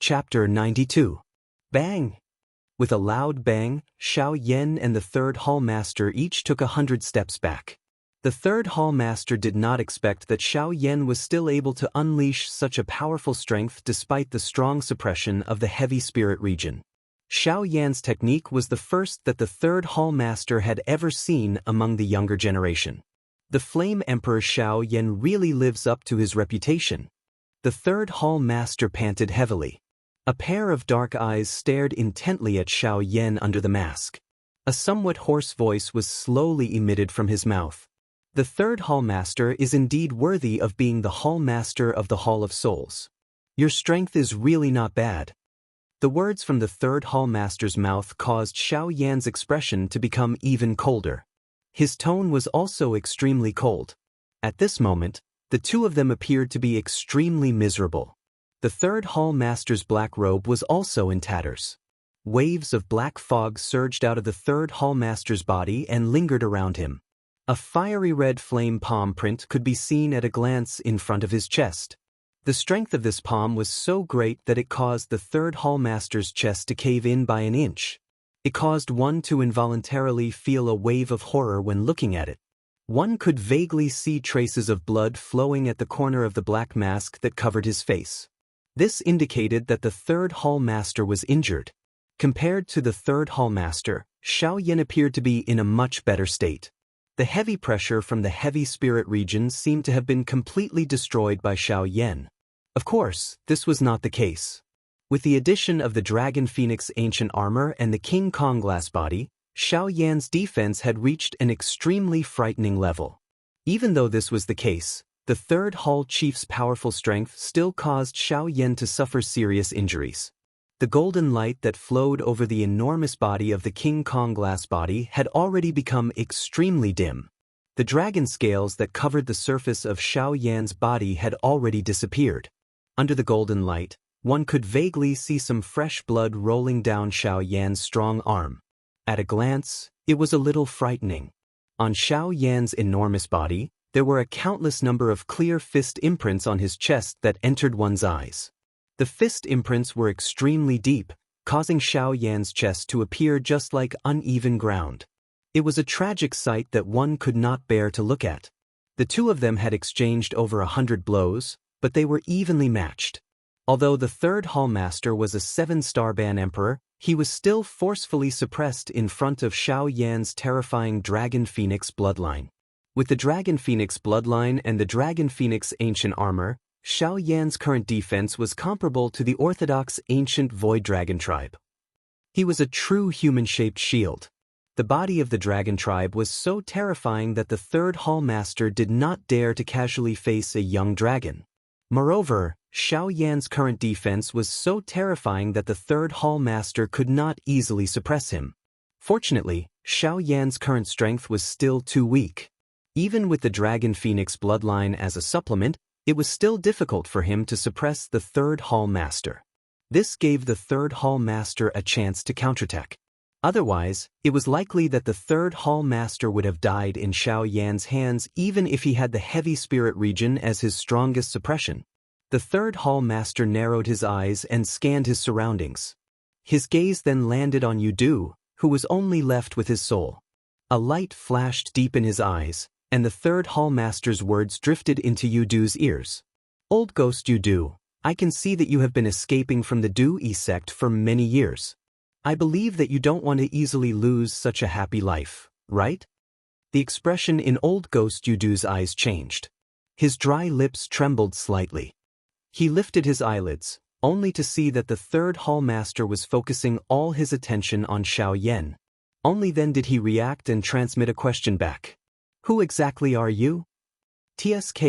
Chapter 92. Bang! With a loud bang, Xiao Yan and the third hall master each took 100 steps back. The third hall master did not expect that Xiao Yan was still able to unleash such a powerful strength despite the strong suppression of the heavy spirit region. Xiao Yan's technique was the first that the third hall master had ever seen among the younger generation. The Flame Emperor Xiao Yan really lives up to his reputation. The third hall master panted heavily. A pair of dark eyes stared intently at Xiao Yan under the mask. A somewhat hoarse voice was slowly emitted from his mouth. The third hall master is indeed worthy of being the hall master of the Hall of Souls. Your strength is really not bad. The words from the third hall master's mouth caused Xiao Yan's expression to become even colder. His tone was also extremely cold. At this moment, the two of them appeared to be extremely miserable. The third hall master's black robe was also in tatters. Waves of black fog surged out of the third hall master's body and lingered around him. A fiery red flame palm print could be seen at a glance in front of his chest. The strength of this palm was so great that it caused the third hall master's chest to cave in by an inch. It caused one to involuntarily feel a wave of horror when looking at it. One could vaguely see traces of blood flowing at the corner of the black mask that covered his face. This indicated that the third hall master was injured. Compared to the third hall master, Xiao Yan appeared to be in a much better state. The heavy pressure from the heavy spirit region seemed to have been completely destroyed by Xiao Yan. Of course, this was not the case. With the addition of the Dragon Phoenix ancient armor and the King Kong glass body, Xiao Yan's defense had reached an extremely frightening level. Even though this was the case, the third hall chief's powerful strength still caused Xiao Yan to suffer serious injuries. The golden light that flowed over the enormous body of the King Kong glass body had already become extremely dim. The dragon scales that covered the surface of Xiao Yan's body had already disappeared. Under the golden light, one could vaguely see some fresh blood rolling down Xiao Yan's strong arm. At a glance, it was a little frightening. On Xiao Yan's enormous body, there were a countless number of clear fist imprints on his chest that entered one's eyes. The fist imprints were extremely deep, causing Xiao Yan's chest to appear just like uneven ground. It was a tragic sight that one could not bear to look at. The two of them had exchanged over 100 blows, but they were evenly matched. Although the third hall master was a 7-star ban emperor, he was still forcefully suppressed in front of Xiao Yan's terrifying Dragon Phoenix bloodline. With the Dragon Phoenix bloodline and the Dragon Phoenix ancient armor, Xiao Yan's current defense was comparable to the orthodox ancient Void Dragon tribe. He was a true human-shaped shield. The body of the Dragon tribe was so terrifying that the third hall master did not dare to casually face a young dragon. Moreover, Xiao Yan's current defense was so terrifying that the third hall master could not easily suppress him. Fortunately, Xiao Yan's current strength was still too weak. Even with the Dragon Phoenix bloodline as a supplement, it was still difficult for him to suppress the third hall master. This gave the third hall master a chance to counterattack. Otherwise, it was likely that the third hall master would have died in Xiao Yan's hands even if he had the heavy spirit region as his strongest suppression. The third hall master narrowed his eyes and scanned his surroundings. His gaze then landed on Yudu, who was only left with his soul. A light flashed deep in his eyes, and the third hall master's words drifted into Yudu's ears. Old ghost Yudu, I can see that you have been escaping from the Daoist sect for many years. I believe that you don't want to easily lose such a happy life, right? The expression in old ghost Yudu's eyes changed. His dry lips trembled slightly. He lifted his eyelids, only to see that the third hall master was focusing all his attention on Xiao Yan. Only then did he react and transmit a question back. Who exactly are you? TSK,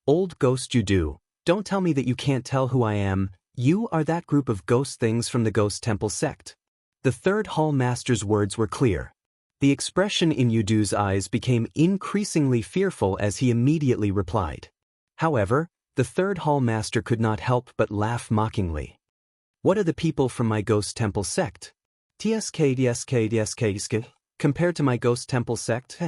old ghost Yudu, don't tell me that you can't tell who I am. You are that group of ghost things from the Ghost Temple sect. The third hall master's words were clear. The expression in Yudu's eyes became increasingly fearful as he immediately replied. However, the third hall master could not help but laugh mockingly. What are the people from my Ghost Temple sect? TSK, compared to my Ghost Temple sect?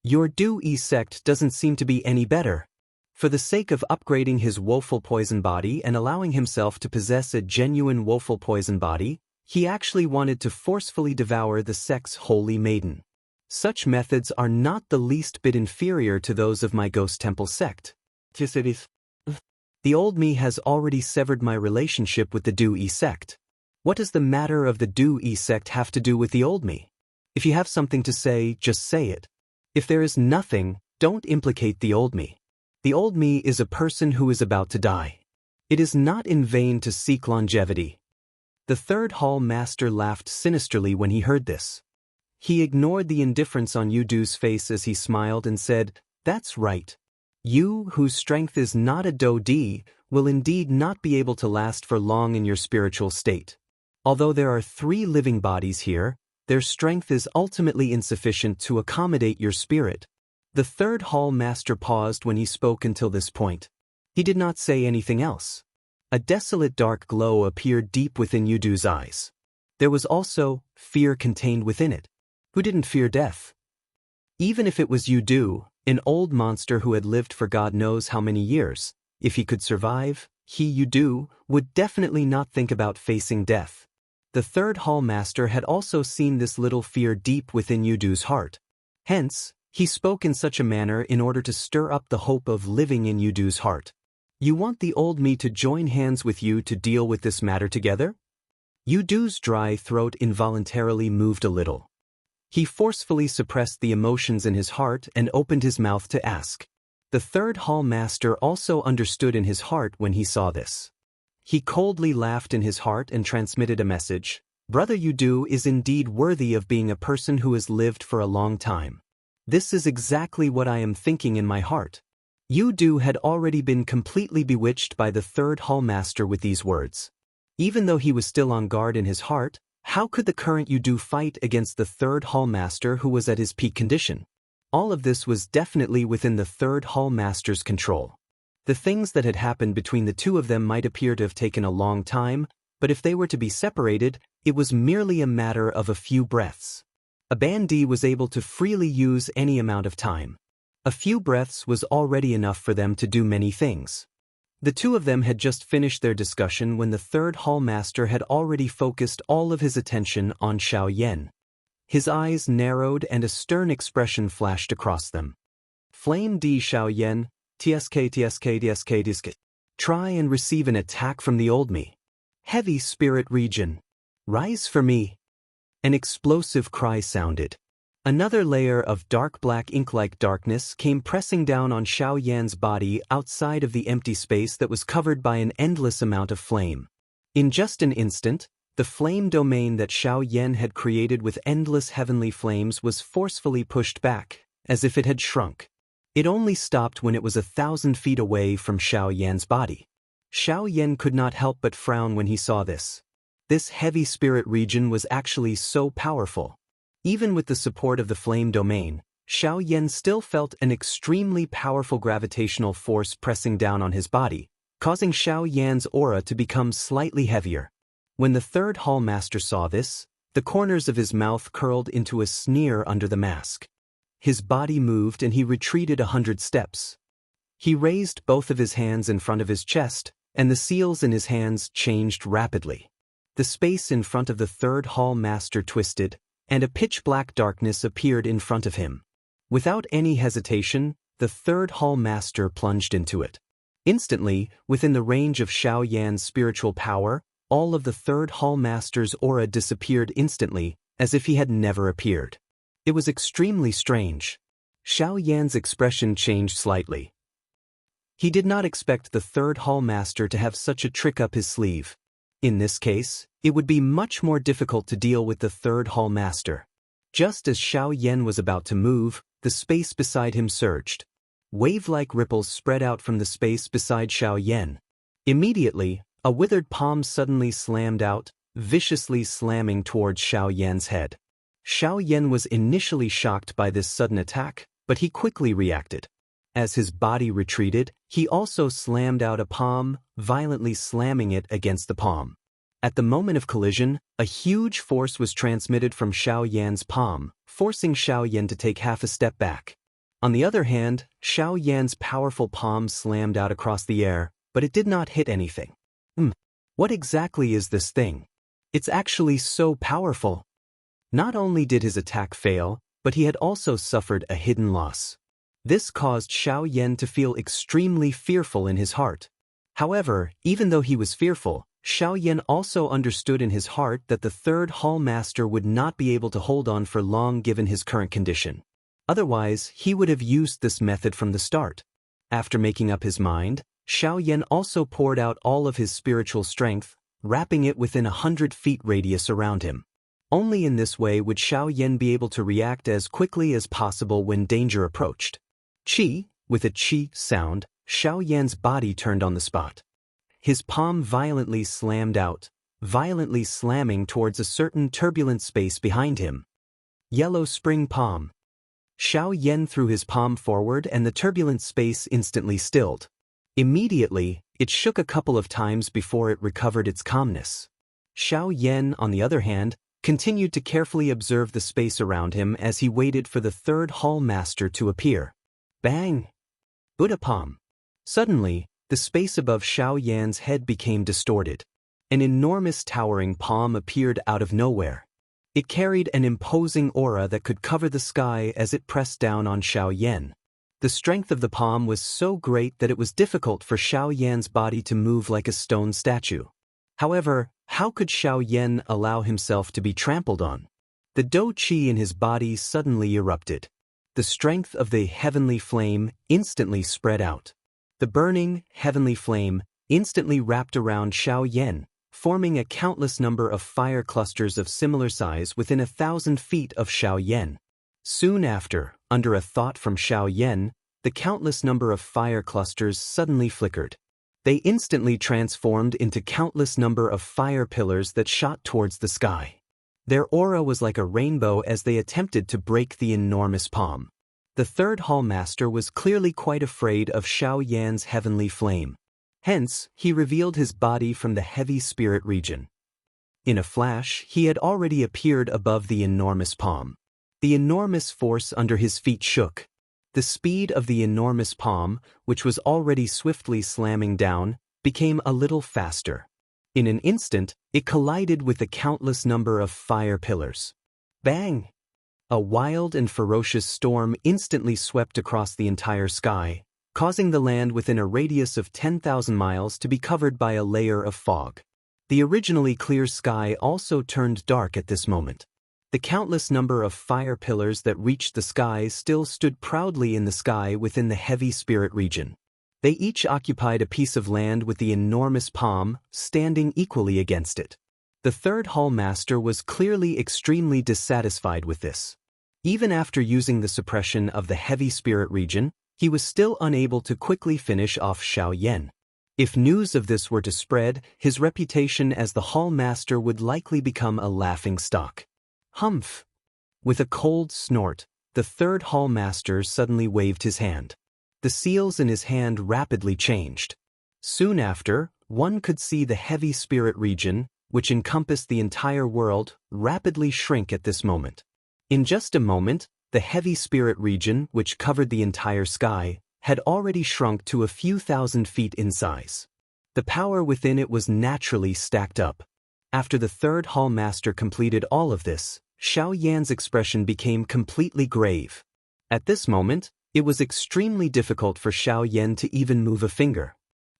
Your Daoist sect doesn't seem to be any better. For the sake of upgrading his woeful poison body and allowing himself to possess a genuine woeful poison body, he actually wanted to forcefully devour the sect's holy maiden. Such methods are not the least bit inferior to those of my Ghost Temple sect. The old me has already severed my relationship with the Daoist sect. What does the matter of the Daoist sect have to do with the old me? If you have something to say, just say it. If there is nothing, don't implicate the old me. The old me is a person who is about to die. It is not in vain to seek longevity. The third hall master laughed sinisterly when he heard this. He ignored the indifference on Yudu's face as he smiled and said, "That's right. You, whose strength is not a Do-di, will indeed not be able to last for long in your spiritual state. Although there are 3 living bodies here, their strength is ultimately insufficient to accommodate your spirit." The third hall master paused when he spoke until this point. He did not say anything else. A desolate dark glow appeared deep within Yudu's eyes. There was also fear contained within it. Who didn't fear death? Even if it was Yudu, an old monster who had lived for God knows how many years, if he could survive, he, Yudu, would definitely not think about facing death. The third hall master had also seen this little fear deep within Yudu's heart. Hence, he spoke in such a manner in order to stir up the hope of living in Yudu's heart. You want the old me to join hands with you to deal with this matter together? Yudu's dry throat involuntarily moved a little. He forcefully suppressed the emotions in his heart and opened his mouth to ask. The third hall master also understood in his heart when he saw this. He coldly laughed in his heart and transmitted a message. Brother Yudu is indeed worthy of being a person who has lived for a long time. This is exactly what I am thinking in my heart. Yudu had already been completely bewitched by the third hall master with these words. Even though he was still on guard in his heart, how could the current Yudu fight against the third hall master who was at his peak condition? All of this was definitely within the third hall master's control. The things that had happened between the two of them might appear to have taken a long time, but if they were to be separated, it was merely a matter of a few breaths. A bandit was able to freely use any amount of time. A few breaths was already enough for them to do many things. The two of them had just finished their discussion when the third hall master had already focused all of his attention on Xiaoyan. His eyes narrowed and a stern expression flashed across them. Flame D Xiaoyan, tsk. Try and receive an attack from the old me. Heavy spirit region. Rise for me. An explosive cry sounded. Another layer of dark black ink-like darkness came pressing down on Xiaoyan's body outside of the empty space that was covered by an endless amount of flame. In just an instant, the flame domain that Xiaoyan had created with endless heavenly flames was forcefully pushed back, as if it had shrunk. It only stopped when it was 1,000 feet away from Xiaoyan's body. Xiaoyan could not help but frown when he saw this. This heavy spirit region was actually so powerful. Even with the support of the flame domain, Xiaoyan still felt an extremely powerful gravitational force pressing down on his body, causing Xiaoyan's aura to become slightly heavier. When the third hall master saw this, the corners of his mouth curled into a sneer under the mask. His body moved and he retreated 100 steps. He raised both of his hands in front of his chest, and the seals in his hands changed rapidly. The space in front of the third hall master twisted, and a pitch-black darkness appeared in front of him. Without any hesitation, the third hall master plunged into it. Instantly, within the range of Xiaoyan's spiritual power, all of the third hall master's aura disappeared instantly, as if he had never appeared. It was extremely strange. Xiaoyan's expression changed slightly. He did not expect the third hall master to have such a trick up his sleeve. In this case, it would be much more difficult to deal with the third hall master. Just as Xiaoyan was about to move, the space beside him surged. Wave-like ripples spread out from the space beside Xiaoyan. Immediately, a withered palm suddenly slammed out, viciously slamming towards Xiaoyan's head. Xiaoyan was initially shocked by this sudden attack, but he quickly reacted. As his body retreated, he also slammed out a palm, violently slamming it against the palm. At the moment of collision, a huge force was transmitted from Xiaoyan's palm, forcing Xiaoyan to take half a step back. On the other hand, Xiao Yan's powerful palm slammed out across the air, but it did not hit anything. What exactly is this thing? It's actually so powerful. Not only did his attack fail, but he had also suffered a hidden loss. This caused Xiao Yan to feel extremely fearful in his heart. However, even though he was fearful, Xiao Yan also understood in his heart that the third hall master would not be able to hold on for long given his current condition. Otherwise, he would have used this method from the start. After making up his mind, Xiao Yan also poured out all of his spiritual strength, wrapping it within 100 feet radius around him. Only in this way would Xiao Yan be able to react as quickly as possible when danger approached. Chi, with a chi sound, Xiao Yan's body turned on the spot. His palm violently slammed out, violently slamming towards a certain turbulent space behind him. Yellow spring palm. Xiao Yan threw his palm forward and the turbulent space instantly stilled. Immediately, it shook a couple of times before it recovered its calmness. Xiao Yan, on the other hand, continued to carefully observe the space around him as he waited for the third hall master to appear. Bang! Buddha palm. Suddenly, the space above Xiao Yan's head became distorted. An enormous towering palm appeared out of nowhere. It carried an imposing aura that could cover the sky as it pressed down on Xiao Yan. The strength of the palm was so great that it was difficult for Xiao Yan's body to move like a stone statue. However, how could Xiao Yan allow himself to be trampled on? The Dou Qi in his body suddenly erupted. The strength of the heavenly flame instantly spread out. The burning, heavenly flame instantly wrapped around Xiao Yan, forming a countless number of fire clusters of similar size within 1,000 feet of Xiao Yan. Soon after, under a thought from Xiao Yan, the countless number of fire clusters suddenly flickered. They instantly transformed into countless number of fire pillars that shot towards the sky. Their aura was like a rainbow as they attempted to break the enormous palm. The third hall master was clearly quite afraid of Xiao Yan's heavenly flame. Hence, he revealed his body from the heavy spirit region. In a flash, he had already appeared above the enormous palm. The enormous force under his feet shook. The speed of the enormous palm, which was already swiftly slamming down, became a little faster. In an instant, it collided with the countless number of fire pillars. Bang! A wild and ferocious storm instantly swept across the entire sky, causing the land within a radius of 10,000 miles to be covered by a layer of fog. The originally clear sky also turned dark at this moment. The countless number of fire pillars that reached the sky still stood proudly in the sky within the heavy spirit region. They each occupied a piece of land with the enormous palm, standing equally against it. The third hall master was clearly extremely dissatisfied with this. Even after using the suppression of the heavy spirit region, he was still unable to quickly finish off Xiao Yan. If news of this were to spread, his reputation as the hall master would likely become a laughing stock. Humph! With a cold snort, the third hall master suddenly waved his hand. The seals in his hand rapidly changed. Soon after, one could see the heavy spirit region, which encompassed the entire world, rapidly shrink at this moment. In just a moment, the heavy spirit region, which covered the entire sky, had already shrunk to a few thousand feet in size. The power within it was naturally stacked up. After the third hall master completed all of this, Xiao Yan's expression became completely grave. At this moment, it was extremely difficult for Xiao Yan to even move a finger.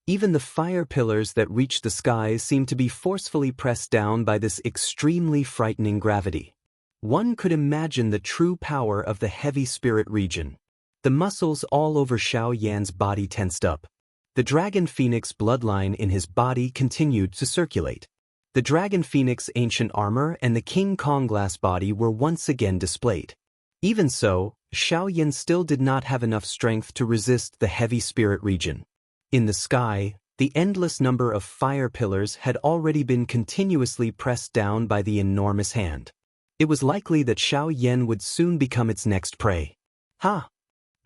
Even the fire pillars that reached the sky seemed to be forcefully pressed down by this extremely frightening gravity. One could imagine the true power of the heavy spirit region. The muscles all over Xiao Yan's body tensed up. The dragon phoenix bloodline in his body continued to circulate. The Dragon Phoenix ancient armor and the King Kong glass body were once again displayed. Even so, Xiao Yan still did not have enough strength to resist the heavy spirit region. In the sky, the endless number of fire pillars had already been continuously pressed down by the enormous hand. It was likely that Xiao Yan would soon become its next prey. Ha!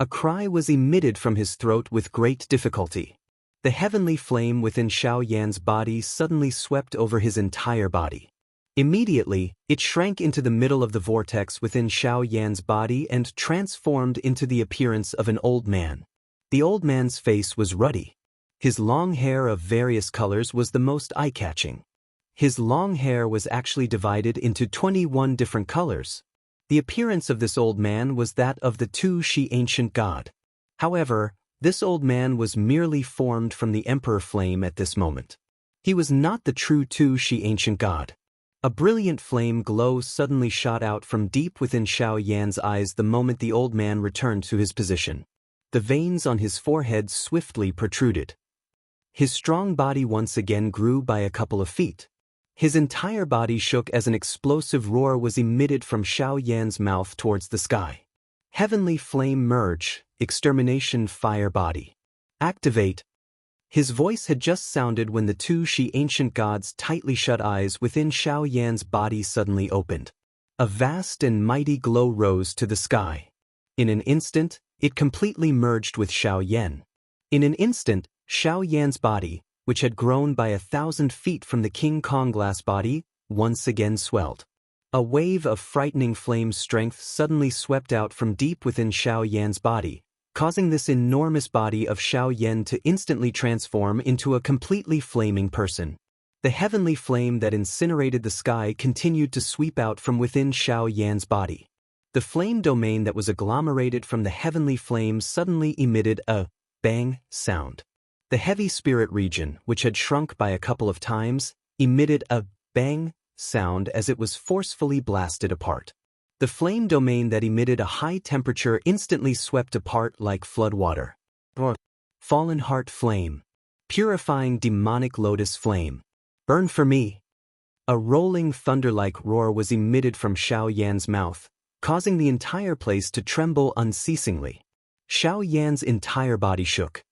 A cry was emitted from his throat with great difficulty. The heavenly flame within Xiao Yan's body suddenly swept over his entire body. Immediately, it shrank into the middle of the vortex within Xiao Yan's body and transformed into the appearance of an old man. The old man's face was ruddy. His long hair of various colors was the most eye-catching. His long hair was actually divided into 21 different colors. The appearance of this old man was that of the Tu-Shi ancient god. However, this old man was merely formed from the emperor flame at this moment. He was not the true Tu-Shi ancient god. A brilliant flame glow suddenly shot out from deep within Xiao Yan's eyes the moment the old man returned to his position. The veins on his forehead swiftly protruded. His strong body once again grew by a couple of feet. His entire body shook as an explosive roar was emitted from Xiao Yan's mouth towards the sky. Heavenly flame merge, extermination fire body. Activate. His voice had just sounded when the Tu-Shi ancient god's tightly shut eyes within Xiao Yan's body suddenly opened. A vast and mighty glow rose to the sky. In an instant, it completely merged with Xiao Yan. In an instant, Xiao Yan's body, which had grown by 1,000 feet from the King Kong glass body, once again swelled. A wave of frightening flame strength suddenly swept out from deep within Xiao Yan's body, causing this enormous body of Xiao Yan to instantly transform into a completely flaming person. The heavenly flame that incinerated the sky continued to sweep out from within Xiao Yan's body. The flame domain that was agglomerated from the heavenly flame suddenly emitted a bang sound. The heavy spirit region, which had shrunk by a couple of times, emitted a bang sound as it was forcefully blasted apart. The flame domain that emitted a high temperature instantly swept apart like floodwater. Fallen heart flame. Purifying demonic lotus flame. Burn for me. A rolling thunder-like roar was emitted from Xiao Yan's mouth, causing the entire place to tremble unceasingly. Xiao Yan's entire body shook.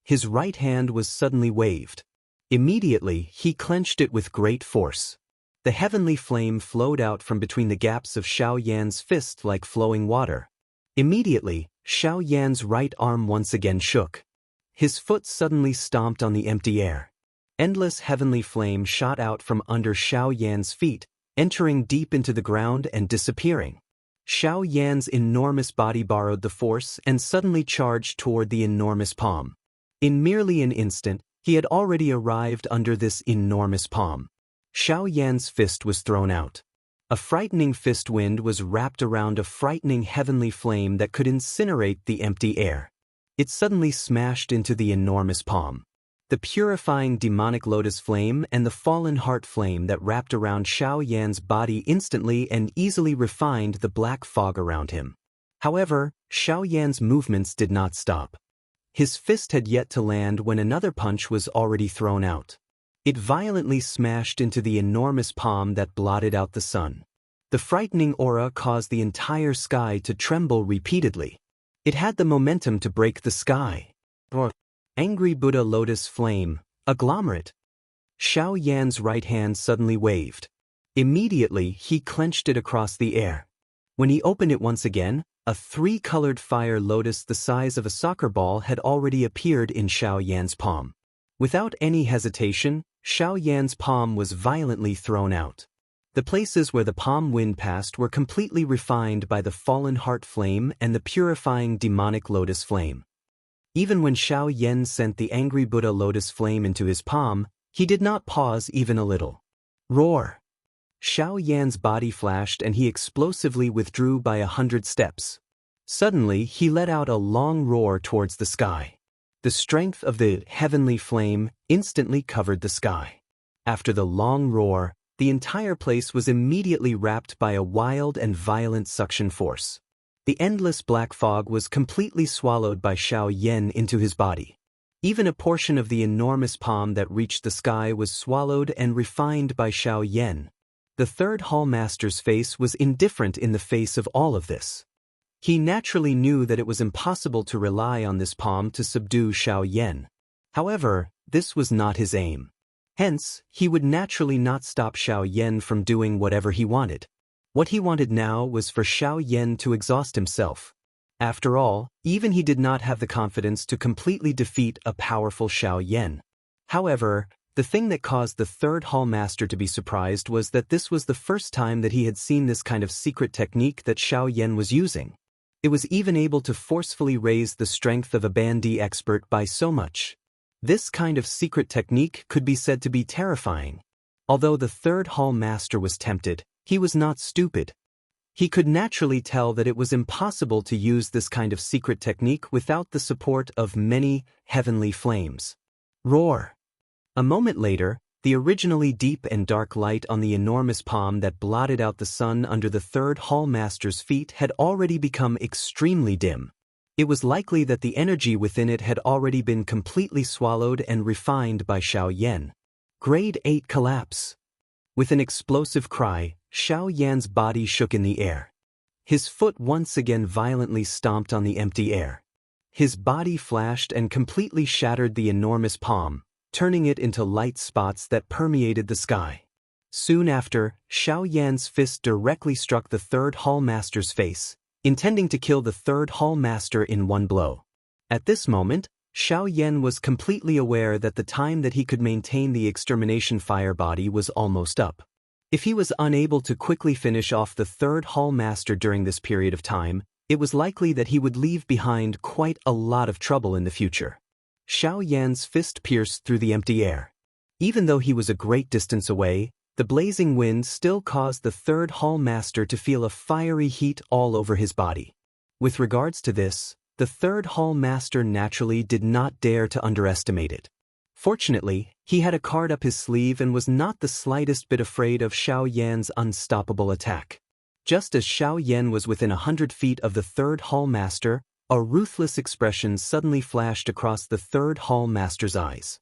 His right hand was suddenly waved. Immediately, he clenched it with great force. The heavenly flame flowed out from between the gaps of Xiao Yan's fist like flowing water. Immediately, Xiao Yan's right arm once again shook. His foot suddenly stomped on the empty air. Endless heavenly flame shot out from under Xiao Yan's feet, entering deep into the ground and disappearing. Xiao Yan's enormous body borrowed the force and suddenly charged toward the enormous palm. In merely an instant, he had already arrived under this enormous palm. Xiao Yan's fist was thrown out. A frightening fist wind was wrapped around a frightening heavenly flame that could incinerate the empty air. It suddenly smashed into the enormous palm. The purifying demonic lotus flame and the fallen heart flame that wrapped around Xiao Yan's body instantly and easily refined the black fog around him. However, Xiao Yan's movements did not stop. His fist had yet to land when another punch was already thrown out. It violently smashed into the enormous palm that blotted out the sun. The frightening aura caused the entire sky to tremble repeatedly. It had the momentum to break the sky. Angry Buddha lotus flame, agglomerate. Xiao Yan's right hand suddenly waved. Immediately, he clenched it across the air. When he opened it once again, a three-colored fire lotus the size of a soccer ball had already appeared in Xiao Yan's palm. Without any hesitation, Xiao Yan's palm was violently thrown out. The places where the palm wind passed were completely refined by the fallen heart flame and the purifying demonic lotus flame. Even when Xiao Yan sent the angry Buddha lotus flame into his palm, he did not pause even a little. Roar! Xiao Yan's body flashed and he explosively withdrew by 100 steps. Suddenly, he let out a long roar towards the sky. The strength of the heavenly flame instantly covered the sky. After the long roar, the entire place was immediately wrapped by a wild and violent suction force. The endless black fog was completely swallowed by Xiao Yan into his body. Even a portion of the enormous palm that reached the sky was swallowed and refined by Xiao Yan. The third hall master's face was indifferent in the face of all of this. He naturally knew that it was impossible to rely on this palm to subdue Xiao Yan. However, this was not his aim. Hence, he would naturally not stop Xiao Yan from doing whatever he wanted. What he wanted now was for Xiao Yan to exhaust himself. After all, even he did not have the confidence to completely defeat a powerful Xiao Yan. However, The thing that caused the third hall master to be surprised was that this was the first time that he had seen this kind of secret technique that Xiao Yan was using. It was even able to forcefully raise the strength of a bandy expert by so much. This kind of secret technique could be said to be terrifying. Although the third hall master was tempted, he was not stupid. He could naturally tell that it was impossible to use this kind of secret technique without the support of many heavenly flames. Roar! A moment later, the originally deep and dark light on the enormous palm that blotted out the sun under the third hall master's feet had already become extremely dim. It was likely that the energy within it had already been completely swallowed and refined by Xiao Yan. Grade 8 collapse. With an explosive cry, Xiao Yan's body shook in the air. His foot once again violently stomped on the empty air. His body flashed and completely shattered the enormous palm, turning it into light spots that permeated the sky. Soon after, Xiao Yan's fist directly struck the third hall master's face, intending to kill the third hall master in one blow. At this moment, Xiao Yan was completely aware that the time that he could maintain the extermination fire body was almost up. If he was unable to quickly finish off the third hall master during this period of time, it was likely that he would leave behind quite a lot of trouble in the future. Xiao Yan's fist pierced through the empty air. Even though he was a great distance away, the blazing wind still caused the third hall master to feel a fiery heat all over his body. With regards to this, the third hall master naturally did not dare to underestimate it. Fortunately, he had a card up his sleeve and was not the slightest bit afraid of Xiao Yan's unstoppable attack. Just as Xiao Yan was within 100 feet of the third hall master, a ruthless expression suddenly flashed across the third hall master's eyes.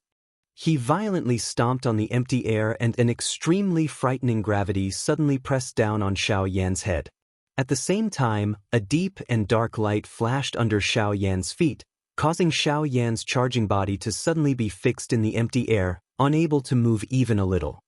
He violently stomped on the empty air and an extremely frightening gravity suddenly pressed down on Xiao Yan's head. At the same time, a deep and dark light flashed under Xiao Yan's feet, causing Xiao Yan's charging body to suddenly be fixed in the empty air, unable to move even a little.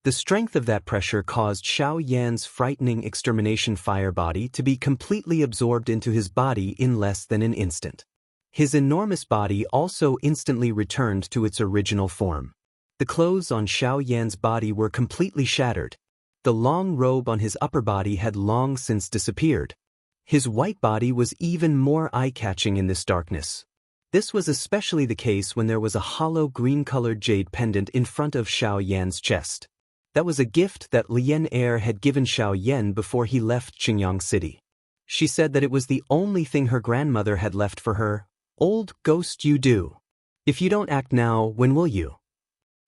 The strength of that pressure caused Xiao Yan's frightening extermination fire body to be completely absorbed into his body in less than an instant. His enormous body also instantly returned to its original form. The clothes on Xiao Yan's body were completely shattered. The long robe on his upper body had long since disappeared. His white body was even more eye-catching in this darkness. This was especially the case when there was a hollow green-colored jade pendant in front of Xiao Yan's chest. That was a gift that Lian Air had given Xiao Yan before he left Qingyang City. She said that it was the only thing her grandmother had left for her. Old ghost, you do. If you don't act now, when will you?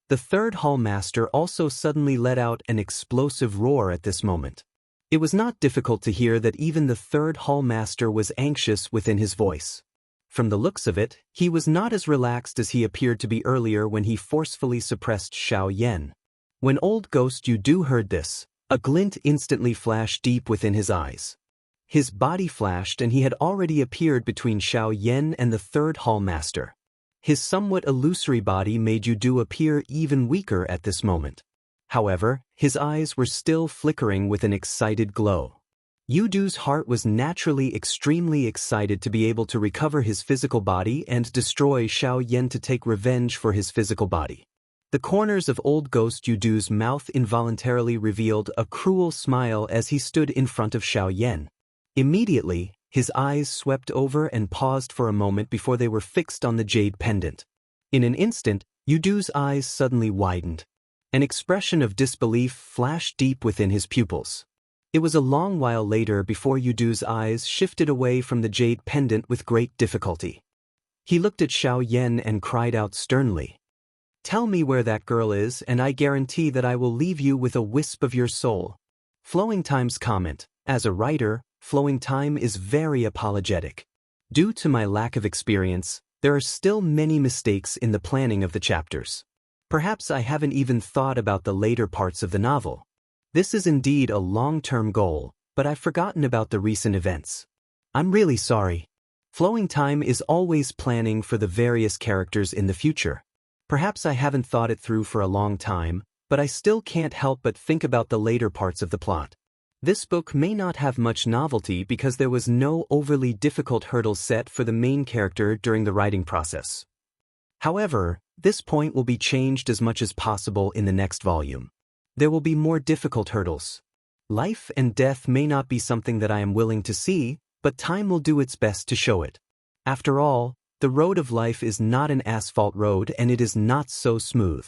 The third hall master also suddenly let out an explosive roar at this moment. It was not difficult to hear that even the third hall master was anxious within his voice. From the looks of it, he was not as relaxed as he appeared to be earlier when he forcefully suppressed Xiao Yan. When Old Ghost You Do heard this, a glint instantly flashed deep within his eyes. His body flashed and he had already appeared between Xiao Yan and the third hall master. His somewhat illusory body made You Do appear even weaker at this moment. However, his eyes were still flickering with an excited glow. You Do's heart was naturally extremely excited to be able to recover his physical body and destroy Xiao Yan to take revenge for his physical body. The corners of Old Ghost You Do's mouth involuntarily revealed a cruel smile as he stood in front of Xiao Yan. Immediately, his eyes swept over and paused for a moment before they were fixed on the jade pendant. In an instant, You Do's eyes suddenly widened. An expression of disbelief flashed deep within his pupils. It was a long while later before You Do's eyes shifted away from the jade pendant with great difficulty. He looked at Xiao Yan and cried out sternly, "Tell me where that girl is and I guarantee that I will leave you with a wisp of your soul." Flowing Time's comment: as a writer, Flowing Time is very apologetic. Due to my lack of experience, there are still many mistakes in the planning of the chapters. Perhaps I haven't even thought about the later parts of the novel. This is indeed a long-term goal, but I've forgotten about the recent events. I'm really sorry. Flowing Time is always planning for the various characters in the future. Perhaps I haven't thought it through for a long time, but I still can't help but think about the later parts of the plot. This book may not have much novelty because there was no overly difficult hurdle set for the main character during the writing process. However, this point will be changed as much as possible in the next volume. There will be more difficult hurdles. Life and death may not be something that I am willing to see, but time will do its best to show it. After all, the road of life is not an asphalt road and it is not so smooth.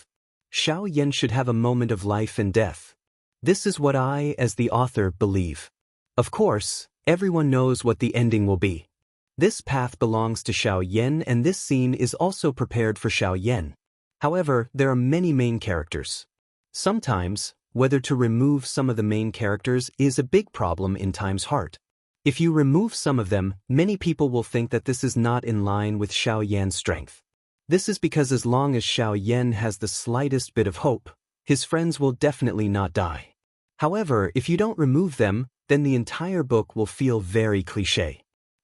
Xiaoyan should have a moment of life and death. This is what I, as the author, believe. Of course, everyone knows what the ending will be. This path belongs to Xiaoyan and this scene is also prepared for Xiaoyan. However, there are many main characters. Sometimes, whether to remove some of the main characters is a big problem in Time's heart. If you remove some of them, many people will think that this is not in line with Xiaoyan's strength. This is because as long as Xiaoyan has the slightest bit of hope, his friends will definitely not die. However, if you don't remove them, then the entire book will feel very cliché.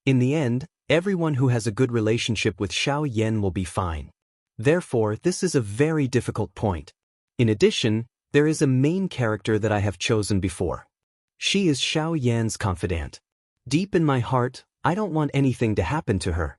In the end, everyone who has a good relationship with Xiaoyan will be fine. Therefore, this is a very difficult point. In addition, there is a main character that I have chosen before. She is Xiaoyan's confidant. Deep in my heart, I don't want anything to happen to her.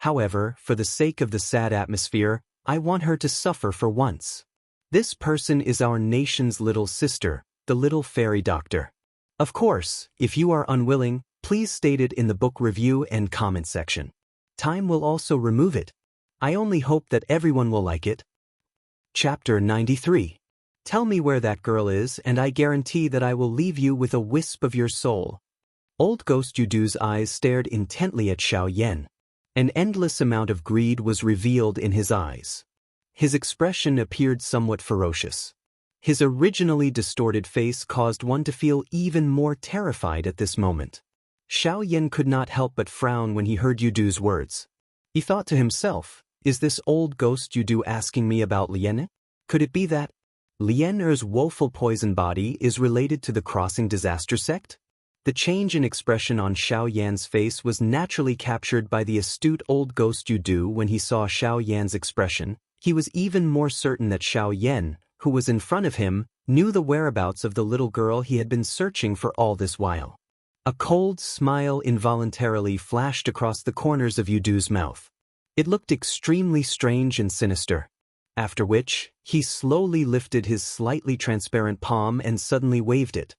However, for the sake of the sad atmosphere, I want her to suffer for once. This person is our nation's little sister, the little fairy doctor. Of course, if you are unwilling, please state it in the book review and comment section. Time will also remove it. I only hope that everyone will like it. Chapter 93. Tell me where that girl is and I guarantee that I will leave you with a wisp of your soul. Old Ghost Yudu's eyes stared intently at Xiaoyan. An endless amount of greed was revealed in his eyes. His expression appeared somewhat ferocious. His originally distorted face caused one to feel even more terrified at this moment. Xiaoyan could not help but frown when he heard Yudu's words. He thought to himself, is this Old Ghost Yudu asking me about Lian? Could it be that Lian Er's woeful poison body is related to the Crossing Disaster sect? The change in expression on Xiaoyan's face was naturally captured by the astute Old Ghost Yudu when he saw Xiaoyan's expression. He was even more certain that Xiaoyan, who was in front of him, knew the whereabouts of the little girl he had been searching for all this while. A cold smile involuntarily flashed across the corners of Yudu's mouth. It looked extremely strange and sinister. After which, he slowly lifted his slightly transparent palm and suddenly waved it.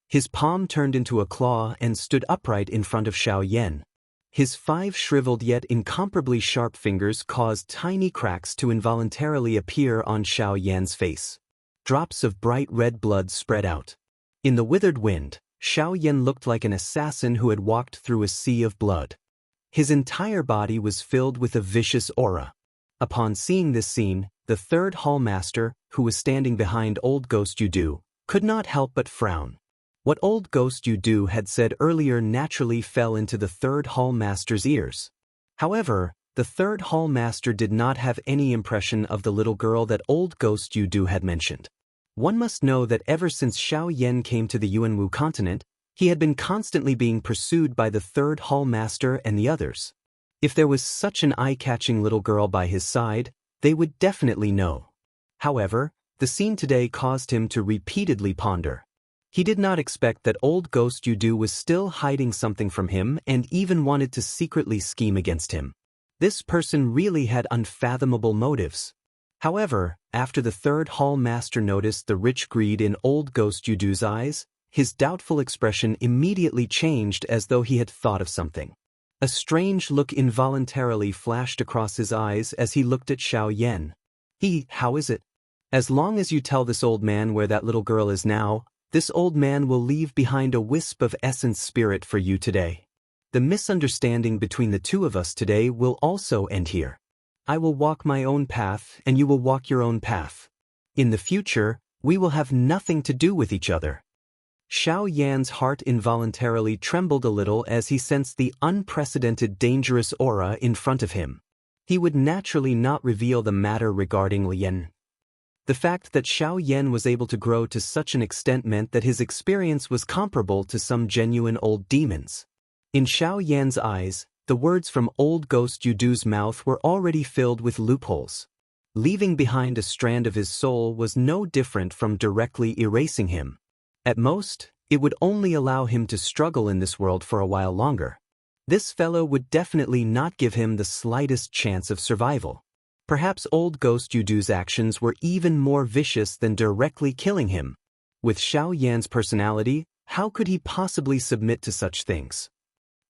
His palm turned into a claw and stood upright in front of Xiaoyan. His 5 shriveled yet incomparably sharp fingers caused tiny cracks to involuntarily appear on Xiaoyan's face. Drops of bright red blood spread out. In the withered wind, Xiaoyan looked like an assassin who had walked through a sea of blood. His entire body was filled with a vicious aura. Upon seeing this scene, the third hall master, who was standing behind Old Ghost Yudu, could not help but frown. What Old Ghost Yudu had said earlier naturally fell into the third hall master's ears. However, the third hall master did not have any impression of the little girl that Old Ghost Yudu had mentioned. One must know that ever since Xiaoyan came to the Yuanwu continent, he had been constantly being pursued by the third hall master and the others. If there was such an eye-catching little girl by his side, they would definitely know. However, the scene today caused him to repeatedly ponder. He did not expect that Old Ghost Yudu was still hiding something from him and even wanted to secretly scheme against him. This person really had unfathomable motives. However, after the third hall master noticed the rich greed in Old Ghost Yudu's eyes, his doubtful expression immediately changed as though he had thought of something. A strange look involuntarily flashed across his eyes as he looked at Xiaoyan. How is it? As long as you tell this old man where that little girl is now, this old man will leave behind a wisp of essence spirit for you today. The misunderstanding between the two of us today will also end here. I will walk my own path and you will walk your own path. In the future, we will have nothing to do with each other. Xiaoyan's heart involuntarily trembled a little as he sensed the unprecedented dangerous aura in front of him. He would naturally not reveal the matter regarding Lian. The fact that Xiaoyan was able to grow to such an extent meant that his experience was comparable to some genuine old demons. In Xiaoyan's eyes, the words from Old Ghost Yudu's mouth were already filled with loopholes. Leaving behind a strand of his soul was no different from directly erasing him. At most, it would only allow him to struggle in this world for a while longer. This fellow would definitely not give him the slightest chance of survival. Perhaps old Ghost Yudu's actions were even more vicious than directly killing him. With Xiao Yan's personality, how could he possibly submit to such things?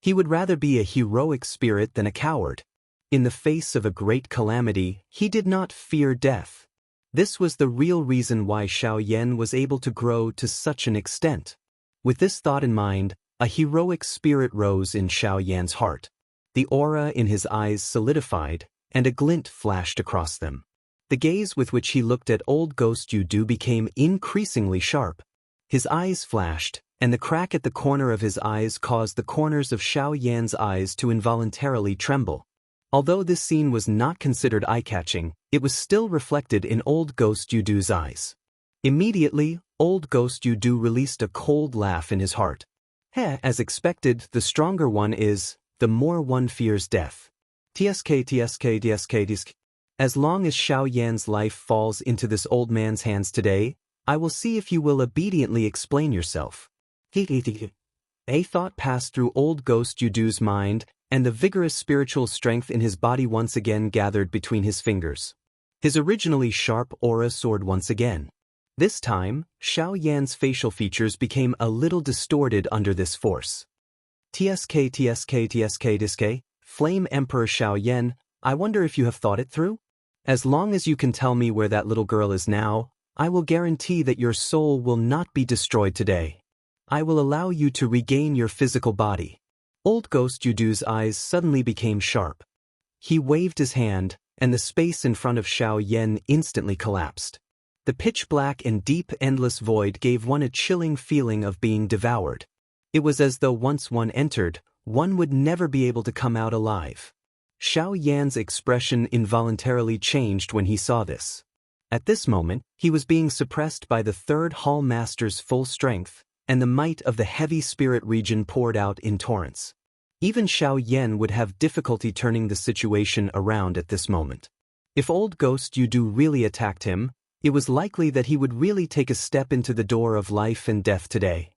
He would rather be a heroic spirit than a coward. In the face of a great calamity, he did not fear death. This was the real reason why Xiao Yan was able to grow to such an extent. With this thought in mind, a heroic spirit rose in Xiao Yan's heart. The aura in his eyes solidified, and a glint flashed across them. The gaze with which he looked at old Ghost Yudu became increasingly sharp. His eyes flashed, and the crack at the corner of his eyes caused the corners of Xiao Yan's eyes to involuntarily tremble. Although this scene was not considered eye-catching, it was still reflected in old Ghost Yudu's eyes. Immediately, old Ghost Yudu released a cold laugh in his heart. As expected, the stronger one is, the more one fears death. TSK. As long as Xiao Yan's life falls into this old man's hands today, I will see if you will obediently explain yourself. A thought passed through old Ghost Yudu's mind, and the vigorous spiritual strength in his body once again gathered between his fingers. His originally sharp aura soared once again. This time, Xiao Yan's facial features became a little distorted under this force. TSK, Flame Emperor Xiao Yan, I wonder if you have thought it through? As long as you can tell me where that little girl is now, I will guarantee that your soul will not be destroyed today. I will allow you to regain your physical body. Old Ghost Yudu's eyes suddenly became sharp. He waved his hand, and the space in front of Xiao Yan instantly collapsed. The pitch-black and deep endless void gave one a chilling feeling of being devoured. It was as though once one entered, one would never be able to come out alive. Xiao Yan's expression involuntarily changed when he saw this. At this moment, he was being suppressed by the third Hall Master's full strength, and the might of the heavy spirit region poured out in torrents. Even Xiao Yan would have difficulty turning the situation around at this moment. If old Ghost Yudu really attacked him, it was likely that he would really take a step into the door of life and death today.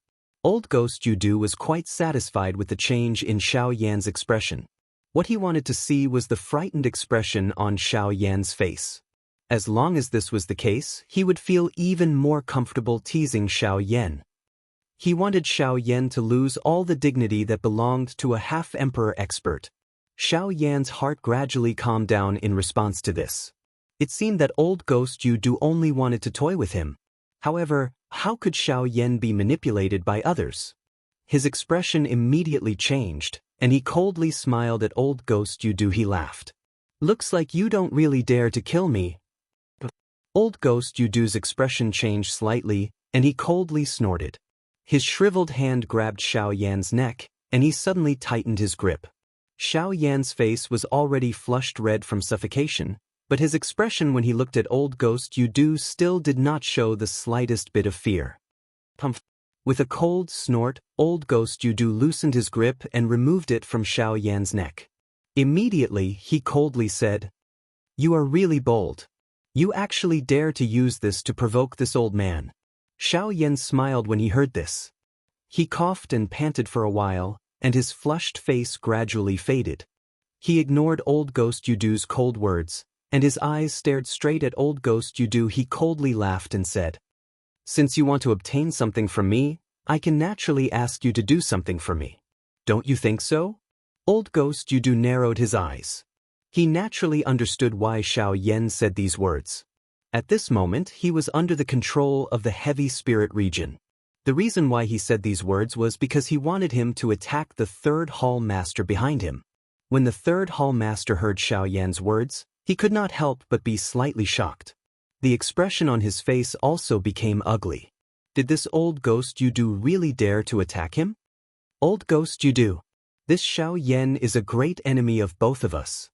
Old Ghost Yudu was quite satisfied with the change in Xiao Yan's expression. What he wanted to see was the frightened expression on Xiao Yan's face. As long as this was the case, he would feel even more comfortable teasing Xiao Yan. He wanted Xiao Yan to lose all the dignity that belonged to a half-emperor expert. Xiao Yan's heart gradually calmed down in response to this. It seemed that old Ghost Yudu only wanted to toy with him. However, how could Xiao Yan be manipulated by others? His expression immediately changed, and he coldly smiled at old Ghost Yudu. He laughed. Looks like you don't really dare to kill me. Old Ghost Yudu's expression changed slightly, and he coldly snorted. His shriveled hand grabbed Xiao Yan's neck, and he suddenly tightened his grip. Xiao Yan's face was already flushed red from suffocation, but his expression when he looked at old Ghost Yudu still did not show the slightest bit of fear. With a cold snort, old Ghost Yudu loosened his grip and removed it from Xiao Yan's neck. Immediately, he coldly said, "You are really bold. You actually dare to use this to provoke this old man." Xiao Yan smiled when he heard this. He coughed and panted for a while, and his flushed face gradually faded. He ignored old Ghost Yudu's cold words, and his eyes stared straight at old Ghost Yudu. He coldly laughed and said, "Since you want to obtain something from me, I can naturally ask you to do something for me. Don't you think so?" Old Ghost Yudu narrowed his eyes. He naturally understood why Xiao Yan said these words. At this moment, he was under the control of the heavy spirit region. The reason why he said these words was because he wanted him to attack the third Hall Master behind him. When the third Hall Master heard Xiao Yan's words, he could not help but be slightly shocked. The expression on his face also became ugly. Did this old Ghost Yudu really dare to attack him? Old Ghost Yudu, this Xiao Yan is a great enemy of both of us.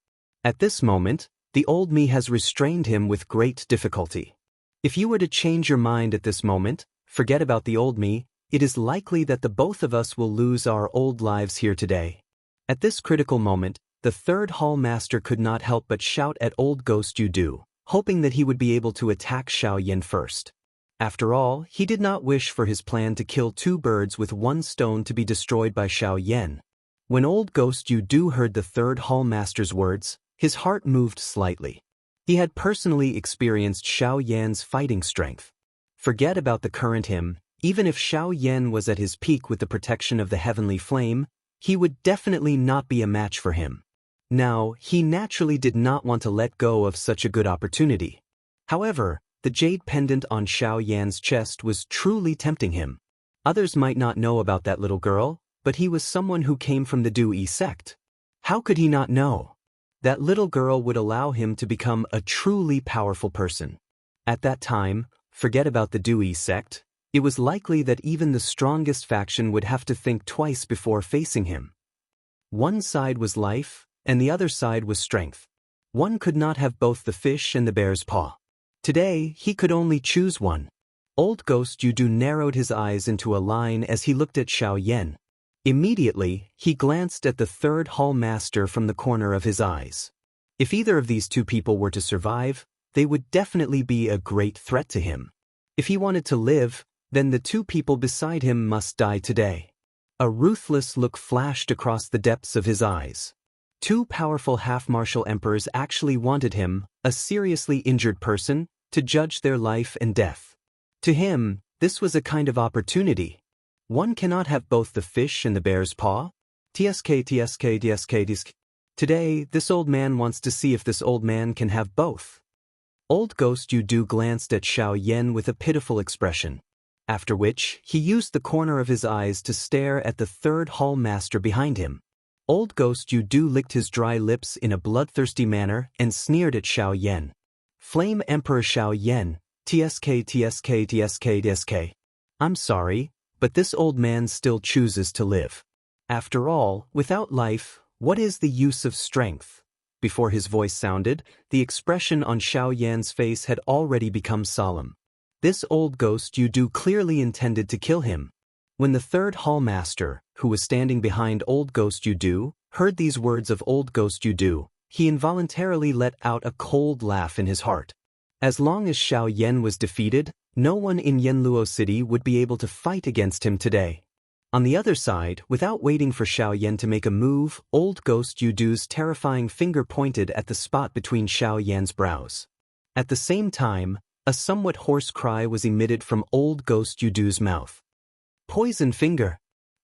At this moment, the old me has restrained him with great difficulty. If you were to change your mind at this moment, forget about the old me, it is likely that the both of us will lose our old lives here today. At this critical moment, the third Hall Master could not help but shout at old Ghost Yudu, hoping that he would be able to attack Xiao Yan first. After all, he did not wish for his plan to kill two birds with one stone to be destroyed by Xiao Yan. When old Ghost Yudu heard the third Hall Master's words, his heart moved slightly. He had personally experienced Xiao Yan's fighting strength. Forget about the current him, even if Xiao Yan was at his peak with the protection of the heavenly flame, he would definitely not be a match for him. Now, he naturally did not want to let go of such a good opportunity. However, the jade pendant on Xiao Yan's chest was truly tempting him. Others might not know about that little girl, but he was someone who came from the Daoist sect. How could he not know? That little girl would allow him to become a truly powerful person. At that time, forget about the Daoist sect, it was likely that even the strongest faction would have to think twice before facing him. One side was life, and the other side was strength. One could not have both the fish and the bear's paw. Today, he could only choose one. Old Ghost Yudu narrowed his eyes into a line as he looked at Xiao Yan. Immediately, he glanced at the third hall master from the corner of his eyes. If either of these two people were to survive, they would definitely be a great threat to him. If he wanted to live, then the two people beside him must die today. A ruthless look flashed across the depths of his eyes. Two powerful half-martial emperors actually wanted him, a seriously injured person, to judge their life and death. To him, this was a kind of opportunity. One cannot have both the fish and the bear's paw. Tsk. Today, this old man wants to see if this old man can have both. Old Ghost Yudu glanced at Xiao Yan with a pitiful expression. After which, he used the corner of his eyes to stare at the third hall master behind him. Old Ghost Yudu licked his dry lips in a bloodthirsty manner and sneered at Xiao Yan. Flame Emperor Xiao Yan, Tsk. I'm sorry, but this old man still chooses to live. After all, without life, what is the use of strength? Before his voice sounded, the expression on Xiao Yan's face had already become solemn. This old Ghost Yudu clearly intended to kill him. When the third hall master, who was standing behind Old Ghost Yudu, heard these words of Old Ghost Yudu, he involuntarily let out a cold laugh in his heart. As long as Xiao Yan was defeated, no one in Yanluo City would be able to fight against him today. On the other side, without waiting for Xiao Yan to make a move, Old Ghost Yudu's terrifying finger pointed at the spot between Xiao Yan's brows. At the same time, a somewhat hoarse cry was emitted from Old Ghost Yudu's mouth. Poison finger!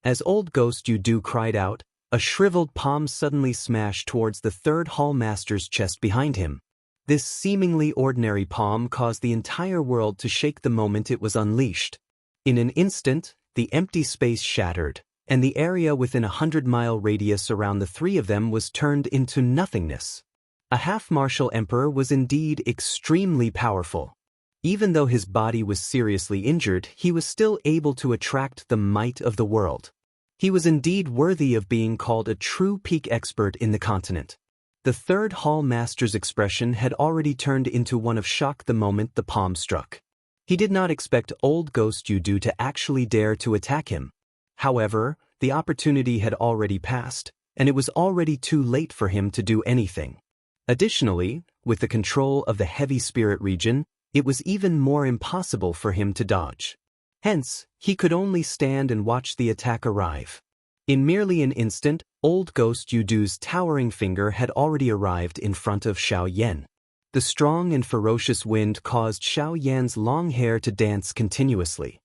As Old Ghost Yudu cried out, a shriveled palm suddenly smashed towards the third hall master's chest behind him. This seemingly ordinary palm caused the entire world to shake the moment it was unleashed. In an instant, the empty space shattered, and the area within a 100-mile radius around the three of them was turned into nothingness. A half-martial emperor was indeed extremely powerful. Even though his body was seriously injured, he was still able to attract the might of the world. He was indeed worthy of being called a true peak expert in the continent. The third hall master's expression had already turned into one of shock the moment the palm struck. He did not expect Old Ghost Yudu to actually dare to attack him. However, the opportunity had already passed, and it was already too late for him to do anything. Additionally, with the control of the heavy spirit region, it was even more impossible for him to dodge. Hence, he could only stand and watch the attack arrive. In merely an instant, Old Ghost Yudu's towering finger had already arrived in front of Xiao Yan. The strong and ferocious wind caused Xiao Yan's long hair to dance continuously.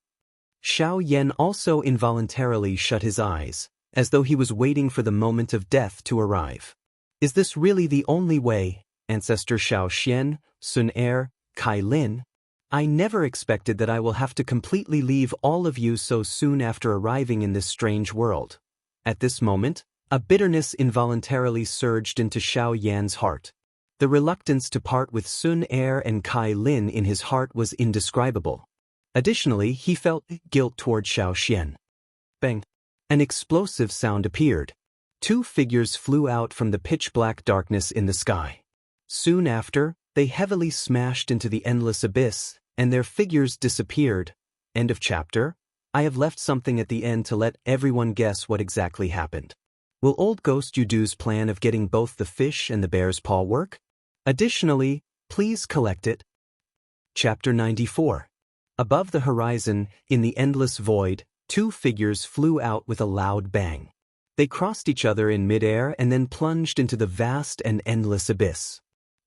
Xiao Yan also involuntarily shut his eyes, as though he was waiting for the moment of death to arrive. Is this really the only way, Ancestor Xiao Xian, Sun Er, Kai Lin? I never expected that I will have to completely leave all of you so soon after arriving in this strange world. At this moment, a bitterness involuntarily surged into Xiao Yan's heart. The reluctance to part with Sun Er and Kai Lin in his heart was indescribable. Additionally, he felt guilt toward Xiao Xian. Bang! An explosive sound appeared. Two figures flew out from the pitch-black darkness in the sky. Soon after, they heavily smashed into the endless abyss, and their figures disappeared. End of chapter. I have left something at the end to let everyone guess what exactly happened. Will Old Ghost Yudu's plan of getting both the fish and the bear's paw work? Additionally, please collect it. Chapter 94. Above the horizon, in the endless void, two figures flew out with a loud bang. They crossed each other in midair and then plunged into the vast and endless abyss.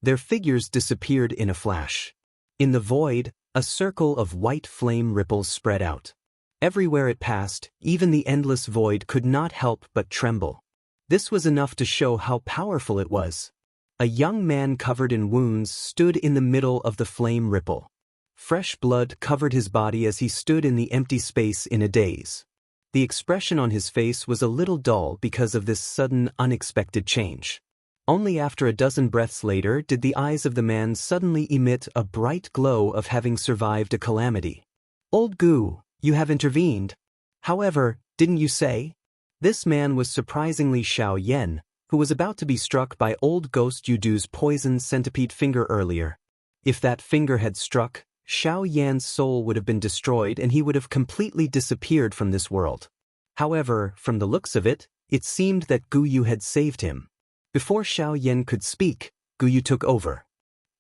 Their figures disappeared in a flash. In the void, a circle of white flame ripples spread out. Everywhere it passed, even the endless void could not help but tremble. This was enough to show how powerful it was. A young man covered in wounds stood in the middle of the flame ripple. Fresh blood covered his body as he stood in the empty space in a daze. The expression on his face was a little dull because of this sudden, unexpected change. Only after a dozen breaths later did the eyes of the man suddenly emit a bright glow of having survived a calamity. "Old Gu, you have intervened. However, didn't you say?" This man was surprisingly Xiao Yan, who was about to be struck by old Ghost Yudu's poisoned centipede finger earlier. If that finger had struck, Xiao Yan's soul would have been destroyed and he would have completely disappeared from this world. However, from the looks of it, it seemed that Gu Yu had saved him. Before Xiao Yan could speak, Gu Yu took over.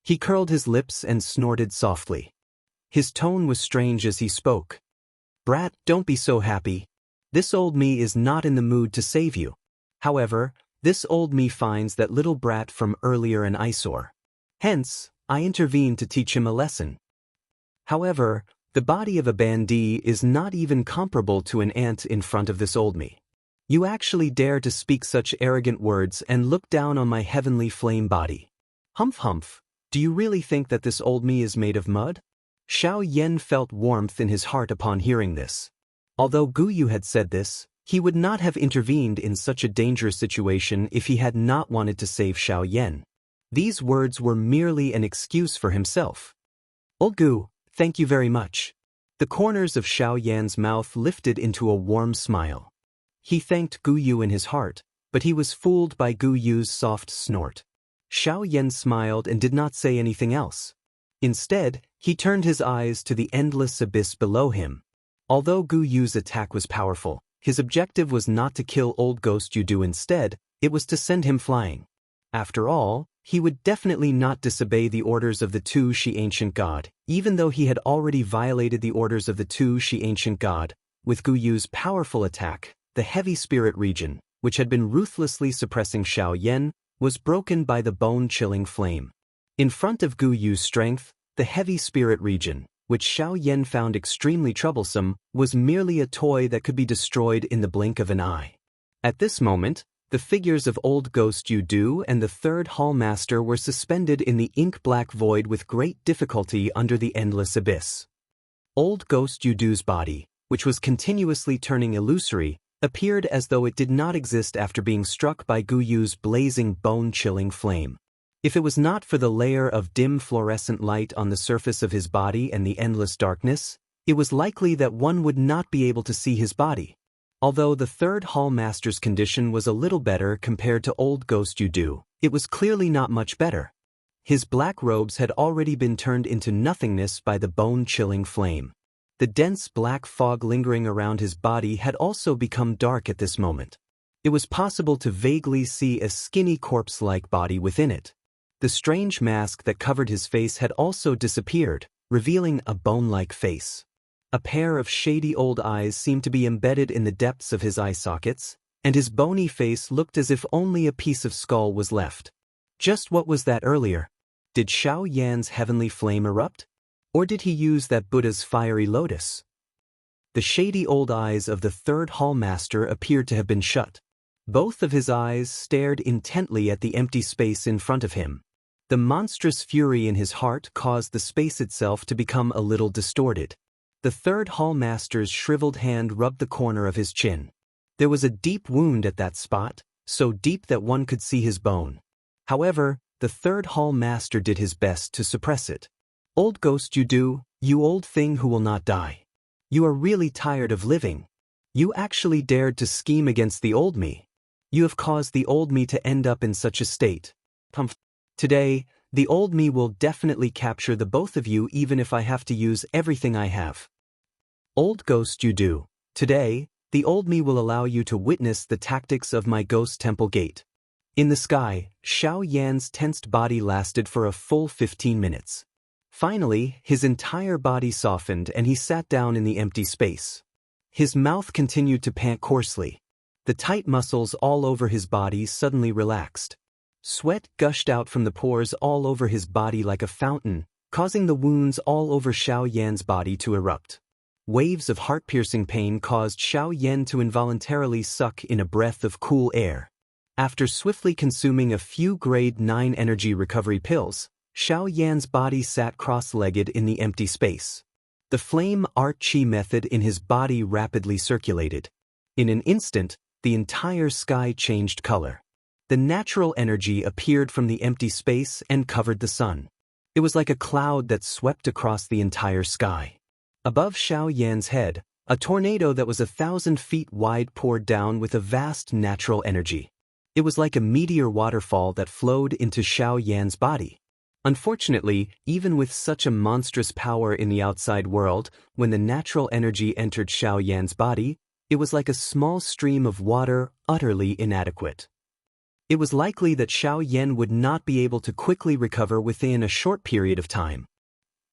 He curled his lips and snorted softly. His tone was strange as he spoke. "Brat, don't be so happy. This old me is not in the mood to save you. However, this old me finds that little brat from earlier an eyesore. Hence, I intervened to teach him a lesson. However, the body of a bandit is not even comparable to an ant in front of this old me. You actually dare to speak such arrogant words and look down on my heavenly flame body. Humph humph, do you really think that this old me is made of mud?" Xiao Yan felt warmth in his heart upon hearing this. Although Gu Yu had said this, he would not have intervened in such a dangerous situation if he had not wanted to save Xiao Yan. These words were merely an excuse for himself. "Old Gu, thank you very much." The corners of Xiao Yan's mouth lifted into a warm smile. He thanked Gu Yu in his heart, but he was fooled by Gu Yu's soft snort. Xiao Yan smiled and did not say anything else. Instead, he turned his eyes to the endless abyss below him. Although Gu Yu's attack was powerful, his objective was not to kill old Ghost Yudu. Instead, it was to send him flying. After all, he would definitely not disobey the orders of the Tu Shi Ancient God, even though he had already violated the orders of the Tu Shi Ancient God. With Gu Yu's powerful attack, the heavy spirit region, which had been ruthlessly suppressing Xiao Yan, was broken by the bone-chilling flame. In front of Gu Yu's strength, the heavy spirit region, which Xiao Yan found extremely troublesome, was merely a toy that could be destroyed in the blink of an eye. At this moment, the figures of old Ghost Yudu and the third Hall Master were suspended in the ink-black void with great difficulty under the endless abyss. Old Ghost Yudu's body, which was continuously turning illusory, appeared as though it did not exist after being struck by Gu Yu's blazing bone-chilling flame. If it was not for the layer of dim fluorescent light on the surface of his body and the endless darkness, it was likely that one would not be able to see his body. Although the third Hall Master's condition was a little better compared to old Ghost Yudu, it was clearly not much better. His black robes had already been turned into nothingness by the bone-chilling flame. The dense black fog lingering around his body had also become dark at this moment. It was possible to vaguely see a skinny corpse-like body within it. The strange mask that covered his face had also disappeared, revealing a bone-like face. A pair of shady old eyes seemed to be embedded in the depths of his eye sockets, and his bony face looked as if only a piece of skull was left. Just what was that earlier? Did Xiao Yan's heavenly flame erupt? Or did he use that Buddha's fiery lotus? The shady old eyes of the third Hall Master appeared to have been shut. Both of his eyes stared intently at the empty space in front of him. The monstrous fury in his heart caused the space itself to become a little distorted. The third Hall Master's shriveled hand rubbed the corner of his chin. There was a deep wound at that spot, so deep that one could see his bone. However, the third Hall Master did his best to suppress it. "Old Ghost Yudu, you old thing who will not die. You are really tired of living. You actually dared to scheme against the old me. You have caused the old me to end up in such a state. Today, the old me will definitely capture the both of you even if I have to use everything I have. Old Ghost Yudu, today, the old me will allow you to witness the tactics of my ghost temple gate." In the sky, Xiao Yan's tensed body lasted for a full 15 minutes. Finally, his entire body softened and he sat down in the empty space. His mouth continued to pant coarsely. The tight muscles all over his body suddenly relaxed. Sweat gushed out from the pores all over his body like a fountain, causing the wounds all over Xiao Yan's body to erupt. Waves of heart-piercing pain caused Xiao Yan to involuntarily suck in a breath of cool air. After swiftly consuming a few grade 9 energy recovery pills, Xiao Yan's body sat cross-legged in the empty space. The flame art chi method in his body rapidly circulated. In an instant, the entire sky changed color. The natural energy appeared from the empty space and covered the sun. It was like a cloud that swept across the entire sky. Above Xiao Yan's head, a tornado that was 1,000 feet wide poured down with a vast natural energy. It was like a meteor waterfall that flowed into Xiao Yan's body. Unfortunately, even with such a monstrous power in the outside world, when the natural energy entered Xiao Yan's body, it was like a small stream of water, utterly inadequate. It was likely that Xiao Yan would not be able to quickly recover within a short period of time.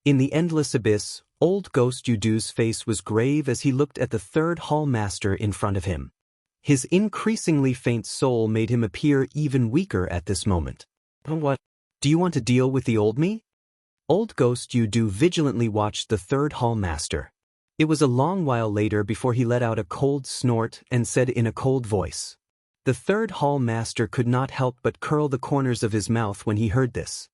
In the endless abyss, old Ghost Yudu's face was grave as he looked at the third hall master in front of him. His increasingly faint soul made him appear even weaker at this moment. What? Do you want to deal with the old me? Old Ghost Yudu vigilantly watched the third hall master. It was a long while later before he let out a cold snort and said in a cold voice. The third hall master could not help but curl the corners of his mouth when he heard this.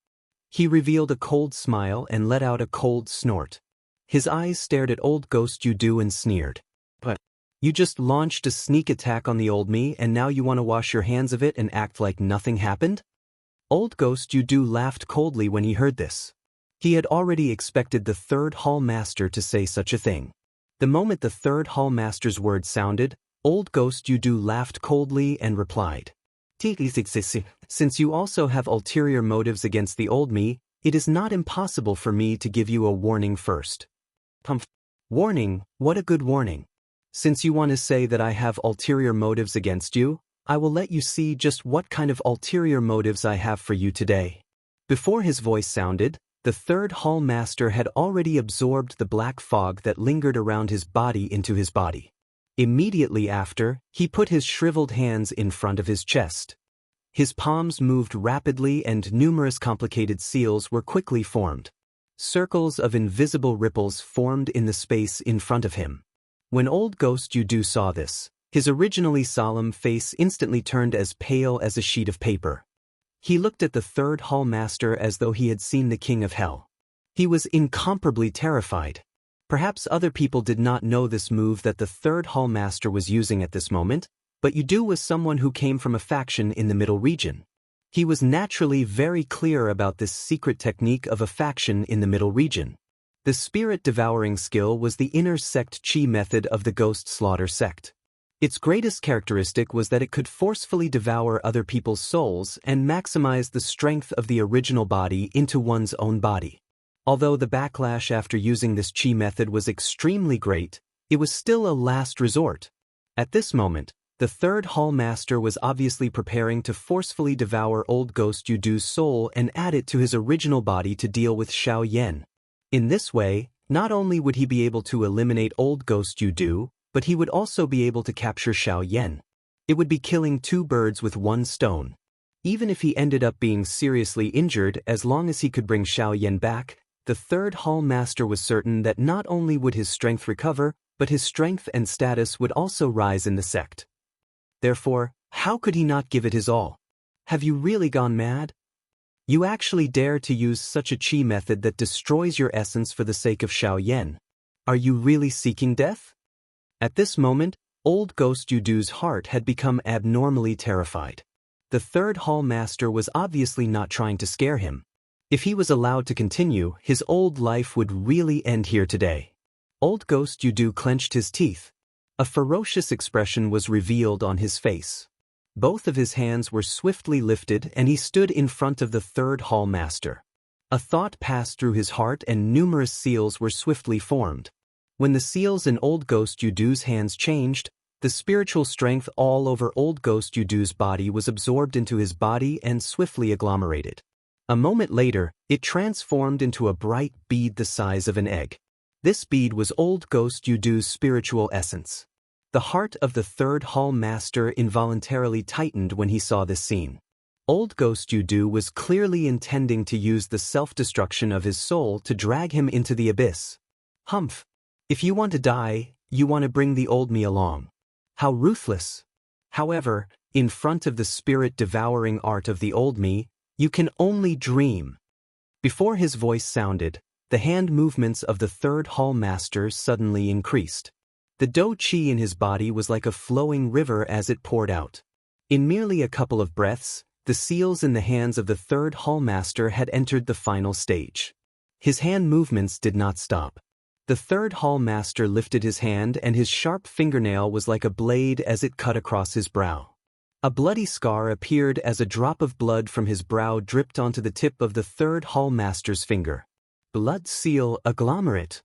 He revealed a cold smile and let out a cold snort. His eyes stared at old Ghost Yudu and sneered. But you just launched a sneak attack on the old me and now you want to wash your hands of it and act like nothing happened? Old Ghost Yudu laughed coldly when he heard this. He had already expected the third hall master to say such a thing. The moment the third hall master's words sounded, Old Ghost Yudu laughed coldly and replied. Since you also have ulterior motives against the old me, it is not impossible for me to give you a warning first. Warning? What a good warning. Since you want to say that I have ulterior motives against you, I will let you see just what kind of ulterior motives I have for you today. Before his voice sounded, the third hall master had already absorbed the black fog that lingered around his body into his body. Immediately after, he put his shriveled hands in front of his chest. His palms moved rapidly and numerous complicated seals were quickly formed. Circles of invisible ripples formed in the space in front of him. When old Ghost Yudu saw this, his originally solemn face instantly turned as pale as a sheet of paper. He looked at the third hall master as though he had seen the king of hell. He was incomparably terrified. Perhaps other people did not know this move that the third hall master was using at this moment, but Yudu was someone who came from a faction in the middle region. He was naturally very clear about this secret technique of a faction in the middle region. The spirit-devouring skill was the inner sect chi method of the Ghost Slaughter sect. Its greatest characteristic was that it could forcefully devour other people's souls and maximize the strength of the original body into one's own body. Although the backlash after using this chi method was extremely great, it was still a last resort. At this moment, the third hall master was obviously preparing to forcefully devour old Ghost Yudu's soul and add it to his original body to deal with Xiao Yan. In this way, not only would he be able to eliminate old Ghost Yudu, but he would also be able to capture Xiao Yan. It would be killing two birds with one stone. Even if he ended up being seriously injured, as long as he could bring Xiao Yan back, the third hall master was certain that not only would his strength recover, but his strength and status would also rise in the sect. Therefore, how could he not give it his all? Have you really gone mad? You actually dare to use such a chi method that destroys your essence for the sake of Xiao Yan. Are you really seeking death? At this moment, old Ghost Yudu's heart had become abnormally terrified. The third hall master was obviously not trying to scare him. If he was allowed to continue, his old life would really end here today. Old Ghost Yudu clenched his teeth. A ferocious expression was revealed on his face. Both of his hands were swiftly lifted and he stood in front of the third hall master. A thought passed through his heart and numerous seals were swiftly formed. When the seals in old Ghost Yudu's hands changed, the spiritual strength all over old Ghost Yudu's body was absorbed into his body and swiftly agglomerated. A moment later, it transformed into a bright bead the size of an egg. This bead was old Ghost Yudu's spiritual essence. The heart of the third hall master involuntarily tightened when he saw this scene. Old Ghost Yudu was clearly intending to use the self-destruction of his soul to drag him into the abyss. Humph! If you want to die, you want to bring the old me along. How ruthless! However, in front of the spirit-devouring art of the old me, you can only dream. Before his voice sounded, the hand movements of the third hall master suddenly increased. The dou qi in his body was like a flowing river as it poured out. In merely a couple of breaths, the seals in the hands of the third hall master had entered the final stage. His hand movements did not stop. The third hall master lifted his hand and his sharp fingernail was like a blade as it cut across his brow. A bloody scar appeared as a drop of blood from his brow dripped onto the tip of the third hall master's finger. Blood seal agglomerate.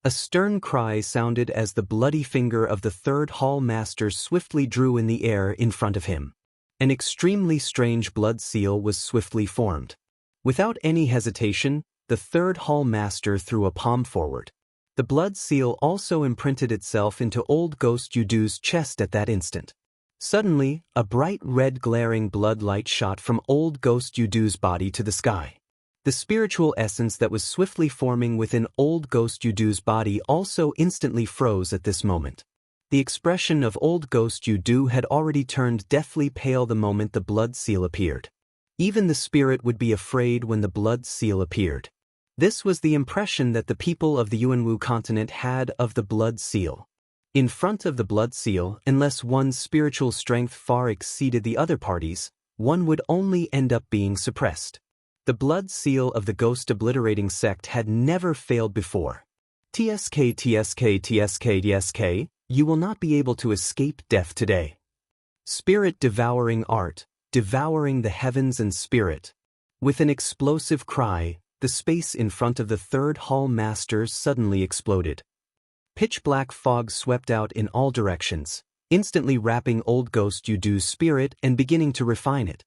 A stern cry sounded as the bloody finger of the third hall master swiftly drew in the air in front of him. An extremely strange blood seal was swiftly formed. Without any hesitation, the third hall master threw a palm forward. The blood seal also imprinted itself into Old Ghost Yudu's chest at that instant. Suddenly, a bright red glaring blood light shot from Old Ghost Yudu's body to the sky. The spiritual essence that was swiftly forming within Old Ghost Yudu's body also instantly froze at this moment. The expression of Old Ghost Yudu had already turned deathly pale the moment the blood seal appeared. Even the spirit would be afraid when the blood seal appeared. This was the impression that the people of the Yuanwu continent had of the blood seal. In front of the blood seal, unless one's spiritual strength far exceeded the other parties, one would only end up being suppressed. The blood seal of the ghost obliterating sect had never failed before. TSK, TSK, TSK, TSK, you will not be able to escape death today. Spirit devouring art, devouring the heavens and spirit. With an explosive cry, the space in front of the third hall master suddenly exploded. Pitch-black fog swept out in all directions, instantly wrapping Old Ghost Yudu's spirit and beginning to refine it.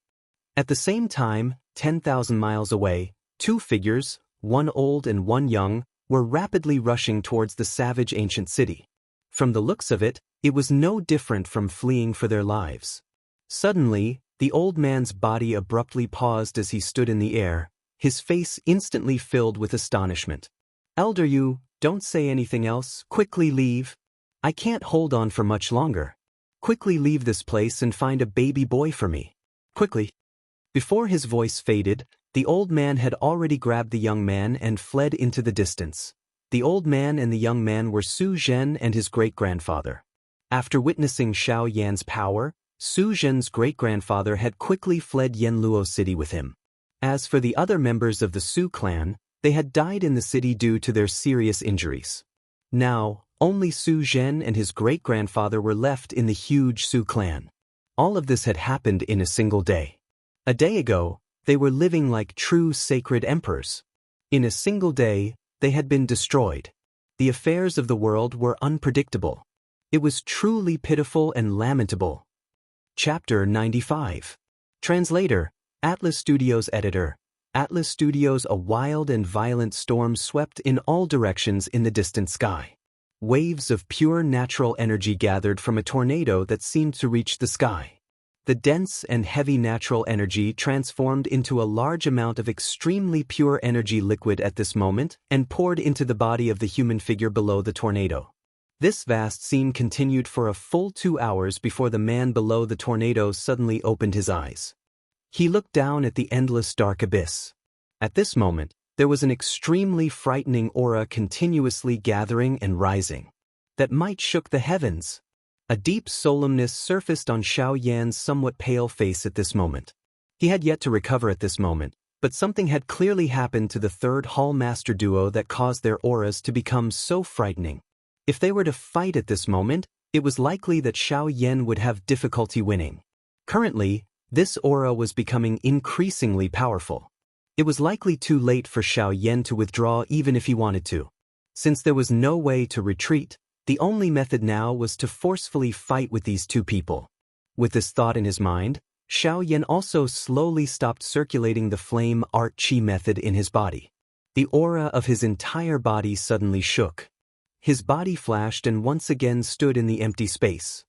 At the same time, 10,000 miles away, two figures, one old and one young, were rapidly rushing towards the savage ancient city. From the looks of it, it was no different from fleeing for their lives. Suddenly, the old man's body abruptly paused as he stood in the air, his face instantly filled with astonishment. Elder Yu, don't say anything else, quickly leave. I can't hold on for much longer. Quickly leave this place and find a baby boy for me. Quickly. Before his voice faded, the old man had already grabbed the young man and fled into the distance. The old man and the young man were Su Zhen and his great-grandfather. After witnessing Xiao Yan's power, Su Zhen's great-grandfather had quickly fled Yanluo City with him. As for the other members of the Su clan, they had died in the city due to their serious injuries. Now, only Su Zhen and his great-grandfather were left in the huge Su clan. All of this had happened in a single day. A day ago, they were living like true sacred emperors. In a single day, they had been destroyed. The affairs of the world were unpredictable. It was truly pitiful and lamentable. Chapter 95. Translator, Atlas Studios Editor. Atlas Studios. A wild and violent storm swept in all directions in the distant sky. Waves of pure natural energy gathered from a tornado that seemed to reach the sky. The dense and heavy natural energy transformed into a large amount of extremely pure energy liquid at this moment and poured into the body of the human figure below the tornado. This vast scene continued for a full 2 hours before the man below the tornado suddenly opened his eyes. He looked down at the endless dark abyss. At this moment, there was an extremely frightening aura continuously gathering and rising. That might shook the heavens. A deep solemnness surfaced on Xiao Yan's somewhat pale face at this moment. He had yet to recover at this moment, but something had clearly happened to the third hall master duo that caused their auras to become so frightening. If they were to fight at this moment, it was likely that Xiao Yan would have difficulty winning. Currently, this aura was becoming increasingly powerful. It was likely too late for Xiao Yan to withdraw even if he wanted to. Since there was no way to retreat, the only method now was to forcefully fight with these two people. With this thought in his mind, Xiao Yan also slowly stopped circulating the flame art chi method in his body. The aura of his entire body suddenly shook. His body flashed and once again stood in the empty space.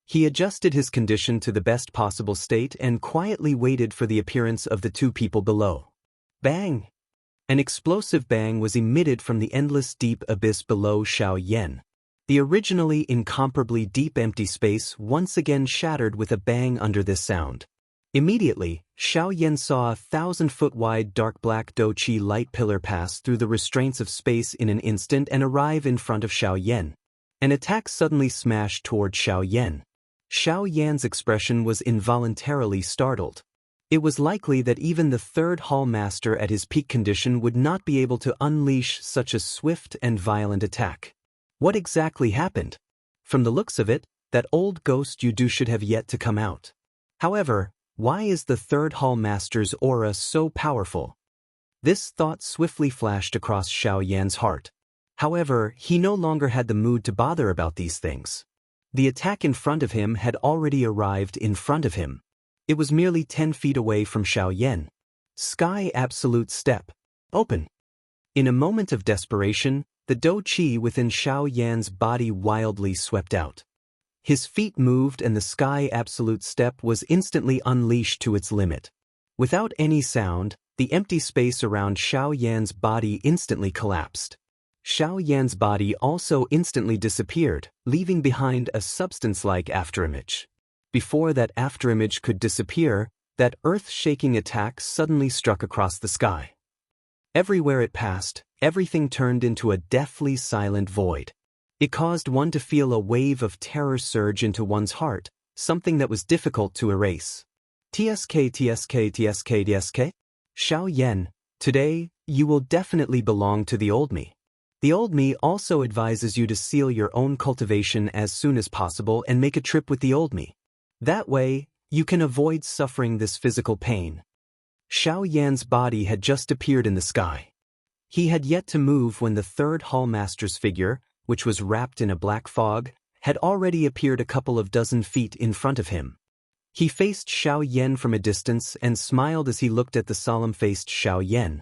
He adjusted his condition to the best possible state and quietly waited for the appearance of the two people below. Bang! An explosive bang was emitted from the endless deep abyss below Xiaoyan. The originally incomparably deep empty space once again shattered with a bang under this sound. Immediately, Xiaoyan saw a 1,000-foot-wide dark black Daoist light pillar pass through the restraints of space in an instant and arrive in front of Xiaoyan. An attack suddenly smashed toward Xiaoyan. Xiaoyan's expression was involuntarily startled. It was likely that even the third hall master at his peak condition would not be able to unleash such a swift and violent attack. What exactly happened? From the looks of it, that old ghost you do should have yet to come out. However, why is the third hall master's aura so powerful? This thought swiftly flashed across Xiaoyan's heart. However, he no longer had the mood to bother about these things. The attack in front of him had already arrived in front of him. It was merely 10 feet away from Xiaoyan. Sky absolute step. Open. In a moment of desperation, the Dou Qi within Xiaoyan's body wildly swept out. His feet moved and the sky absolute step was instantly unleashed to its limit. Without any sound, the empty space around Xiaoyan's body instantly collapsed. Xiaoyan's body also instantly disappeared, leaving behind a substance-like afterimage. Before that afterimage could disappear, that earth-shaking attack suddenly struck across the sky. Everywhere it passed, everything turned into a deathly silent void. It caused one to feel a wave of terror surge into one's heart, something that was difficult to erase. TSK. Xiaoyan, today, you will definitely belong to the old me. The old me also advises you to seal your own cultivation as soon as possible and make a trip with the old me. That way, you can avoid suffering this physical pain. Xiaoyan's body had just appeared in the sky. He had yet to move when the third hall master's figure, which was wrapped in a black fog, had already appeared a couple of dozen feet in front of him. He faced Xiaoyan from a distance and smiled as he looked at the solemn-faced Xiaoyan.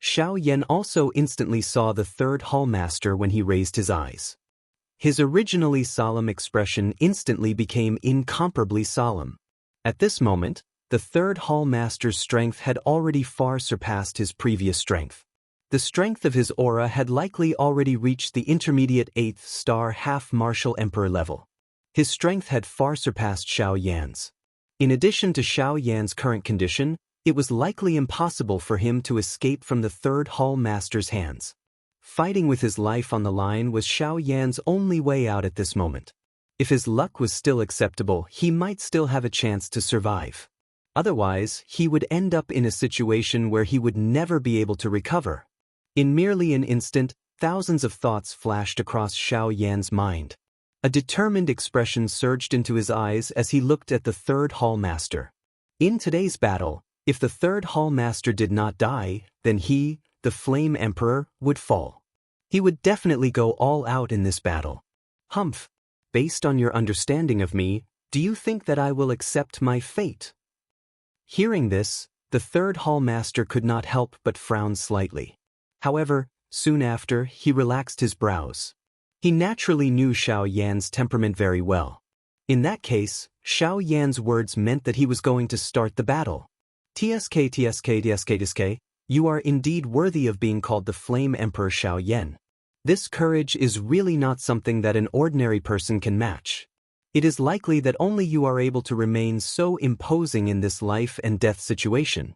Xiaoyan also instantly saw the third hall master when he raised his eyes. His originally solemn expression instantly became incomparably solemn. At this moment, the third hall master's strength had already far surpassed his previous strength. The strength of his aura had likely already reached the intermediate 8th star half-martial emperor level. His strength had far surpassed Xiaoyan's. In addition to Xiaoyan's current condition, it was likely impossible for him to escape from the third hall master's hands. Fighting with his life on the line was Xiaoyan's only way out at this moment. If his luck was still acceptable, he might still have a chance to survive. Otherwise, he would end up in a situation where he would never be able to recover. In merely an instant, thousands of thoughts flashed across Xiaoyan's mind. A determined expression surged into his eyes as he looked at the third hall master. In today's battle, if the third hall master did not die, then he, the Flame Emperor, would fall. He would definitely go all out in this battle. Humph, based on your understanding of me, do you think that I will accept my fate? Hearing this, the third hall master could not help but frown slightly. However, soon after, he relaxed his brows. He naturally knew Xiaoyan's temperament very well. In that case, Xiaoyan's words meant that he was going to start the battle. TSK, you are indeed worthy of being called the Flame Emperor Xiaoyan. This courage is really not something that an ordinary person can match. It is likely that only you are able to remain so imposing in this life and death situation.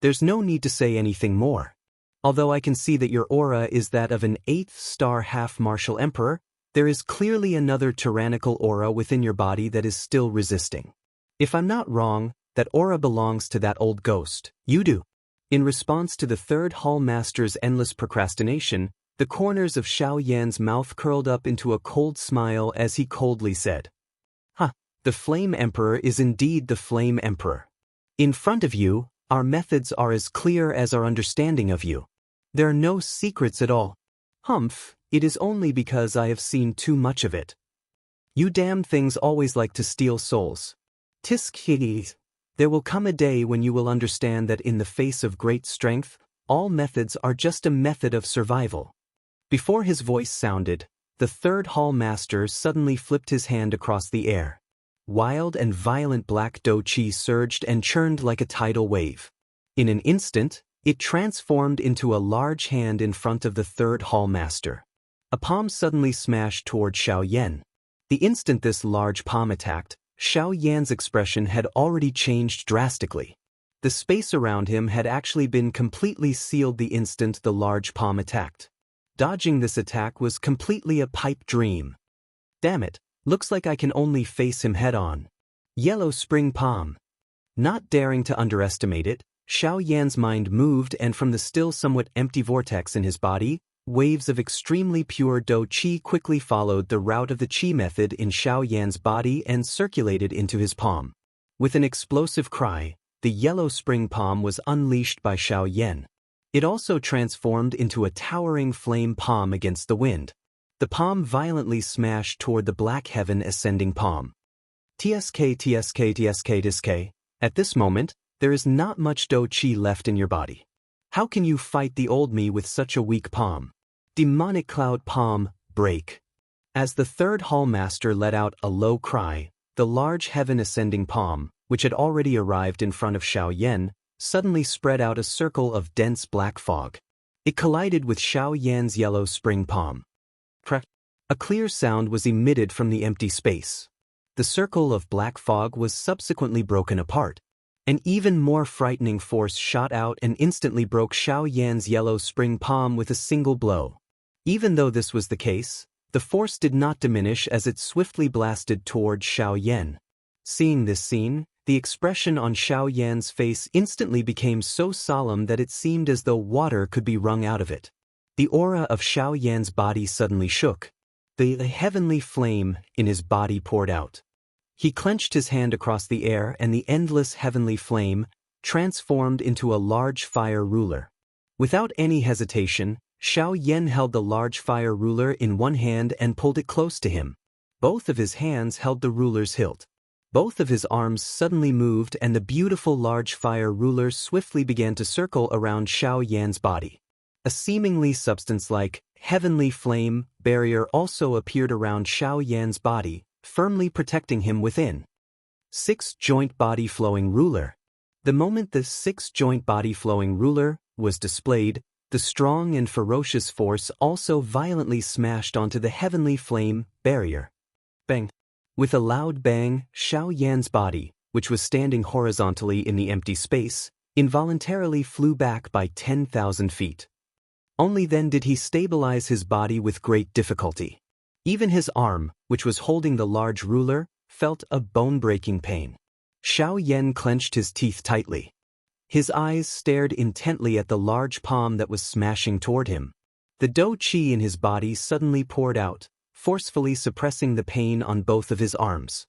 There's no need to say anything more. Although I can see that your aura is that of an 8th star half-martial emperor, there is clearly another tyrannical aura within your body that is still resisting. If I'm not wrong, that aura belongs to that old ghost. You do. In response to the third hall master's endless procrastination, the corners of Xiaoyan's mouth curled up into a cold smile as he coldly said, the Flame Emperor is indeed the Flame Emperor. In front of you, our methods are as clear as our understanding of you. There are no secrets at all. Humph, it is only because I have seen too much of it. You damn things always like to steal souls. Tisk. There will come a day when you will understand that in the face of great strength, all methods are just a method of survival. Before his voice sounded, the third hall master suddenly flipped his hand across the air. wild and violent black dou qi surged and churned like a tidal wave. In an instant, it transformed into a large hand in front of the third hall master. A palm suddenly smashed toward Xiao Yan. The instant this large palm attacked, Xiao Yan's expression had already changed drastically. The space around him had actually been completely sealed the instant the large palm attacked. Dodging this attack was completely a pipe dream. Damn it, looks like I can only face him head-on. Yellow spring palm. Not daring to underestimate it, Xiao Yan's mind moved, and from the still somewhat empty vortex in his body, waves of extremely pure dou qi quickly followed the route of the qi method in Xiao Yan's body and circulated into his palm. With an explosive cry, the yellow spring palm was unleashed by Xiao Yan. It also transformed into a towering flame palm against the wind. The palm violently smashed toward the black heaven ascending palm. TSK. At this moment, there is not much dou qi left in your body. How can you fight the old me with such a weak palm? Demonic cloud palm, break. As the third hall master let out a low cry, the large heaven ascending palm, which had already arrived in front of Xiao Yan, suddenly spread out a circle of dense black fog. It collided with Xiao Yan's yellow spring palm. Crack. A clear sound was emitted from the empty space. The circle of black fog was subsequently broken apart. An even more frightening force shot out and instantly broke Xiao Yan's yellow spring palm with a single blow. Even though this was the case, the force did not diminish as it swiftly blasted toward Xiao Yan. Seeing this scene, the expression on Xiao Yan's face instantly became so solemn that it seemed as though water could be wrung out of it. The aura of Xiao Yan's body suddenly shook. The heavenly flame in his body poured out. He clenched his hand across the air, and the endless heavenly flame transformed into a large fire ruler. Without any hesitation, Xiao Yan held the large fire ruler in one hand and pulled it close to him. Both of his hands held the ruler's hilt. Both of his arms suddenly moved, and the beautiful large fire ruler swiftly began to circle around Xiao Yan's body. A seemingly substance-like, heavenly flame barrier also appeared around Xiao Yan's body, firmly protecting him within. Six-joint body flowing ruler. The moment the six-joint body flowing ruler was displayed, the strong and ferocious force also violently smashed onto the heavenly flame barrier. Bang! With a loud bang, Xiao Yan's body, which was standing horizontally in the empty space, involuntarily flew back by 10,000 feet. Only then did he stabilize his body with great difficulty. Even his arm, which was holding the large ruler, felt a bone-breaking pain. Xiao Yan clenched his teeth tightly. His eyes stared intently at the large palm that was smashing toward him. The dou qi in his body suddenly poured out, forcefully suppressing the pain on both of his arms.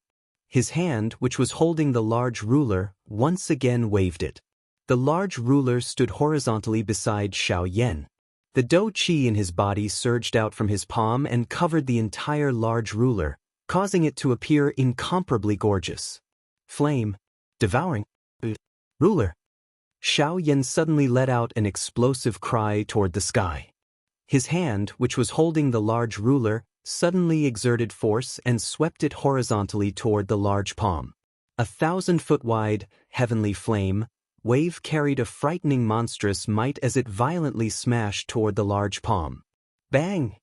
His hand, which was holding the large ruler, once again waved it. The large ruler stood horizontally beside Xiao Yan. The dou qi in his body surged out from his palm and covered the entire large ruler, causing it to appear incomparably gorgeous. Flame. Devouring. Ruler. Xiao Yan suddenly let out an explosive cry toward the sky. His hand, which was holding the large ruler, suddenly exerted force and swept it horizontally toward the large palm. 1,000-foot wide, heavenly flame wave carried a frightening monstrous might as it violently smashed toward the large palm. Bang!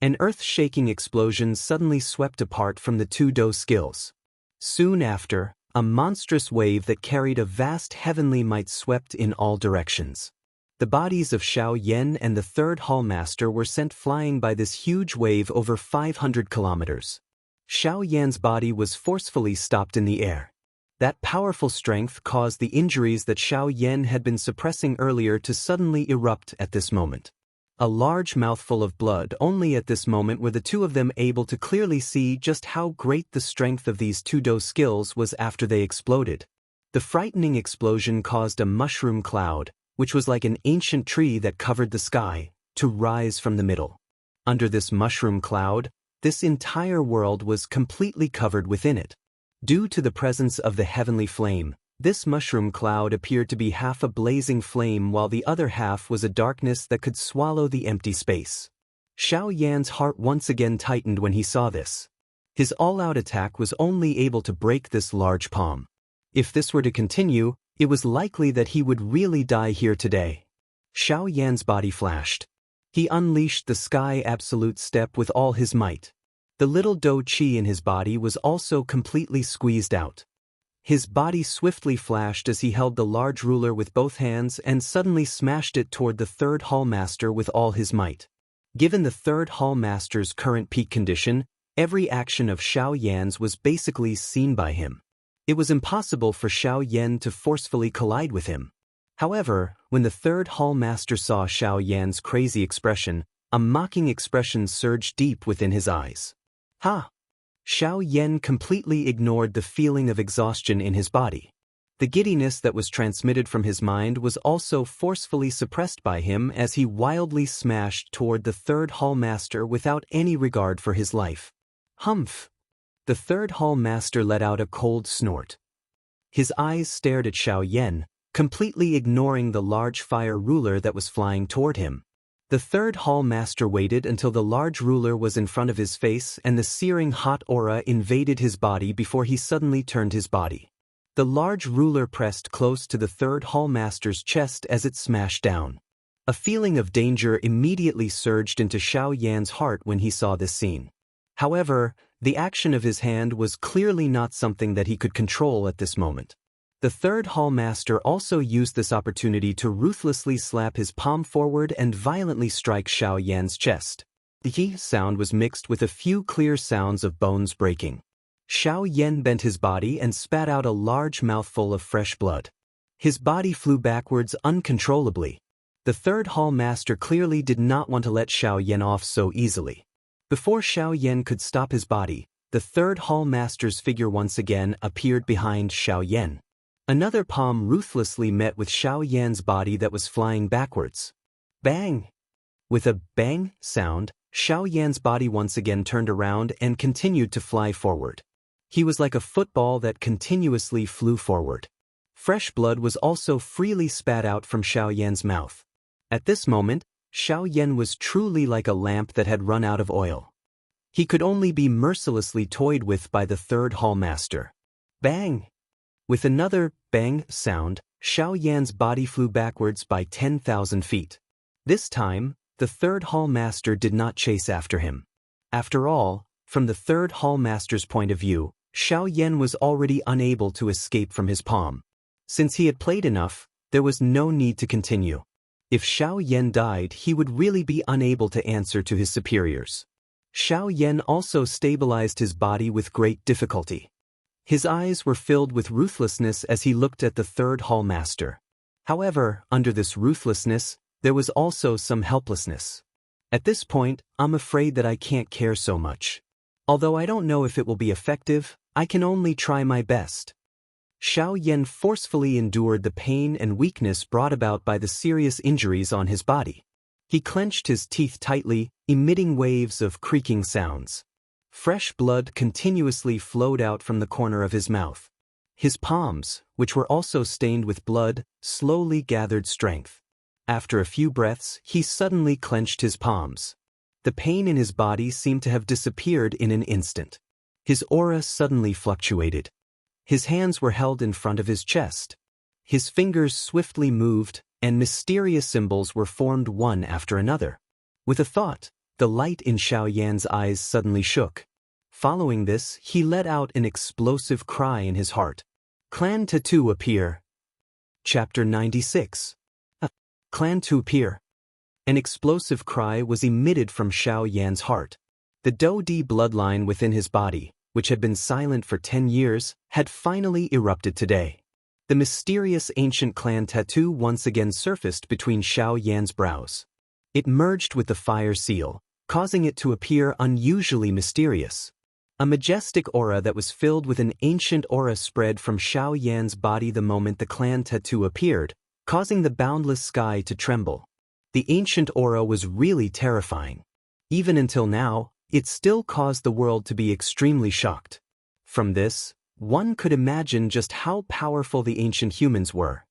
An earth-shaking explosion suddenly swept apart from the two dou skills. Soon after, a monstrous wave that carried a vast heavenly might swept in all directions. The bodies of Xiao Yan and the third hall master were sent flying by this huge wave over 500 kilometers. Xiao Yan's body was forcefully stopped in the air. That powerful strength caused the injuries that Xiao Yan had been suppressing earlier to suddenly erupt at this moment. A large mouthful of blood. Only at this moment were the two of them able to clearly see just how great the strength of these two dou skills was after they exploded. The frightening explosion caused a mushroom cloud, which was like an ancient tree that covered the sky, to rise from the middle. Under this mushroom cloud, this entire world was completely covered within it. Due to the presence of the heavenly flame, this mushroom cloud appeared to be half a blazing flame while the other half was a darkness that could swallow the empty space. Xiao Yan's heart once again tightened when he saw this. His all-out attack was only able to break this large palm. If this were to continue, it was likely that he would really die here today. Xiao Yan's body flashed. He unleashed the sky absolute step with all his might. The little dou qi in his body was also completely squeezed out. His body swiftly flashed as he held the large ruler with both hands and suddenly smashed it toward the third hall master with all his might. Given the third hall master's current peak condition, every action of Xiao Yan's was basically seen by him. It was impossible for Xiao Yan to forcefully collide with him. However, when the third hall master saw Xiao Yan's crazy expression, a mocking expression surged deep within his eyes. Ha! Xiao Yan completely ignored the feeling of exhaustion in his body. The giddiness that was transmitted from his mind was also forcefully suppressed by him as he wildly smashed toward the third hall master without any regard for his life. Humph! The third hall master let out a cold snort. His eyes stared at Xiao Yan, completely ignoring the large fire ruler that was flying toward him. The third hall master waited until the large ruler was in front of his face and the searing hot aura invaded his body before he suddenly turned his body. The large ruler pressed close to the third hall master's chest as it smashed down. A feeling of danger immediately surged into Xiao Yan's heart when he saw this scene. However, the action of his hand was clearly not something that he could control at this moment. The third hall master also used this opportunity to ruthlessly slap his palm forward and violently strike Xiao Yan's chest. The sound was mixed with a few clear sounds of bones breaking. Xiao Yan bent his body and spat out a large mouthful of fresh blood. His body flew backwards uncontrollably. The third hall master clearly did not want to let Xiao Yan off so easily. Before Xiao Yan could stop his body, the third hall master's figure once again appeared behind Xiao Yan. Another palm ruthlessly met with Xiao Yan's body that was flying backwards. Bang! With a bang sound, Xiao Yan's body once again turned around and continued to fly forward. He was like a football that continuously flew forward. Fresh blood was also freely spat out from Xiao Yan's mouth. At this moment, Xiao Yan was truly like a lamp that had run out of oil. He could only be mercilessly toyed with by the third hall master. Bang! With another bang sound, Xiao Yan's body flew backwards by 10,000 feet. This time, the third hall master did not chase after him. After all, from the third hall master's point of view, Xiao Yan was already unable to escape from his palm. Since he had played enough, there was no need to continue. If Xiao Yan died, he would really be unable to answer to his superiors. Xiao Yan also stabilized his body with great difficulty. His eyes were filled with ruthlessness as he looked at the third hall master. However, under this ruthlessness, there was also some helplessness. At this point, I'm afraid that I can't care so much. Although I don't know if it will be effective, I can only try my best. Xiao Yan forcefully endured the pain and weakness brought about by the serious injuries on his body. He clenched his teeth tightly, emitting waves of creaking sounds. Fresh blood continuously flowed out from the corner of his mouth. His palms, which were also stained with blood, slowly gathered strength. After a few breaths, he suddenly clenched his palms. The pain in his body seemed to have disappeared in an instant. His aura suddenly fluctuated. His hands were held in front of his chest. His fingers swiftly moved, and mysterious symbols were formed one after another. With a thought, the light in Xiao Yan's eyes suddenly shook. Following this, he let out an explosive cry in his heart. Clan Tattoo appear. Chapter 96. Clan to appear. An explosive cry was emitted from Xiao Yan's heart. The Daoist bloodline within his body, which had been silent for 10 years, had finally erupted today. The mysterious ancient clan tattoo once again surfaced between Xiao Yan's brows. It merged with the fire seal, causing it to appear unusually mysterious. A majestic aura that was filled with an ancient aura spread from Xiao Yan's body the moment the clan tattoo appeared, causing the boundless sky to tremble. The ancient aura was really terrifying. Even until now, it still caused the world to be extremely shocked. From this, one could imagine just how powerful the ancient humans were.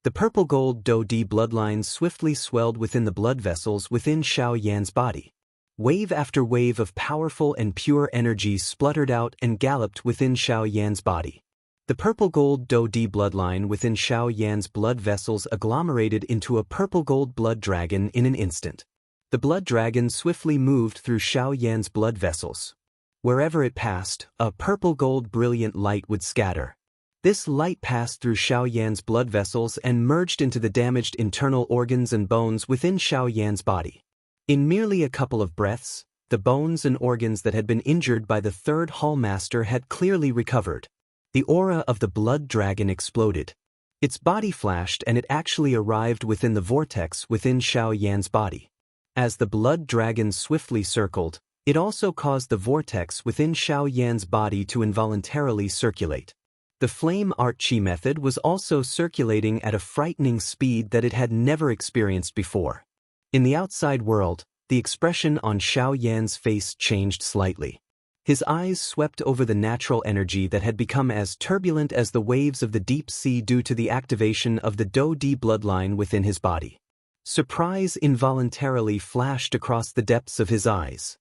The purple-gold Daoist bloodline swiftly swelled within the blood vessels within Xiao Yan's body. Wave after wave of powerful and pure energy spluttered out and galloped within Xiao Yan's body. The purple-gold Daoist bloodline within Xiao Yan's blood vessels agglomerated into a purple-gold blood dragon in an instant. The blood dragon swiftly moved through Xiao Yan's blood vessels. Wherever it passed, a purple-gold brilliant light would scatter. This light passed through Xiao Yan's blood vessels and merged into the damaged internal organs and bones within Xiao Yan's body. In merely a couple of breaths, the bones and organs that had been injured by the third Hallmaster had clearly recovered. The aura of the blood dragon exploded. Its body flashed and it actually arrived within the vortex within Xiao Yan's body. As the blood dragon swiftly circled, it also caused the vortex within Xiao Yan's body to involuntarily circulate. The flame art chi method was also circulating at a frightening speed that it had never experienced before. In the outside world, the expression on Xiao Yan's face changed slightly. His eyes swept over the natural energy that had become as turbulent as the waves of the deep sea due to the activation of the Daoist bloodline within his body. Surprise involuntarily flashed across the depths of his eyes.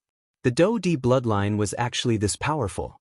The Daoist bloodline was actually this powerful.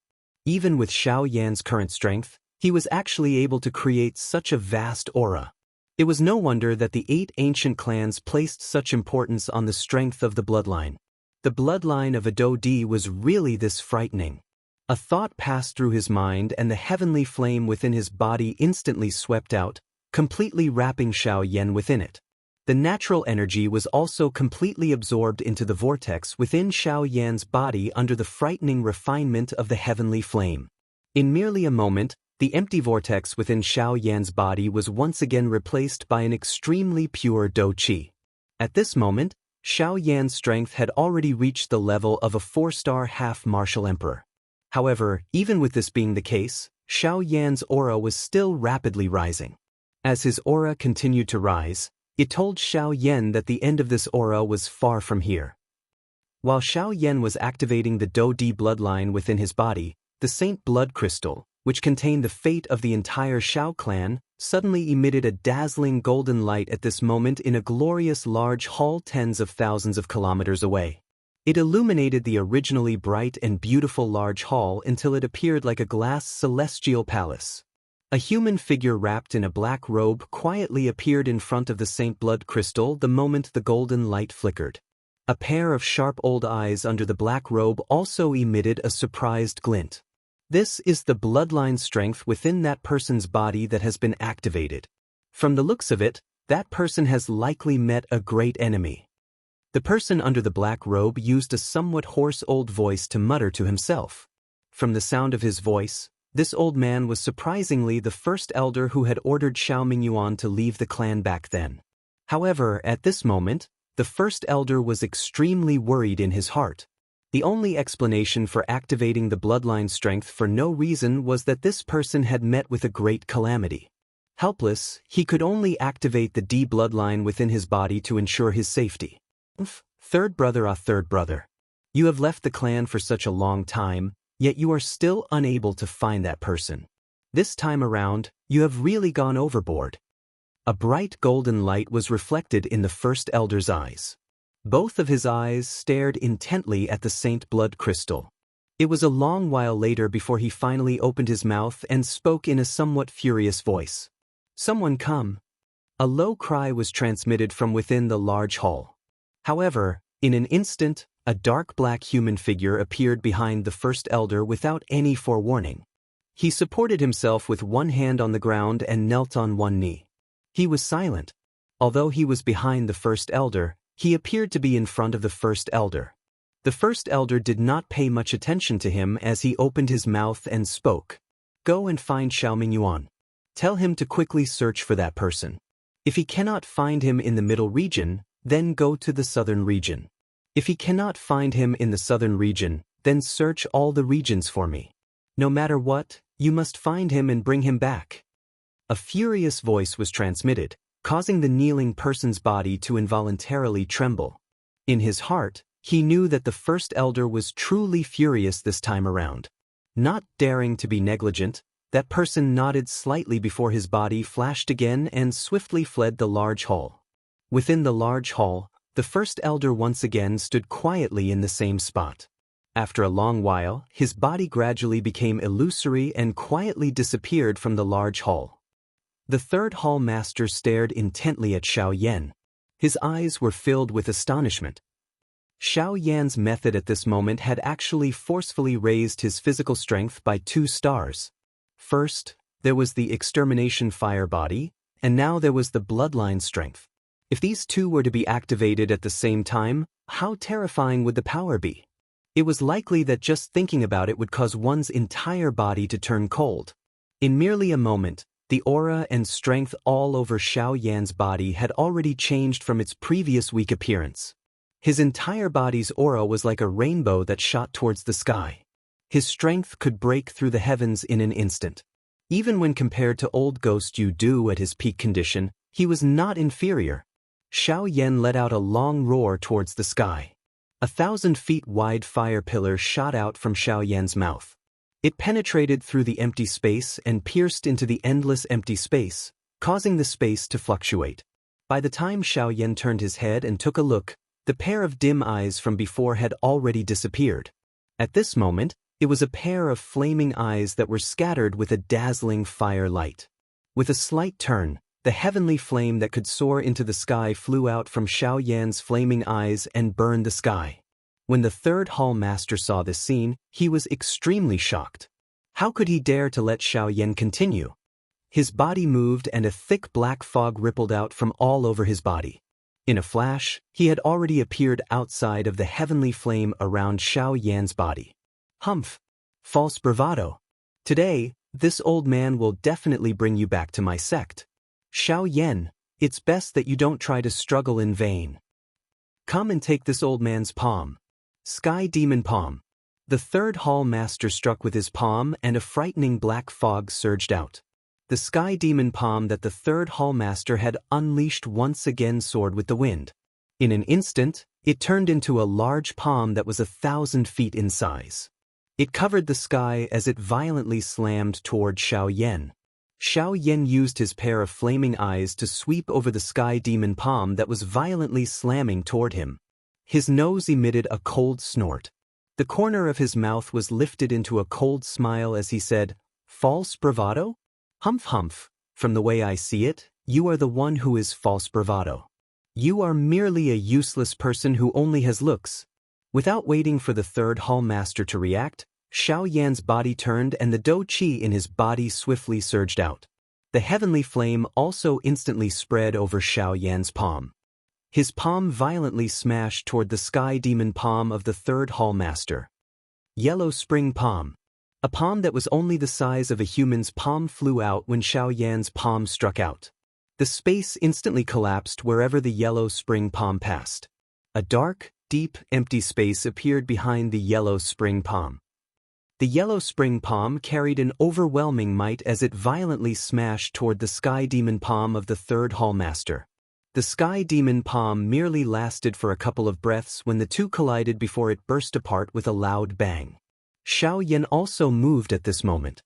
Even with Xiao Yan's current strength, he was actually able to create such a vast aura. It was no wonder that the 8 ancient clans placed such importance on the strength of the bloodline. The bloodline of a Daoist was really this frightening. A thought passed through his mind and the heavenly flame within his body instantly swept out, completely wrapping Xiao Yan within it. The natural energy was also completely absorbed into the vortex within Xiao Yan's body under the frightening refinement of the heavenly flame. In merely a moment, the empty vortex within Xiao Yan's body was once again replaced by an extremely pure Dao Qi. At this moment, Xiao Yan's strength had already reached the level of a 4-star half-martial emperor. However, even with this being the case, Xiao Yan's aura was still rapidly rising. As his aura continued to rise, it told Xiao Yan that the end of this aura was far from here. While Xiao Yan was activating the Daoist bloodline within his body, the Saint Blood Crystal, which contained the fate of the entire Xiao clan, suddenly emitted a dazzling golden light at this moment in a glorious large hall tens of thousands of kilometers away. It illuminated the originally bright and beautiful large hall until it appeared like a glass celestial palace. A human figure wrapped in a black robe quietly appeared in front of the Saint Blood Crystal the moment the golden light flickered. A pair of sharp old eyes under the black robe also emitted a surprised glint. This is the bloodline strength within that person's body that has been activated. From the looks of it, that person has likely met a great enemy. The person under the black robe used a somewhat hoarse old voice to mutter to himself. From the sound of his voice, this old man was surprisingly the first elder who had ordered Xiao Mingyuan to leave the clan back then. However, at this moment, the first elder was extremely worried in his heart. The only explanation for activating the bloodline strength for no reason was that this person had met with a great calamity. Helpless, he could only activate the D bloodline within his body to ensure his safety. Third brother. You have left the clan for such a long time, yet you are still unable to find that person. This time around, you have really gone overboard. A bright golden light was reflected in the first elder's eyes. Both of his eyes stared intently at the Saint Blood Crystal. It was a long while later before he finally opened his mouth and spoke in a somewhat furious voice. "Someone come." A low cry was transmitted from within the large hall. However, in an instant, a dark black human figure appeared behind the first elder without any forewarning. He supported himself with one hand on the ground and knelt on one knee. He was silent. Although he was behind the first elder, he appeared to be in front of the first elder. The first elder did not pay much attention to him as he opened his mouth and spoke. "Go and find Xiao Mingyuan. Tell him to quickly search for that person. If he cannot find him in the middle region, then go to the southern region. If he cannot find him in the southern region, then search all the regions for me. No matter what, you must find him and bring him back." A furious voice was transmitted, causing the kneeling person's body to involuntarily tremble. In his heart, he knew that the first elder was truly furious this time around. Not daring to be negligent, that person nodded slightly before his body flashed again and swiftly fled the large hall. Within the large hall, The first elder once again stood quietly in the same spot. After a long while, his body gradually became illusory and quietly disappeared from the large hall. The third hall master stared intently at Xiao Yan. His eyes were filled with astonishment. Xiao Yan's method at this moment had actually forcefully raised his physical strength by 2 stars. First, there was the extermination fire body, and now there was the bloodline strength. If these two were to be activated at the same time, how terrifying would the power be? It was likely that just thinking about it would cause one's entire body to turn cold. In merely a moment, the aura and strength all over Xiao Yan's body had already changed from its previous weak appearance. His entire body's aura was like a rainbow that shot towards the sky. His strength could break through the heavens in an instant. Even when compared to old Ghost Yu Du at his peak condition, he was not inferior. Xiao Yan let out a long roar towards the sky. 1,000 feet wide fire pillar shot out from Xiao Yan's mouth. It penetrated through the empty space and pierced into the endless empty space, causing the space to fluctuate. By the time Xiao Yan turned his head and took a look, the pair of dim eyes from before had already disappeared. At this moment, it was a pair of flaming eyes that were scattered with a dazzling fire light. With a slight turn, the heavenly flame that could soar into the sky flew out from Xiao Yan's flaming eyes and burned the sky. When the third hall master saw this scene, he was extremely shocked. How could he dare to let Xiao Yan continue? His body moved and a thick black fog rippled out from all over his body. In a flash, he had already appeared outside of the heavenly flame around Xiao Yan's body. Humph! False bravado. Today, this old man will definitely bring you back to my sect. Xiao Yan, it's best that you don't try to struggle in vain. Come and take this old man's palm. Sky Demon Palm. The third hall master struck with his palm and a frightening black fog surged out. The Sky Demon Palm that the third hall master had unleashed once again soared with the wind. In an instant, it turned into a large palm that was 1,000 feet in size. It covered the sky as it violently slammed toward Xiao Yan. Xiao Yan used his pair of flaming eyes to sweep over the Sky Demon Palm that was violently slamming toward him. His nose emitted a cold snort. The corner of his mouth was lifted into a cold smile as he said, "False bravado? Humph humph, from the way I see it, you are the one who is false bravado. You are merely a useless person who only has looks." Without waiting for the third hall master to react, Xiao Yan's body turned and the dou qi in his body swiftly surged out. The heavenly flame also instantly spread over Xiao Yan's palm. His palm violently smashed toward the Sky Demon Palm of the third hall master. Yellow Spring Palm. A palm that was only the size of a human's palm flew out when Xiao Yan's palm struck out. The space instantly collapsed wherever the yellow spring palm passed. A dark, deep, empty space appeared behind the yellow spring palm. The yellow spring palm carried an overwhelming might as it violently smashed toward the Sky Demon Palm of the third hall master. The Sky Demon Palm merely lasted for a couple of breaths when the two collided before it burst apart with a loud bang. Xiao Yan also moved at this moment.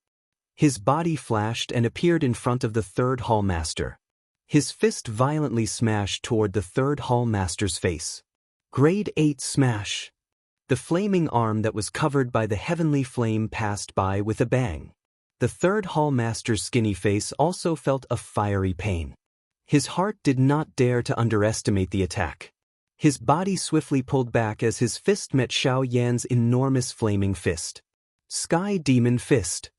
His body flashed and appeared in front of the third hall master. His fist violently smashed toward the third hall master's face. Grade 8 smash. The flaming arm that was covered by the heavenly flame passed by with a bang. The third hall master's skinny face also felt a fiery pain. His heart did not dare to underestimate the attack. His body swiftly pulled back as his fist met Xiao Yan's enormous flaming fist. Sky Demon Fist.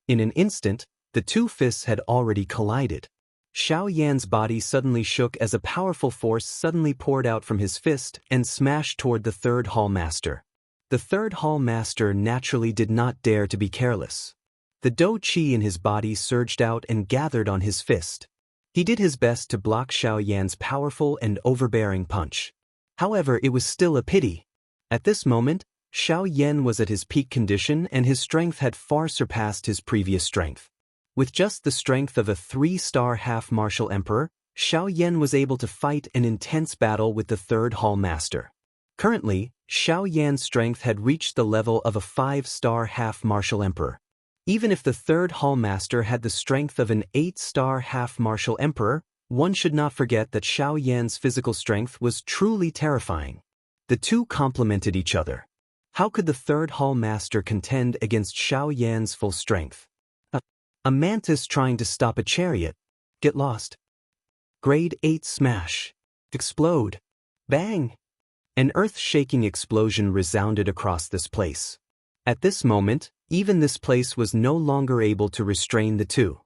In an instant, the two fists had already collided. Xiao Yan's body suddenly shook as a powerful force suddenly poured out from his fist and smashed toward the third hall master. The third hall master naturally did not dare to be careless. The dou qi in his body surged out and gathered on his fist. He did his best to block Xiao Yan's powerful and overbearing punch. However, it was still a pity. At this moment, Xiao Yan was at his peak condition and his strength had far surpassed his previous strength. With just the strength of a 3-star half-martial emperor, Xiao Yan was able to fight an intense battle with the third hall master. Currently, Xiao Yan's strength had reached the level of a 5-star half-martial emperor. Even if the third hall master had the strength of an 8-star half-martial emperor, one should not forget that Xiao Yan's physical strength was truly terrifying. The two complemented each other. How could the third hall master contend against Xiao Yan's full strength? A mantis trying to stop a chariot. Get lost. Grade 8 smash. Explode. Bang! An earth-shaking explosion resounded across this place. At this moment, even this place was no longer able to restrain the two.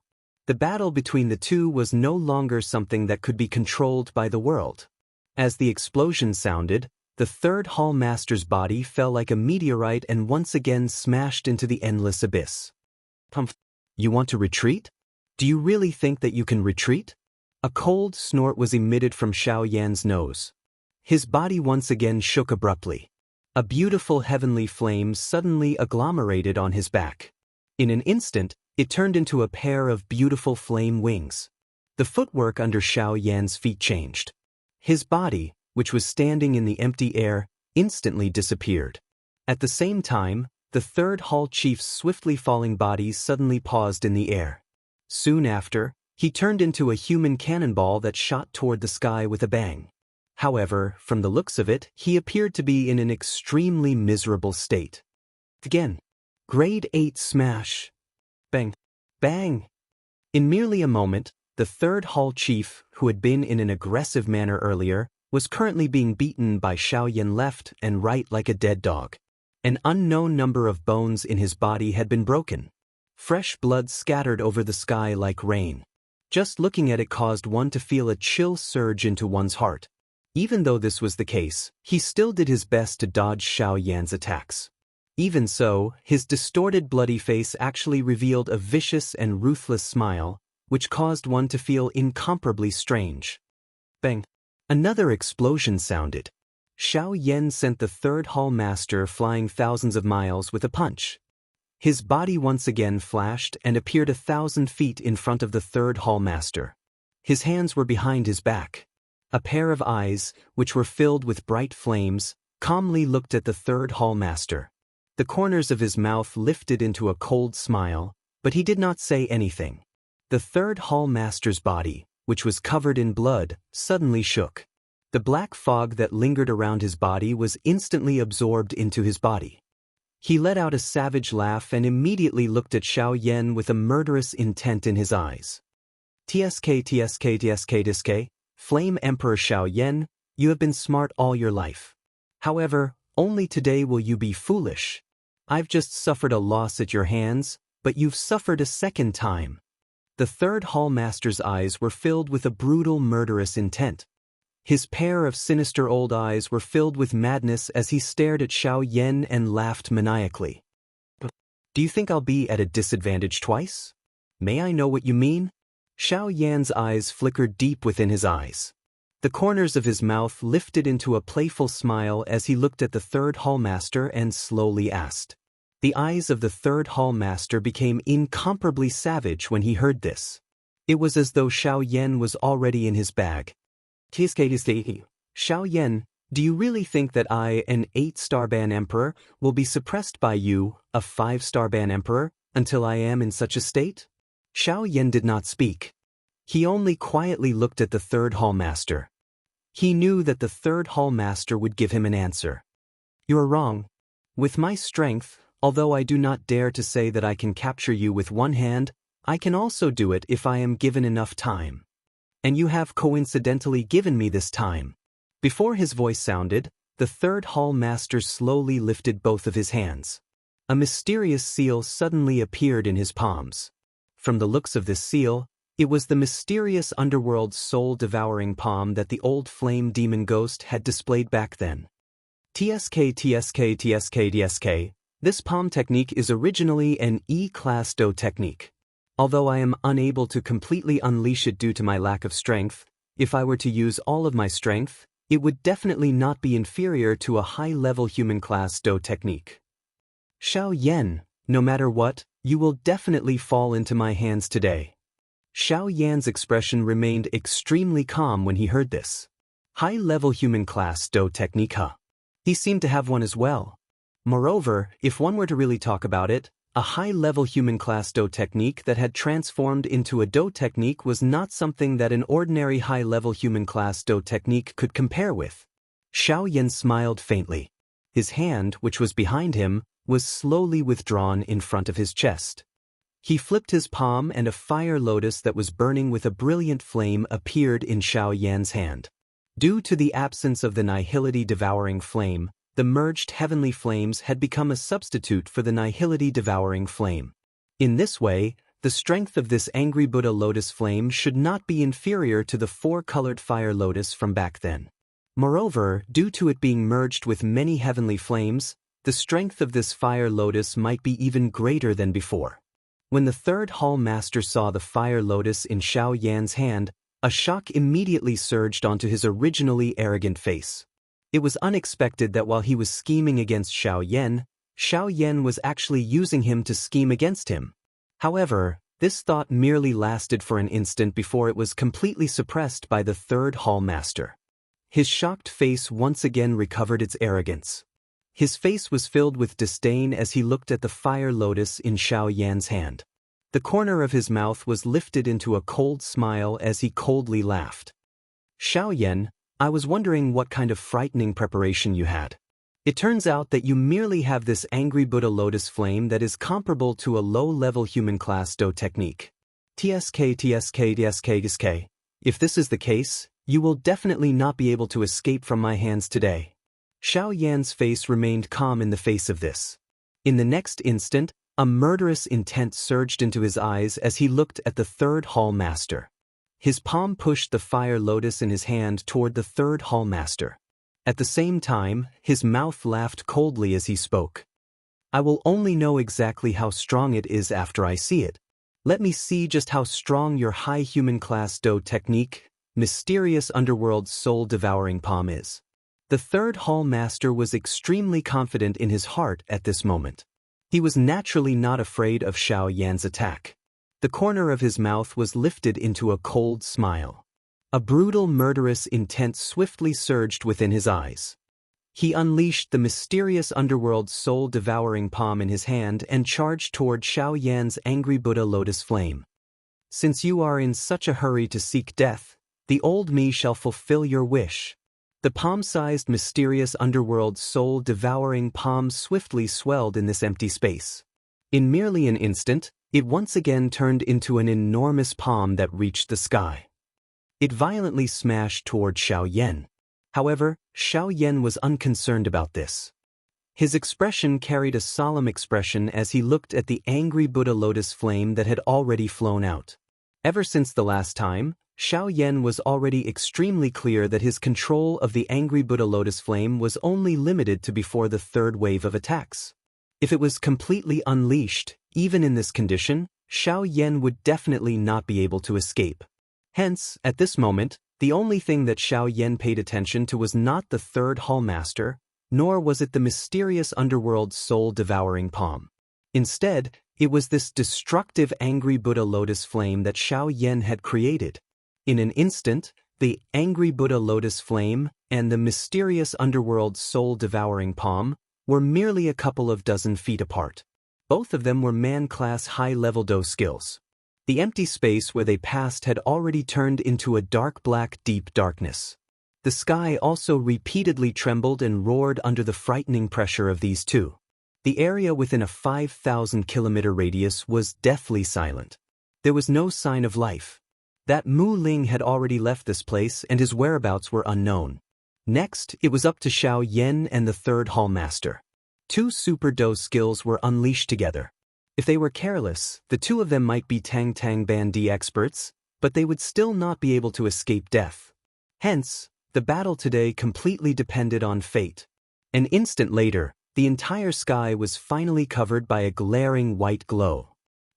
The battle between the two was no longer something that could be controlled by the world. As the explosion sounded, the third hall master's body fell like a meteorite and once again smashed into the endless abyss. You want to retreat? Do you really think that you can retreat? A cold snort was emitted from Xiao Yan's nose. His body once again shook abruptly. A beautiful heavenly flame suddenly agglomerated on his back. In an instant, it turned into a pair of beautiful flame wings. The footwork under Xiao Yan's feet changed. His body, which was standing in the empty air, instantly disappeared. At the same time, the third hall chief's swiftly falling body suddenly paused in the air. Soon after, he turned into a human cannonball that shot toward the sky with a bang. However, from the looks of it, he appeared to be in an extremely miserable state. Again. Grade 8 smash. Bang. Bang. In merely a moment, the third hall chief, who had been in an aggressive manner earlier, was currently being beaten by Xiao Yan left and right like a dead dog. An unknown number of bones in his body had been broken. Fresh blood scattered over the sky like rain. Just looking at it caused one to feel a chill surge into one's heart. Even though this was the case, he still did his best to dodge Xiao Yan's attacks. Even so, his distorted bloody face actually revealed a vicious and ruthless smile, which caused one to feel incomparably strange. Bang! Another explosion sounded. Xiao Yan sent the third hall master flying thousands of miles with a punch. His body once again flashed and appeared 1,000 feet in front of the third hall master. His hands were behind his back. A pair of eyes, which were filled with bright flames, calmly looked at the third hall master. The corners of his mouth lifted into a cold smile, but he did not say anything. The third hall master's body, which was covered in blood, suddenly shook. The black fog that lingered around his body was instantly absorbed into his body. He let out a savage laugh and immediately looked at Xiao Yan with a murderous intent in his eyes. TSK, Flame Emperor Xiao Yan, you have been smart all your life. However, only today will you be foolish. I've just suffered a loss at your hands, but you've suffered a second time. The third hall master's eyes were filled with a brutal murderous intent. His pair of sinister old eyes were filled with madness as he stared at Xiao Yan and laughed maniacally. Do you think I'll be at a disadvantage twice? May I know what you mean? Xiao Yan's eyes flickered deep within his eyes. The corners of his mouth lifted into a playful smile as he looked at the third hall master and slowly asked. The eyes of the third hall master became incomparably savage when he heard this. It was as though Xiao Yan was already in his bag. Xiao Yan, do you really think that I, an 8-star ban emperor, will be suppressed by you, a 5-star ban emperor, until I am in such a state? Xiao Yan did not speak. He only quietly looked at the third hall master. He knew that the third hall master would give him an answer. You're wrong. With my strength, although I do not dare to say that I can capture you with one hand, I can also do it if I am given enough time. And you have coincidentally given me this time. Before his voice sounded, the third hall master slowly lifted both of his hands. A mysterious seal suddenly appeared in his palms. From the looks of this seal, it was the mysterious underworld soul-devouring palm that the old flame demon ghost had displayed back then. TSK. This palm technique is originally an E-class Do technique. Although I am unable to completely unleash it due to my lack of strength, if I were to use all of my strength, it would definitely not be inferior to a high-level human class Do technique. Xiao Yan, no matter what, you will definitely fall into my hands today. Xiao Yan's expression remained extremely calm when he heard this. High-level human class Do technique, huh? He seemed to have one as well. Moreover, if one were to really talk about it, A high-level human-class Do technique that had transformed into a Do technique was not something that an ordinary high-level human-class Do technique could compare with. Xiaoyan smiled faintly. His hand, which was behind him, was slowly withdrawn in front of his chest. He flipped his palm and a fire lotus that was burning with a brilliant flame appeared in Xiaoyan's hand. Due to the absence of the nihility-devouring flame, the merged heavenly flames had become a substitute for the nihility-devouring flame. In this way, the strength of this angry Buddha lotus flame should not be inferior to the four-colored fire lotus from back then. Moreover, due to it being merged with many heavenly flames, the strength of this fire lotus might be even greater than before. When the third hall master saw the fire lotus in Xiaoyan's hand, a shock immediately surged onto his originally arrogant face. It was unexpected that while he was scheming against Xiaoyan was actually using him to scheme against him. However, this thought merely lasted for an instant before it was completely suppressed by the third hall master. His shocked face once again recovered its arrogance. His face was filled with disdain as he looked at the fire lotus in Xiaoyan's hand. The corner of his mouth was lifted into a cold smile as he coldly laughed. Xiaoyan, I was wondering what kind of frightening preparation you had. It turns out that you merely have this angry Buddha lotus flame that is comparable to a low-level human-class Do technique. TSK. If this is the case, you will definitely not be able to escape from my hands today. Xiaoyan's face remained calm in the face of this. In the next instant, a murderous intent surged into his eyes as he looked at the third hall master. His palm pushed the fire lotus in his hand toward the third hall master. At the same time, his mouth laughed coldly as he spoke. I will only know exactly how strong it is after I see it. Let me see just how strong your high human-class Do technique, mysterious underworld soul-devouring palm is. The third hall master was extremely confident in his heart at this moment. He was naturally not afraid of Xiaoyan's attack. The corner of his mouth was lifted into a cold smile. A brutal, murderous intent swiftly surged within his eyes. He unleashed the mysterious underworld soul-devouring palm in his hand and charged toward Xiaoyan's angry Buddha lotus flame. Since you are in such a hurry to seek death, the old me shall fulfill your wish. The palm-sized mysterious underworld soul-devouring palm swiftly swelled in this empty space. In merely an instant, it once again turned into an enormous palm that reached the sky. It violently smashed toward Xiaoyan. However, Xiaoyan was unconcerned about this. His expression carried a solemn expression as he looked at the angry Buddha lotus flame that had already flown out. Ever since the last time, Xiaoyan was already extremely clear that his control of the angry Buddha lotus flame was only limited to before the third wave of attacks. If it was completely unleashed, even in this condition, Xiaoyan would definitely not be able to escape. Hence, at this moment, the only thing that Xiaoyan paid attention to was not the third hall master, nor was it the mysterious underworld soul-devouring palm. Instead, it was this destructive angry Buddha lotus flame that Xiaoyan had created. In an instant, the angry Buddha lotus flame and the mysterious underworld soul-devouring palm were merely a couple of dozen feet apart. Both of them were man-class high-level Do skills. The empty space where they passed had already turned into a dark black deep darkness. The sky also repeatedly trembled and roared under the frightening pressure of these two. The area within a 5,000-kilometer radius was deathly silent. There was no sign of life. That Mu Ling had already left this place and his whereabouts were unknown. Next, it was up to Xiaoyan and the third hall master. Two super Do skills were unleashed together. If they were careless, the two of them might be Tang Ban D experts, but they would still not be able to escape death. Hence, the battle today completely depended on fate. An instant later, the entire sky was finally covered by a glaring white glow.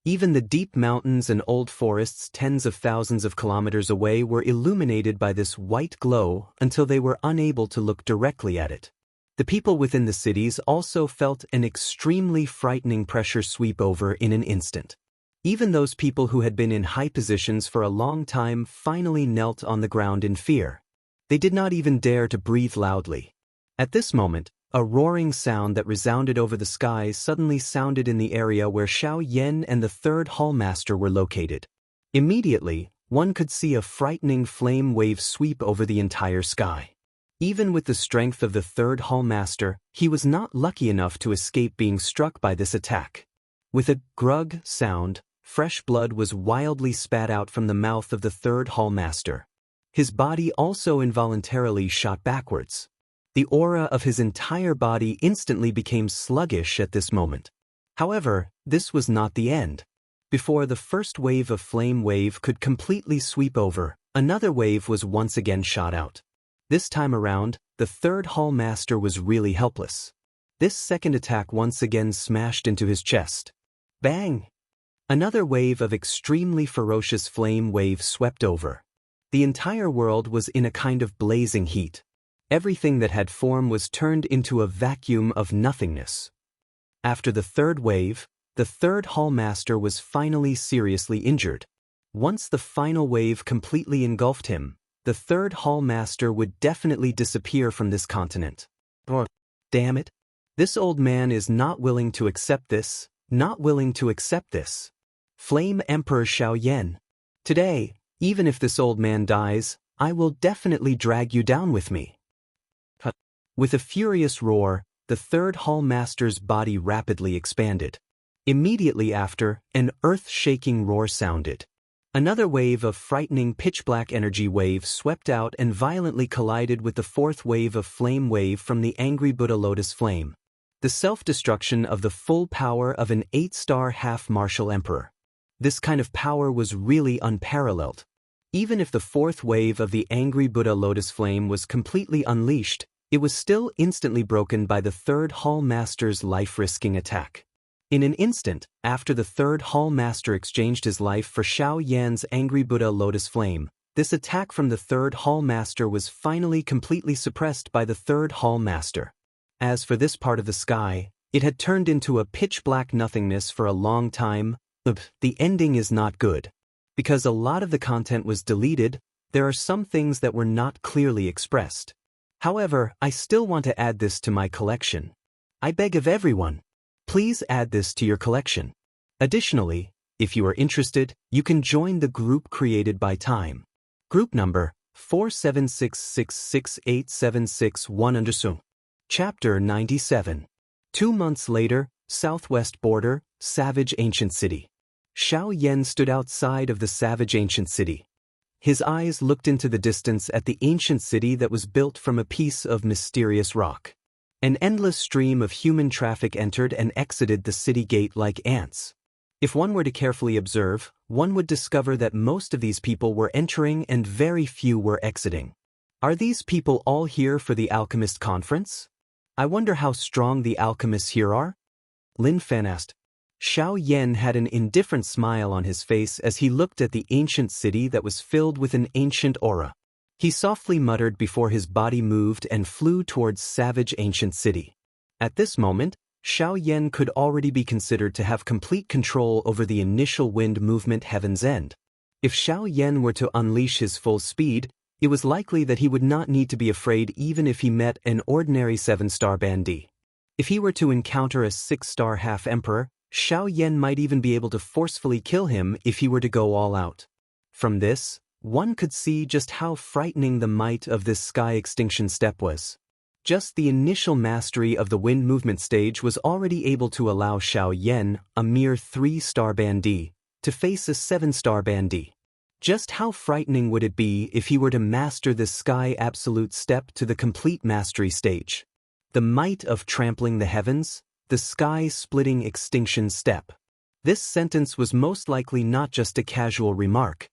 Even the deep mountains and old forests tens of thousands of kilometers away were illuminated by this white glow until they were unable to look directly at it. The people within the cities also felt an extremely frightening pressure sweep over in an instant. Even those people who had been in high positions for a long time finally knelt on the ground in fear. They did not even dare to breathe loudly. At this moment, A roaring sound that resounded over the skies suddenly sounded in the area where Xiao Yan and the third hallmaster were located. Immediately, one could see a frightening flame wave sweep over the entire sky. Even with the strength of the third hallmaster, he was not lucky enough to escape being struck by this attack. With a grug sound, fresh blood was wildly spat out from the mouth of the third hallmaster. His body also involuntarily shot backwards. The aura of his entire body instantly became sluggish at this moment. However, this was not the end. Before the first wave of flame wave could completely sweep over, another wave was once again shot out. This time around, the third hallmaster was really helpless. This second attack once again smashed into his chest. Bang! Another wave of extremely ferocious flame wave swept over. The entire world was in a kind of blazing heat. Everything that had form was turned into a vacuum of nothingness. After the third wave, the third hallmaster was finally seriously injured. Once the final wave completely engulfed him, the third hallmaster would definitely disappear from this continent. Damn it! This old man is not willing to accept this, not willing to accept this. Flame Emperor Xiao Yan. Today, even if this old man dies, I will definitely drag you down with me. With a furious roar, the third hallmaster's body rapidly expanded. Immediately after, an earth-shaking roar sounded. Another wave of frightening pitch-black energy wave swept out and violently collided with the fourth wave of flame wave from the angry Buddha lotus flame. The self-destruction of the full power of an 8-star half-martial emperor. This kind of power was really unparalleled. Even if the fourth wave of the angry Buddha lotus flame was completely unleashed, it was still instantly broken by the third hallmaster's life-risking attack. In an instant, after the third hallmaster exchanged his life for Xiao Yan's angry Buddha lotus flame, this attack from the third hallmaster was finally completely suppressed by the third hallmaster. As for this part of the sky, it had turned into a pitch-black nothingness for a long time. The ending is not good. Because a lot of the content was deleted, there are some things that were not clearly expressed. However, I still want to add this to my collection. I beg of everyone, please add this to your collection. Additionally, if you are interested, you can join the group created by Time. Group number 476668761. Chapter 97. 2 months later, southwest border, savage ancient city. Xiao Yan stood outside of the savage ancient city. His eyes looked into the distance at the ancient city that was built from a piece of mysterious rock. An endless stream of human traffic entered and exited the city gate like ants. If one were to carefully observe, one would discover that most of these people were entering and very few were exiting. Are these people all here for the alchemist conference? I wonder how strong the alchemists here are? Lin Fan asked. Xiao Yan had an indifferent smile on his face as he looked at the ancient city that was filled with an ancient aura. He softly muttered before his body moved and flew towards savage ancient city. At this moment, Xiao Yan could already be considered to have complete control over the initial wind movement Heaven's End. If Xiao Yan were to unleash his full speed, it was likely that he would not need to be afraid even if he met an ordinary 7-star bandit. If he were to encounter a 6-star half-emperor, Xiao Yan might even be able to forcefully kill him if he were to go all out. From this, one could see just how frightening the might of this sky extinction step was. Just the initial mastery of the wind movement stage was already able to allow Xiao Yan, a mere 3-star bandit, to face a 7-star bandit. Just how frightening would it be if he were to master this sky absolute step to the complete mastery stage? The might of trampling the heavens, the sky-splitting extinction step. This sentence was most likely not just a casual remark.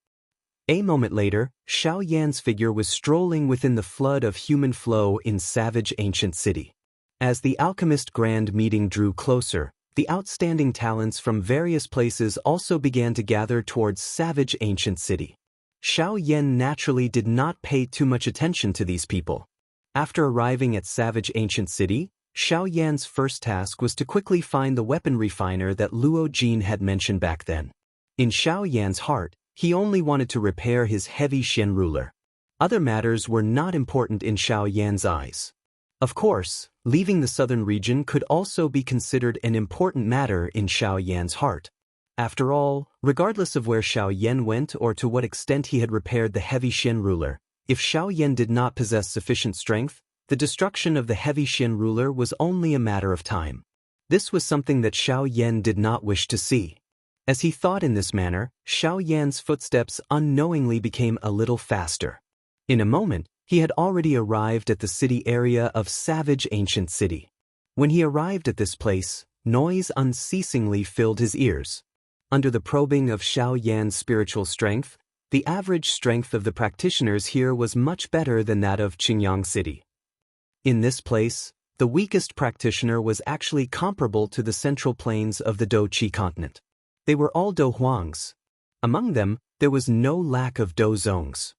A moment later, Xiao Yan's figure was strolling within the flood of human flow in savage ancient city. As the alchemist grand meeting drew closer, the outstanding talents from various places also began to gather towards savage ancient city. Xiao Yan naturally did not pay too much attention to these people. After arriving at savage ancient city, Xiao Yan's first task was to quickly find the weapon refiner that Luo Jin had mentioned back then. In Xiao Yan's heart, he only wanted to repair his heavy Shen ruler. Other matters were not important in Xiao Yan's eyes. Of course, leaving the southern region could also be considered an important matter in Xiao Yan's heart. After all, regardless of where Xiao Yan went or to what extent he had repaired the heavy Xin ruler, if Xiao Yan did not possess sufficient strength, the destruction of the heavy Xin ruler was only a matter of time. This was something that Xiao Yan did not wish to see. As he thought in this manner, Xiao Yan's footsteps unknowingly became a little faster. In a moment, he had already arrived at the city area of Savage Ancient City. When he arrived at this place, noise unceasingly filled his ears. Under the probing of Xiao Yan's spiritual strength, the average strength of the practitioners here was much better than that of Qingyang City. In this place, the weakest practitioner was actually comparable to the central plains of the Douqi continent. They were all Douhuangs. Among them, there was no lack of Douzongs.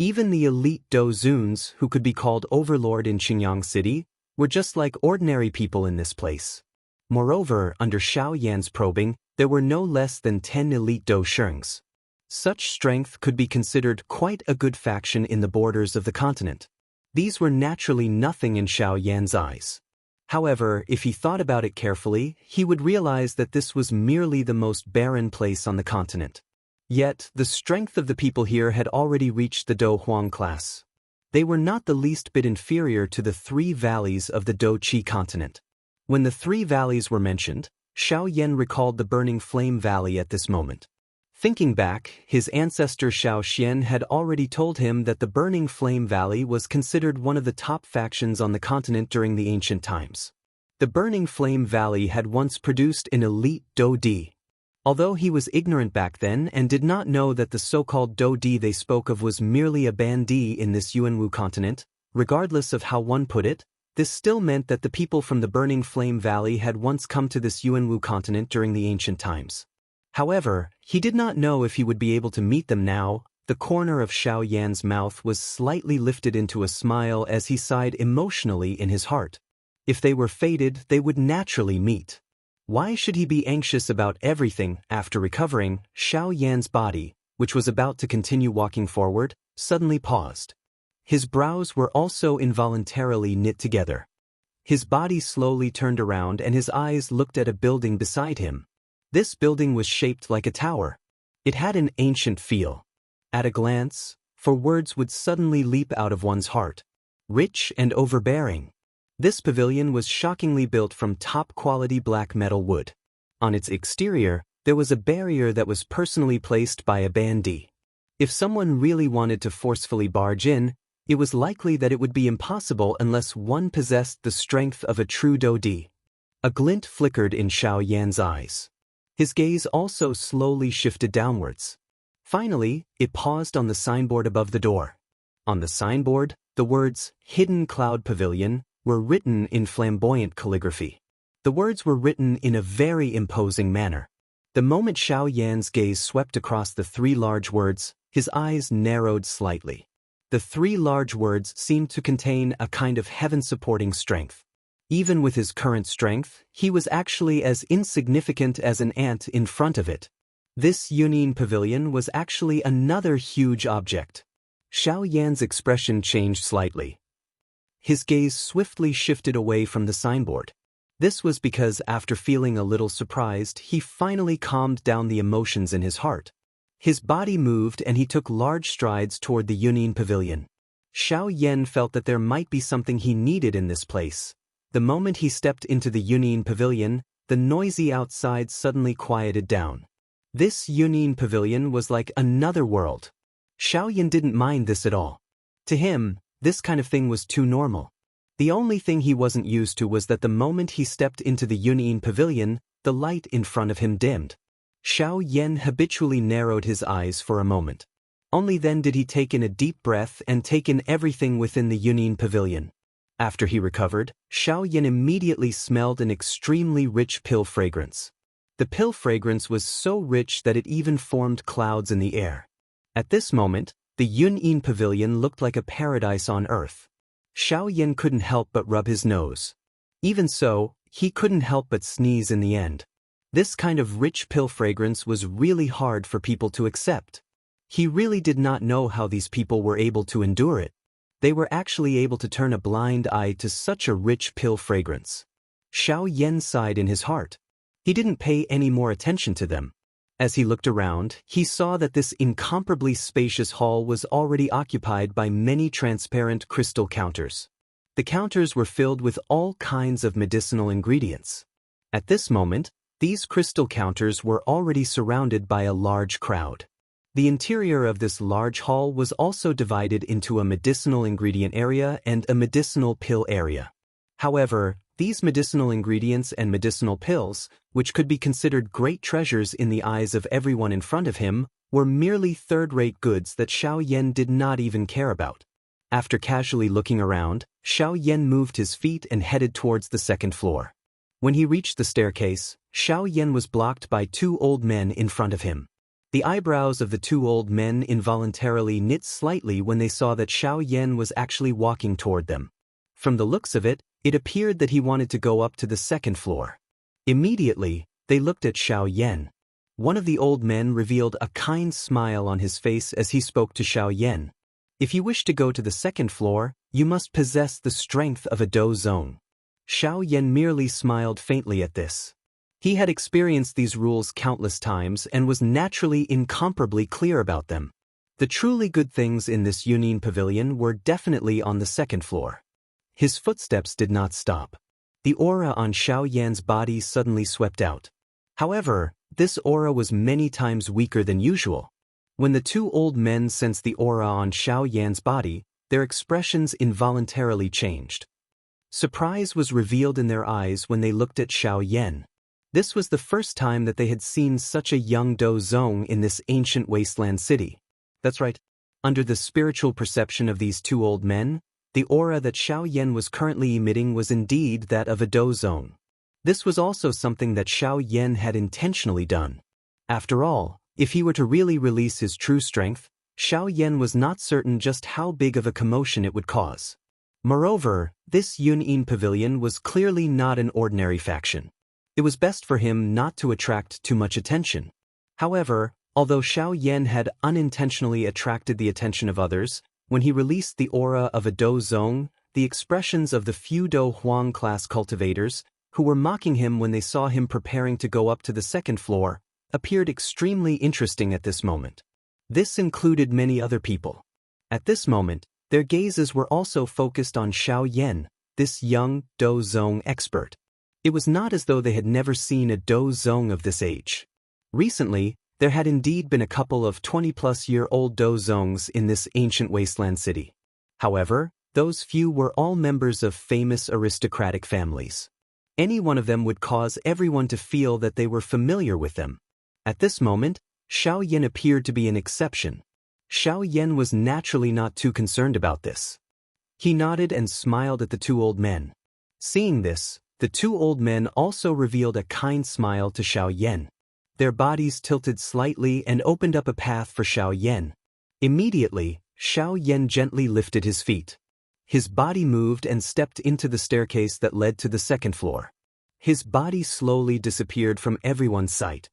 Even the elite Douzuns, who could be called overlord in Qingyang City, were just like ordinary people in this place. Moreover, under Xiao Yan's probing, there were no less than 10 elite Doushengs. Such strength could be considered quite a good faction in the borders of the continent. These were naturally nothing in Xiao Yan's eyes. However, if he thought about it carefully, he would realize that this was merely the most barren place on the continent. Yet, the strength of the people here had already reached the Douhuang class. They were not the least bit inferior to the 3 valleys of the Douqi continent. When the 3 valleys were mentioned, Xiao Yan recalled the Burning Flame Valley at this moment. Thinking back, his ancestor Xiao Xian had already told him that the Burning Flame Valley was considered one of the top factions on the continent during the ancient times. The Burning Flame Valley had once produced an elite Dou-Di. Although he was ignorant back then and did not know that the so-called Dou-Di they spoke of was merely a Ban-Di in this Yuanwu continent, regardless of how one put it, this still meant that the people from the Burning Flame Valley had once come to this Yuanwu continent during the ancient times. However, he did not know if he would be able to meet them now. The corner of Xiao Yan's mouth was slightly lifted into a smile as he sighed emotionally in his heart. If they were fated, they would naturally meet. Why should he be anxious about everything? After recovering, Xiao Yan's body, which was about to continue walking forward, suddenly paused. His brows were also involuntarily knit together. His body slowly turned around and his eyes looked at a building beside him. This building was shaped like a tower. It had an ancient feel. At a glance, for words would suddenly leap out of one's heart. Rich and overbearing. This pavilion was shockingly built from top-quality black metal wood. On its exterior, there was a barrier that was personally placed by a Ban-Di. If someone really wanted to forcefully barge in, it was likely that it would be impossible unless one possessed the strength of a true Dou-Di. A glint flickered in Xiao Yan's eyes. His gaze also slowly shifted downwards. Finally, it paused on the signboard above the door. On the signboard, the words, "Hidden Cloud Pavilion," were written in flamboyant calligraphy. The words were written in a very imposing manner. The moment Xiao Yan's gaze swept across the 3 large words, his eyes narrowed slightly. The 3 large words seemed to contain a kind of heaven-supporting strength. Even with his current strength, he was actually as insignificant as an ant in front of it. This Yunin pavilion was actually another huge object. Xiao Yan's expression changed slightly. His gaze swiftly shifted away from the signboard. This was because after feeling a little surprised, he finally calmed down the emotions in his heart. His body moved and he took large strides toward the Yunin pavilion. Xiao Yan felt that there might be something he needed in this place. The moment he stepped into the Yunin pavilion, the noisy outside suddenly quieted down. This Yunin pavilion was like another world. Xiao Yan didn't mind this at all. To him, this kind of thing was too normal. The only thing he wasn't used to was that the moment he stepped into the Yunin pavilion, the light in front of him dimmed. Xiao Yan habitually narrowed his eyes for a moment. Only then did he take in a deep breath and take in everything within the Yunin pavilion. After he recovered, Xiao Yan immediately smelled an extremely rich pill fragrance. The pill fragrance was so rich that it even formed clouds in the air. At this moment, the Yunin pavilion looked like a paradise on earth. Xiao Yan couldn't help but rub his nose. Even so, he couldn't help but sneeze in the end. This kind of rich pill fragrance was really hard for people to accept. He really did not know how these people were able to endure it. They were actually able to turn a blind eye to such a rich pill fragrance. Xiao Yan sighed in his heart. He didn't pay any more attention to them. As he looked around, he saw that this incomparably spacious hall was already occupied by many transparent crystal counters. The counters were filled with all kinds of medicinal ingredients. At this moment, these crystal counters were already surrounded by a large crowd. The interior of this large hall was also divided into a medicinal ingredient area and a medicinal pill area. However, these medicinal ingredients and medicinal pills, which could be considered great treasures in the eyes of everyone in front of him, were merely third-rate goods that Xiao Yan did not even care about. After casually looking around, Xiao Yan moved his feet and headed towards the second floor. When he reached the staircase, Xiao Yan was blocked by two old men in front of him. The eyebrows of the two old men involuntarily knit slightly when they saw that Xiao Yan was actually walking toward them. From the looks of it, it appeared that he wanted to go up to the second floor. Immediately, they looked at Xiao Yan. One of the old men revealed a kind smile on his face as he spoke to Xiao Yan. If you wish to go to the second floor, you must possess the strength of a Do Zone. Xiao Yan merely smiled faintly at this. He had experienced these rules countless times and was naturally incomparably clear about them. The truly good things in this Yunin pavilion were definitely on the second floor. His footsteps did not stop. The aura on Xiao Yan's body suddenly swept out. However, this aura was many times weaker than usual. When the two old men sensed the aura on Xiao Yan's body, their expressions involuntarily changed. Surprise was revealed in their eyes when they looked at Xiao Yan. This was the first time that they had seen such a young Do Zong in this ancient wasteland city. That's right. Under the spiritual perception of these two old men, the aura that Xiao Yan was currently emitting was indeed that of a Do Zong. This was also something that Xiao Yan had intentionally done. After all, if he were to really release his true strength, Xiao Yan was not certain just how big of a commotion it would cause. Moreover, this Yunin pavilion was clearly not an ordinary faction. It was best for him not to attract too much attention. However, although Xiao Yan had unintentionally attracted the attention of others, when he released the aura of a Do Zong, the expressions of the few Do Huang class cultivators, who were mocking him when they saw him preparing to go up to the second floor, appeared extremely interesting at this moment. This included many other people. At this moment, their gazes were also focused on Xiao Yan, this young Do Zong expert. It was not as though they had never seen a Do Zong of this age. Recently, there had indeed been a couple of 20-plus-year-old Do Zongs in this ancient wasteland city. However, those few were all members of famous aristocratic families. Any one of them would cause everyone to feel that they were familiar with them. At this moment, Xiao Yan appeared to be an exception. Xiao Yan was naturally not too concerned about this. He nodded and smiled at the two old men. Seeing this, the two old men also revealed a kind smile to Xiao Yan. Their bodies tilted slightly and opened up a path for Xiao Yan. Immediately, Xiao Yan gently lifted his feet. His body moved and stepped into the staircase that led to the second floor. His body slowly disappeared from everyone's sight.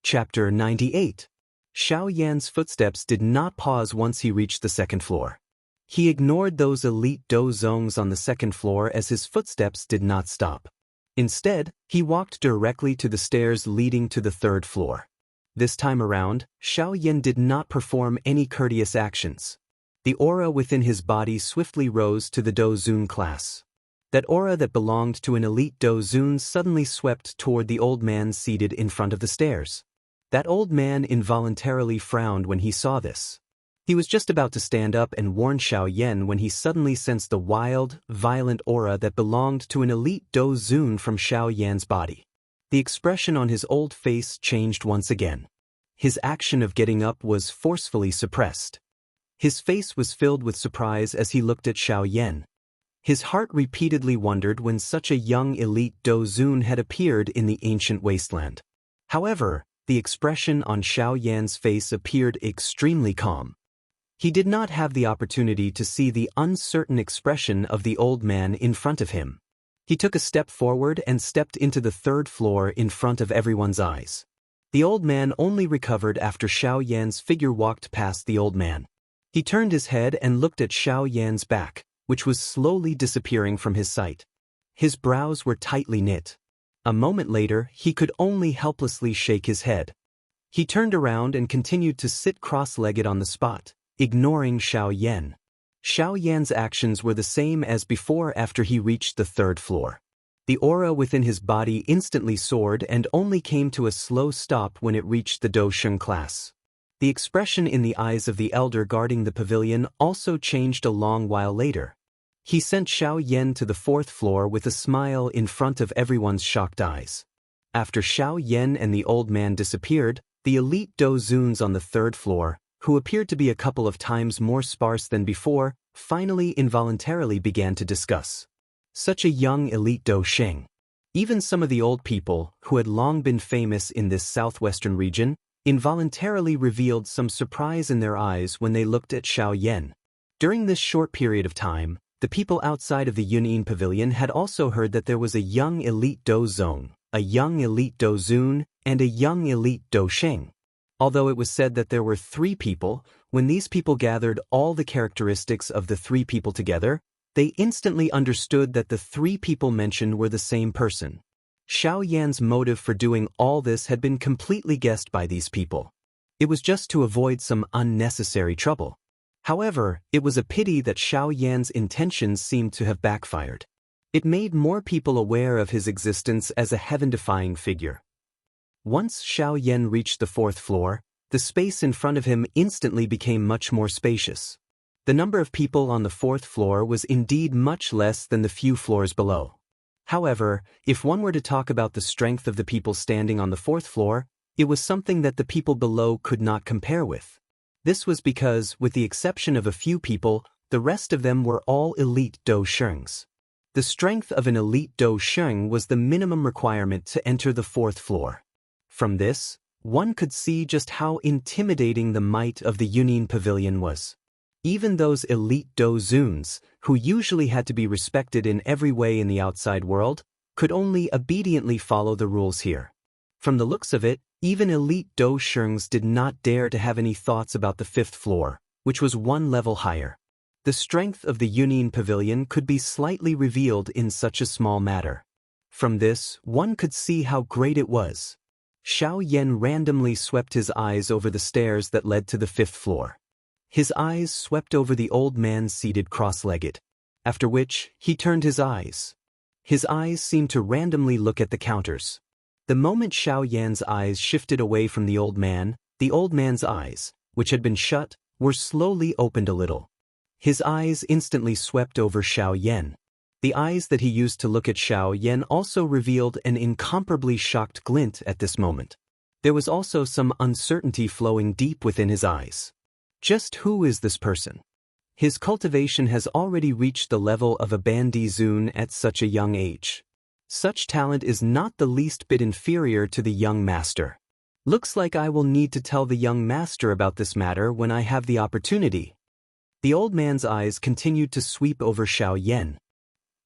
Chapter 98. Xiao Yan's footsteps did not pause once he reached the second floor. He ignored those elite Do Zongs on the second floor as his footsteps did not stop. Instead, he walked directly to the stairs leading to the third floor. This time around, Xiao Yan did not perform any courteous actions. The aura within his body swiftly rose to the Do Zun class. That aura that belonged to an elite Do Zun suddenly swept toward the old man seated in front of the stairs. That old man involuntarily frowned when he saw this. He was just about to stand up and warn Xiao Yan when he suddenly sensed the wild, violent aura that belonged to an elite Do Zun from Xiao Yan's body. The expression on his old face changed once again. His action of getting up was forcefully suppressed. His face was filled with surprise as he looked at Xiao Yan. His heart repeatedly wondered when such a young elite Do Zun had appeared in the ancient wasteland. However, the expression on Xiao Yan's face appeared extremely calm. He did not have the opportunity to see the uncertain expression of the old man in front of him. He took a step forward and stepped into the third floor in front of everyone's eyes. The old man only recovered after Xiao Yan's figure walked past the old man. He turned his head and looked at Xiao Yan's back, which was slowly disappearing from his sight. His brows were tightly knit. A moment later, he could only helplessly shake his head. He turned around and continued to sit cross-legged on the spot, ignoring Xiao Yan. Xiao Yan's actions were the same as before after he reached the third floor. The aura within his body instantly soared and only came to a slow stop when it reached the Daoist class. The expression in the eyes of the elder guarding the pavilion also changed a long while later. He sent Xiao Yan to the fourth floor with a smile in front of everyone's shocked eyes. After Xiao Yan and the old man disappeared, the elite Daozuns on the third floor, who appeared to be a couple of times more sparse than before, finally involuntarily began to discuss. Such a young elite Daosheng. Even some of the old people, who had long been famous in this southwestern region, involuntarily revealed some surprise in their eyes when they looked at Xiao Yan. During this short period of time, the people outside of the Yunyin Pavilion had also heard that there was a young elite Daozong, a young elite Daozun, and a young elite Daosheng. Although it was said that there were 3 people, when these people gathered all the characteristics of the 3 people together, they instantly understood that the 3 people mentioned were the same person. Xiao Yan's motive for doing all this had been completely guessed by these people. It was just to avoid some unnecessary trouble. However, it was a pity that Xiao Yan's intentions seemed to have backfired. It made more people aware of his existence as a heaven-defying figure. Once Xiao Yan reached the fourth floor, the space in front of him instantly became much more spacious. The number of people on the fourth floor was indeed much less than the few floors below. However, if one were to talk about the strength of the people standing on the fourth floor, it was something that the people below could not compare with. This was because, with the exception of a few people, the rest of them were all elite Daoshengs. The strength of an elite Daosheng was the minimum requirement to enter the fourth floor. From this, one could see just how intimidating the might of the Yunyin Pavilion was. Even those elite Daozuns, who usually had to be respected in every way in the outside world, could only obediently follow the rules here. From the looks of it, even elite Daoshengs did not dare to have any thoughts about the fifth floor, which was 1 level higher. The strength of the Yunyin Pavilion could be slightly revealed in such a small matter. From this, one could see how great it was. Xiao Yan randomly swept his eyes over the stairs that led to the 5th floor. His eyes swept over the old man seated cross-legged. After which, he turned his eyes. His eyes seemed to randomly look at the counters. The moment Xiao Yan's eyes shifted away from the old man's eyes, which had been shut, were slowly opened a little. His eyes instantly swept over Xiao Yan. The eyes that he used to look at Xiao Yan also revealed an incomparably shocked glint at this moment. There was also some uncertainty flowing deep within his eyes. Just who is this person? His cultivation has already reached the level of a Bandizun at such a young age. Such talent is not the least bit inferior to the young master. Looks like I will need to tell the young master about this matter when I have the opportunity. The old man's eyes continued to sweep over Xiao Yan.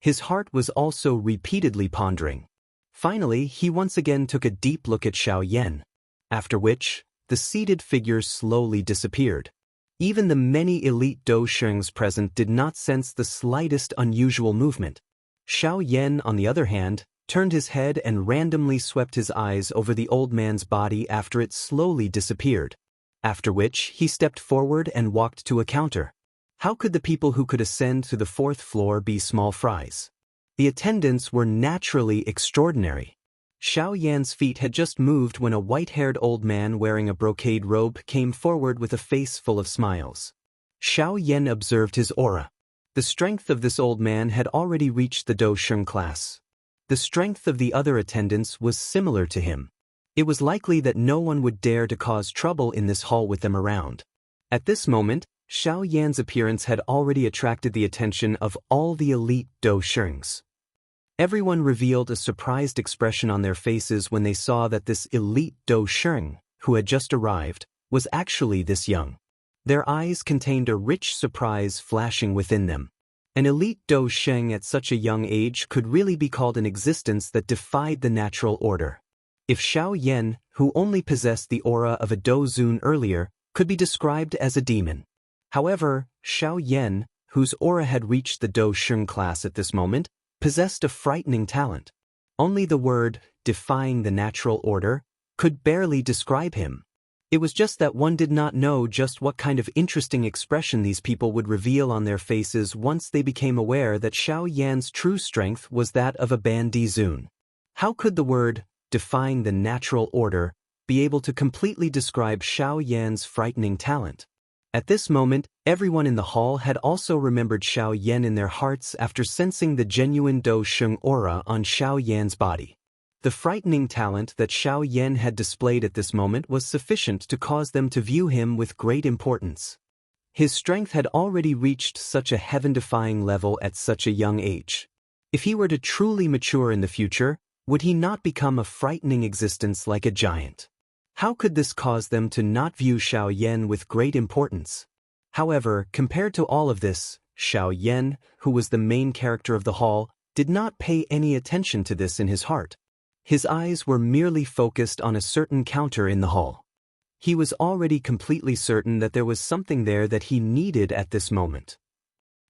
His heart was also repeatedly pondering. Finally, he once again took a deep look at Xiao Yan. After which, the seated figure slowly disappeared. Even the many elite Daoshengs present did not sense the slightest unusual movement. Xiao Yan, on the other hand, turned his head and randomly swept his eyes over the old man's body after it slowly disappeared. After which, he stepped forward and walked to a counter. How could the people who could ascend to the 4th floor be small fries? The attendants were naturally extraordinary. Xiao Yan's feet had just moved when a white-haired old man wearing a brocade robe came forward with a face full of smiles. Xiao Yan observed his aura. The strength of this old man had already reached the Daosheng class. The strength of the other attendants was similar to him. It was likely that no one would dare to cause trouble in this hall with them around. At this moment, Xiao Yan's appearance had already attracted the attention of all the elite Daoshengs. Everyone revealed a surprised expression on their faces when they saw that this elite Daosheng, who had just arrived, was actually this young. Their eyes contained a rich surprise flashing within them. An elite Daosheng at such a young age could really be called an existence that defied the natural order. If Xiao Yan, who only possessed the aura of a Daozun earlier, could be described as a demon. However, Xiao Yan, whose aura had reached the Daoist class at this moment, possessed a frightening talent. Only the word, defying the natural order, could barely describe him. It was just that one did not know just what kind of interesting expression these people would reveal on their faces once they became aware that Xiao Yan's true strength was that of a Bandizun. How could the word, defying the natural order, be able to completely describe Xiao Yan's frightening talent? At this moment, everyone in the hall had also remembered Xiao Yan in their hearts after sensing the genuine Daoist aura on Xiao Yan's body. The frightening talent that Xiao Yan had displayed at this moment was sufficient to cause them to view him with great importance. His strength had already reached such a heaven-defying level at such a young age. If he were to truly mature in the future, would he not become a frightening existence like a giant? How could this cause them to not view Xiao Yan with great importance? However, compared to all of this, Xiao Yan, who was the main character of the hall, did not pay any attention to this in his heart. His eyes were merely focused on a certain counter in the hall. He was already completely certain that there was something there that he needed at this moment.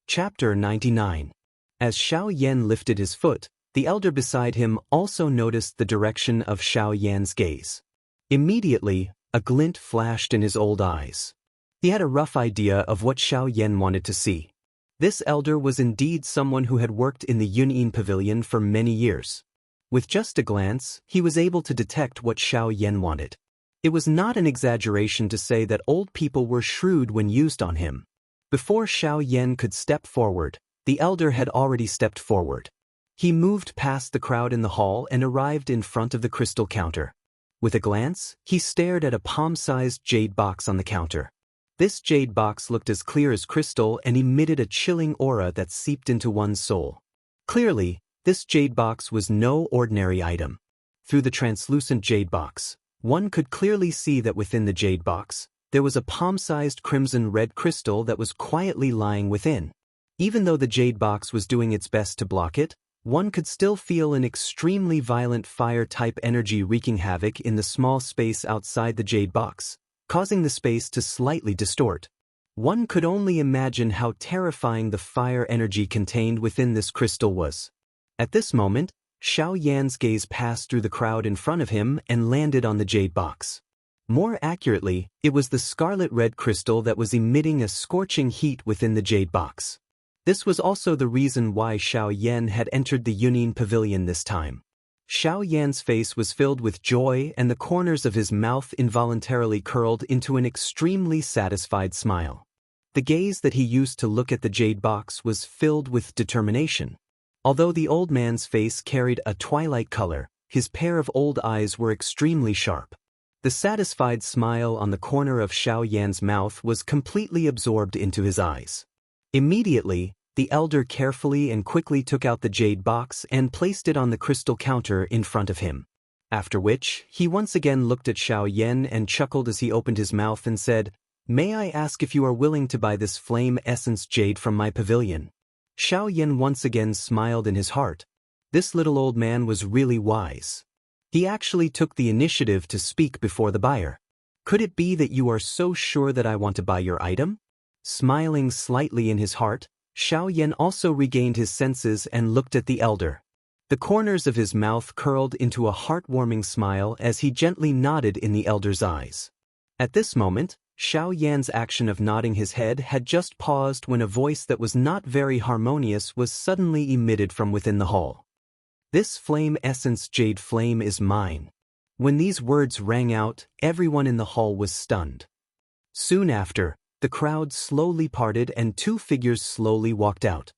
Chapter 99. As Xiao Yan lifted his foot, the elder beside him also noticed the direction of Xiao Yan's gaze. Immediately, a glint flashed in his old eyes. He had a rough idea of what Xiao Yan wanted to see. This elder was indeed someone who had worked in the Yunyin Pavilion for many years. With just a glance, he was able to detect what Xiao Yan wanted. It was not an exaggeration to say that old people were shrewd when used on him. Before Xiao Yan could step forward, the elder had already stepped forward. He moved past the crowd in the hall and arrived in front of the crystal counter. With a glance, he stared at a palm-sized jade box on the counter. This jade box looked as clear as crystal and emitted a chilling aura that seeped into one's soul. Clearly, this jade box was no ordinary item. Through the translucent jade box, one could clearly see that within the jade box, there was a palm-sized crimson-red crystal that was quietly lying within. Even though the jade box was doing its best to block it, one could still feel an extremely violent fire-type energy wreaking havoc in the small space outside the jade box, causing the space to slightly distort. One could only imagine how terrifying the fire energy contained within this crystal was. At this moment, Xiao Yan's gaze passed through the crowd in front of him and landed on the jade box. More accurately, it was the scarlet-red crystal that was emitting a scorching heat within the jade box. This was also the reason why Xiao Yan had entered the Yunyin Pavilion this time. Xiao Yan's face was filled with joy and the corners of his mouth involuntarily curled into an extremely satisfied smile. The gaze that he used to look at the jade box was filled with determination. Although the old man's face carried a twilight color, his pair of old eyes were extremely sharp. The satisfied smile on the corner of Xiao Yan's mouth was completely absorbed into his eyes. Immediately, the elder carefully and quickly took out the jade box and placed it on the crystal counter in front of him. After which, he once again looked at Xiao Yan and chuckled as he opened his mouth and said, "May I ask if you are willing to buy this flame essence jade from my pavilion?" Xiao Yan once again smiled in his heart. This little old man was really wise. He actually took the initiative to speak before the buyer. "Could it be that you are so sure that I want to buy your item?" Smiling slightly in his heart, Xiao Yan also regained his senses and looked at the elder. The corners of his mouth curled into a heartwarming smile as he gently nodded in the elder's eyes. At this moment, Xiao Yan's action of nodding his head had just paused when a voice that was not very harmonious was suddenly emitted from within the hall. "This flame essence jade flame is mine." When these words rang out, everyone in the hall was stunned. Soon after, the crowd slowly parted and two figures slowly walked out.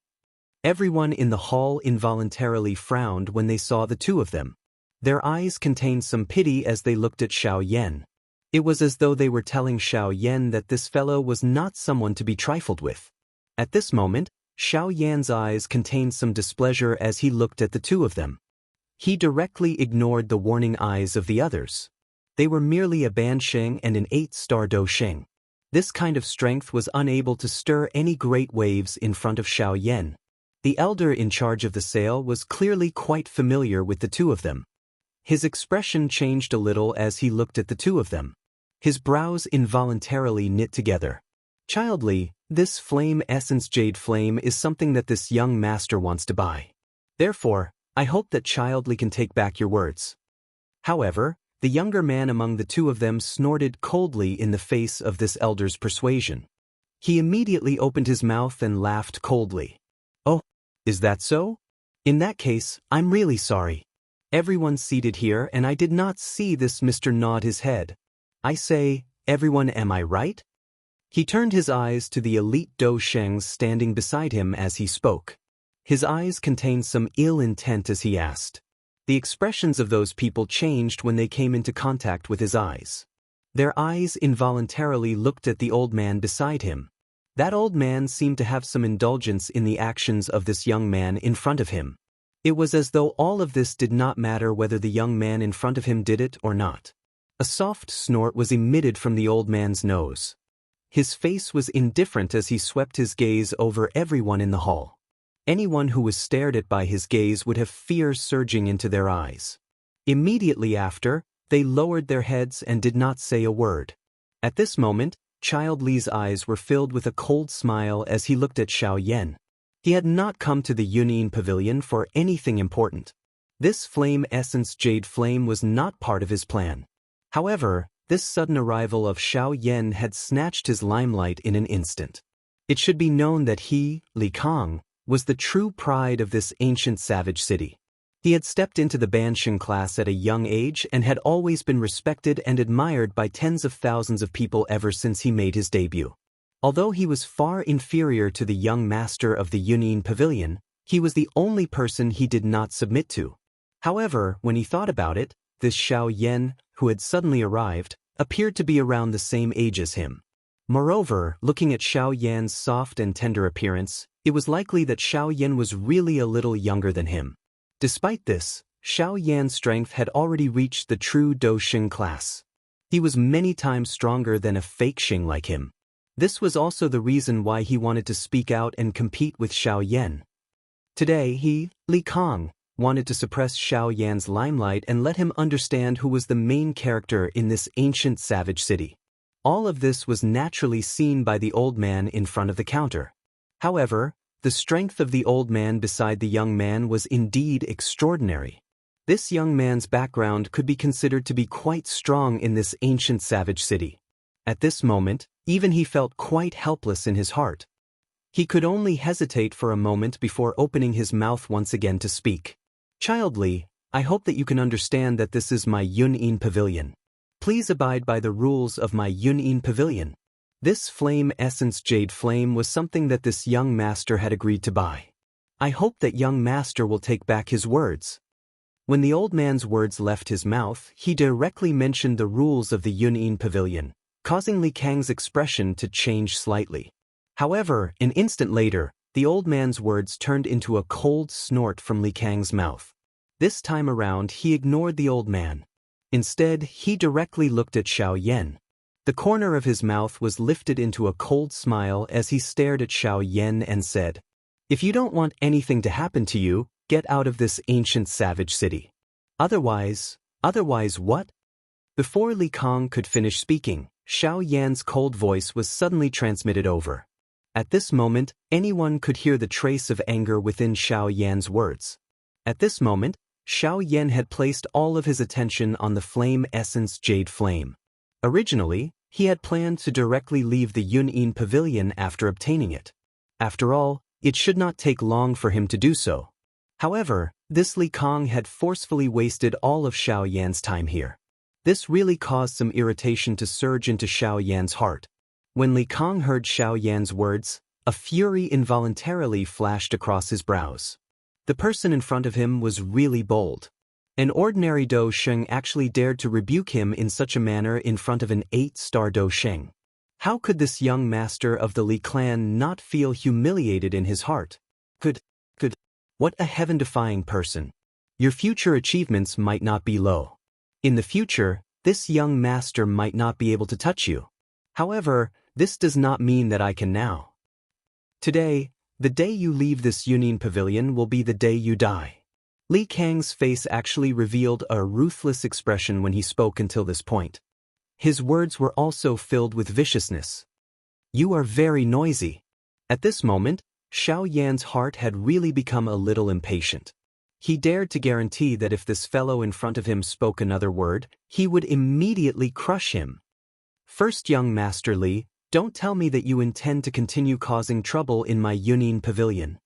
Everyone in the hall involuntarily frowned when they saw the two of them. Their eyes contained some pity as they looked at Xiao Yan. It was as though they were telling Xiao Yan that this fellow was not someone to be trifled with. At this moment, Xiao Yan's eyes contained some displeasure as he looked at the two of them. He directly ignored the warning eyes of the others. They were merely a Bansheng and an 8-star Daoist. This kind of strength was unable to stir any great waves in front of Xiao Yan. The elder in charge of the sale was clearly quite familiar with the two of them. His expression changed a little as he looked at the two of them. His brows involuntarily knit together. Childly, This flame essence jade flame is something that this young master wants to buy. Therefore, I hope that Child Li can take back your words. However, the younger man among the two of them snorted coldly in the face of this elder's persuasion. He immediately opened his mouth and laughed coldly. Oh, is that so? In that case, I'm really sorry. Everyone seated here and I did not see this Mr. nod his head. I say, everyone, am I right? He turned his eyes to the elite Dou Shengs standing beside him as he spoke. His eyes contained some ill intent as he asked. The expressions of those people changed when they came into contact with his eyes. Their eyes involuntarily looked at the old man beside him. That old man seemed to have some indulgence in the actions of this young man in front of him. It was as though all of this did not matter whether the young man in front of him did it or not. A soft snort was emitted from the old man's nose. His face was indifferent as he swept his gaze over everyone in the hall. Anyone who was stared at by his gaze would have fear surging into their eyes. Immediately after, they lowered their heads and did not say a word. At this moment, Child Li's eyes were filled with a cold smile as he looked at Xiao Yan. He had not come to the Yunyin Pavilion for anything important. This flame essence jade flame was not part of his plan. However, this sudden arrival of Xiao Yan had snatched his limelight in an instant. It should be known that he, Li Kang, was the true pride of this ancient savage city. He had stepped into the Bansheng class at a young age and had always been respected and admired by tens of thousands of people ever since he made his debut. Although he was far inferior to the young master of the Yunyin Pavilion, he was the only person he did not submit to. However, when he thought about it, this Xiao Yan, who had suddenly arrived, appeared to be around the same age as him. Moreover, looking at Xiao Yan's soft and tender appearance, it was likely that Xiao Yan was really a little younger than him. Despite this, Xiao Yan's strength had already reached the true Dou Sheng class. He was many times stronger than a fake Sheng like him. This was also the reason why he wanted to speak out and compete with Xiao Yan. Today he, Li Kang, wanted to suppress Xiao Yan's limelight and let him understand who was the main character in this ancient savage city. All of this was naturally seen by the old man in front of the counter. However, the strength of the old man beside the young man was indeed extraordinary. This young man's background could be considered to be quite strong in this ancient savage city. At this moment, even he felt quite helpless in his heart. He could only hesitate for a moment before opening his mouth once again to speak. Child Li, I hope that you can understand that this is my Yunyin Pavilion. Please abide by the rules of my Yunyin Pavilion. This flame essence jade flame was something that this young master had agreed to buy. I hope that young master will take back his words. When the old man's words left his mouth, he directly mentioned the rules of the Yunyin Pavilion, causing Li Kang's expression to change slightly. However, an instant later, the old man's words turned into a cold snort from Li Kang's mouth. This time around, he ignored the old man. Instead, he directly looked at Xiao Yan. The corner of his mouth was lifted into a cold smile as he stared at Xiao Yan and said, "If you don't want anything to happen to you, get out of this ancient savage city. Otherwise what?" Before Li Kang could finish speaking, Xiao Yan's cold voice was suddenly transmitted over. At this moment, anyone could hear the trace of anger within Xiao Yan's words. At this moment, Xiao Yan had placed all of his attention on the flame essence jade flame. Originally, he had planned to directly leave the Yunyin Pavilion after obtaining it. After all, it should not take long for him to do so. However, this Li Kang had forcefully wasted all of Xiao Yan's time here. This really caused some irritation to surge into Xiao Yan's heart. When Li Kang heard Xiao Yan's words, a fury involuntarily flashed across his brows. The person in front of him was really bold. An ordinary Dou Sheng actually dared to rebuke him in such a manner in front of an 8-star Dou Sheng. How could this young master of the Li clan not feel humiliated in his heart? What a heaven-defying person. Your future achievements might not be low. In the future, this young master might not be able to touch you. However, this does not mean that I can now. Today, the day you leave this Yunyin Pavilion will be the day you die. Li Kang's face actually revealed a ruthless expression when he spoke until this point. His words were also filled with viciousness. You are very noisy. At this moment, Xiao Yan's heart had really become a little impatient. He dared to guarantee that if this fellow in front of him spoke another word, he would immediately crush him. First, young Master Li, don't tell me that you intend to continue causing trouble in my Yunin pavilion.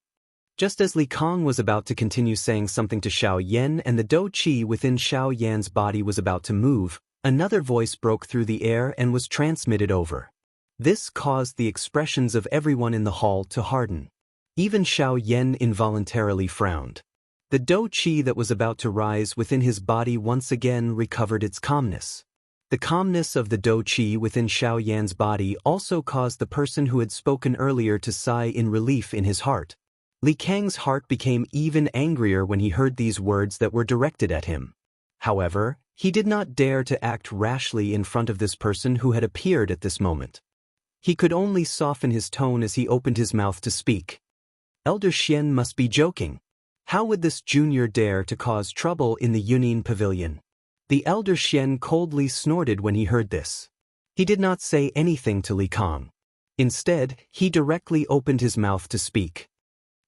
Just as Li Kong was about to continue saying something to Xiao Yan and the Dou Qi within Xiao Yan's body was about to move, another voice broke through the air and was transmitted over. This caused the expressions of everyone in the hall to harden. Even Xiao Yan involuntarily frowned. The Dou Qi that was about to rise within his body once again recovered its calmness. The calmness of the Dou Qi within Xiao Yan's body also caused the person who had spoken earlier to sigh in relief in his heart. Li Kang's heart became even angrier when he heard these words that were directed at him. However, he did not dare to act rashly in front of this person who had appeared at this moment. He could only soften his tone as he opened his mouth to speak. Elder Xian must be joking. How would this junior dare to cause trouble in the Yunin pavilion? The Elder Xian coldly snorted when he heard this. He did not say anything to Li Kong. Instead, he directly opened his mouth to speak.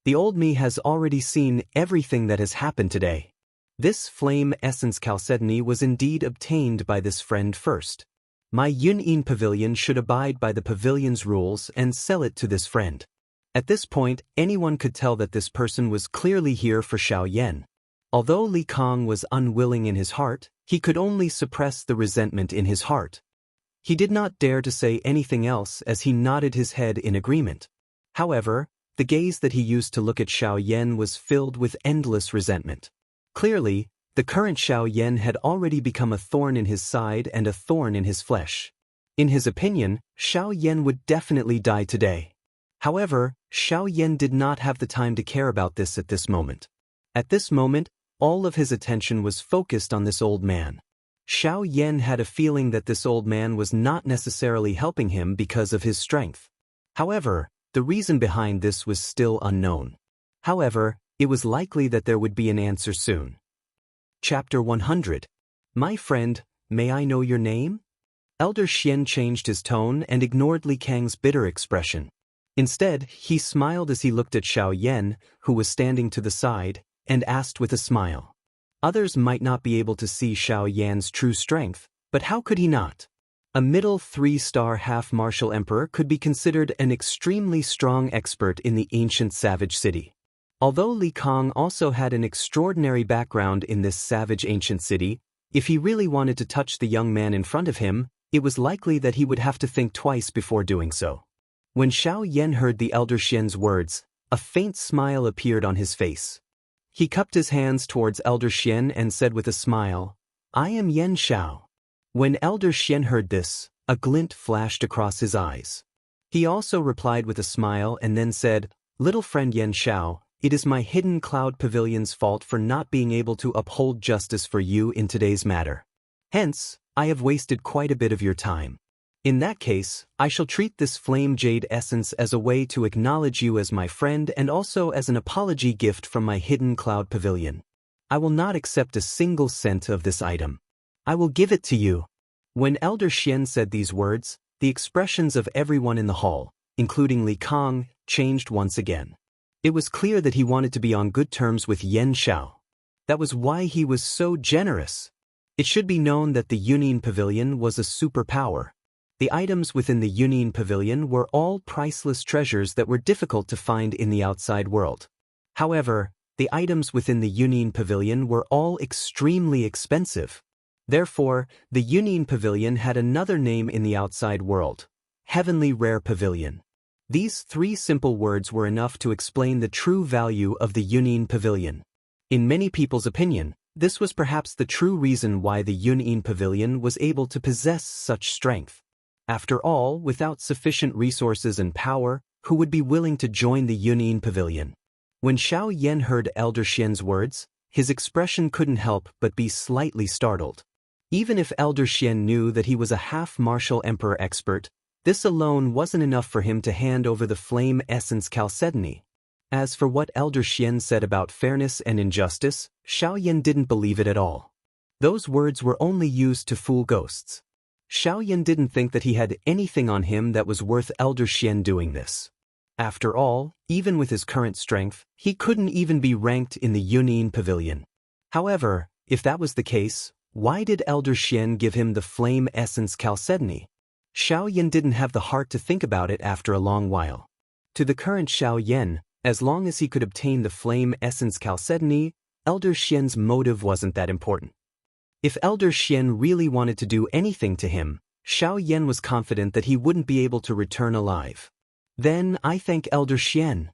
The old me has already seen everything that has happened today. This flame essence chalcedony was indeed obtained by this friend first. My Yunin pavilion should abide by the pavilion's rules and sell it to this friend. At this point, anyone could tell that this person was clearly here for Xiao Yan. Although Li Kong was unwilling in his heart, he could only suppress the resentment in his heart. He did not dare to say anything else as he nodded his head in agreement. However, the gaze that he used to look at Xiao Yan was filled with endless resentment. Clearly, the current Xiao Yan had already become a thorn in his side and a thorn in his flesh. In his opinion, Xiao Yan would definitely die today. However, Xiao Yan did not have the time to care about this at this moment. At this moment, all of his attention was focused on this old man. Xiao Yan had a feeling that this old man was not necessarily helping him because of his strength. However, the reason behind this was still unknown. However, it was likely that there would be an answer soon. Chapter 100. My friend, may I know your name? Elder Xian changed his tone and ignored Li Kang's bitter expression. Instead, he smiled as he looked at Xiao Yan, who was standing to the side, and asked with a smile. Others might not be able to see Xiao Yan's true strength, but how could he not? A middle 3-star half-martial emperor could be considered an extremely strong expert in the ancient savage city. Although Li Kong also had an extraordinary background in this savage ancient city, if he really wanted to touch the young man in front of him, it was likely that he would have to think twice before doing so. When Xiao Yan heard the Elder Xian's words, a faint smile appeared on his face. He cupped his hands towards Elder Xian and said with a smile, I am Yan Xiao. When Elder Xian heard this, a glint flashed across his eyes. He also replied with a smile and then said, Little friend Yan Xiao, it is my hidden cloud pavilion's fault for not being able to uphold justice for you in today's matter. Hence, I have wasted quite a bit of your time. In that case, I shall treat this flame jade essence as a way to acknowledge you as my friend and also as an apology gift from my hidden cloud pavilion. I will not accept a single cent of this item. I will give it to you. When Elder Xian said these words, the expressions of everyone in the hall, including Li Kong, changed once again. It was clear that he wanted to be on good terms with Yan Xiao. That was why he was so generous. It should be known that the Yunin Pavilion was a superpower. The items within the Yunin Pavilion were all priceless treasures that were difficult to find in the outside world. However, the items within the Yunin Pavilion were all extremely expensive. Therefore, the Yunin Pavilion had another name in the outside world, Heavenly Rare Pavilion. These 3 simple words were enough to explain the true value of the Yunin Pavilion. In many people's opinion, this was perhaps the true reason why the Yunin Pavilion was able to possess such strength. After all, without sufficient resources and power, who would be willing to join the Yunin Pavilion? When Xiao Yan heard Elder Xian's words, his expression couldn't help but be slightly startled. Even if Elder Xian knew that he was a half-martial emperor expert, this alone wasn't enough for him to hand over the flame essence chalcedony. As for what Elder Xian said about fairness and injustice, Xiao Yan didn't believe it at all. Those words were only used to fool ghosts. Xiao Yan didn't think that he had anything on him that was worth Elder Xian doing this. After all, even with his current strength, he couldn't even be ranked in the Yunyin Pavilion. However, if that was the case, why did Elder Xian give him the flame essence chalcedony? Xiao Yan didn't have the heart to think about it after a long while. To the current Xiao Yan, as long as he could obtain the flame essence chalcedony, Elder Xian's motive wasn't that important. If Elder Xian really wanted to do anything to him, Xiao Yan was confident that he wouldn't be able to return alive. Then I thank Elder Xian.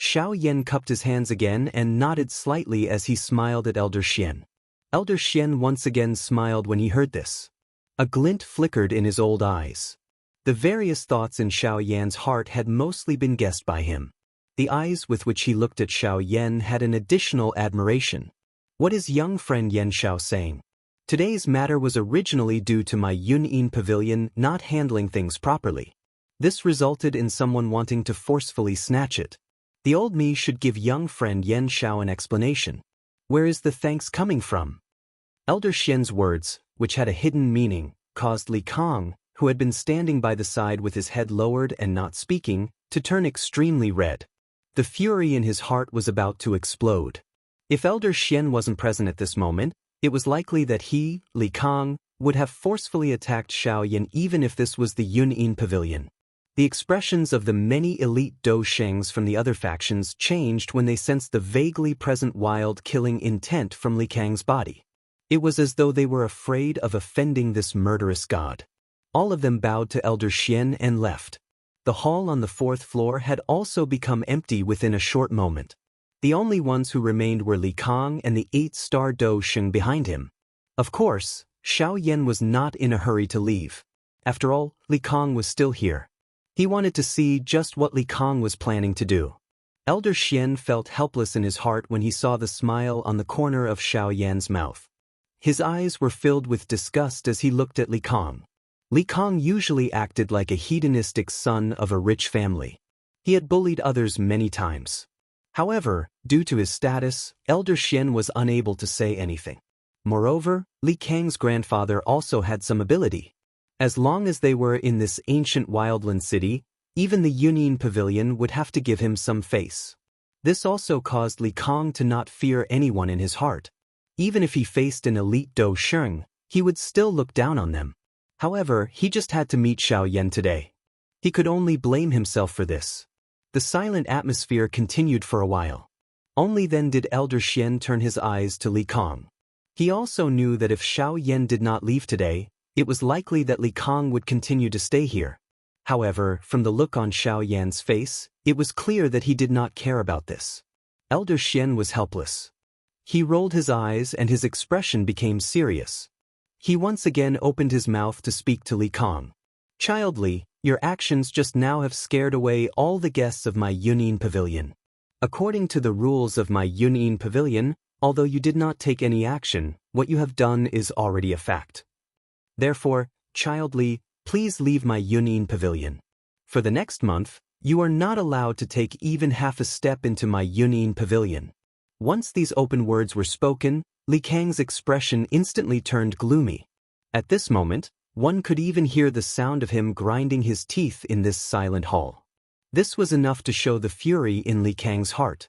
Xiao Yan cupped his hands again and nodded slightly as he smiled at Elder Xian. Elder Xian once again smiled when he heard this. A glint flickered in his old eyes. The various thoughts in Xiao Yan's heart had mostly been guessed by him. The eyes with which he looked at Xiao Yan had an additional admiration. What is young friend Yan Xiao saying? Today's matter was originally due to my Yunyin Pavilion not handling things properly. This resulted in someone wanting to forcefully snatch it. The old me should give young friend Yan Xiao an explanation. Where is the thanks coming from? Elder Xian's words, which had a hidden meaning, caused Li Kang, who had been standing by the side with his head lowered and not speaking, to turn extremely red. The fury in his heart was about to explode. If Elder Xian wasn't present at this moment, it was likely that he, Li Kang, would have forcefully attacked Xiao Yan even if this was the Yunyin Pavilion. The expressions of the many elite Dou Shengs from the other factions changed when they sensed the vaguely present wild killing intent from Li Kang's body. It was as though they were afraid of offending this murderous god. All of them bowed to Elder Xian and left. The hall on the 4th floor had also become empty within a short moment. The only ones who remained were Li Kang and the 8-star Dou Sheng behind him. Of course, Xiao Yan was not in a hurry to leave. After all, Li Kang was still here. He wanted to see just what Li Kang was planning to do. Elder Xian felt helpless in his heart when he saw the smile on the corner of Xiao Yan's mouth. His eyes were filled with disgust as he looked at Li Kang. Li Kang usually acted like a hedonistic son of a rich family. He had bullied others many times. However, due to his status, Elder Xian was unable to say anything. Moreover, Li Kang's grandfather also had some ability. As long as they were in this ancient wildland city, even the Yunyin Pavilion would have to give him some face. This also caused Li Kang to not fear anyone in his heart. Even if he faced an elite Dou Sheng, he would still look down on them. However, he just had to meet Xiao Yan today. He could only blame himself for this. The silent atmosphere continued for a while. Only then did Elder Xian turn his eyes to Li Kang. He also knew that if Xiao Yan did not leave today, it was likely that Li Kang would continue to stay here. However, from the look on Xiao Yan's face, it was clear that he did not care about this. Elder Xian was helpless. He rolled his eyes and his expression became serious. He once again opened his mouth to speak to Li Kang. Child Li, your actions just now have scared away all the guests of my Yunyin Pavilion. According to the rules of my Yunyin Pavilion, although you did not take any action, what you have done is already a fact. Therefore, Child Li, please leave my Yunyin Pavilion. For the next month, you are not allowed to take even half a step into my Yunyin Pavilion. Once these open words were spoken, Li Kang's expression instantly turned gloomy. At this moment, one could even hear the sound of him grinding his teeth in this silent hall. This was enough to show the fury in Li Kang's heart.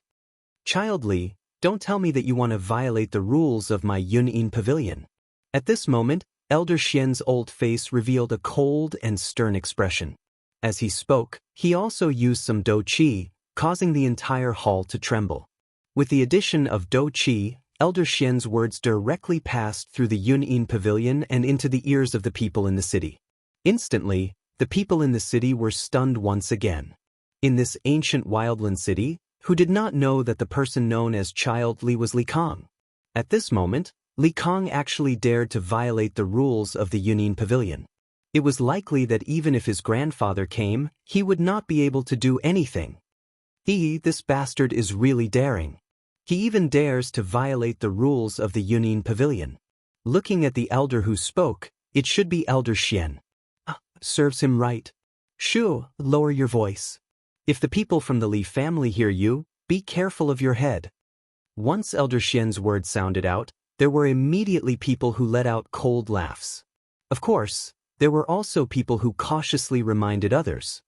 Child Li, don't tell me that you want to violate the rules of my Yunyin Pavilion. At this moment, Elder Xian's old face revealed a cold and stern expression. As he spoke, he also used some Dou Qi, causing the entire hall to tremble. With the addition of Dou Qi, Elder Xian's words directly passed through the Yunyin Pavilion and into the ears of the people in the city. Instantly, the people in the city were stunned once again. In this ancient wildland city, who did not know that the person known as Child Li was Li Kang? At this moment, Li Kang actually dared to violate the rules of the Yunyin Pavilion. It was likely that even if his grandfather came, he would not be able to do anything. This bastard is really daring. He even dares to violate the rules of the Yunyin Pavilion. Looking at the elder who spoke, it should be Elder Xian. Serves him right. Shu, lower your voice. If the people from the Li family hear you, be careful of your head. Once Elder Xian's words sounded out, there were immediately people who let out cold laughs. Of course, there were also people who cautiously reminded others.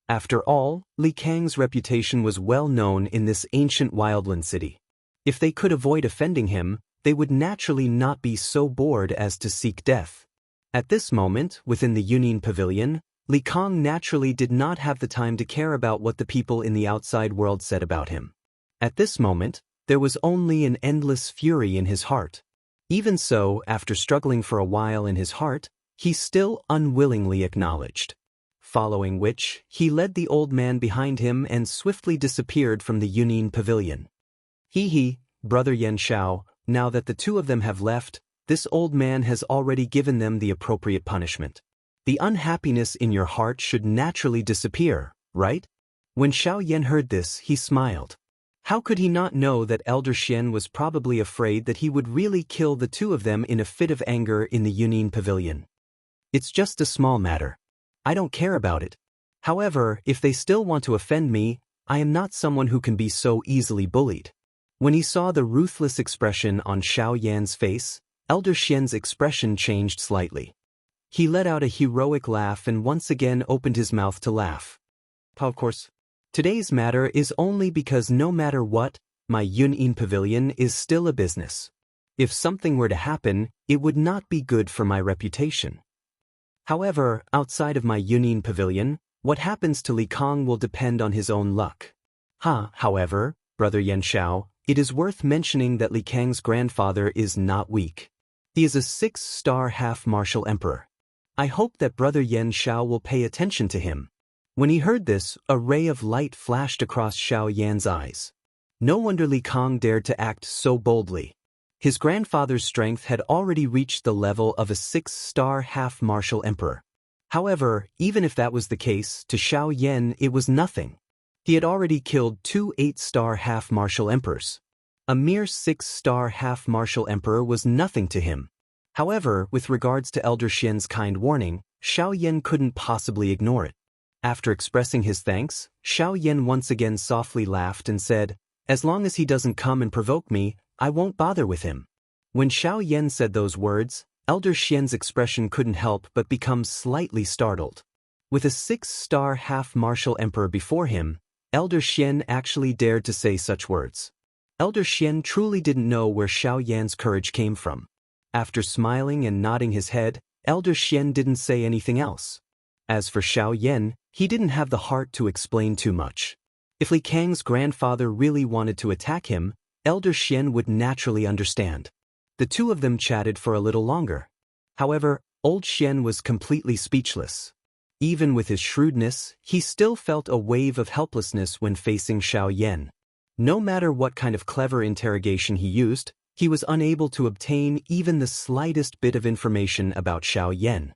After all, Li Kang's reputation was well known in this ancient wildland city. If they could avoid offending him, they would naturally not be so bored as to seek death. At this moment, within the Yunin Pavilion, Li Kang naturally did not have the time to care about what the people in the outside world said about him. At this moment, there was only an endless fury in his heart. Even so, after struggling for a while in his heart, he still unwillingly acknowledged. Following which, he led the old man behind him and swiftly disappeared from the Yunin Pavilion. He, Brother Yan Xiao, now that the two of them have left, this old man has already given them the appropriate punishment. The unhappiness in your heart should naturally disappear, right? When Xiao Yan heard this, he smiled. How could he not know that Elder Xian was probably afraid that he would really kill the two of them in a fit of anger in the Yunin Pavilion? It's just a small matter. I don't care about it. However, if they still want to offend me, I am not someone who can be so easily bullied. When he saw the ruthless expression on Xiao Yan's face, Elder Xian's expression changed slightly. He let out a heroic laugh and once again opened his mouth to laugh. Of course, today's matter is only because no matter what, my Yunin Pavilion is still a business. If something were to happen, it would not be good for my reputation. However, outside of my Yunin Pavilion, what happens to Li Kang will depend on his own luck. However, Brother Yan Xiao, it is worth mentioning that Li Kang's grandfather is not weak. He is a 6-star half-martial emperor. I hope that Brother Yan Xiao will pay attention to him. When he heard this, a ray of light flashed across Xiao Yan's eyes. No wonder Li Kang dared to act so boldly. His grandfather's strength had already reached the level of a 6-star half-martial emperor. However, even if that was the case, to Xiao Yan it was nothing. He had already killed 2 8-star half-martial emperors. A mere 6-star half-martial emperor was nothing to him. However, with regards to Elder Xian's kind warning, Xiao Yan couldn't possibly ignore it. After expressing his thanks, Xiao Yan once again softly laughed and said, "As long as he doesn't come and provoke me, I won't bother with him." When Xiao Yan said those words, Elder Xian's expression couldn't help but become slightly startled. With a 6-star half-martial emperor before him, Elder Xian actually dared to say such words. Elder Xian truly didn't know where Xiao Yan's courage came from. After smiling and nodding his head, Elder Xian didn't say anything else. As for Xiao Yan, he didn't have the heart to explain too much. If Li Kang's grandfather really wanted to attack him, Elder Xian would naturally understand. The two of them chatted for a little longer. However, Old Xian was completely speechless. Even with his shrewdness, he still felt a wave of helplessness when facing Xiao Yan. No matter what kind of clever interrogation he used, he was unable to obtain even the slightest bit of information about Xiao Yan.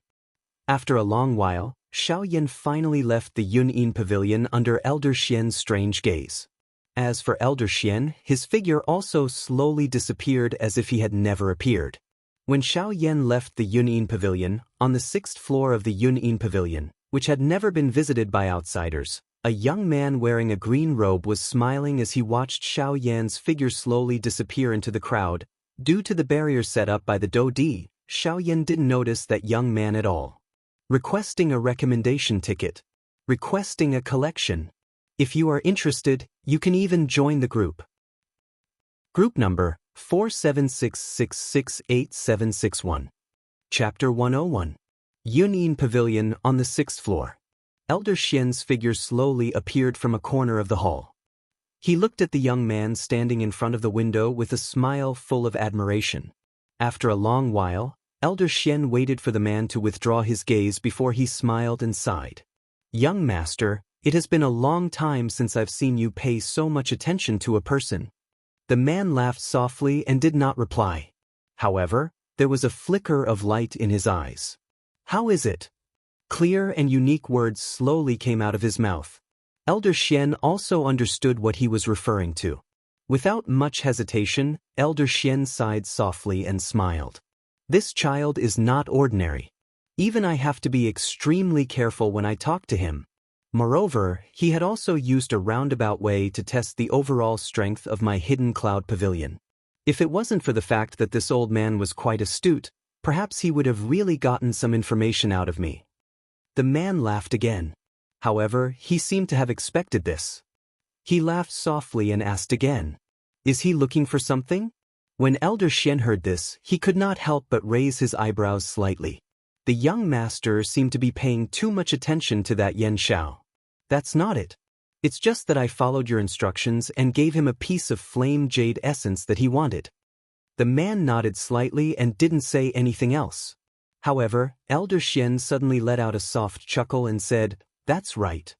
After a long while, Xiao Yan finally left the Yunin Pavilion under Elder Xian's strange gaze. As for Elder Xian, his figure also slowly disappeared as if he had never appeared. When Xiao Yan left the Yunin Pavilion, on the 6th floor of the Yunin Pavilion, which had never been visited by outsiders, a young man wearing a green robe was smiling as he watched Xiao Yan's figure slowly disappear into the crowd. Due to the barrier set up by the Daoist, Xiao Yan didn't notice that young man at all. Requesting a recommendation ticket. Requesting a collection. If you are interested, you can even join the group. Group number 4766686761. Chapter 101. Yunin Pavilion on the 6th floor. Elder Xian's figure slowly appeared from a corner of the hall. He looked at the young man standing in front of the window with a smile full of admiration. After a long while, Elder Xian waited for the man to withdraw his gaze before he smiled and sighed. "Young master, it has been a long time since I've seen you pay so much attention to a person." The man laughed softly and did not reply. However, there was a flicker of light in his eyes. "How is it?" Clear and unique words slowly came out of his mouth. Elder Xian also understood what he was referring to. Without much hesitation, Elder Xian sighed softly and smiled. "This child is not ordinary. Even I have to be extremely careful when I talk to him." Moreover, he had also used a roundabout way to test the overall strength of my hidden cloud pavilion. If it wasn't for the fact that this old man was quite astute, Perhaps he would have really gotten some information out of me. The man laughed again. However, he seemed to have expected this. He laughed softly and asked again, "Is he looking for something?" When Elder Xian heard this, he could not help but raise his eyebrows slightly. The young master seemed to be paying too much attention to that Yen Xiao. "That's not it. It's just that I followed your instructions and gave him a piece of flame jade essence that he wanted." The man nodded slightly and didn't say anything else. However, Elder Xian suddenly let out a soft chuckle and said, "That's right.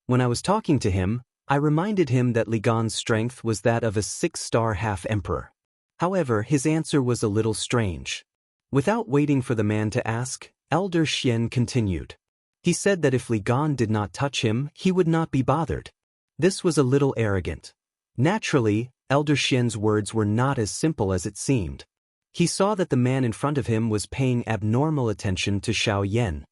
When I was talking to him, I reminded him that Li Gan's strength was that of a 6-star half-emperor. However, his answer was a little strange. Without waiting for the man to ask, Elder Xian continued. He said that if Li Gan did not touch him, he would not be bothered. This was a little arrogant. Naturally, Elder Xian's words were not as simple as it seemed. He saw that the man in front of him was paying abnormal attention to Xiao Yan.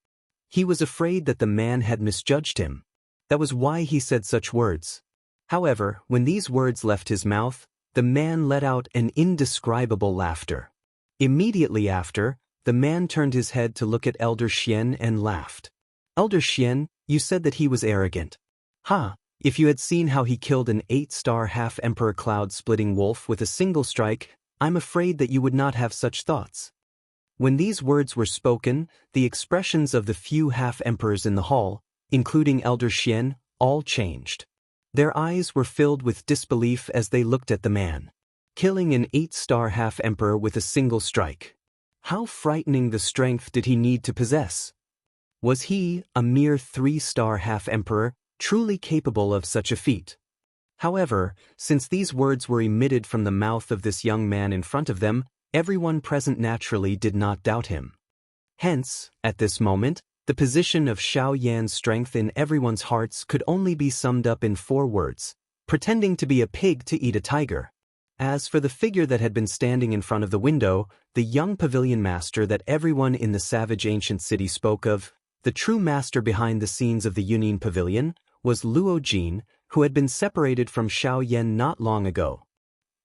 He was afraid that the man had misjudged him. That was why he said such words. However, when these words left his mouth, the man let out an indescribable laughter. Immediately after, the man turned his head to look at Elder Xian and laughed. "Elder Xian, you said that he was arrogant. Ha! If you had seen how he killed an 8-star half-emperor cloud-splitting wolf with a single strike, I'm afraid that you would not have such thoughts." When these words were spoken, the expressions of the few half-emperors in the hall, including Elder Xian, all changed. Their eyes were filled with disbelief as they looked at the man. Killing an 8-star half-emperor with a single strike. How frightening the strength did he need to possess? Was he, a mere 3-star half-emperor, truly capable of such a feat? However, since these words were emitted from the mouth of this young man in front of them, everyone present naturally did not doubt him. Hence, at this moment, the position of Xiao Yan's strength in everyone's hearts could only be summed up in 4 words: pretending to be a pig to eat a tiger. As for the figure that had been standing in front of the window, the young pavilion master that everyone in the savage ancient city spoke of, the true master behind the scenes of the Yunin Pavilion, was Luo Jin, who had been separated from Xiao Yan not long ago.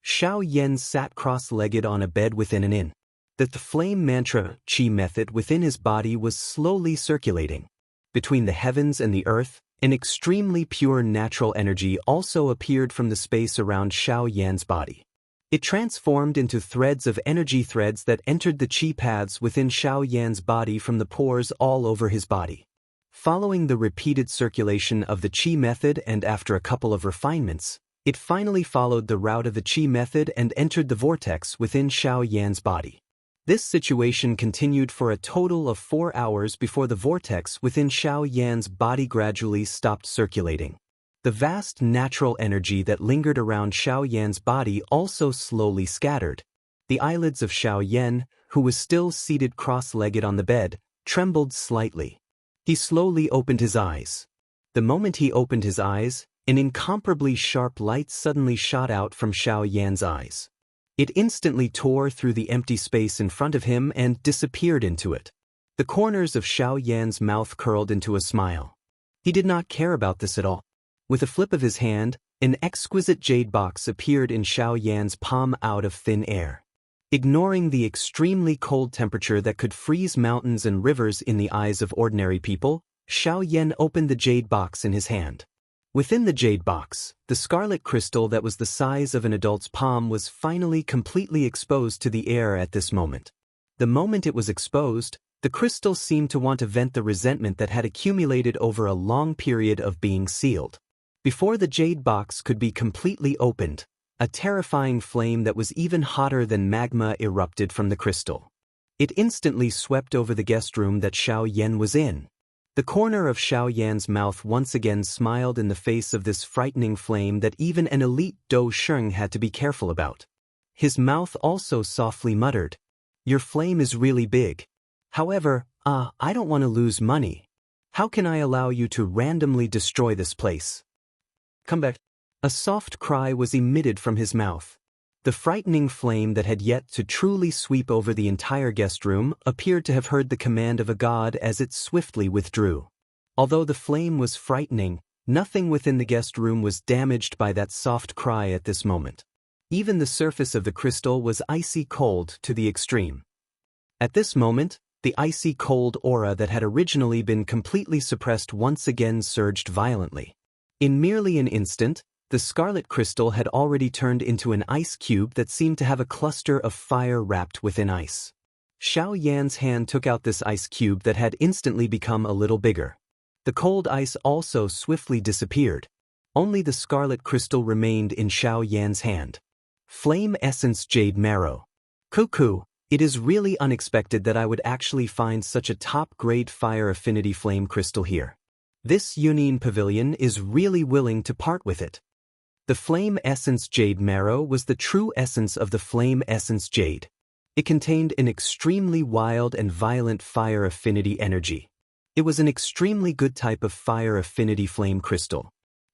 Xiao Yan sat cross-legged on a bed within an inn. The flame mantra chi method within his body was slowly circulating. Between the heavens and the earth, an extremely pure natural energy also appeared from the space around Xiao Yan's body. It transformed into threads of energy threads that entered the chi paths within Xiao Yan's body from the pores all over his body. Following the repeated circulation of the chi method and after a couple of refinements, it finally followed the route of the chi method and entered the vortex within Xiao Yan's body. This situation continued for a total of 4 hours before the vortex within Xiao Yan's body gradually stopped circulating. The vast natural energy that lingered around Xiao Yan's body also slowly scattered. The eyelids of Xiao Yan, who was still seated cross-legged on the bed, trembled slightly. He slowly opened his eyes. The moment he opened his eyes, an incomparably sharp light suddenly shot out from Xiao Yan's eyes. It instantly tore through the empty space in front of him and disappeared into it. The corners of Xiao Yan's mouth curled into a smile. He did not care about this at all. With a flip of his hand, an exquisite jade box appeared in Xiao Yan's palm out of thin air. Ignoring the extremely cold temperature that could freeze mountains and rivers in the eyes of ordinary people, Xiao Yan opened the jade box in his hand. Within the jade box, the scarlet crystal that was the size of an adult's palm was finally completely exposed to the air at this moment. The moment it was exposed, the crystal seemed to want to vent the resentment that had accumulated over a long period of being sealed. Before the jade box could be completely opened, a terrifying flame that was even hotter than magma erupted from the crystal. It instantly swept over the guest room that Xiao Yan was in. The corner of Xiao Yan's mouth once again smiled in the face of this frightening flame that even an elite Dou Sheng had to be careful about. His mouth also softly muttered, "Your flame is really big. However, I don't want to lose money. How can I allow you to randomly destroy this place? Come back." A soft cry was emitted from his mouth. The frightening flame that had yet to truly sweep over the entire guest room appeared to have heard the command of a god as it swiftly withdrew. Although the flame was frightening, nothing within the guest room was damaged by that soft cry at this moment. Even the surface of the crystal was icy cold to the extreme. At this moment, the icy cold aura that had originally been completely suppressed once again surged violently. In merely an instant, the scarlet crystal had already turned into an ice cube that seemed to have a cluster of fire wrapped within ice. Xiao Yan's hand took out this ice cube that had instantly become a little bigger. The cold ice also swiftly disappeared. Only the scarlet crystal remained in Xiao Yan's hand. Flame Essence Jade Marrow. Cuckoo, it is really unexpected that I would actually find such a top-grade fire affinity flame crystal here. This Union Pavilion is really willing to part with it. The Flame Essence Jade Marrow was the true essence of the Flame Essence Jade. It contained an extremely wild and violent fire affinity energy. It was an extremely good type of fire affinity flame crystal.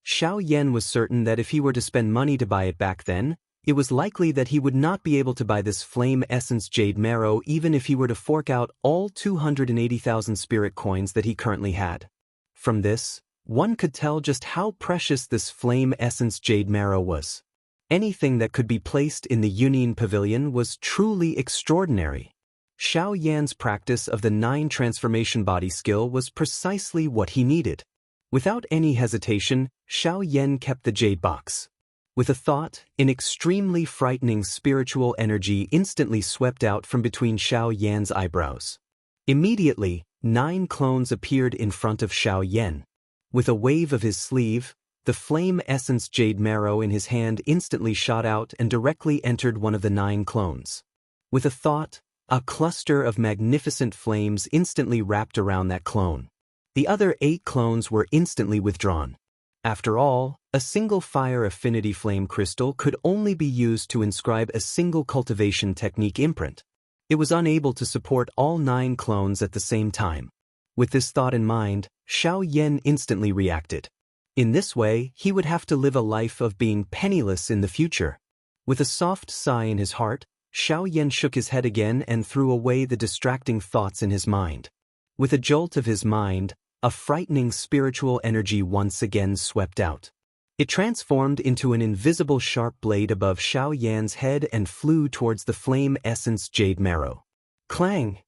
Xiao Yan was certain that if he were to spend money to buy it back then, it was likely that he would not be able to buy this Flame Essence Jade Marrow even if he were to fork out all 280,000 spirit coins that he currently had. From this, one could tell just how precious this Flame Essence Jade Marrow was. Anything that could be placed in the Union Pavilion was truly extraordinary. Xiao Yan's practice of the 9 transformation body skill was precisely what he needed. Without any hesitation, Xiao Yan kept the jade box. With a thought, an extremely frightening spiritual energy instantly swept out from between Xiao Yan's eyebrows. Immediately, 9 clones appeared in front of Xiao Yan. With a wave of his sleeve, the Flame Essence Jade Marrow in his hand instantly shot out and directly entered one of the 9 clones. With a thought, a cluster of magnificent flames instantly wrapped around that clone. The other 8 clones were instantly withdrawn. After all, a single fire affinity flame crystal could only be used to inscribe a single cultivation technique imprint. It was unable to support all 9 clones at the same time. With this thought in mind, Xiao Yan instantly reacted. In this way, he would have to live a life of being penniless in the future. With a soft sigh in his heart, Xiao Yan shook his head again and threw away the distracting thoughts in his mind. With a jolt of his mind, a frightening spiritual energy once again swept out. It transformed into an invisible sharp blade above Xiao Yan's head and flew towards the Flame Essence Jade Marrow. Clang!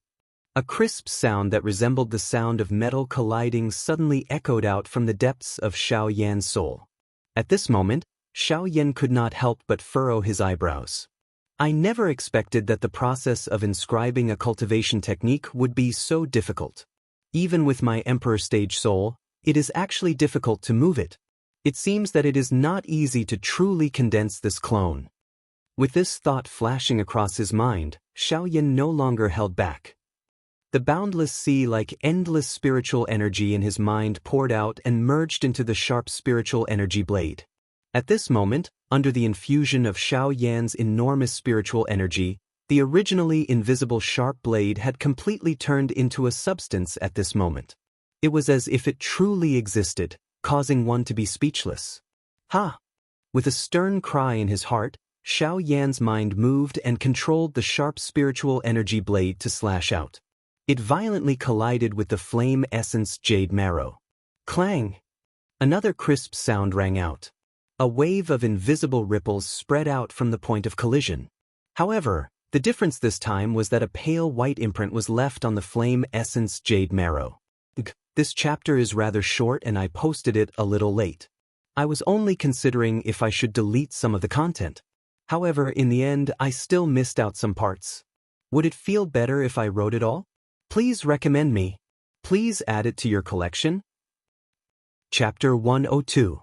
A crisp sound that resembled the sound of metal colliding suddenly echoed out from the depths of Xiao Yan's soul. At this moment, Xiao Yan could not help but furrow his eyebrows. I never expected that the process of inscribing a cultivation technique would be so difficult. Even with my Emperor Stage soul, it is actually difficult to move it. It seems that it is not easy to truly condense this clone. With this thought flashing across his mind, Xiao Yan no longer held back. The boundless sea-like endless spiritual energy in his mind poured out and merged into the sharp spiritual energy blade. At this moment, under the infusion of Xiao Yan's enormous spiritual energy, the originally invisible sharp blade had completely turned into a substance at this moment. It was as if it truly existed, causing one to be speechless. Ha! With a stern cry in his heart, Xiao Yan's mind moved and controlled the sharp spiritual energy blade to slash out. It violently collided with the Flame Essence Jade Marrow. Clang! Another crisp sound rang out. A wave of invisible ripples spread out from the point of collision. However, the difference this time was that a pale white imprint was left on the Flame Essence Jade Marrow. This chapter is rather short and I posted it a little late. I was only considering if I should delete some of the content. However, in the end, I still missed out some parts. Would it feel better if I wrote it all? Please recommend me. Please add it to your collection. Chapter 102.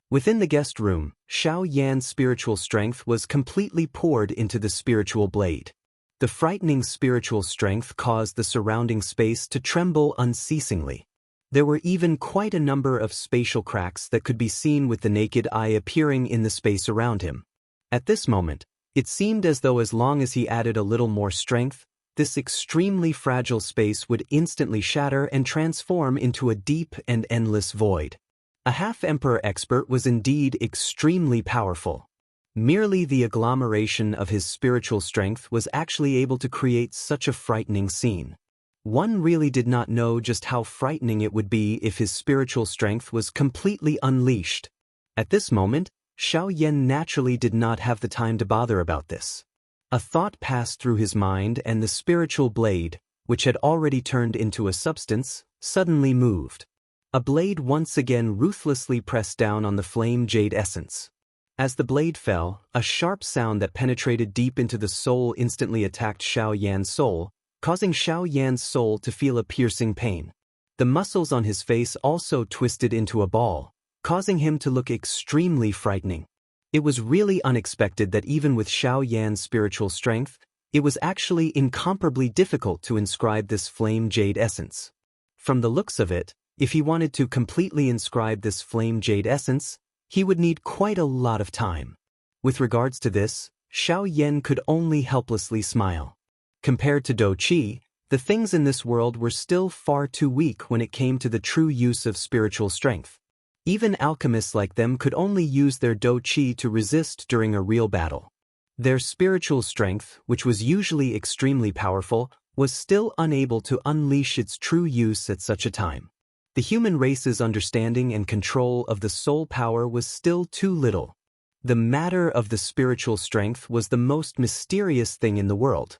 Within the guest room, Xiao Yan's spiritual strength was completely poured into the spiritual blade. The frightening spiritual strength caused the surrounding space to tremble unceasingly. There were even quite a number of spatial cracks that could be seen with the naked eye appearing in the space around him. At this moment, it seemed as though as long as he added a little more strength, this extremely fragile space would instantly shatter and transform into a deep and endless void. A half-emperor expert was indeed extremely powerful. Merely the agglomeration of his spiritual strength was actually able to create such a frightening scene. One really did not know just how frightening it would be if his spiritual strength was completely unleashed. At this moment, Xiao Yan naturally did not have the time to bother about this. A thought passed through his mind, and the spiritual blade, which had already turned into a substance, suddenly moved. A blade once again ruthlessly pressed down on the flame jade essence. As the blade fell, a sharp sound that penetrated deep into the soul instantly attacked Xiao Yan's soul, causing Xiao Yan's soul to feel a piercing pain. The muscles on his face also twisted into a ball, causing him to look extremely frightening. It was really unexpected that even with Xiao Yan's spiritual strength, it was actually incomparably difficult to inscribe this flame jade essence. From the looks of it, if he wanted to completely inscribe this flame jade essence, he would need quite a lot of time. With regards to this, Xiao Yan could only helplessly smile. Compared to Dou Qi, the things in this world were still far too weak when it came to the true use of spiritual strength. Even alchemists like them could only use their Dou Qi to resist during a real battle. Their spiritual strength, which was usually extremely powerful, was still unable to unleash its true use at such a time. The human race's understanding and control of the soul power was still too little. The matter of the spiritual strength was the most mysterious thing in the world.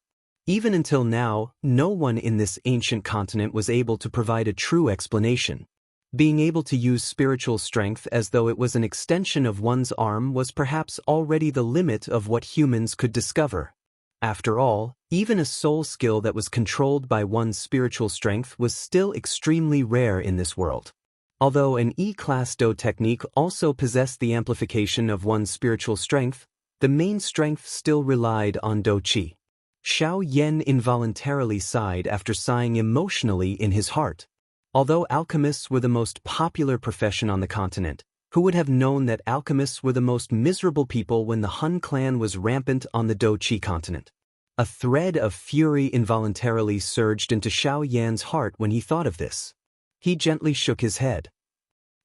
Even until now, no one in this ancient continent was able to provide a true explanation. Being able to use spiritual strength as though it was an extension of one's arm was perhaps already the limit of what humans could discover. After all, even a soul skill that was controlled by one's spiritual strength was still extremely rare in this world. Although an E-class Dou technique also possessed the amplification of one's spiritual strength, the main strength still relied on Dou Qi. Xiao Yan involuntarily sighed after sighing emotionally in his heart. Although alchemists were the most popular profession on the continent, who would have known that alchemists were the most miserable people when the Hun clan was rampant on the Dou Qi continent? A thread of fury involuntarily surged into Xiao Yan's heart when he thought of this. He gently shook his head.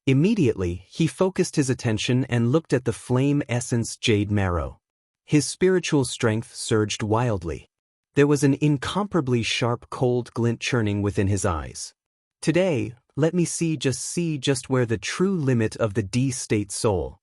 Immediately, he focused his attention and looked at the flame essence jade marrow. His spiritual strength surged wildly. There was an incomparably sharp cold glint churning within his eyes. Today, let me see just where the true limit of the D-state soul.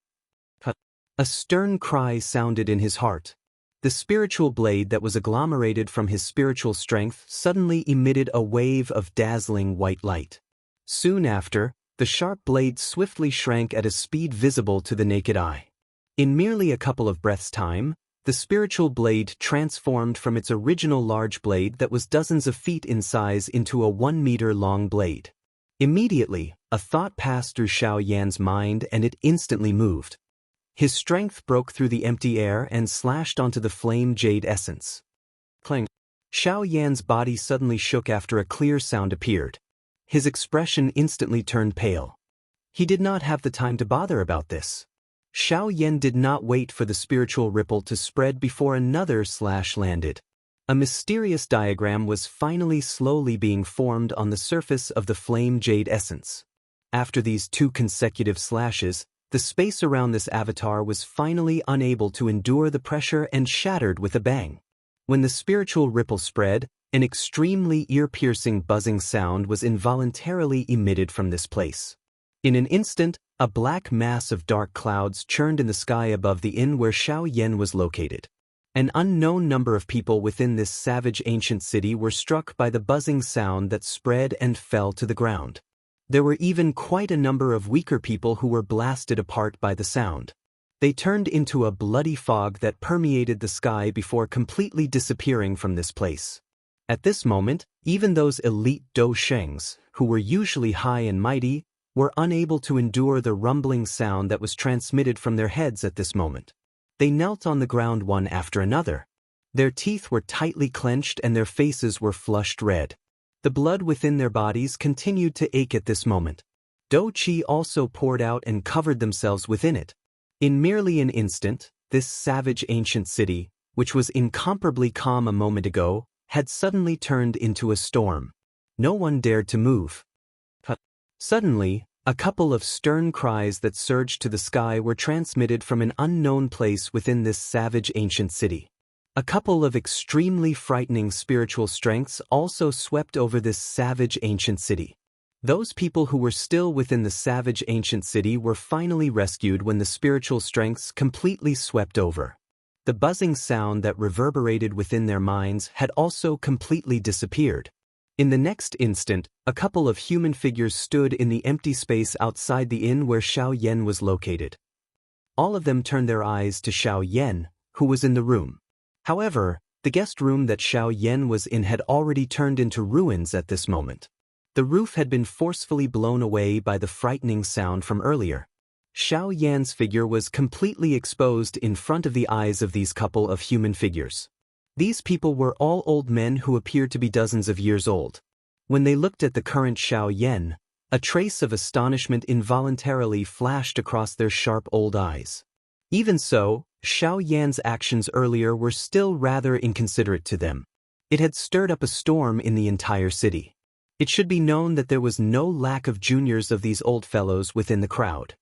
A stern cry sounded in his heart. The spiritual blade that was agglomerated from his spiritual strength suddenly emitted a wave of dazzling white light. Soon after, the sharp blade swiftly shrank at a speed visible to the naked eye. In merely a couple of breaths' time, the spiritual blade transformed from its original large blade that was dozens of feet in size into a 1-meter-long blade. Immediately, a thought passed through Xiao Yan's mind and it instantly moved. His strength broke through the empty air and slashed onto the flame jade essence. Clang! Xiao Yan's body suddenly shook after a clear sound appeared. His expression instantly turned pale. He did not have the time to bother about this. Xiao Yan did not wait for the spiritual ripple to spread before another slash landed. A mysterious diagram was finally slowly being formed on the surface of the flame jade essence. After these 2 consecutive slashes, the space around this avatar was finally unable to endure the pressure and shattered with a bang. When the spiritual ripple spread, an extremely ear-piercing buzzing sound was involuntarily emitted from this place. In an instant, a black mass of dark clouds churned in the sky above the inn where Xiao Yan was located. An unknown number of people within this savage ancient city were struck by the buzzing sound that spread and fell to the ground. There were even quite a number of weaker people who were blasted apart by the sound. They turned into a bloody fog that permeated the sky before completely disappearing from this place. At this moment, even those elite Dou Shengs, who were usually high and mighty, were unable to endure the rumbling sound that was transmitted from their heads at this moment. They knelt on the ground one after another. Their teeth were tightly clenched and their faces were flushed red. The blood within their bodies continued to ache at this moment. Dou Qi also poured out and covered themselves within it. In merely an instant, this savage ancient city, which was incomparably calm a moment ago, had suddenly turned into a storm. No one dared to move. Suddenly, a couple of stern cries that surged to the sky were transmitted from an unknown place within this savage ancient city. A couple of extremely frightening spiritual strengths also swept over this savage ancient city. Those people who were still within the savage ancient city were finally rescued when the spiritual strengths completely swept over. The buzzing sound that reverberated within their minds had also completely disappeared. In the next instant, a couple of human figures stood in the empty space outside the inn where Xiao Yan was located. All of them turned their eyes to Xiao Yan, who was in the room. However, the guest room that Xiao Yan was in had already turned into ruins at this moment. The roof had been forcefully blown away by the frightening sound from earlier. Xiao Yan's figure was completely exposed in front of the eyes of these couple of human figures. These people were all old men who appeared to be dozens of years old. When they looked at the current Xiao Yan, a trace of astonishment involuntarily flashed across their sharp old eyes. Even so, Xiao Yan's actions earlier were still rather inconsiderate to them. It had stirred up a storm in the entire city. It should be known that there was no lack of juniors of these old fellows within the crowd.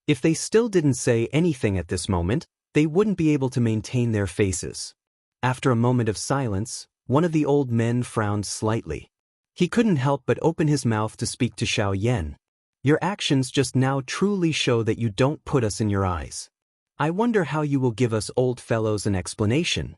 If they still didn't say anything at this moment, they wouldn't be able to maintain their faces. After a moment of silence, one of the old men frowned slightly. He couldn't help but open his mouth to speak to Xiao Yan. "Your actions just now truly show that you don't put us in your eyes. I wonder how you will give us old fellows an explanation."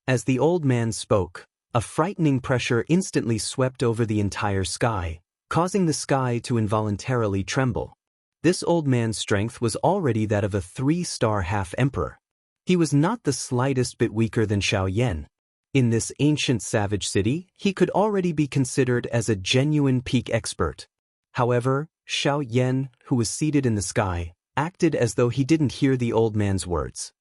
As the old man spoke, a frightening pressure instantly swept over the entire sky, causing the sky to involuntarily tremble. This old man's strength was already that of a 3-star half-emperor. He was not the slightest bit weaker than Xiao Yan. In this ancient savage city, he could already be considered as a genuine peak expert. However, Xiao Yan, who was seated in the sky, acted as though he didn't hear the old man's words.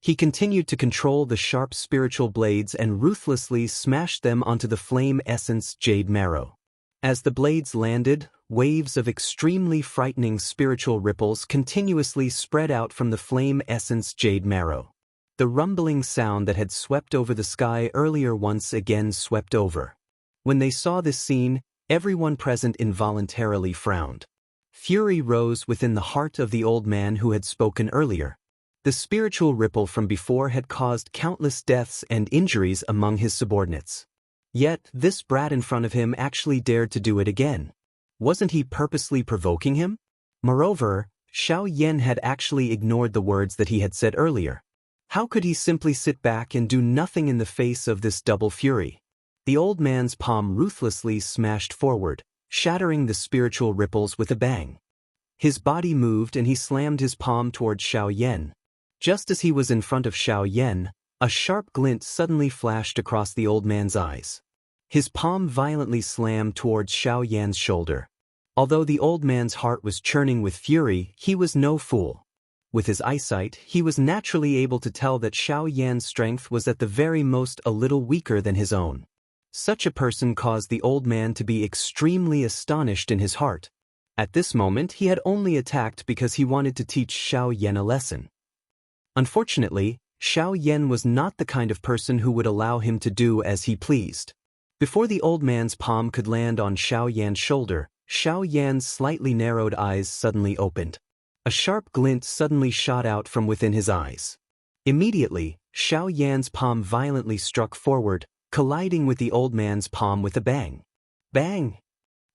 He continued to control the sharp spiritual blades and ruthlessly smashed them onto the flame essence jade marrow. As the blades landed, waves of extremely frightening spiritual ripples continuously spread out from the flame essence jade marrow. The rumbling sound that had swept over the sky earlier once again swept over. When they saw this scene, everyone present involuntarily frowned. Fury rose within the heart of the old man who had spoken earlier. The spiritual ripple from before had caused countless deaths and injuries among his subordinates. Yet, this brat in front of him actually dared to do it again. Wasn't he purposely provoking him? Moreover, Xiao Yan had actually ignored the words that he had said earlier. How could he simply sit back and do nothing in the face of this double fury? The old man's palm ruthlessly smashed forward, shattering the spiritual ripples with a bang. His body moved and he slammed his palm towards Xiao Yan. Just as he was in front of Xiao Yan, a sharp glint suddenly flashed across the old man's eyes. His palm violently slammed towards Xiao Yan's shoulder. Although the old man's heart was churning with fury, he was no fool. With his eyesight, he was naturally able to tell that Xiao Yan's strength was at the very most a little weaker than his own. Such a person caused the old man to be extremely astonished in his heart. At this moment, he had only attacked because he wanted to teach Xiao Yan a lesson. Unfortunately, Xiao Yan was not the kind of person who would allow him to do as he pleased. Before the old man's palm could land on Xiao Yan's shoulder, Xiao Yan's slightly narrowed eyes suddenly opened. A sharp glint suddenly shot out from within his eyes. Immediately, Xiao Yan's palm violently struck forward, colliding with the old man's palm with a bang. Bang!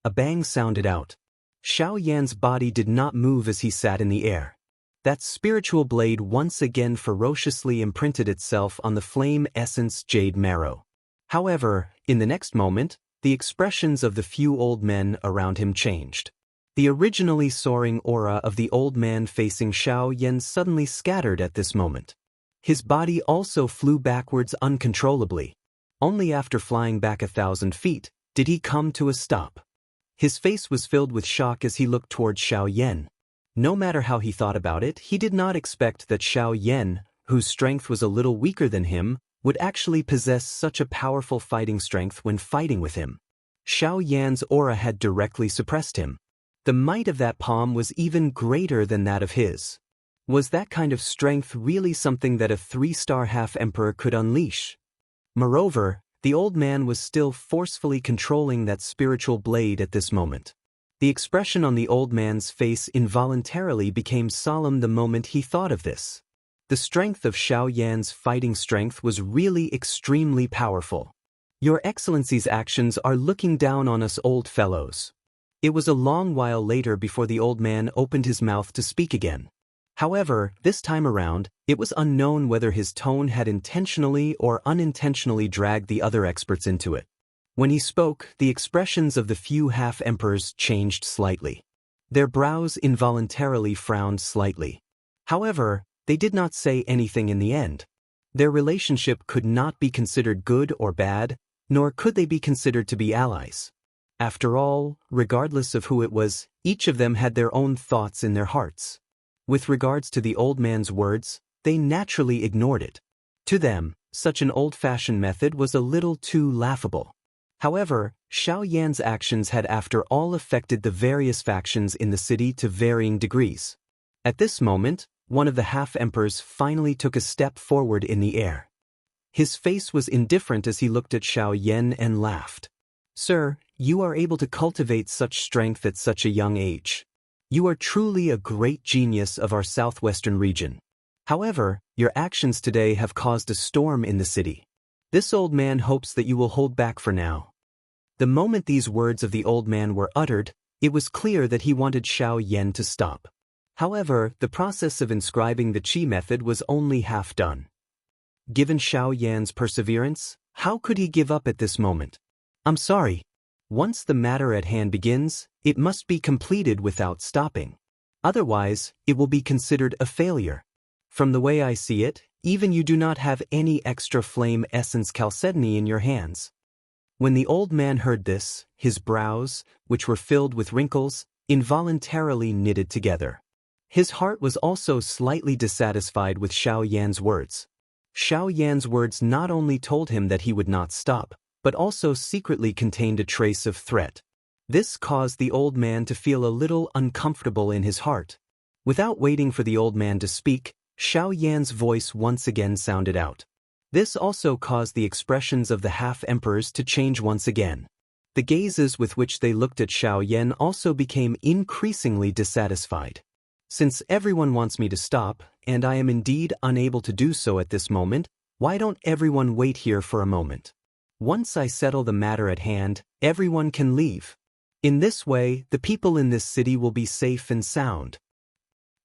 A bang sounded out. Xiao Yan's body did not move as he sat in the air. That spiritual blade once again ferociously imprinted itself on the flame essence jade marrow. However, in the next moment, the expressions of the few old men around him changed. The originally soaring aura of the old man facing Xiao Yan suddenly scattered at this moment. His body also flew backwards uncontrollably. Only after flying back 1,000 feet did he come to a stop. His face was filled with shock as he looked towards Xiao Yan. No matter how he thought about it, he did not expect that Xiao Yan, whose strength was a little weaker than him, would actually possess such a powerful fighting strength when fighting with him. Xiao Yan's aura had directly suppressed him. The might of that palm was even greater than that of his. Was that kind of strength really something that a 3-star half-emperor could unleash? Moreover, the old man was still forcefully controlling that spiritual blade at this moment. The expression on the old man's face involuntarily became solemn the moment he thought of this. The strength of Xiao Yan's fighting strength was really extremely powerful. Your Excellency's actions are looking down on us old fellows. It was a long while later before the old man opened his mouth to speak again. However, this time around, it was unknown whether his tone had intentionally or unintentionally dragged the other experts into it. When he spoke, the expressions of the few half-emperors changed slightly. Their brows involuntarily frowned slightly. However, they did not say anything in the end. Their relationship could not be considered good or bad, nor could they be considered to be allies. After all, regardless of who it was, each of them had their own thoughts in their hearts. With regards to the old man's words, they naturally ignored it. To them, such an old-fashioned method was a little too laughable. However, Xiao Yan's actions had after all affected the various factions in the city to varying degrees. At this moment, one of the half-emperors finally took a step forward in the air. His face was indifferent as he looked at Xiao Yan and laughed. "Sir, you are able to cultivate such strength at such a young age. You are truly a great genius of our southwestern region. However, your actions today have caused a storm in the city. This old man hopes that you will hold back for now." The moment these words of the old man were uttered, it was clear that he wanted Xiao Yan to stop. However, the process of inscribing the Qi method was only half done. Given Xiao Yan's perseverance, how could he give up at this moment? "I'm sorry. Once the matter at hand begins, it must be completed without stopping. Otherwise, it will be considered a failure. From the way I see it, even you do not have any extra flame essence chalcedony in your hands." When the old man heard this, his brows, which were filled with wrinkles, involuntarily knitted together. His heart was also slightly dissatisfied with Xiao Yan's words. Xiao Yan's words not only told him that he would not stop, but also secretly contained a trace of threat. This caused the old man to feel a little uncomfortable in his heart. Without waiting for the old man to speak, Xiao Yan's voice once again sounded out. This also caused the expressions of the half-emperors to change once again. The gazes with which they looked at Xiao Yan also became increasingly dissatisfied. "Since everyone wants me to stop, and I am indeed unable to do so at this moment, why don't everyone wait here for a moment? Once I settle the matter at hand, everyone can leave. In this way, the people in this city will be safe and sound.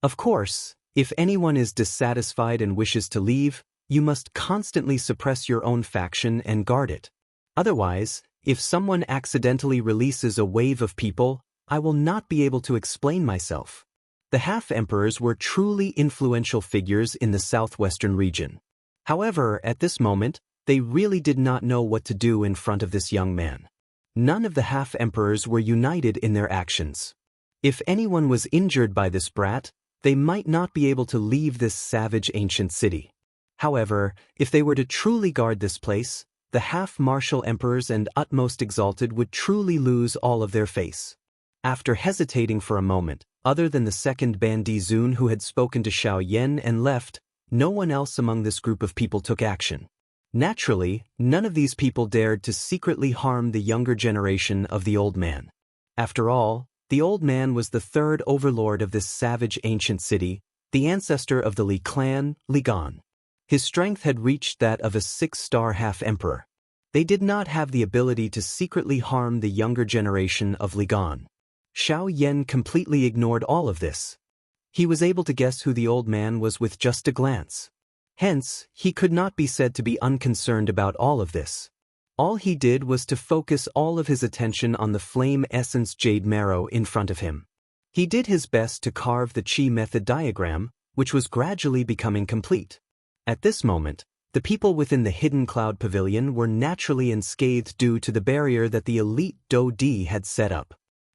Of course, if anyone is dissatisfied and wishes to leave, you must constantly suppress your own faction and guard it. Otherwise, if someone accidentally releases a wave of people, I will not be able to explain myself." The half-emperors were truly influential figures in the southwestern region. However, at this moment, they really did not know what to do in front of this young man. None of the half-emperors were united in their actions. If anyone was injured by this brat, they might not be able to leave this savage ancient city. However, if they were to truly guard this place, the half-martial emperors and utmost exalted would truly lose all of their face. After hesitating for a moment, other than the second Bandi Zun who had spoken to Xiao Yan and left, no one else among this group of people took action. Naturally, none of these people dared to secretly harm the younger generation of the old man. After all, the old man was the third overlord of this savage ancient city, the ancestor of the Li clan, Li Gan. His strength had reached that of a 6-star half-emperor. They did not have the ability to secretly harm the younger generation of Li Gan. Xiao Yan completely ignored all of this. He was able to guess who the old man was with just a glance. Hence, he could not be said to be unconcerned about all of this. All he did was to focus all of his attention on the flame essence jade marrow in front of him. He did his best to carve the Qi method diagram, which was gradually becoming complete. At this moment, the people within the hidden cloud pavilion were naturally unscathed due to the barrier that the elite Do Di had set up.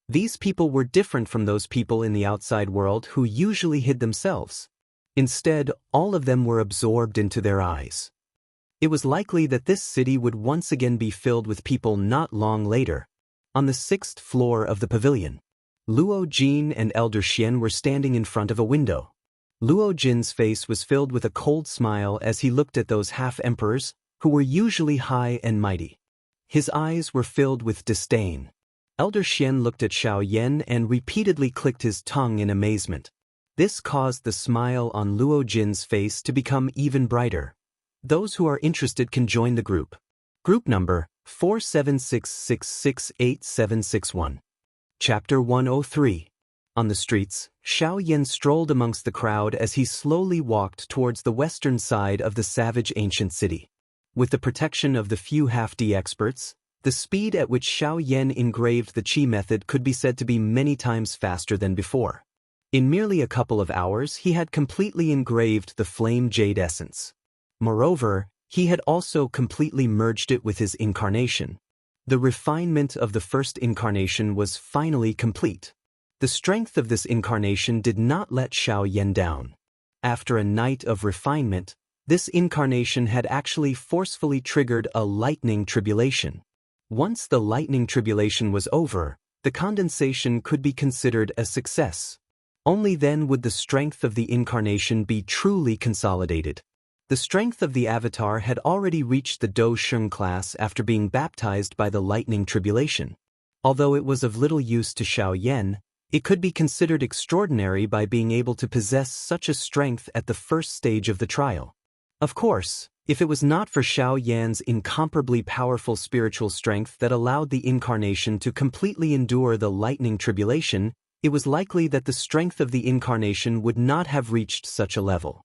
These people were different from those people in the outside world who usually hid themselves. Instead, all of them were absorbed into their eyes. It was likely that this city would once again be filled with people not long later. On the 6th floor of the pavilion, Luo Jin and Elder Xian were standing in front of a window. Luo Jin's face was filled with a cold smile as he looked at those half-emperors, who were usually high and mighty. His eyes were filled with disdain. Elder Xian looked at Xiao Yan and repeatedly clicked his tongue in amazement. This caused the smile on Luo Jin's face to become even brighter. Those who are interested can join the group. Group number 4766686761. Chapter 103. On the streets, Xiao Yan strolled amongst the crowd as he slowly walked towards the western side of the savage ancient city. With the protection of the few half-D experts, the speed at which Xiao Yan engraved the Qi method could be said to be many times faster than before. In merely a couple of hours he had completely engraved the flame jade essence. Moreover, he had also completely merged it with his incarnation. The refinement of the first incarnation was finally complete. The strength of this incarnation did not let Xiao Yan down. After a night of refinement, this incarnation had actually forcefully triggered a lightning tribulation. Once the lightning tribulation was over, the condensation could be considered a success. Only then would the strength of the incarnation be truly consolidated. The strength of the avatar had already reached the Daoist class after being baptized by the lightning tribulation. Although it was of little use to Xiao Yan, it could be considered extraordinary by being able to possess such a strength at the first stage of the trial. Of course, if it was not for Xiao Yan's incomparably powerful spiritual strength that allowed the incarnation to completely endure the lightning tribulation, it was likely that the strength of the incarnation would not have reached such a level.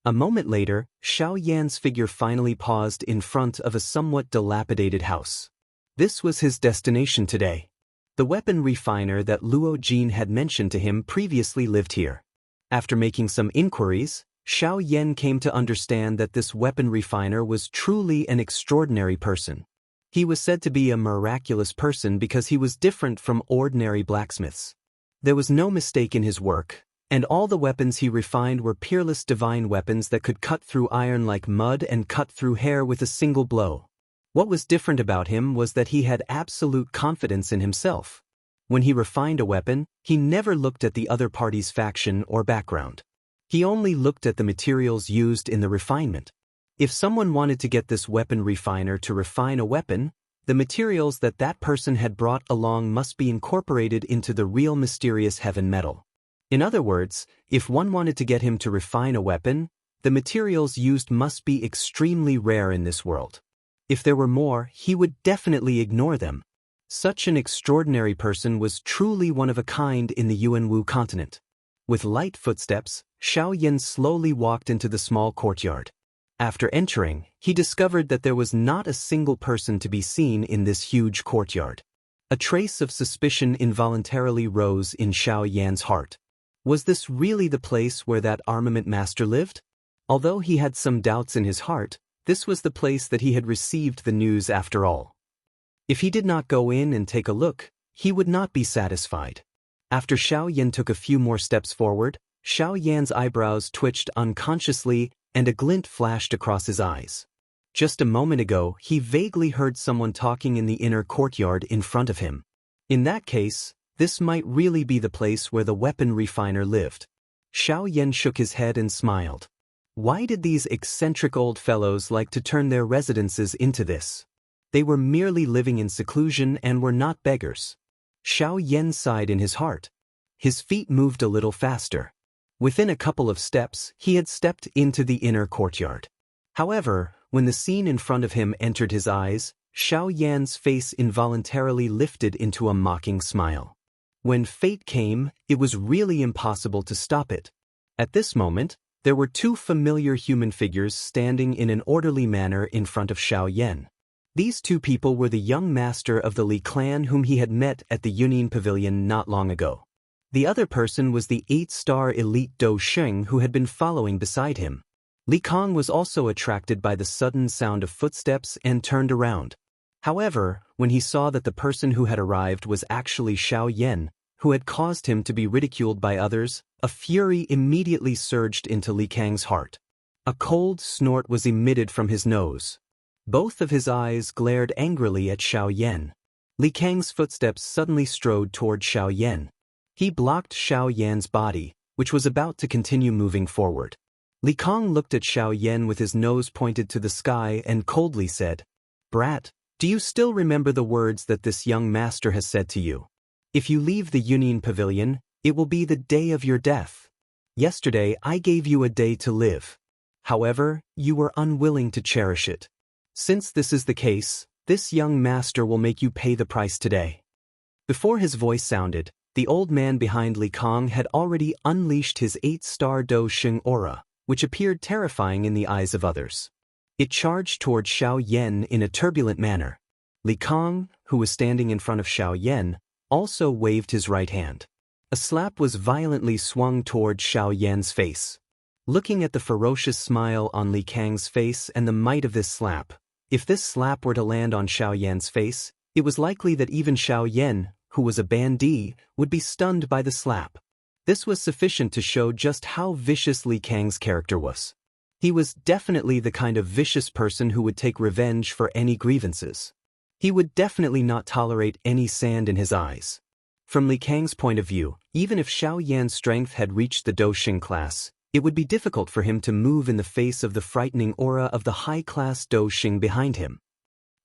A moment later, Xiao Yan's figure finally paused in front of a somewhat dilapidated house. This was his destination today. The weapon refiner that Luo Jin had mentioned to him previously lived here. After making some inquiries, Xiao Yan came to understand that this weapon refiner was truly an extraordinary person. He was said to be a miraculous person because he was different from ordinary blacksmiths. There was no mistake in his work, and all the weapons he refined were peerless divine weapons that could cut through iron like mud and cut through hair with a single blow. What was different about him was that he had absolute confidence in himself. When he refined a weapon, he never looked at the other party's faction or background. He only looked at the materials used in the refinement. If someone wanted to get this weapon refiner to refine a weapon, the materials that person had brought along must be incorporated into the real mysterious heaven metal. In other words, if one wanted to get him to refine a weapon, the materials used must be extremely rare in this world. If there were more, he would definitely ignore them. Such an extraordinary person was truly one of a kind in the Yuanwu continent. With light footsteps, Xiao Yan slowly walked into the small courtyard. After entering, he discovered that there was not a single person to be seen in this huge courtyard. A trace of suspicion involuntarily rose in Xiao Yan's heart. Was this really the place where that armament master lived? Although he had some doubts in his heart, this was the place that he had received the news after all. If he did not go in and take a look, he would not be satisfied. After Xiao Yan took a few more steps forward, Xiao Yan's eyebrows twitched unconsciously and a glint flashed across his eyes. Just a moment ago, he vaguely heard someone talking in the inner courtyard in front of him. In that case, this might really be the place where the weapon refiner lived. Xiao Yan shook his head and smiled. Why did these eccentric old fellows like to turn their residences into this? They were merely living in seclusion and were not beggars. Xiao Yan sighed in his heart. His feet moved a little faster. Within a couple of steps, he had stepped into the inner courtyard. However, when the scene in front of him entered his eyes, Xiao Yan's face involuntarily lifted into a mocking smile. When fate came, it was really impossible to stop it. At this moment, there were two familiar human figures standing in an orderly manner in front of Xiao Yan. These two people were the young master of the Li clan whom he had met at the Union Pavilion not long ago. The other person was the 8-star elite Dou Sheng who had been following beside him. Li Kong was also attracted by the sudden sound of footsteps and turned around. However, when he saw that the person who had arrived was actually Xiao Yan, who had caused him to be ridiculed by others, a fury immediately surged into Li Kang's heart. A cold snort was emitted from his nose. Both of his eyes glared angrily at Xiao Yan. Li Kang's footsteps suddenly strode toward Xiao Yan. He blocked Xiao Yan's body, which was about to continue moving forward. Li Kang looked at Xiao Yan with his nose pointed to the sky and coldly said, "Brat, do you still remember the words that this young master has said to you? If you leave the Union Pavilion, it will be the day of your death. Yesterday I gave you a day to live. However, you were unwilling to cherish it. Since this is the case, this young master will make you pay the price today." Before his voice sounded, the old man behind Li Kang had already unleashed his 8-star Daoist aura, which appeared terrifying in the eyes of others. It charged toward Xiao Yan in a turbulent manner. Li Kang, who was standing in front of Xiao Yan, also waved his right hand. A slap was violently swung toward Xiao Yan's face. Looking at the ferocious smile on Li Kang's face and the might of this slap, if this slap were to land on Xiao Yan's face, it was likely that even Xiao Yan, who was a bandit, would be stunned by the slap. This was sufficient to show just how vicious Li Kang's character was. He was definitely the kind of vicious person who would take revenge for any grievances. He would definitely not tolerate any sand in his eyes. From Li Kang's point of view, even if Xiao Yan's strength had reached the Daoist class, it would be difficult for him to move in the face of the frightening aura of the high-class Daoist behind him.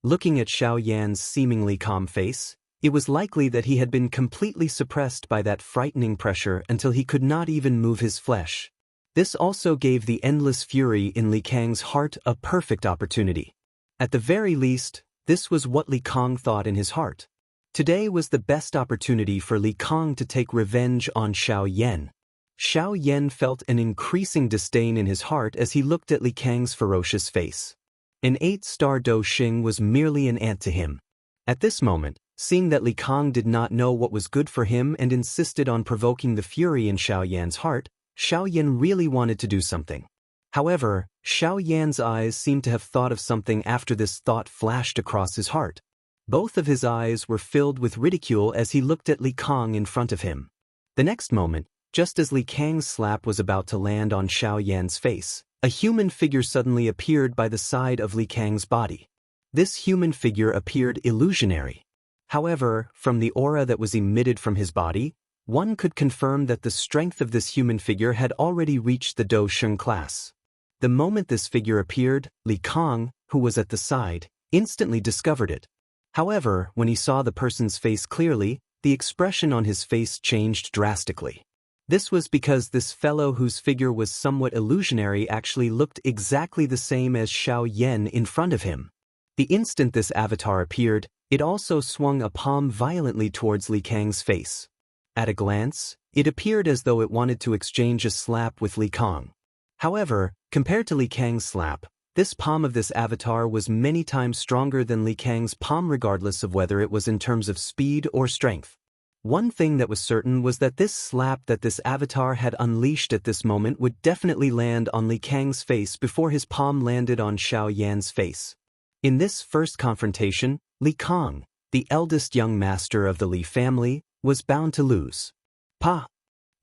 Looking at Xiao Yan's seemingly calm face, it was likely that he had been completely suppressed by that frightening pressure until he could not even move his flesh. This also gave the endless fury in Li Kang's heart a perfect opportunity. At the very least, this was what Li Kang thought in his heart. Today was the best opportunity for Li Kang to take revenge on Xiao Yan. Xiao Yan felt an increasing disdain in his heart as he looked at Li Kang's ferocious face. An 8-star Daoist was merely an ant to him. At this moment, seeing that Li Kang did not know what was good for him and insisted on provoking the fury in Xiao Yan's heart, Xiao Yan really wanted to do something. However, Xiao Yan's eyes seemed to have thought of something after this thought flashed across his heart. Both of his eyes were filled with ridicule as he looked at Li Kang in front of him. The next moment, just as Li Kang's slap was about to land on Xiao Yan's face, a human figure suddenly appeared by the side of Li Kang's body. This human figure appeared illusionary. However, from the aura that was emitted from his body, one could confirm that the strength of this human figure had already reached the Daoist class. The moment this figure appeared, Li Kang, who was at the side, instantly discovered it. However, when he saw the person's face clearly, the expression on his face changed drastically. This was because this fellow whose figure was somewhat illusionary actually looked exactly the same as Xiao Yan in front of him. The instant this avatar appeared, it also swung a palm violently towards Li Kang's face. At a glance, it appeared as though it wanted to exchange a slap with Li Kang. However, compared to Li Kang's slap, this palm of this avatar was many times stronger than Li Kang's palm regardless of whether it was in terms of speed or strength. One thing that was certain was that this slap that this avatar had unleashed at this moment would definitely land on Li Kang's face before his palm landed on Xiao Yan's face. In this first confrontation, Li Kang, the eldest young master of the Li family, was bound to lose. Pa!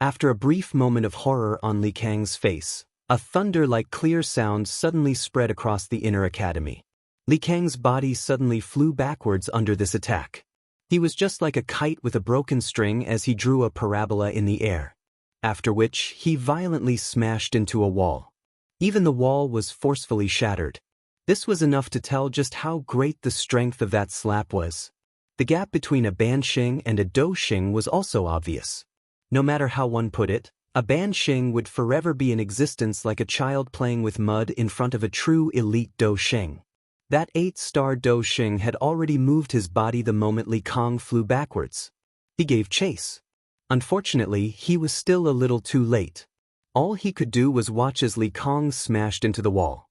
After a brief moment of horror on Li Kang's face, a thunder-like clear sound suddenly spread across the inner academy. Li Kang's body suddenly flew backwards under this attack. He was just like a kite with a broken string as he drew a parabola in the air. After which, he violently smashed into a wall. Even the wall was forcefully shattered. This was enough to tell just how great the strength of that slap was. The gap between a bansheng and a dosheng was also obvious. No matter how one put it, a bansheng would forever be in existence like a child playing with mud in front of a true elite dosheng. That 8-star dosheng had already moved his body the moment Li Kang flew backwards. He gave chase. Unfortunately, he was still a little too late. All he could do was watch as Li Kang smashed into the wall.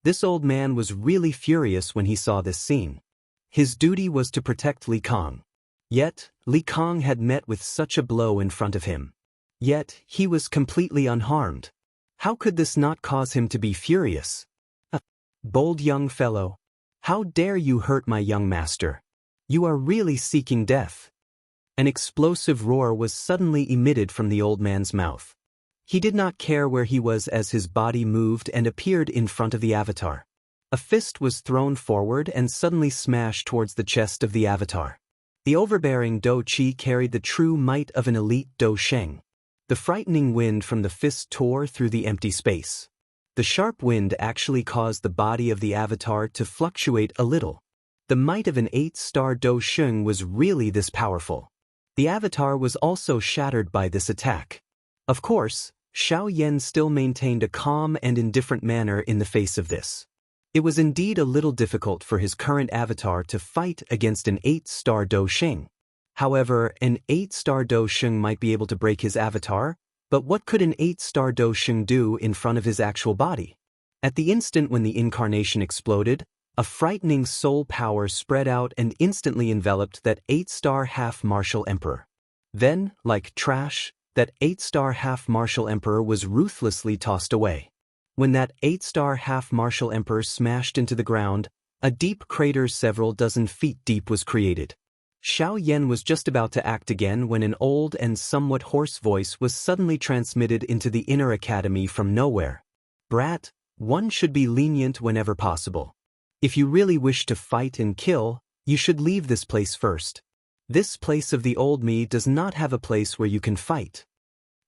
This old man was really furious when he saw this scene. His duty was to protect Li Kang. Yet, Li Kang had met with such a blow in front of him. Yet, he was completely unharmed. How could this not cause him to be furious? Bold young fellow. How dare you hurt my young master? You are really seeking death. An explosive roar was suddenly emitted from the old man's mouth. He did not care where he was as his body moved and appeared in front of the avatar. A fist was thrown forward and suddenly smashed towards the chest of the avatar. The overbearing Do Qi carried the true might of an elite Do Sheng. The frightening wind from the fist tore through the empty space. The sharp wind actually caused the body of the avatar to fluctuate a little. The might of an 8-star Do Sheng was really this powerful. The avatar was also shattered by this attack. Of course, Xiao Yan still maintained a calm and indifferent manner in the face of this. It was indeed a little difficult for his current avatar to fight against an 8-star Do Sheng. However, an 8-star Daoist might be able to break his avatar, but what could an 8-star Daoist do in front of his actual body? At the instant when the incarnation exploded, a frightening soul power spread out and instantly enveloped that 8-star half-martial emperor. Then, like trash, that 8-star half-martial emperor was ruthlessly tossed away. When that 8-star half-martial emperor smashed into the ground, a deep crater several dozen feet deep was created. Xiaoyan was just about to act again when an old and somewhat hoarse voice was suddenly transmitted into the inner academy from nowhere. "Brat, one should be lenient whenever possible. If you really wish to fight and kill, you should leave this place first. This place of the old me does not have a place where you can fight."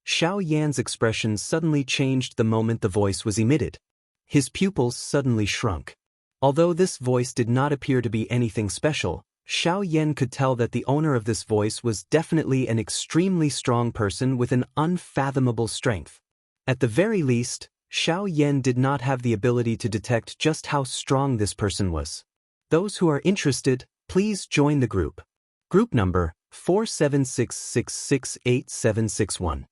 Xiaoyan's expression suddenly changed the moment the voice was emitted. His pupils suddenly shrunk. Although this voice did not appear to be anything special, Xiaoyan could tell that the owner of this voice was definitely an extremely strong person with an unfathomable strength. At the very least, Xiaoyan did not have the ability to detect just how strong this person was. Those who are interested, please join the group. Group number 4766686761.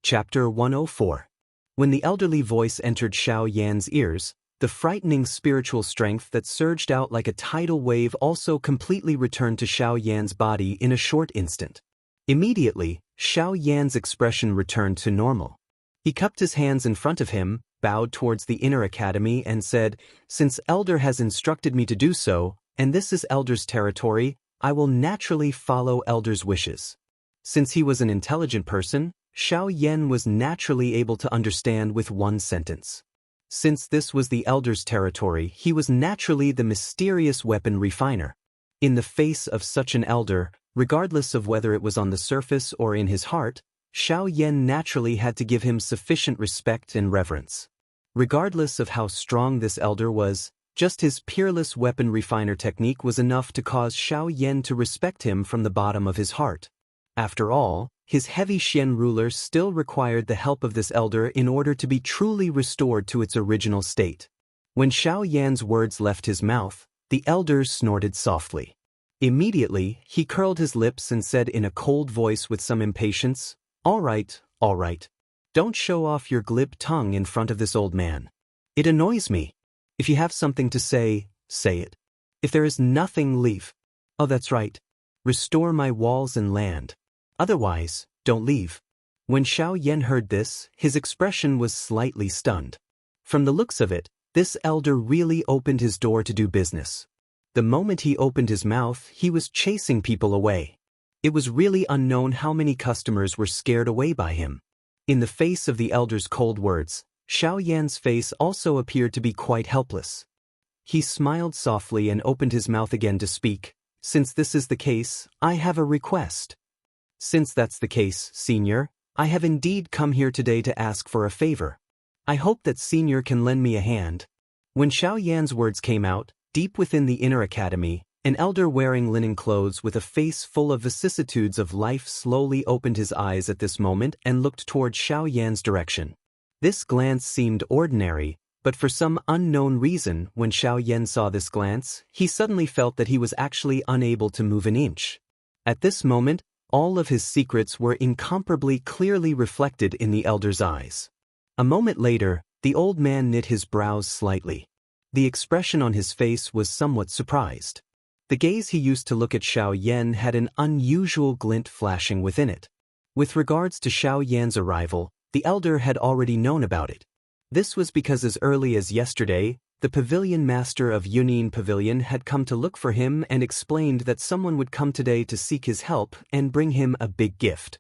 Chapter 104. When the elderly voice entered Xiaoyan's ears, the frightening spiritual strength that surged out like a tidal wave also completely returned to Xiaoyan's body in a short instant. Immediately, Xiaoyan's expression returned to normal. He cupped his hands in front of him, bowed towards the inner academy and said, "Since Elder has instructed me to do so, and this is Elder's territory, I will naturally follow Elder's wishes." Since he was an intelligent person, Xiaoyan was naturally able to understand with one sentence. Since this was the Elder's territory, he was naturally the mysterious weapon refiner. In the face of such an elder, regardless of whether it was on the surface or in his heart, Xiaoyan naturally had to give him sufficient respect and reverence. Regardless of how strong this elder was, just his peerless weapon refiner technique was enough to cause Xiaoyan to respect him from the bottom of his heart. After all, his heavy Xian ruler still required the help of this elder in order to be truly restored to its original state. When Xiaoyan's words left his mouth, the elder snorted softly. Immediately, he curled his lips and said in a cold voice with some impatience, all right. Don't show off your glib tongue in front of this old man. It annoys me. If you have something to say, say it. If there is nothing, leave. Oh, that's right. Restore my walls and land. Otherwise, don't leave." When Xiaoyan heard this, his expression was slightly stunned. From the looks of it, this elder really opened his door to do business. The moment he opened his mouth, he was chasing people away. It was really unknown how many customers were scared away by him. In the face of the elder's cold words, Xiaoyan's face also appeared to be quite helpless. He smiled softly and opened his mouth again to speak. "Since this is the case, I have a request." "Since that's the case, Senior, I have indeed come here today to ask for a favor. I hope that Senior can lend me a hand." When Xiaoyan's words came out, deep within the inner academy, an elder wearing linen clothes with a face full of vicissitudes of life slowly opened his eyes at this moment and looked toward Xiaoyan's direction. This glance seemed ordinary, but for some unknown reason, when Xiaoyan saw this glance, he suddenly felt that he was actually unable to move an inch. At this moment, all of his secrets were incomparably clearly reflected in the elder's eyes. A moment later, the old man knit his brows slightly. The expression on his face was somewhat surprised. The gaze he used to look at Xiaoyan had an unusual glint flashing within it. With regards to Xiaoyan's arrival, the elder had already known about it. This was because as early as yesterday, the pavilion master of Yunin Pavilion had come to look for him and explained that someone would come today to seek his help and bring him a big gift.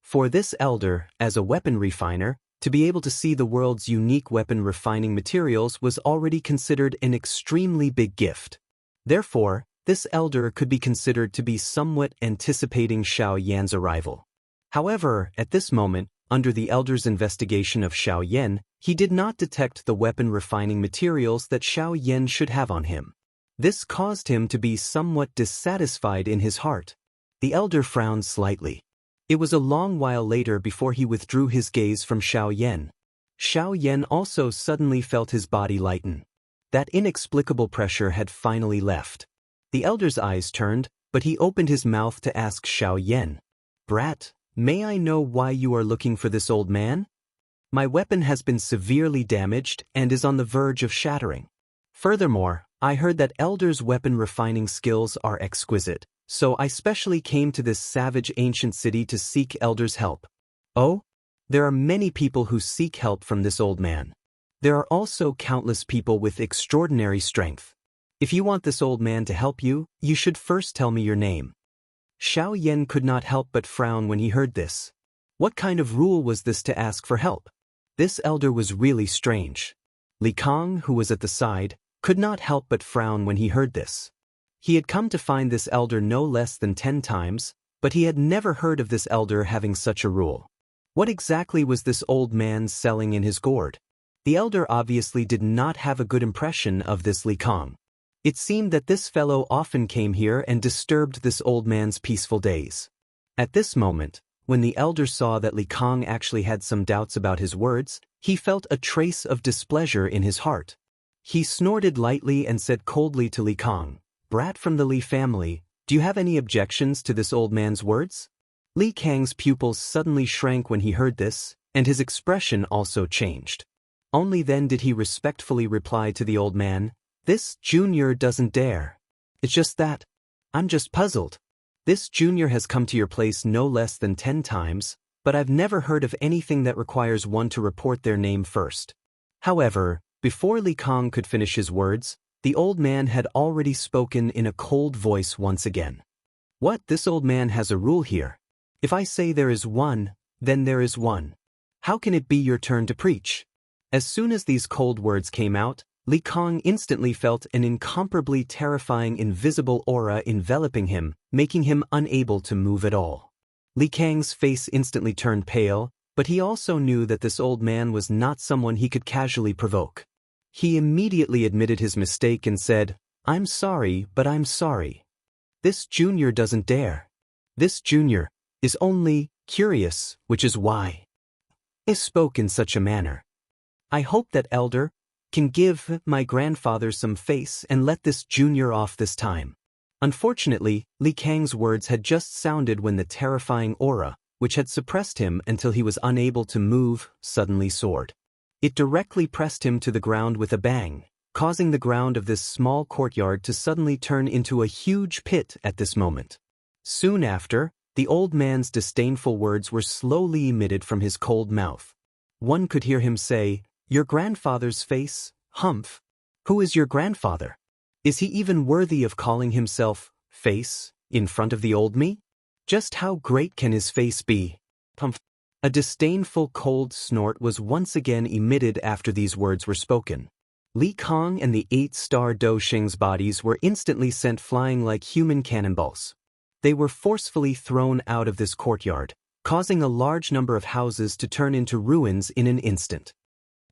For this elder, as a weapon refiner, to be able to see the world's unique weapon refining materials was already considered an extremely big gift. Therefore, this elder could be considered to be somewhat anticipating Xiaoyan's arrival. However, at this moment, under the elder's investigation of Xiaoyan, he did not detect the weapon refining materials that Xiaoyan should have on him. This caused him to be somewhat dissatisfied in his heart. The elder frowned slightly. It was a long while later before he withdrew his gaze from Xiaoyan. Xiaoyan also suddenly felt his body lighten. That inexplicable pressure had finally left. The elder's eyes turned, but he opened his mouth to ask Xiao Yan. "Brat, may I know why you are looking for this old man? My weapon has been severely damaged and is on the verge of shattering. Furthermore, I heard that elders' weapon refining skills are exquisite, so I specially came to this savage ancient city to seek elders' help." "Oh? There are many people who seek help from this old man. There are also countless people with extraordinary strength. If you want this old man to help you, you should first tell me your name." Xiao Yan could not help but frown when he heard this. What kind of rule was this to ask for help? This elder was really strange. Li Kang, who was at the side, could not help but frown when he heard this. He had come to find this elder no less than 10 times, but he had never heard of this elder having such a rule. What exactly was this old man selling in his gourd? The elder obviously did not have a good impression of this Li Kang. It seemed that this fellow often came here and disturbed this old man's peaceful days. At this moment, when the elder saw that Li Kang actually had some doubts about his words, he felt a trace of displeasure in his heart. He snorted lightly and said coldly to Li Kang, "Brat from the Li family, do you have any objections to this old man's words?" Li Kang's pupils suddenly shrank when he heard this, and his expression also changed. Only then did he respectfully reply to the old man, "This junior doesn't dare. It's just that. I'm just puzzled. This junior has come to your place no less than 10 times, but I've never heard of anything that requires one to report their name first." However, before Li Kang could finish his words, the old man had already spoken in a cold voice once again. "What? This old man has a rule here. If I say there is one, then there is one. How can it be your turn to preach?" As soon as these cold words came out, Li Kang instantly felt an incomparably terrifying invisible aura enveloping him, making him unable to move at all. Li Kang's face instantly turned pale, but he also knew that this old man was not someone he could casually provoke. He immediately admitted his mistake and said, "I'm sorry, but I'm sorry. This junior doesn't dare. This junior is only curious, which is why I spoke in such a manner. I hope that elder can give my grandfather some face and let this junior off this time." Unfortunately, Li Kang's words had just sounded when the terrifying aura, which had suppressed him until he was unable to move, suddenly soared. It directly pressed him to the ground with a bang, causing the ground of this small courtyard to suddenly turn into a huge pit at this moment. Soon after, the old man's disdainful words were slowly emitted from his cold mouth. One could hear him say, "Your grandfather's face, humph. Who is your grandfather? Is he even worthy of calling himself face in front of the old me? Just how great can his face be? Humph." A disdainful cold snort was once again emitted after these words were spoken. Li Kang and the 8-star Daoist's bodies were instantly sent flying like human cannonballs. They were forcefully thrown out of this courtyard, causing a large number of houses to turn into ruins in an instant.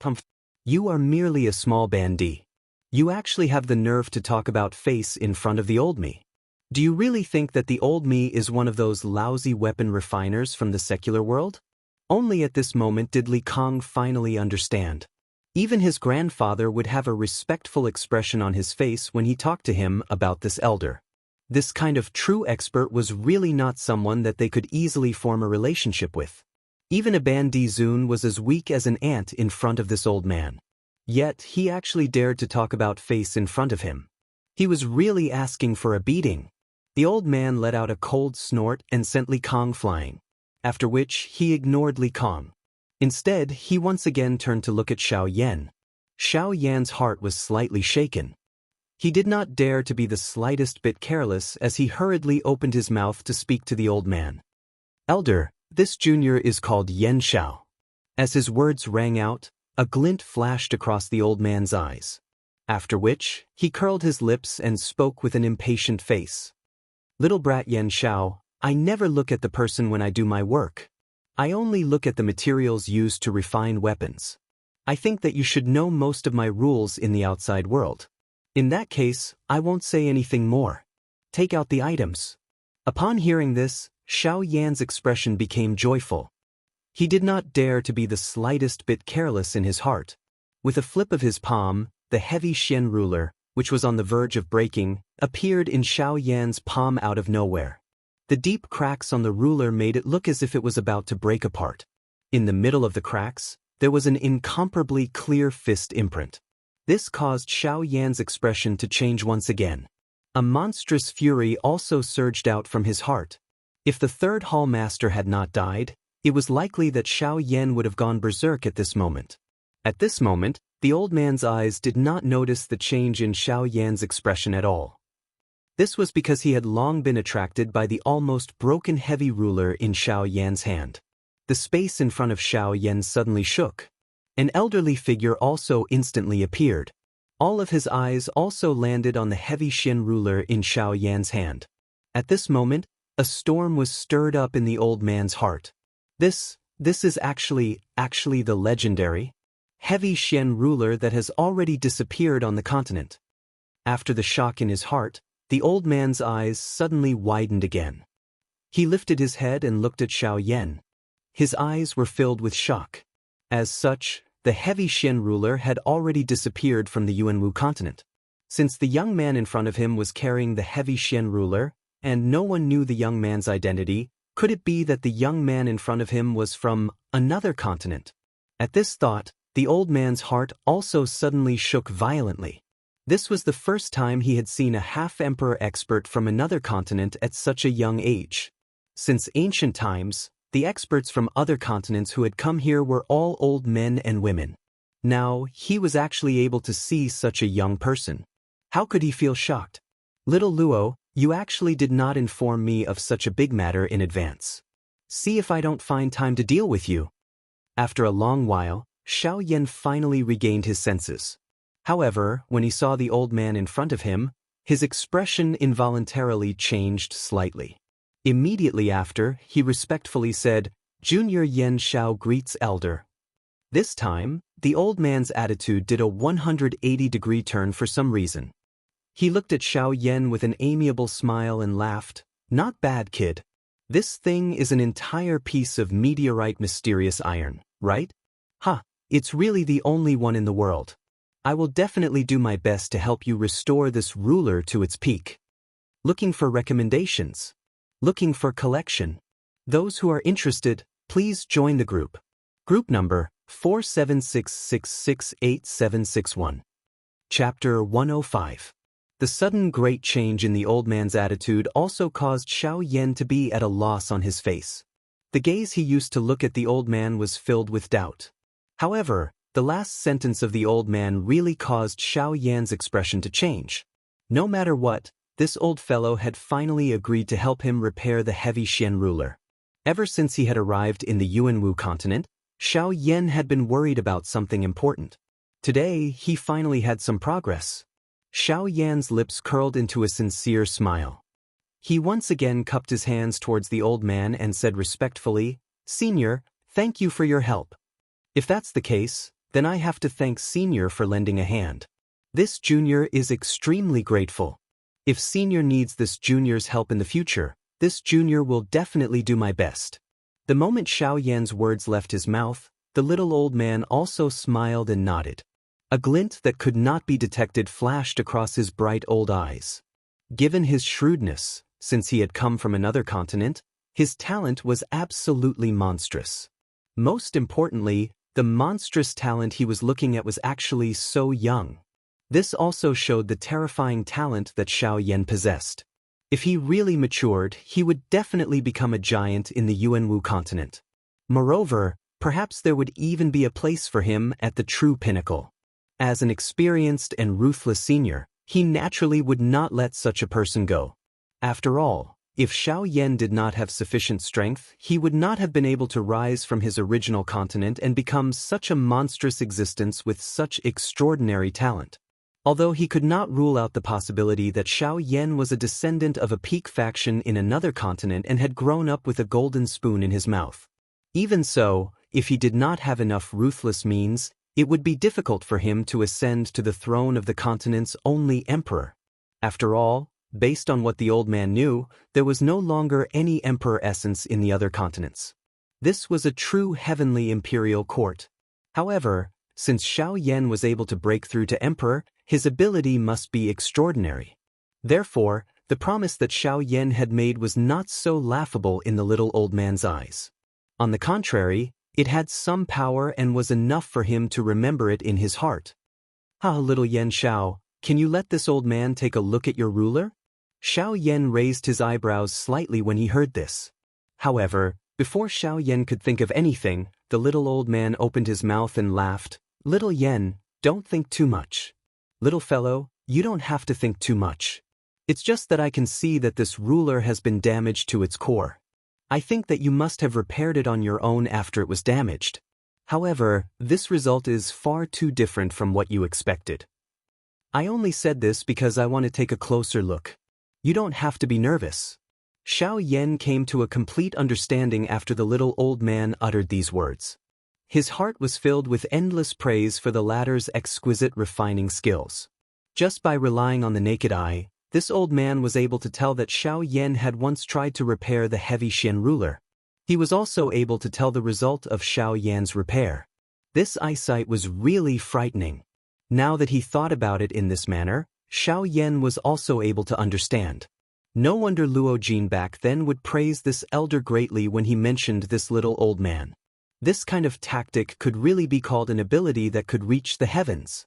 "Humph. You are merely a small bandit. You actually have the nerve to talk about face in front of the old me. Do you really think that the old me is one of those lousy weapon refiners from the secular world?" Only at this moment did Li Kang finally understand. Even his grandfather would have a respectful expression on his face when he talked to him about this elder. This kind of true expert was really not someone that they could easily form a relationship with. Even a bandizun was as weak as an ant in front of this old man. Yet he actually dared to talk about face in front of him. He was really asking for a beating. The old man let out a cold snort and sent Li Kang flying, after which he ignored Li Kang. Instead, he once again turned to look at Xiao Yan. Xiao Yan's heart was slightly shaken. He did not dare to be the slightest bit careless as he hurriedly opened his mouth to speak to the old man. "Elder, this junior is called Yan Xiao." As his words rang out, a glint flashed across the old man's eyes. After which, he curled his lips and spoke with an impatient face. "Little brat Yan Xiao, I never look at the person when I do my work. I only look at the materials used to refine weapons. I think that you should know most of my rules in the outside world. In that case, I won't say anything more. Take out the items." Upon hearing this, Xiao Yan's expression became joyful. He did not dare to be the slightest bit careless in his heart. With a flip of his palm, the heavy Xian ruler, which was on the verge of breaking, appeared in Xiao Yan's palm out of nowhere. The deep cracks on the ruler made it look as if it was about to break apart. In the middle of the cracks, there was an incomparably clear fist imprint. This caused Xiao Yan's expression to change once again. A monstrous fury also surged out from his heart. If the third hall master had not died, it was likely that Xiao Yan would have gone berserk at this moment. At this moment, the old man's eyes did not notice the change in Xiao Yan's expression at all. This was because he had long been attracted by the almost broken heavy ruler in Xiao Yan's hand. The space in front of Xiao Yan suddenly shook. An elderly figure also instantly appeared. All of his eyes also landed on the heavy Xin ruler in Xiao Yan's hand. At this moment, a storm was stirred up in the old man's heart. This is actually the legendary heavy Xian ruler that has already disappeared on the continent. After the shock in his heart, the old man's eyes suddenly widened again. He lifted his head and looked at Xiao Yan. His eyes were filled with shock. As such, the heavy Xian ruler had already disappeared from the Yuanwu continent. Since the young man in front of him was carrying the heavy Xian ruler, and no one knew the young man's identity, could it be that the young man in front of him was from another continent? At this thought, the old man's heart also suddenly shook violently. This was the first time he had seen a half-emperor expert from another continent at such a young age. Since ancient times, the experts from other continents who had come here were all old men and women. Now, he was actually able to see such a young person. How could he feel shocked? Little Luo, you actually did not inform me of such a big matter in advance. See if I don't find time to deal with you. After a long while, Xiao Yan finally regained his senses. However, when he saw the old man in front of him, his expression involuntarily changed slightly. Immediately after, he respectfully said, "Junior Yan Xiao greets elder." This time, the old man's attitude did a 180-degree turn for some reason. He looked at Xiao Yan with an amiable smile and laughed. "Not bad, kid. This thing is an entire piece of meteorite mysterious iron, right? Ha, it's really the only one in the world. I will definitely do my best to help you restore this ruler to its peak." Looking for recommendations? Looking for collection? Those who are interested, please join the group. Group number 47666761. Chapter 105. The sudden great change in the old man's attitude also caused Xiao Yan to be at a loss on his face. The gaze he used to look at the old man was filled with doubt. However, the last sentence of the old man really caused Xiao Yan's expression to change. No matter what, this old fellow had finally agreed to help him repair the heavy Xian ruler. Ever since he had arrived in the Yuanwu continent, Xiao Yan had been worried about something important. Today, he finally had some progress. Xiao Yan's lips curled into a sincere smile. He once again cupped his hands towards the old man and said respectfully, "Senior, thank you for your help. If that's the case, then I have to thank Senior for lending a hand. This junior is extremely grateful. If Senior needs this junior's help in the future, this junior will definitely do my best." The moment Xiao Yan's words left his mouth, the little old man also smiled and nodded. A glint that could not be detected flashed across his bright old eyes. Given his shrewdness, since he had come from another continent, his talent was absolutely monstrous. Most importantly, the monstrous talent he was looking at was actually so young. This also showed the terrifying talent that Xiao Yan possessed. If he really matured, he would definitely become a giant in the Yuanwu continent. Moreover, perhaps there would even be a place for him at the true pinnacle. As an experienced and ruthless senior, he naturally would not let such a person go. After all, if Xiao Yan did not have sufficient strength, he would not have been able to rise from his original continent and become such a monstrous existence with such extraordinary talent. Although he could not rule out the possibility that Xiao Yan was a descendant of a peak faction in another continent and had grown up with a golden spoon in his mouth. Even so, if he did not have enough ruthless means, it would be difficult for him to ascend to the throne of the continent's only emperor. After all, based on what the old man knew, there was no longer any emperor essence in the other continents. This was a true heavenly imperial court. However, Since Xiao Yan was able to break through to Emperor, his ability must be extraordinary. Therefore, the promise that Xiao Yan had made was not so laughable in the little old man's eyes. On the contrary, it had some power and was enough for him to remember it in his heart. "Ah, little Yan Xiao, can you let this old man take a look at your ruler?" Xiao Yan raised his eyebrows slightly when he heard this. However, before Xiao Yan could think of anything, the little old man opened his mouth and laughed. "Little Yan, don't think too much. Little fellow, you don't have to think too much. It's just that I can see that this ruler has been damaged to its core. I think that you must have repaired it on your own after it was damaged. However, this result is far too different from what you expected. I only said this because I want to take a closer look. You don't have to be nervous." Xiao Yan came to a complete understanding after the little old man uttered these words. His heart was filled with endless praise for the latter's exquisite refining skills. Just by relying on the naked eye, this old man was able to tell that Xiao Yan had once tried to repair the heavy Xian ruler. He was also able to tell the result of Xiao Yan's repair. This eyesight was really frightening. Now that he thought about it in this manner, Xiao Yan was also able to understand. No wonder Luo Jin back then would praise this elder greatly when he mentioned this little old man. This kind of tactic could really be called an ability that could reach the heavens.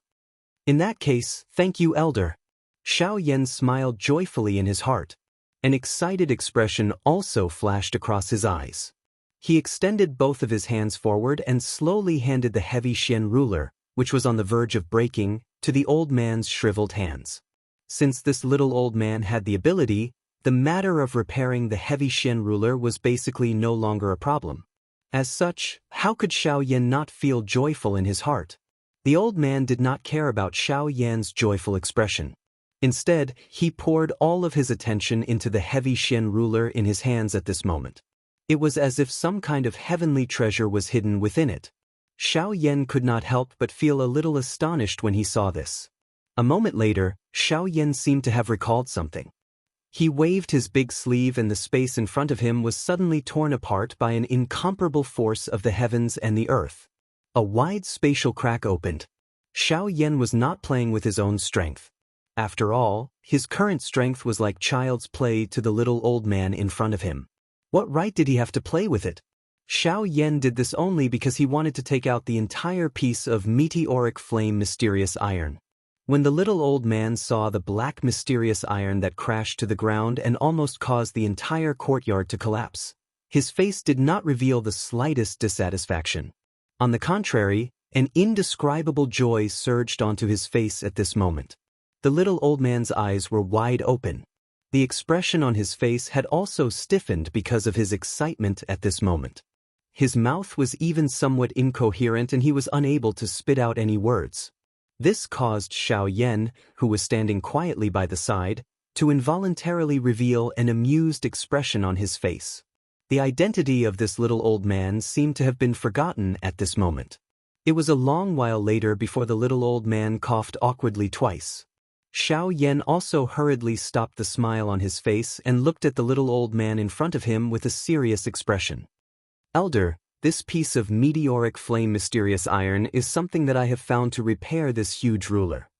In that case, thank you, elder. Xiao Yan smiled joyfully in his heart. An excited expression also flashed across his eyes. He extended both of his hands forward and slowly handed the heavy Xian ruler, which was on the verge of breaking, to the old man's shriveled hands. Since this little old man had the ability, the matter of repairing the heavy Xian ruler was basically no longer a problem. As such, how could Xiao Yan not feel joyful in his heart? The old man did not care about Xiao Yan's joyful expression. Instead, he poured all of his attention into the heavy Xian ruler in his hands at this moment. It was as if some kind of heavenly treasure was hidden within it. Xiao Yan could not help but feel a little astonished when he saw this. A moment later, Xiao Yan seemed to have recalled something. He waved his big sleeve and the space in front of him was suddenly torn apart by an incomparable force of the heavens and the earth. A wide spatial crack opened. Xiao Yan was not playing with his own strength. After all, his current strength was like child's play to the little old man in front of him. What right did he have to play with it? Xiao Yan did this only because he wanted to take out the entire piece of meteoric flame mysterious iron. When the little old man saw the black mysterious iron that crashed to the ground and almost caused the entire courtyard to collapse, his face did not reveal the slightest dissatisfaction. On the contrary, an indescribable joy surged onto his face at this moment. The little old man's eyes were wide open. The expression on his face had also stiffened because of his excitement at this moment. His mouth was even somewhat incoherent and he was unable to spit out any words. This caused Xiao Yan, who was standing quietly by the side, to involuntarily reveal an amused expression on his face. The identity of this little old man seemed to have been forgotten at this moment. It was a long while later before the little old man coughed awkwardly twice. Xiao Yan also hurriedly stopped the smile on his face and looked at the little old man in front of him with a serious expression. "Elder, this piece of meteoric flame mysterious iron is something that I have found to repair this huge ruler.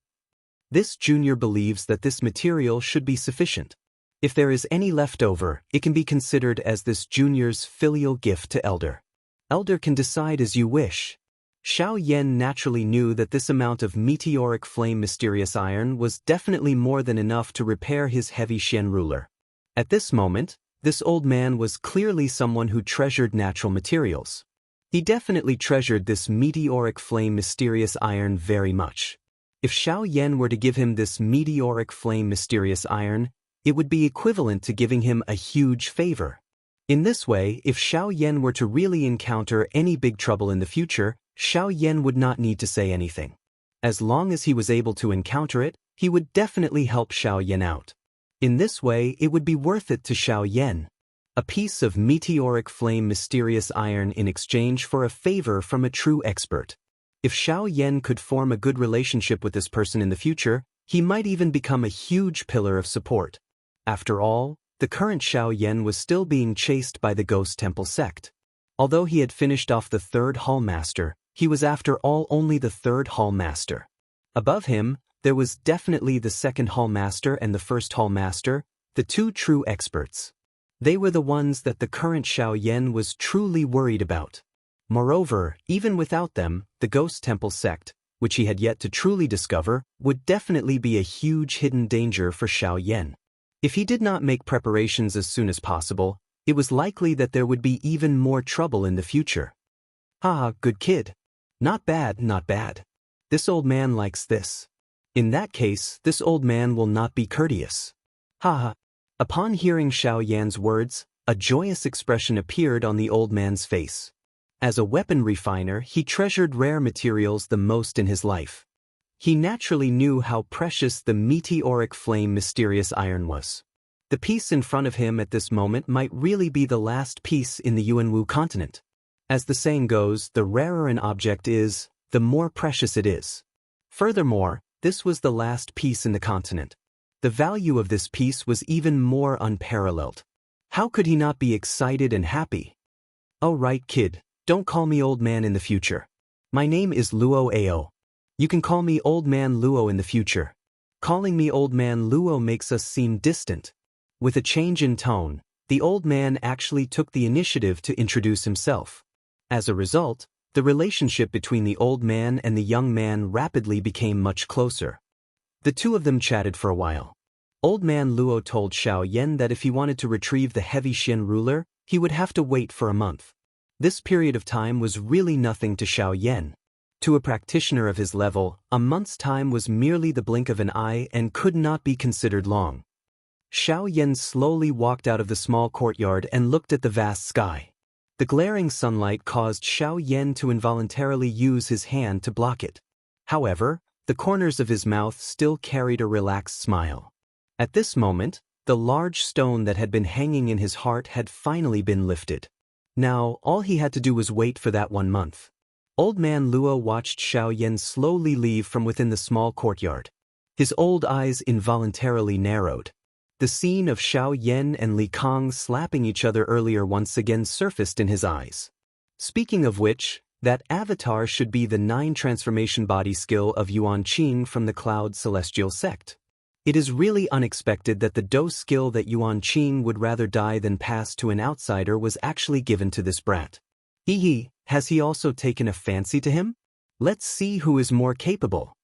This junior believes that this material should be sufficient. If there is any left over, it can be considered as this junior's filial gift to elder. Elder can decide as you wish." Xiao Yan naturally knew that this amount of meteoric flame mysterious iron was definitely more than enough to repair his heavy Xian ruler. At this moment, this old man was clearly someone who treasured natural materials. He definitely treasured this meteoric flame mysterious iron very much. If Xiao Yan were to give him this meteoric flame mysterious iron, it would be equivalent to giving him a huge favor. In this way, if Xiao Yan were to really encounter any big trouble in the future, Xiao Yan would not need to say anything. As long as he was able to encounter it, he would definitely help Xiao Yan out. In this way, it would be worth it to Xiao Yan. A piece of meteoric flame mysterious iron in exchange for a favor from a true expert. If Xiao Yan could form a good relationship with this person in the future, he might even become a huge pillar of support. After all, the current Xiao Yan was still being chased by the Ghost Temple sect. Although he had finished off the third Hall Master, he was after all only the third hall master. Above him, there was definitely the second hall master and the first hall master, the two true experts. They were the ones that the current Xiaoyan was truly worried about. Moreover, even without them, the Ghost Temple sect, which he had yet to truly discover, would definitely be a huge hidden danger for Xiaoyan. If he did not make preparations as soon as possible, it was likely that there would be even more trouble in the future. Haha, good kid. Not bad, not bad. This old man likes this. In that case, this old man will not be courteous. Haha. Upon hearing Xiaoyan's words, a joyous expression appeared on the old man's face. As a weapon refiner, he treasured rare materials the most in his life. He naturally knew how precious the meteoric flame mysterious iron was. The piece in front of him at this moment might really be the last piece in the Yuanwu continent. As the saying goes, the rarer an object is, the more precious it is. Furthermore, this was the last piece in the continent. The value of this piece was even more unparalleled. How could he not be excited and happy? Oh right, kid, don't call me old man in the future. My name is Luo Ao. You can call me Old Man Luo in the future. Calling me Old Man Luo makes us seem distant. With a change in tone, the old man actually took the initiative to introduce himself. As a result, the relationship between the old man and the young man rapidly became much closer. The two of them chatted for a while. Old Man Luo told Xiaoyan that if he wanted to retrieve the heavy Xin ruler, he would have to wait for a month. This period of time was really nothing to Xiaoyan. To a practitioner of his level, a month's time was merely the blink of an eye and could not be considered long. Xiaoyan slowly walked out of the small courtyard and looked at the vast sky. The glaring sunlight caused Xiaoyan to involuntarily use his hand to block it. However, the corners of his mouth still carried a relaxed smile. At this moment, the large stone that had been hanging in his heart had finally been lifted. Now, all he had to do was wait for that 1 month. Old Man Luo watched Xiaoyan slowly leave from within the small courtyard. His old eyes involuntarily narrowed. The scene of Xiaoyan and Li Kang slapping each other earlier once again surfaced in his eyes. Speaking of which, that avatar should be the 9 transformation body skill of Yuan Qing from the Cloud Celestial sect. It is really unexpected that the Do skill that Yuan Qing would rather die than pass to an outsider was actually given to this brat. Hee, has he also taken a fancy to him? Let's see who is more capable.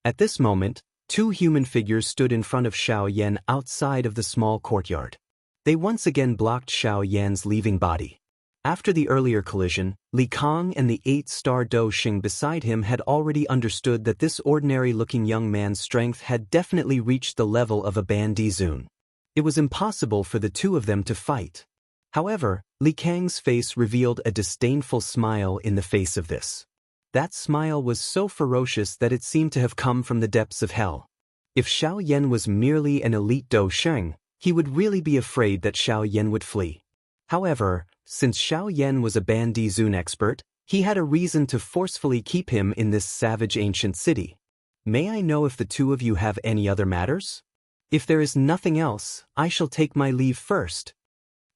At this moment, 2 human figures stood in front of Xiaoyan outside of the small courtyard. They once again blocked Xiaoyan's leaving body. After the earlier collision, Li Kang and the 8-star Do Xing beside him had already understood that this ordinary-looking young man's strength had definitely reached the level of a Bandizun. It was impossible for the two of them to fight. However, Li Kang's face revealed a disdainful smile in the face of this. That smile was so ferocious that it seemed to have come from the depths of hell. If Xiaoyan was merely an elite Do Sheng, he would really be afraid that Xiaoyan would flee. However, since Xiaoyan was a Bandizun expert, he had a reason to forcefully keep him in this savage ancient city. May I know if the two of you have any other matters? If there is nothing else, I shall take my leave first.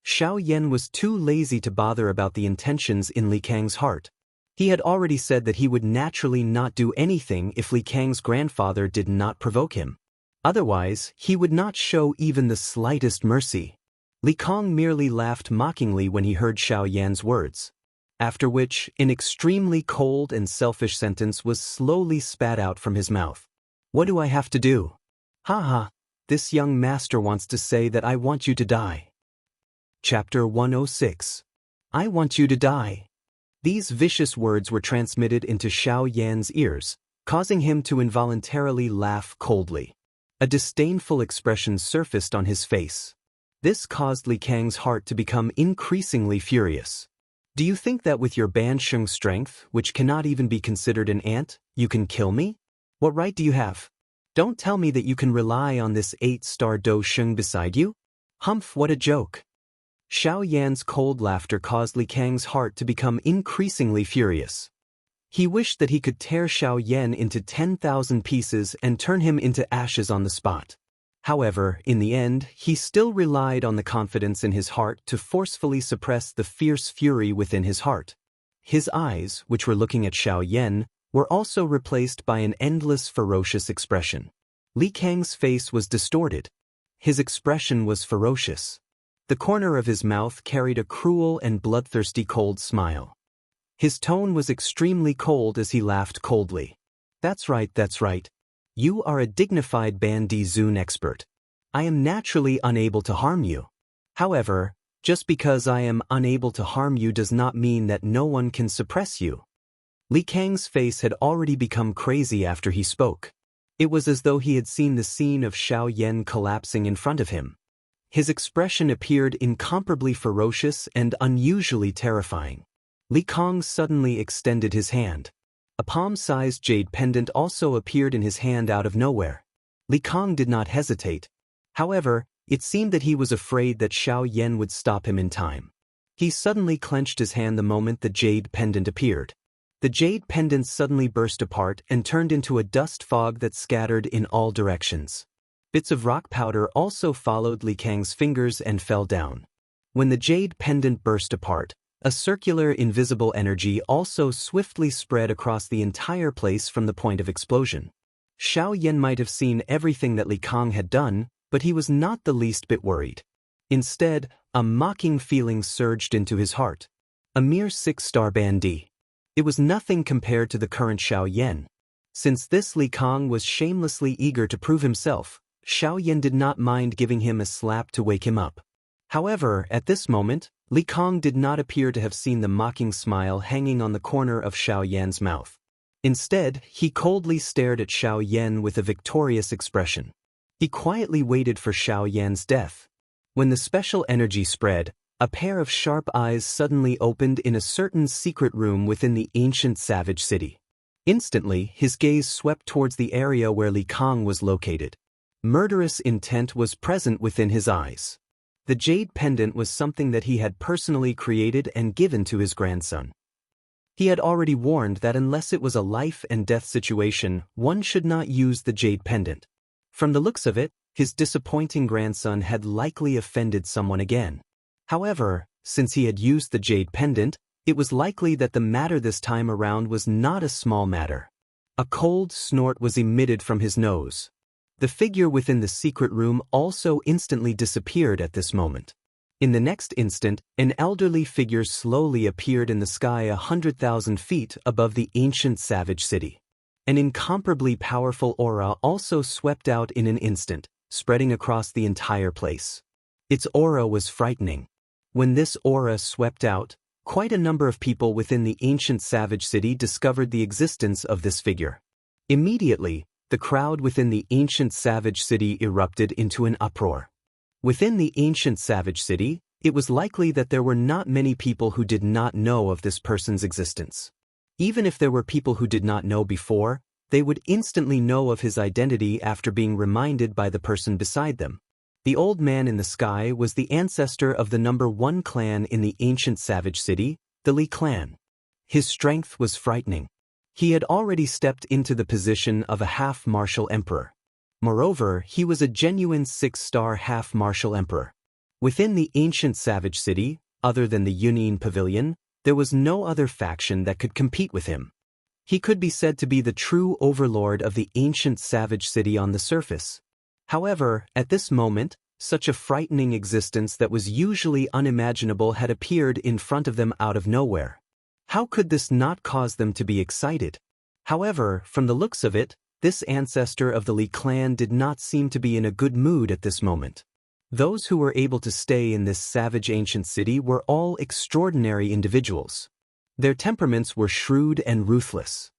Xiaoyan was too lazy to bother about the intentions in Li Kang's heart. He had already said that he would naturally not do anything if Li Kang's grandfather did not provoke him. Otherwise, he would not show even the slightest mercy. Li Kang merely laughed mockingly when he heard Xiaoyan's words. After which, an extremely cold and selfish sentence was slowly spat out from his mouth. What do I have to do? Haha, this young master wants to say that I want you to die. Chapter 106. I want you to die. These vicious words were transmitted into Xiaoyan's ears, causing him to involuntarily laugh coldly. A disdainful expression surfaced on his face. This caused Li Kang's heart to become increasingly furious. Do you think that with your Bansheng strength, which cannot even be considered an ant, you can kill me? What right do you have? Don't tell me that you can rely on this 8-star Do Sheng beside you? Humph, what a joke. Xiaoyan's cold laughter caused Li Kang's heart to become increasingly furious. He wished that he could tear Xiaoyan into 10,000 pieces and turn him into ashes on the spot. However, in the end, he still relied on the confidence in his heart to forcefully suppress the fierce fury within his heart. His eyes, which were looking at Xiao Yan, were also replaced by an endless ferocious expression. Li Kang's face was distorted. His expression was ferocious. The corner of his mouth carried a cruel and bloodthirsty cold smile. His tone was extremely cold as he laughed coldly. That's right, that's right. You are a dignified Ban Di Zun expert. I am naturally unable to harm you. However, just because I am unable to harm you does not mean that no one can suppress you. Li Kang's face had already become crazy after he spoke. It was as though he had seen the scene of Xiao Yan collapsing in front of him. His expression appeared incomparably ferocious and unusually terrifying. Li Kang suddenly extended his hand. A palm-sized jade pendant also appeared in his hand out of nowhere. Li Kang did not hesitate. However, it seemed that he was afraid that Xiao Yan would stop him in time. He suddenly clenched his hand the moment the jade pendant appeared. The jade pendant suddenly burst apart and turned into a dust fog that scattered in all directions. Bits of rock powder also followed Li Kang's fingers and fell down. When the jade pendant burst apart, a circular invisible energy also swiftly spread across the entire place from the point of explosion. Xiao Yan might have seen everything that Li Kang had done, but he was not the least bit worried. Instead, a mocking feeling surged into his heart. A mere 6-star bandit. It was nothing compared to the current Xiao Yan. Since this Li Kang was shamelessly eager to prove himself, Xiao Yan did not mind giving him a slap to wake him up. However, at this moment, Li Kang did not appear to have seen the mocking smile hanging on the corner of Xiao Yan's mouth. Instead, he coldly stared at Xiao Yan with a victorious expression. He quietly waited for Xiao Yan's death. When the special energy spread, a pair of sharp eyes suddenly opened in a certain secret room within the ancient savage city. Instantly, his gaze swept towards the area where Li Kang was located. Murderous intent was present within his eyes. The jade pendant was something that he had personally created and given to his grandson. He had already warned that unless it was a life and death situation, one should not use the jade pendant. From the looks of it, his disappointing grandson had likely offended someone again. However, since he had used the jade pendant, it was likely that the matter this time around was not a small matter. A cold snort was emitted from his nose. The figure within the secret room also instantly disappeared at this moment. In the next instant, an elderly figure slowly appeared in the sky 100,000 feet above the ancient savage city. An incomparably powerful aura also swept out in an instant, spreading across the entire place. Its aura was frightening. When this aura swept out, quite a number of people within the ancient savage city discovered the existence of this figure. Immediately, the crowd within the ancient savage city erupted into an uproar. Within the ancient savage city, it was likely that there were not many people who did not know of this person's existence. Even if there were people who did not know before, they would instantly know of his identity after being reminded by the person beside them. The old man in the sky was the ancestor of the number 1 clan in the ancient savage city, the Li clan. His strength was frightening. He had already stepped into the position of a half-martial emperor. Moreover, he was a genuine 6-star half-martial emperor. Within the ancient savage city, other than the Yunyin Pavilion, there was no other faction that could compete with him. He could be said to be the true overlord of the ancient savage city on the surface. However, at this moment, such a frightening existence that was usually unimaginable had appeared in front of them out of nowhere. How could this not cause them to be excited? However, from the looks of it, this ancestor of the Li clan did not seem to be in a good mood at this moment. Those who were able to stay in this savage ancient city were all extraordinary individuals. Their temperaments were shrewd and ruthless.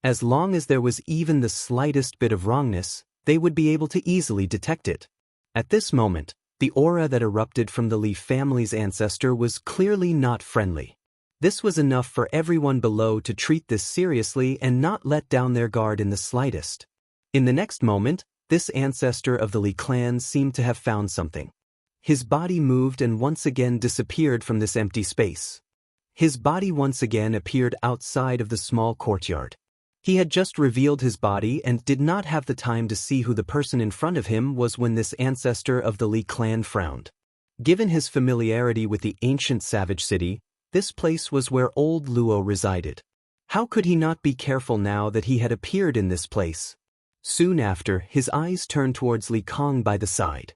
As long as there was even the slightest bit of wrongness, they would be able to easily detect it. At this moment, the aura that erupted from the Li family's ancestor was clearly not friendly. This was enough for everyone below to treat this seriously and not let down their guard in the slightest. In the next moment, this ancestor of the Li clan seemed to have found something. His body moved and once again disappeared from this empty space. His body once again appeared outside of the small courtyard. He had just revealed his body and did not have the time to see who the person in front of him was when this ancestor of the Li clan frowned. Given his familiarity with the ancient savage city, This place was where old Luo resided. How could he not be careful now that he had appeared in this place? Soon after, his eyes turned towards Li Kang by the side.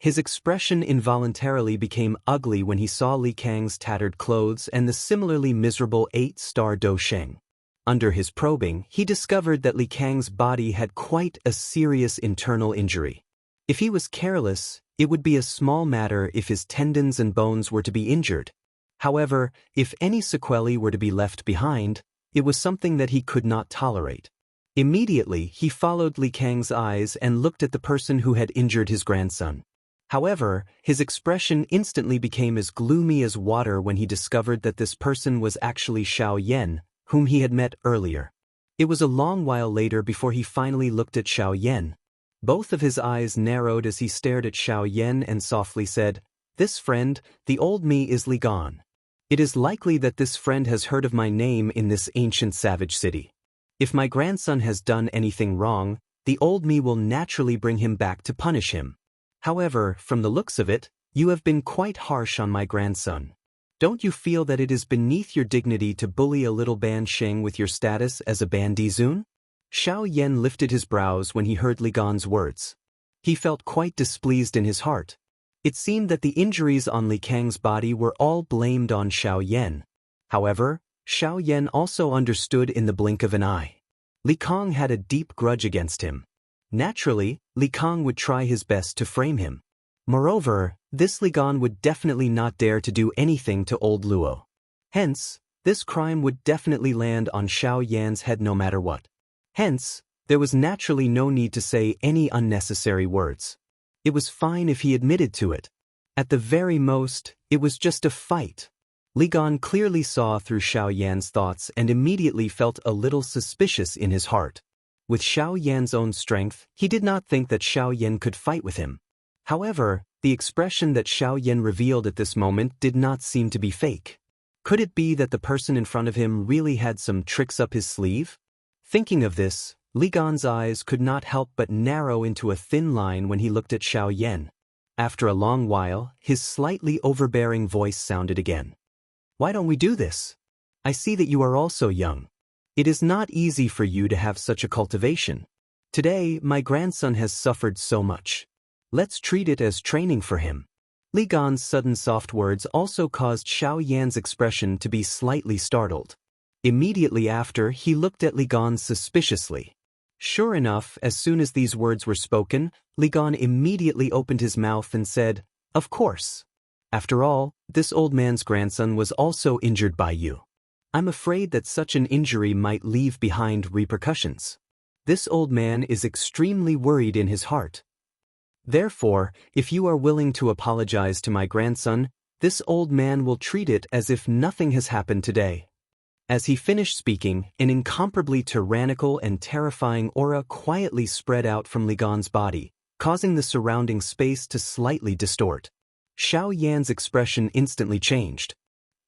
His expression involuntarily became ugly when he saw Li Kang's tattered clothes and the similarly miserable 8-star Do Sheng. Under his probing, he discovered that Li Kang's body had quite a serious internal injury. If he was careless, it would be a small matter if his tendons and bones were to be injured. However, if any sequelae were to be left behind, it was something that he could not tolerate. Immediately, he followed Li Kang's eyes and looked at the person who had injured his grandson. However, his expression instantly became as gloomy as water when he discovered that this person was actually Xiao Yan, whom he had met earlier. It was a long while later before he finally looked at Xiao Yan. Both of his eyes narrowed as he stared at Xiao Yan and softly said, "This friend, the old me, is Li Gan. It is likely that this friend has heard of my name in this ancient savage city. If my grandson has done anything wrong, the old me will naturally bring him back to punish him. However, from the looks of it, you have been quite harsh on my grandson. Don't you feel that it is beneath your dignity to bully a little Ban Sheng with your status as a Bandizun?" Xiao Yan lifted his brows when he heard Li Gan's words. He felt quite displeased in his heart. It seemed that the injuries on Li Kang's body were all blamed on Xiao Yan. However, Xiao Yan also understood in the blink of an eye. Li Kang had a deep grudge against him. Naturally, Li Kang would try his best to frame him. Moreover, this Li Gan would definitely not dare to do anything to old Luo. Hence, this crime would definitely land on Xiao Yan's head no matter what. Hence, there was naturally no need to say any unnecessary words. It was fine if he admitted to it. At the very most, it was just a fight. Li Gan clearly saw through Xiao Yan's thoughts and immediately felt a little suspicious in his heart. With Xiao Yan's own strength, he did not think that Xiao Yan could fight with him. However, the expression that Xiao Yan revealed at this moment did not seem to be fake. Could it be that the person in front of him really had some tricks up his sleeve? Thinking of this, Li Gan's eyes could not help but narrow into a thin line when he looked at Xiao Yan. After a long while, his slightly overbearing voice sounded again. "Why don't we do this? I see that you are also young. It is not easy for you to have such a cultivation. Today, my grandson has suffered so much. Let's treat it as training for him." Li Gan's sudden soft words also caused Xiao Yan's expression to be slightly startled. Immediately after, he looked at Li Gan suspiciously. Sure enough, as soon as these words were spoken, Li Gan immediately opened his mouth and said, "Of course. After all, this old man's grandson was also injured by you. I'm afraid that such an injury might leave behind repercussions. This old man is extremely worried in his heart. Therefore, if you are willing to apologize to my grandson, this old man will treat it as if nothing has happened today." As he finished speaking, an incomparably tyrannical and terrifying aura quietly spread out from Li Gan's body, causing the surrounding space to slightly distort. Xiao Yan's expression instantly changed.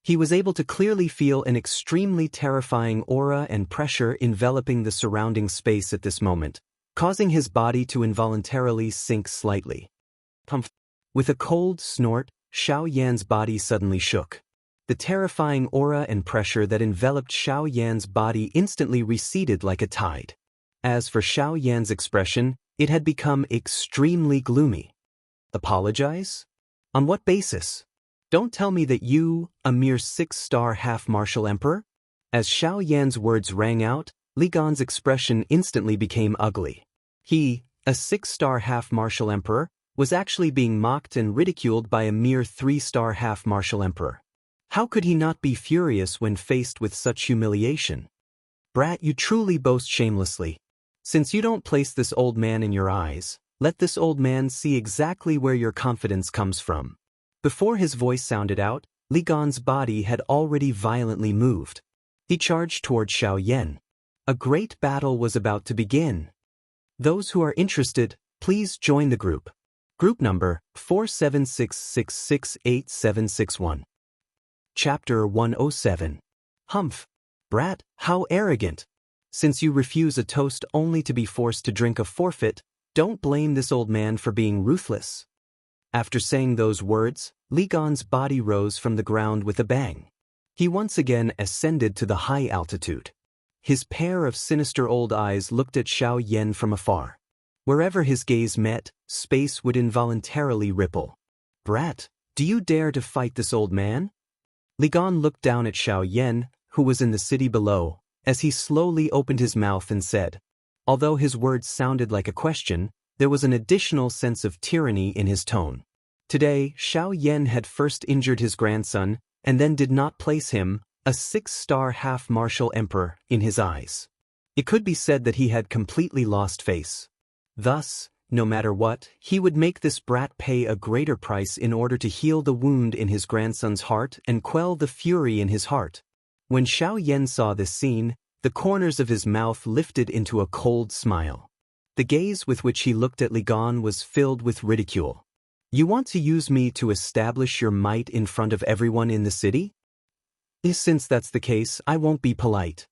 He was able to clearly feel an extremely terrifying aura and pressure enveloping the surrounding space at this moment, causing his body to involuntarily sink slightly. With a cold snort, Xiao Yan's body suddenly shook. The terrifying aura and pressure that enveloped Xiao Yan's body instantly receded like a tide. As for Xiao Yan's expression, it had become extremely gloomy. "Apologize? On what basis? Don't tell me that you, a mere 6-star half-martial emperor?" As Xiao Yan's words rang out, Li Gan's expression instantly became ugly. He, a 6-star half-martial emperor, was actually being mocked and ridiculed by a mere 3-star half-martial emperor. How could he not be furious when faced with such humiliation? "Brat, you truly boast shamelessly. Since you don't place this old man in your eyes, let this old man see exactly where your confidence comes from." Before his voice sounded out, Li Gan's body had already violently moved. He charged toward Xiao Yan. A great battle was about to begin. Those who are interested, please join the group. Group number 4766686761. Chapter 107. Humph. Brat, how arrogant. Since you refuse a toast only to be forced to drink a forfeit, don't blame this old man for being ruthless. After saying those words, Li Gan's body rose from the ground with a bang. He once again ascended to the high altitude. His pair of sinister old eyes looked at Xiao Yan from afar. Wherever his gaze met, space would involuntarily ripple. "Brat, do you dare to fight this old man?" Li Gan looked down at Xiao Yan, who was in the city below, as he slowly opened his mouth and said. Although his words sounded like a question, there was an additional sense of tyranny in his tone. Today, Xiao Yan had first injured his grandson, and then did not place him, a 6-star half-martial emperor, in his eyes. It could be said that he had completely lost face. Thus, no matter what, he would make this brat pay a greater price in order to heal the wound in his grandson's heart and quell the fury in his heart. When Xiao Yan saw this scene, the corners of his mouth lifted into a cold smile. The gaze with which he looked at Li Gan was filled with ridicule. "You want to use me to establish your might in front of everyone in the city? Since that's the case, I won't be polite."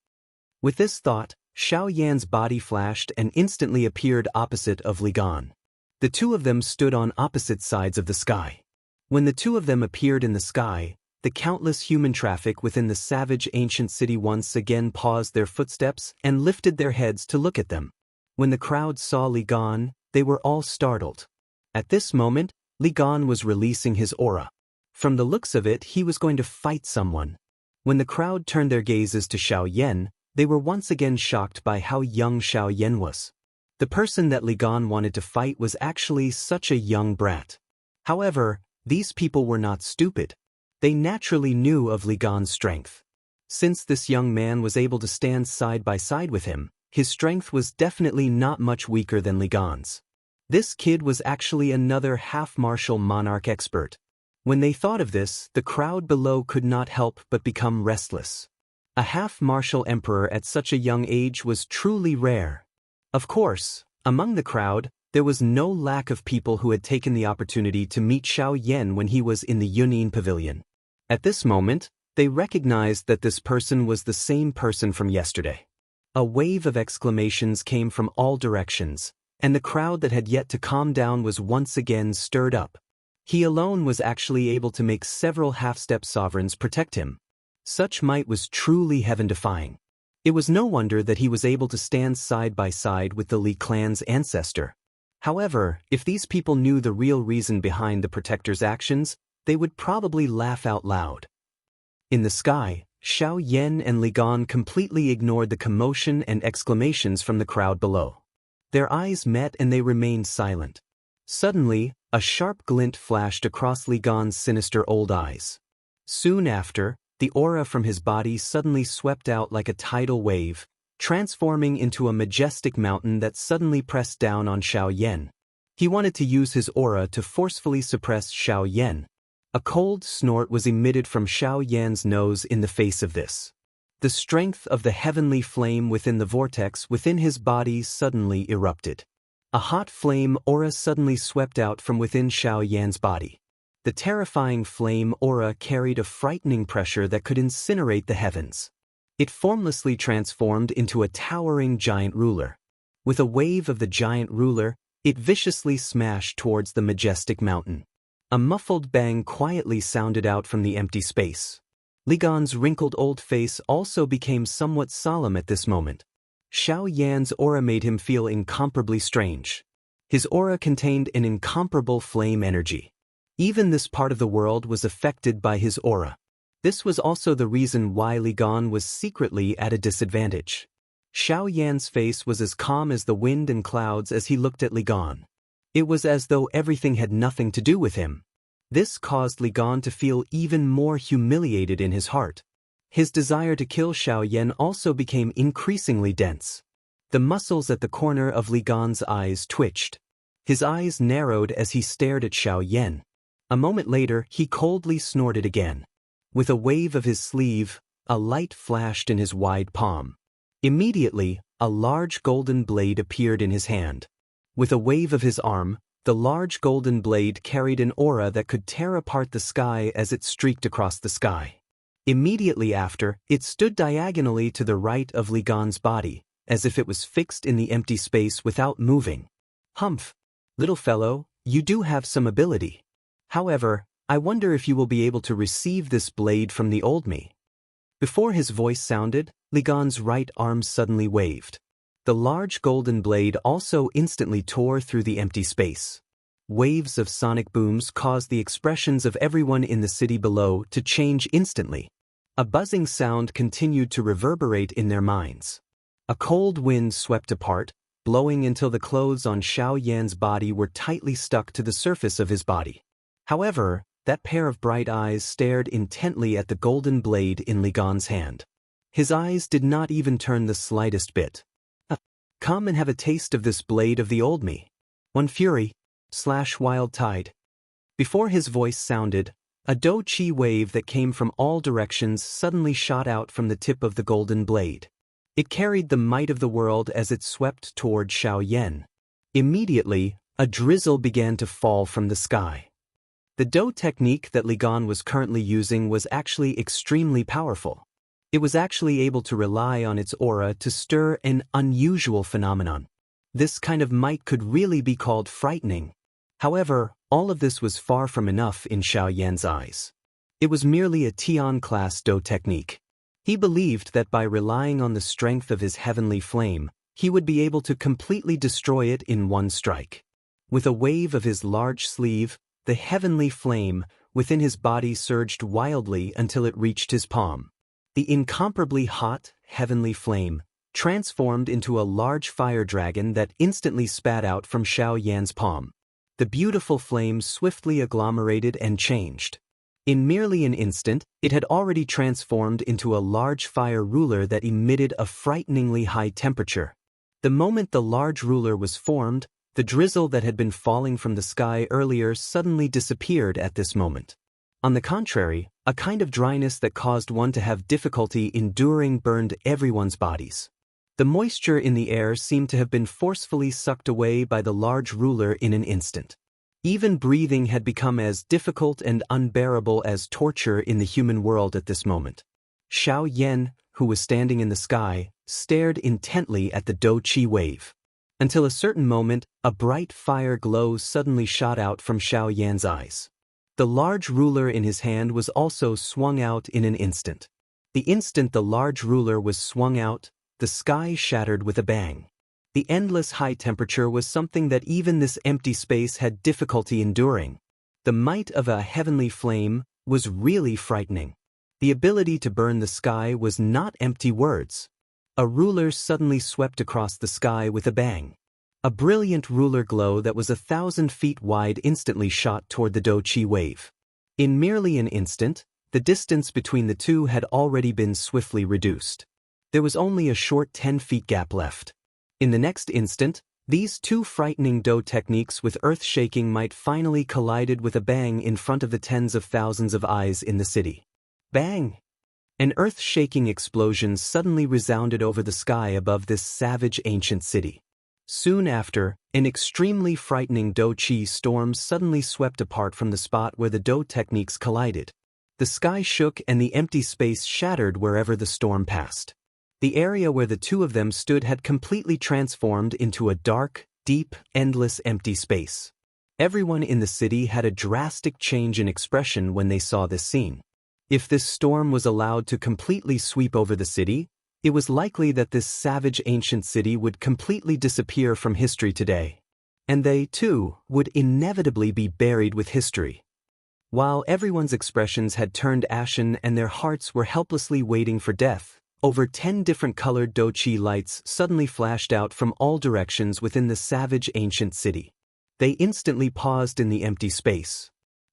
With this thought, Xiao Yan's body flashed and instantly appeared opposite of Li Gan. The two of them stood on opposite sides of the sky. When the two of them appeared in the sky, the countless human traffic within the savage ancient city once again paused their footsteps and lifted their heads to look at them. When the crowd saw Li Gan, they were all startled. At this moment, Li Gan was releasing his aura. From the looks of it, he was going to fight someone. When the crowd turned their gazes to Xiao Yan, they were once again shocked by how young Xiao Yan was. The person that Li Gan wanted to fight was actually such a young brat. However, these people were not stupid. They naturally knew of Li Gan's strength. Since this young man was able to stand side by side with him, his strength was definitely not much weaker than Li Gan's. This kid was actually another half-martial monarch expert. When they thought of this, the crowd below could not help but become restless. A half-martial emperor at such a young age was truly rare. Of course, among the crowd, there was no lack of people who had taken the opportunity to meet Xiao Yan when he was in the Yunin Pavilion. At this moment, they recognized that this person was the same person from yesterday. A wave of exclamations came from all directions, and the crowd that had yet to calm down was once again stirred up. He alone was actually able to make several half-step sovereigns protect him. Such might was truly heaven-defying. It was no wonder that he was able to stand side by side with the Li clan's ancestor. However, if these people knew the real reason behind the protector's actions, they would probably laugh out loud. In the sky, Xiao Yan and Li Gan completely ignored the commotion and exclamations from the crowd below. Their eyes met and they remained silent. Suddenly, a sharp glint flashed across Li Gan's sinister old eyes. Soon after, the aura from his body suddenly swept out like a tidal wave, transforming into a majestic mountain that suddenly pressed down on Xiao Yan. He wanted to use his aura to forcefully suppress Xiao Yan. A cold snort was emitted from Xiao Yan's nose in the face of this. The strength of the heavenly flame within the vortex within his body suddenly erupted. A hot flame aura suddenly swept out from within Xiao Yan's body. The terrifying flame aura carried a frightening pressure that could incinerate the heavens. It formlessly transformed into a towering giant ruler. With a wave of the giant ruler, it viciously smashed towards the majestic mountain. A muffled bang quietly sounded out from the empty space. Li Gan's wrinkled old face also became somewhat solemn at this moment. Xiao Yan's aura made him feel incomparably strange. His aura contained an incomparable flame energy. Even this part of the world was affected by his aura. This was also the reason why Li Gan was secretly at a disadvantage. Xiao Yan's face was as calm as the wind and clouds as he looked at Li Gan. It was as though everything had nothing to do with him. This caused Li Gan to feel even more humiliated in his heart. His desire to kill Xiao Yan also became increasingly dense. The muscles at the corner of Li Gan's eyes twitched. His eyes narrowed as he stared at Xiao Yan. A moment later, he coldly snorted again. With a wave of his sleeve, a light flashed in his wide palm. Immediately, a large golden blade appeared in his hand. With a wave of his arm, the large golden blade carried an aura that could tear apart the sky as it streaked across the sky. Immediately after, it stood diagonally to the right of Li Gan's body, as if it was fixed in the empty space without moving. "Humph! Little fellow, you do have some ability. However, I wonder if you will be able to receive this blade from the old me." Before his voice sounded, Li Gan's right arm suddenly waved. The large golden blade also instantly tore through the empty space. Waves of sonic booms caused the expressions of everyone in the city below to change instantly. A buzzing sound continued to reverberate in their minds. A cold wind swept apart, blowing until the clothes on Xiao Yan's body were tightly stuck to the surface of his body. However, that pair of bright eyes stared intently at the golden blade in Li Gan's hand. His eyes did not even turn the slightest bit. Come and have a taste of this blade of the old me. One fury / wild tide. Before his voice sounded, a dou qi wave that came from all directions suddenly shot out from the tip of the golden blade. It carried the might of the world as it swept toward Xiao Yan. Immediately, a drizzle began to fall from the sky. The dou technique that Li Gan was currently using was actually extremely powerful. It was actually able to rely on its aura to stir an unusual phenomenon. This kind of might could really be called frightening. However, all of this was far from enough in Xiao Yan's eyes. It was merely a Tian-class dou technique. He believed that by relying on the strength of his heavenly flame, he would be able to completely destroy it in one strike. With a wave of his large sleeve, the heavenly flame within his body surged wildly until it reached his palm. The incomparably hot, heavenly flame transformed into a large fire dragon that instantly spat out from Xiao Yan's palm. The beautiful flame swiftly agglomerated and changed. In merely an instant, it had already transformed into a large fire ruler that emitted a frighteningly high temperature. The moment the large ruler was formed, the drizzle that had been falling from the sky earlier suddenly disappeared at this moment. On the contrary, a kind of dryness that caused one to have difficulty enduring burned everyone's bodies. The moisture in the air seemed to have been forcefully sucked away by the large ruler in an instant. Even breathing had become as difficult and unbearable as torture in the human world at this moment. Xiao Yan, who was standing in the sky, stared intently at the dou qi wave. Until a certain moment, a bright fire glow suddenly shot out from Xiao Yan's eyes. The large ruler in his hand was also swung out in an instant. The instant the large ruler was swung out, the sky shattered with a bang. The endless high temperature was something that even this empty space had difficulty enduring. The might of a heavenly flame was really frightening. The ability to burn the sky was not empty words. A ruler suddenly swept across the sky with a bang. A brilliant ruler glow that was 1,000 feet wide instantly shot toward the dou qi wave. In merely an instant, the distance between the two had already been swiftly reduced. There was only a short 10 feet gap left. In the next instant, these two frightening dou techniques with earth-shaking might finally collided with a bang in front of the tens of thousands of eyes in the city. Bang! An earth-shaking explosion suddenly resounded over the sky above this savage ancient city. Soon after, an extremely frightening dou qi storm suddenly swept apart from the spot where the dou techniques collided. The sky shook and the empty space shattered wherever the storm passed. The area where the two of them stood had completely transformed into a dark, deep, endless empty space. Everyone in the city had a drastic change in expression when they saw this scene. If this storm was allowed to completely sweep over the city, it was likely that this savage ancient city would completely disappear from history today. And they, too, would inevitably be buried with history. While everyone's expressions had turned ashen and their hearts were helplessly waiting for death, over 10 different colored dou qi lights suddenly flashed out from all directions within the savage ancient city. They instantly paused in the empty space.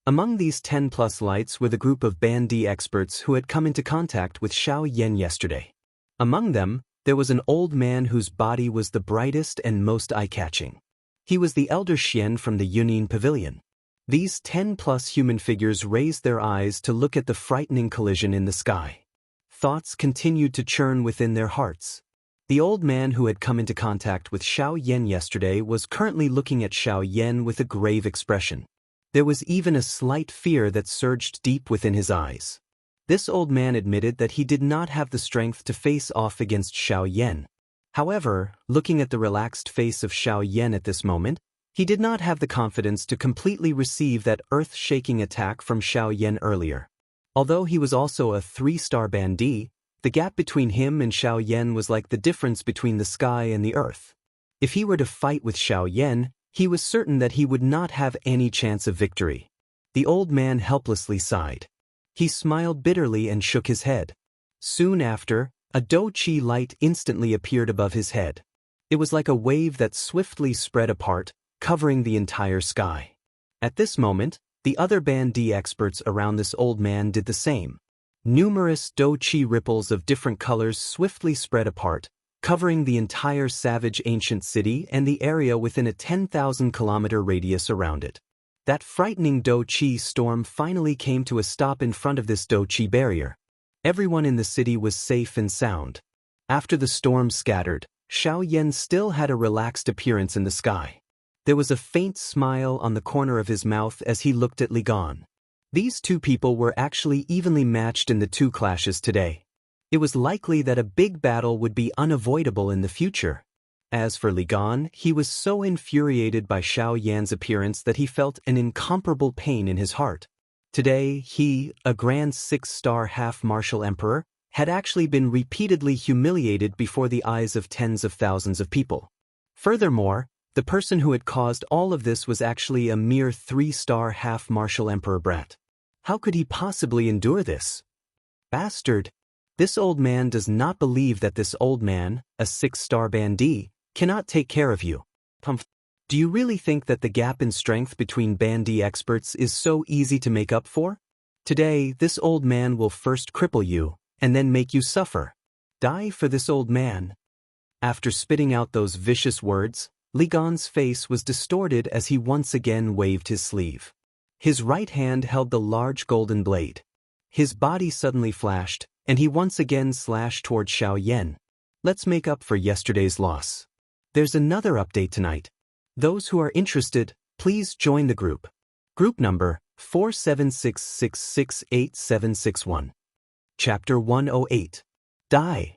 Among these 10+ lights were the group of Bandi experts who had come into contact with Xiao Yan yesterday. Among them, there was an old man whose body was the brightest and most eye-catching. He was the elder Xian from the Yunin Pavilion. These 10+ human figures raised their eyes to look at the frightening collision in the sky. Thoughts continued to churn within their hearts. The old man who had come into contact with Xiao Yan yesterday was currently looking at Xiao Yan with a grave expression. There was even a slight fear that surged deep within his eyes. This old man admitted that he did not have the strength to face off against Xiao Yan. However, looking at the relaxed face of Xiao Yan at this moment, he did not have the confidence to completely receive that earth-shaking attack from Xiao Yan earlier. Although he was also a 3-star Bandi, The gap between him and Xiao Yan was like the difference between the sky and the earth. If he were to fight with Xiao Yan, he was certain that he would not have any chance of victory. The old man helplessly sighed. He smiled bitterly and shook his head. Soon after, a dou qi light instantly appeared above his head. It was like a wave that swiftly spread apart, covering the entire sky. At this moment, the other Bandi experts around this old man did the same. Numerous dou qi ripples of different colors swiftly spread apart, covering the entire savage ancient city and the area within a 10,000-kilometer radius around it. That frightening dou qi storm finally came to a stop in front of this dou qi barrier. Everyone in the city was safe and sound. After the storm scattered, Xiao Yan still had a relaxed appearance in the sky. There was a faint smile on the corner of his mouth as he looked at Li Gan. These two people were actually evenly matched in the two clashes today. It was likely that a big battle would be unavoidable in the future. As for Li Gan, he was so infuriated by Xiao Yan's appearance that he felt an incomparable pain in his heart. Today, he, a grand 6-star half-martial emperor, had actually been repeatedly humiliated before the eyes of tens of thousands of people. Furthermore, the person who had caused all of this was actually a mere 3-star half-martial emperor brat. How could he possibly endure this? Bastard! This old man does not believe that this old man, a 6-star Bandi, cannot take care of you. Do you really think that the gap in strength between Bandi experts is so easy to make up for? Today, this old man will first cripple you, and then make you suffer. Die for this old man. After spitting out those vicious words, Li Gan's face was distorted as he once again waved his sleeve. His right hand held the large golden blade. His body suddenly flashed, and he once again slashed toward Xiao Yan. Let's make up for yesterday's loss. There's another update tonight. Those who are interested, please join the group. Group number 47666761. Chapter 108. Die.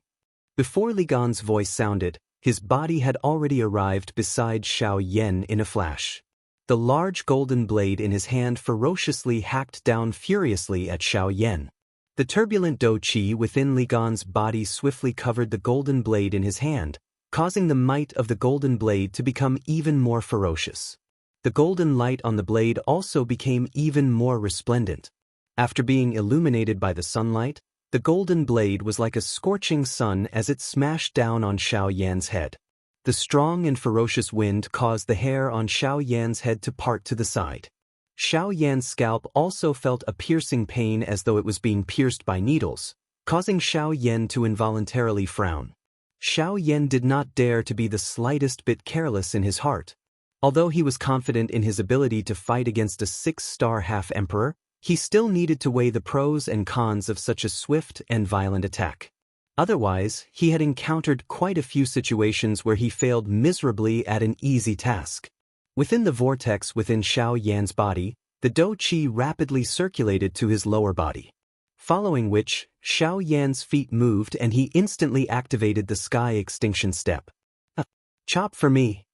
Before Li Gan's voice sounded, his body had already arrived beside Xiao Yan in a flash. The large golden blade in his hand ferociously hacked down furiously at Xiao Yan. The turbulent dou qi within Li Gan's body swiftly covered the golden blade in his hand, causing the might of the golden blade to become even more ferocious. The golden light on the blade also became even more resplendent. After being illuminated by the sunlight, the golden blade was like a scorching sun as it smashed down on Xiao Yan's head. The strong and ferocious wind caused the hair on Xiao Yan's head to part to the side. Xiao Yan's scalp also felt a piercing pain as though it was being pierced by needles, causing Xiao Yan to involuntarily frown. Xiao Yan did not dare to be the slightest bit careless in his heart. Although he was confident in his ability to fight against a 6-star half-emperor, he still needed to weigh the pros and cons of such a swift and violent attack. Otherwise, he had encountered quite a few situations where he failed miserably at an easy task. Within the vortex within Xiao Yan's body, the dou qi rapidly circulated to his lower body. Following which, Xiao Yan's feet moved and he instantly activated the sky extinction step. Chop for me.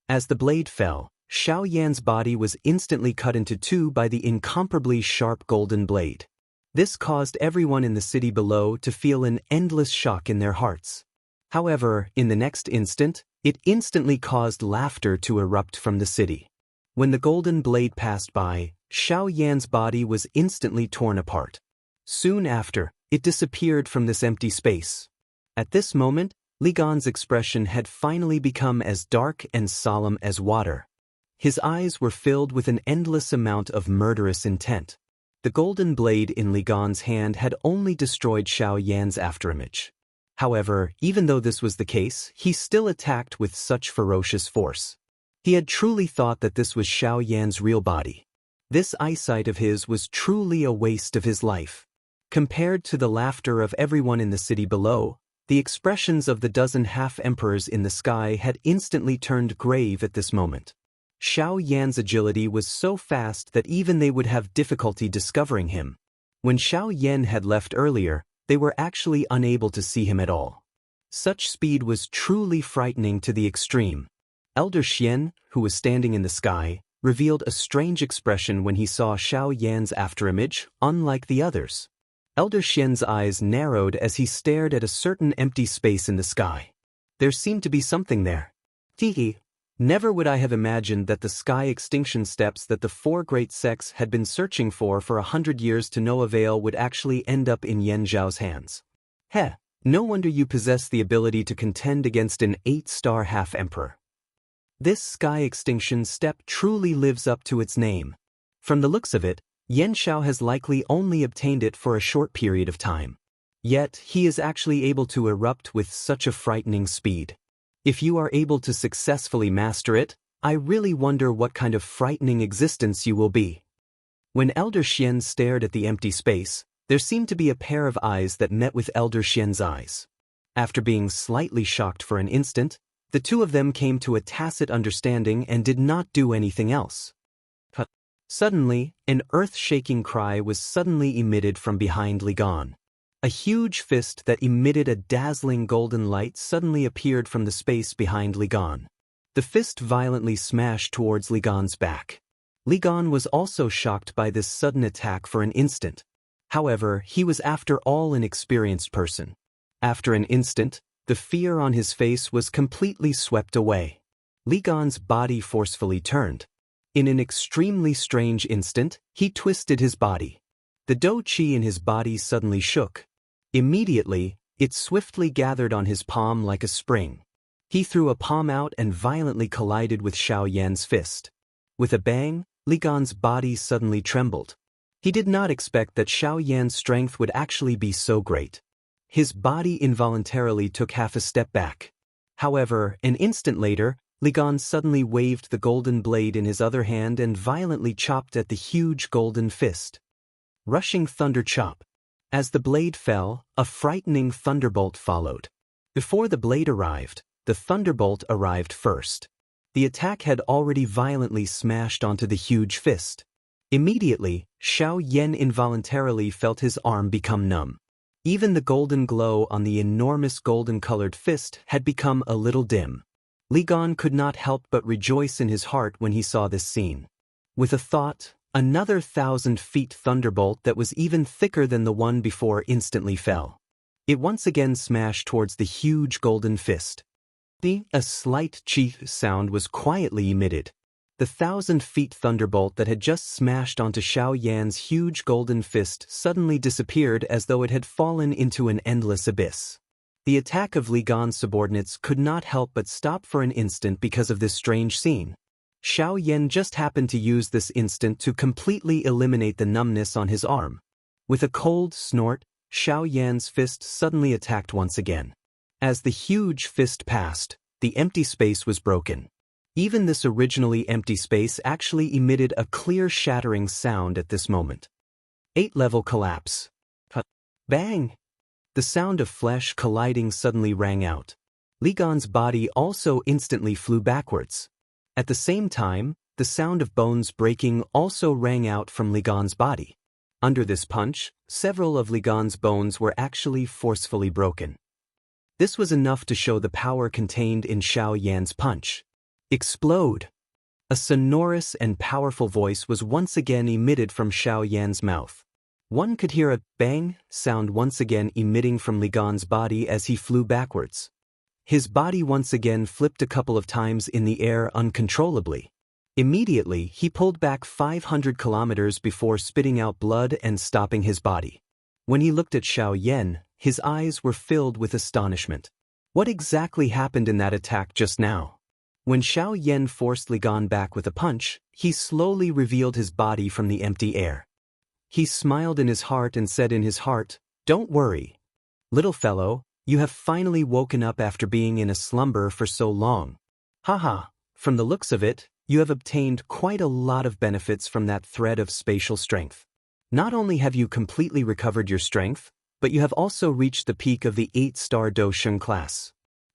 As the blade fell, Xiao Yan's body was instantly cut into two by the incomparably sharp golden blade. This caused everyone in the city below to feel an endless shock in their hearts. However, in the next instant, it instantly caused laughter to erupt from the city. When the golden blade passed by, Xiao Yan's body was instantly torn apart. Soon after, it disappeared from this empty space. At this moment, Li Gan's expression had finally become as dark and solemn as water. His eyes were filled with an endless amount of murderous intent. The golden blade in Li Gan's hand had only destroyed Xiao Yan's afterimage. However, even though this was the case, he still attacked with such ferocious force. He had truly thought that this was Xiao Yan's real body. This eyesight of his was truly a waste of his life. Compared to the laughter of everyone in the city below, the expressions of the dozen half-emperors in the sky had instantly turned grave at this moment. Xiao Yan's agility was so fast that even they would have difficulty discovering him. When Xiao Yan had left earlier, they were actually unable to see him at all. Such speed was truly frightening to the extreme. Elder Xian, who was standing in the sky, revealed a strange expression when he saw Xiao Yan's afterimage, unlike the others. Elder Xian's eyes narrowed as he stared at a certain empty space in the sky. There seemed to be something there. Teehee. Never would I have imagined that the sky extinction steps that the four great sects had been searching for 100 years to no avail would actually end up in Yan Zhao's hands. Heh, no wonder you possess the ability to contend against an 8-star half-emperor. This sky extinction step truly lives up to its name. From the looks of it, Yan Zhao has likely only obtained it for a short period of time. Yet, he is actually able to erupt with such a frightening speed. If you are able to successfully master it, I really wonder what kind of frightening existence you will be. When Elder Xian stared at the empty space, there seemed to be a pair of eyes that met with Elder Xian's eyes. After being slightly shocked for an instant, the two of them came to a tacit understanding and did not do anything else. Suddenly, an earth-shaking cry was suddenly emitted from behind Li Gan. A huge fist that emitted a dazzling golden light suddenly appeared from the space behind Li Gan. The fist violently smashed towards Li Gan's back. Li Gan was also shocked by this sudden attack for an instant. However, he was after all an experienced person. After an instant, the fear on his face was completely swept away. Li Gan's body forcefully turned. In an extremely strange instant, he twisted his body. The dou qi in his body suddenly shook. Immediately, it swiftly gathered on his palm like a spring. He threw a palm out and violently collided with Xiao Yan's fist. With a bang, Li Gan's body suddenly trembled. He did not expect that Xiao Yan's strength would actually be so great. His body involuntarily took half a step back. However, an instant later, Li Gan suddenly waved the golden blade in his other hand and violently chopped at the huge golden fist. Rushing thunder chop. As the blade fell, a frightening thunderbolt followed. Before the blade arrived, the thunderbolt arrived first. The attack had already violently smashed onto the huge fist. Immediately, Xiao Yan involuntarily felt his arm become numb. Even the golden glow on the enormous golden-colored fist had become a little dim. Li Gan could not help but rejoice in his heart when he saw this scene. With a thought, another 1,000-feet thunderbolt that was even thicker than the one before instantly fell. It once again smashed towards the huge golden fist. A slight "cheep" sound was quietly emitted. The 1,000-feet thunderbolt that had just smashed onto Xiao Yan's huge golden fist suddenly disappeared as though it had fallen into an endless abyss. The attack of Li Gan's subordinates could not help but stop for an instant because of this strange scene. Xiao Yan just happened to use this instant to completely eliminate the numbness on his arm. With a cold snort, Xiao Yan's fist suddenly attacked once again. As the huge fist passed, the empty space was broken. Even this originally empty space actually emitted a clear shattering sound at this moment. 8-level collapse. Bang! The sound of flesh colliding suddenly rang out. Li Gan's body also instantly flew backwards. At the same time, the sound of bones breaking also rang out from Li Gan's body. Under this punch, several of Li Gan's bones were actually forcefully broken. This was enough to show the power contained in Xiao Yan's punch. Explode! A sonorous and powerful voice was once again emitted from Xiao Yan's mouth. One could hear a bang sound once again emitting from Li Gan's body as he flew backwards. His body once again flipped a couple of times in the air uncontrollably. Immediately, he pulled back 500 kilometers before spitting out blood and stopping his body. When he looked at Xiao Yan, his eyes were filled with astonishment. What exactly happened in that attack just now? When Xiao Yan forced Li Gan back with a punch, he slowly revealed his body from the empty air. He smiled in his heart and said in his heart, "Don't worry. Little fellow, you have finally woken up after being in a slumber for so long. Haha, from the looks of it, you have obtained quite a lot of benefits from that thread of spatial strength. Not only have you completely recovered your strength, but you have also reached the peak of the 8-star Daoist class.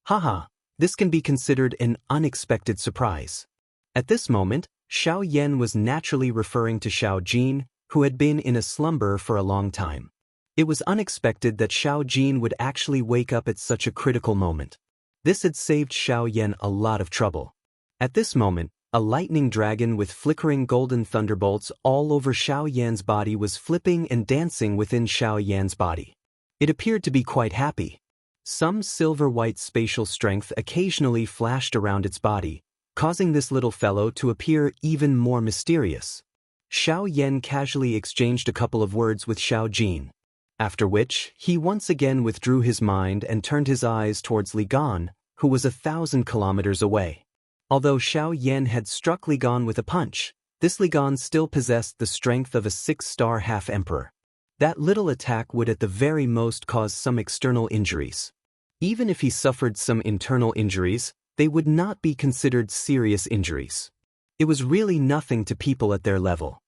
Haha, this can be considered an unexpected surprise." At this moment, Xiao Yan was naturally referring to Xiao Jin, who had been in a slumber for a long time. It was unexpected that Xiao Jin would actually wake up at such a critical moment. This had saved Xiao Yan a lot of trouble. At this moment, A lightning dragon with flickering golden thunderbolts all over Xiao Yan's body was flipping and dancing within Xiao Yan's body. It appeared to be quite happy. Some silver-white spatial strength occasionally flashed around its body, causing this little fellow to appear even more mysterious. Xiao Yan casually exchanged a couple of words with Xiao Jin, after which he once again withdrew his mind and turned his eyes towards Li Gan, who was 1,000 kilometers away. Although Xiao Yan had struck Li Gan with a punch, this Li Gan still possessed the strength of a 6-star half-emperor. That little attack would at the very most cause some external injuries. Even if he suffered some internal injuries, they would not be considered serious injuries. It was really nothing to people at their level.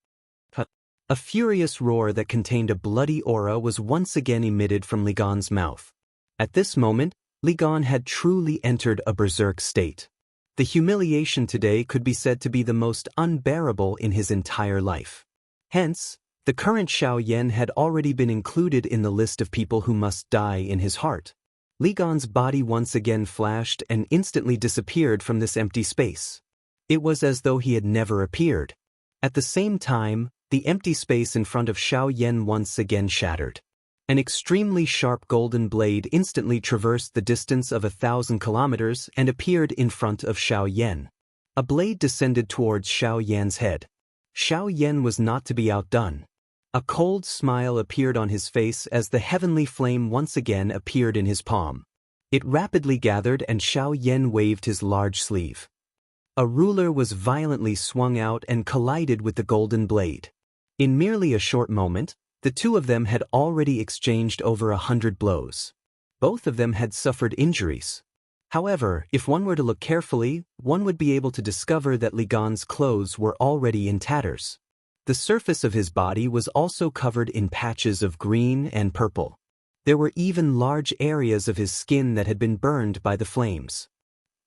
A furious roar that contained a bloody aura was once again emitted from Li Gan's mouth. At this moment, Li Gan had truly entered a berserk state. The humiliation today could be said to be the most unbearable in his entire life. Hence, the current Xiao Yan had already been included in the list of people who must die in his heart. Li Gan's body once again flashed and instantly disappeared from this empty space. It was as though he had never appeared. At the same time, the empty space in front of Xiao Yan once again shattered. An extremely sharp golden blade instantly traversed the distance of 1,000 kilometers and appeared in front of Xiao Yan. A blade descended towards Xiao Yan's head. Xiao Yan was not to be outdone. A cold smile appeared on his face as the heavenly flame once again appeared in his palm. It rapidly gathered and Xiao Yan waved his large sleeve. A ruler was violently swung out and collided with the golden blade. In merely a short moment, the two of them had already exchanged over 100 blows. Both of them had suffered injuries. However, if one were to look carefully, one would be able to discover that Li Gan's clothes were already in tatters. The surface of his body was also covered in patches of green and purple. There were even large areas of his skin that had been burned by the flames.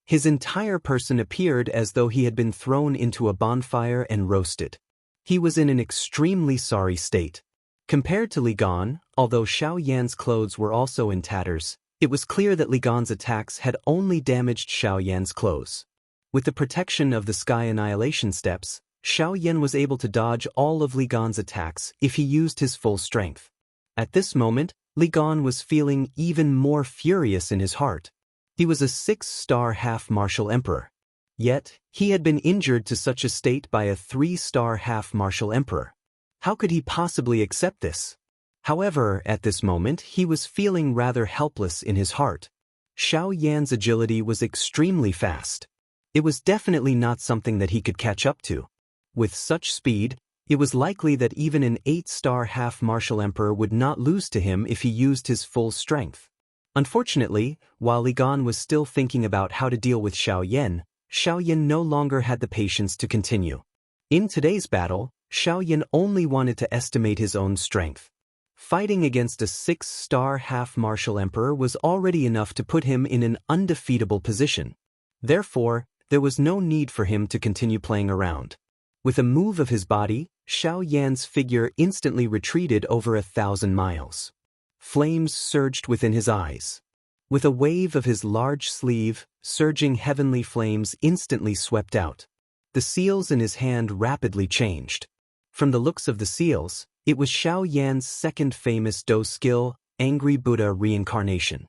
His entire person appeared as though he had been thrown into a bonfire and roasted. He was in an extremely sorry state. Compared to Li Gan, although Xiao Yan's clothes were also in tatters, it was clear that Li Gan's attacks had only damaged Xiao Yan's clothes. With the protection of the Sky Annihilation Steps, Xiao Yan was able to dodge all of Li Gan's attacks if he used his full strength. At this moment, Li Gan was feeling even more furious in his heart. He was a 6-star half-martial emperor. Yet, he had been injured to such a state by a 3-star half-martial emperor. How could he possibly accept this? However, at this moment, he was feeling rather helpless in his heart. Xiao Yan's agility was extremely fast. It was definitely not something that he could catch up to. With such speed, it was likely that even an 8-star half-martial emperor would not lose to him if he used his full strength. Unfortunately, while Li Gan was still thinking about how to deal with Xiao Yan no longer had the patience to continue. In today's battle, Xiao Yan only wanted to estimate his own strength. Fighting against a 6-star half-martial emperor was already enough to put him in an undefeatable position. Therefore, there was no need for him to continue playing around. With a move of his body, Xiao Yan's figure instantly retreated over 1,000 miles. Flames surged within his eyes. With a wave of his large sleeve, surging heavenly flames instantly swept out. The seals in his hand rapidly changed. From the looks of the seals, it was Xiao Yan's second famous Do skill, Angry Buddha Reincarnation.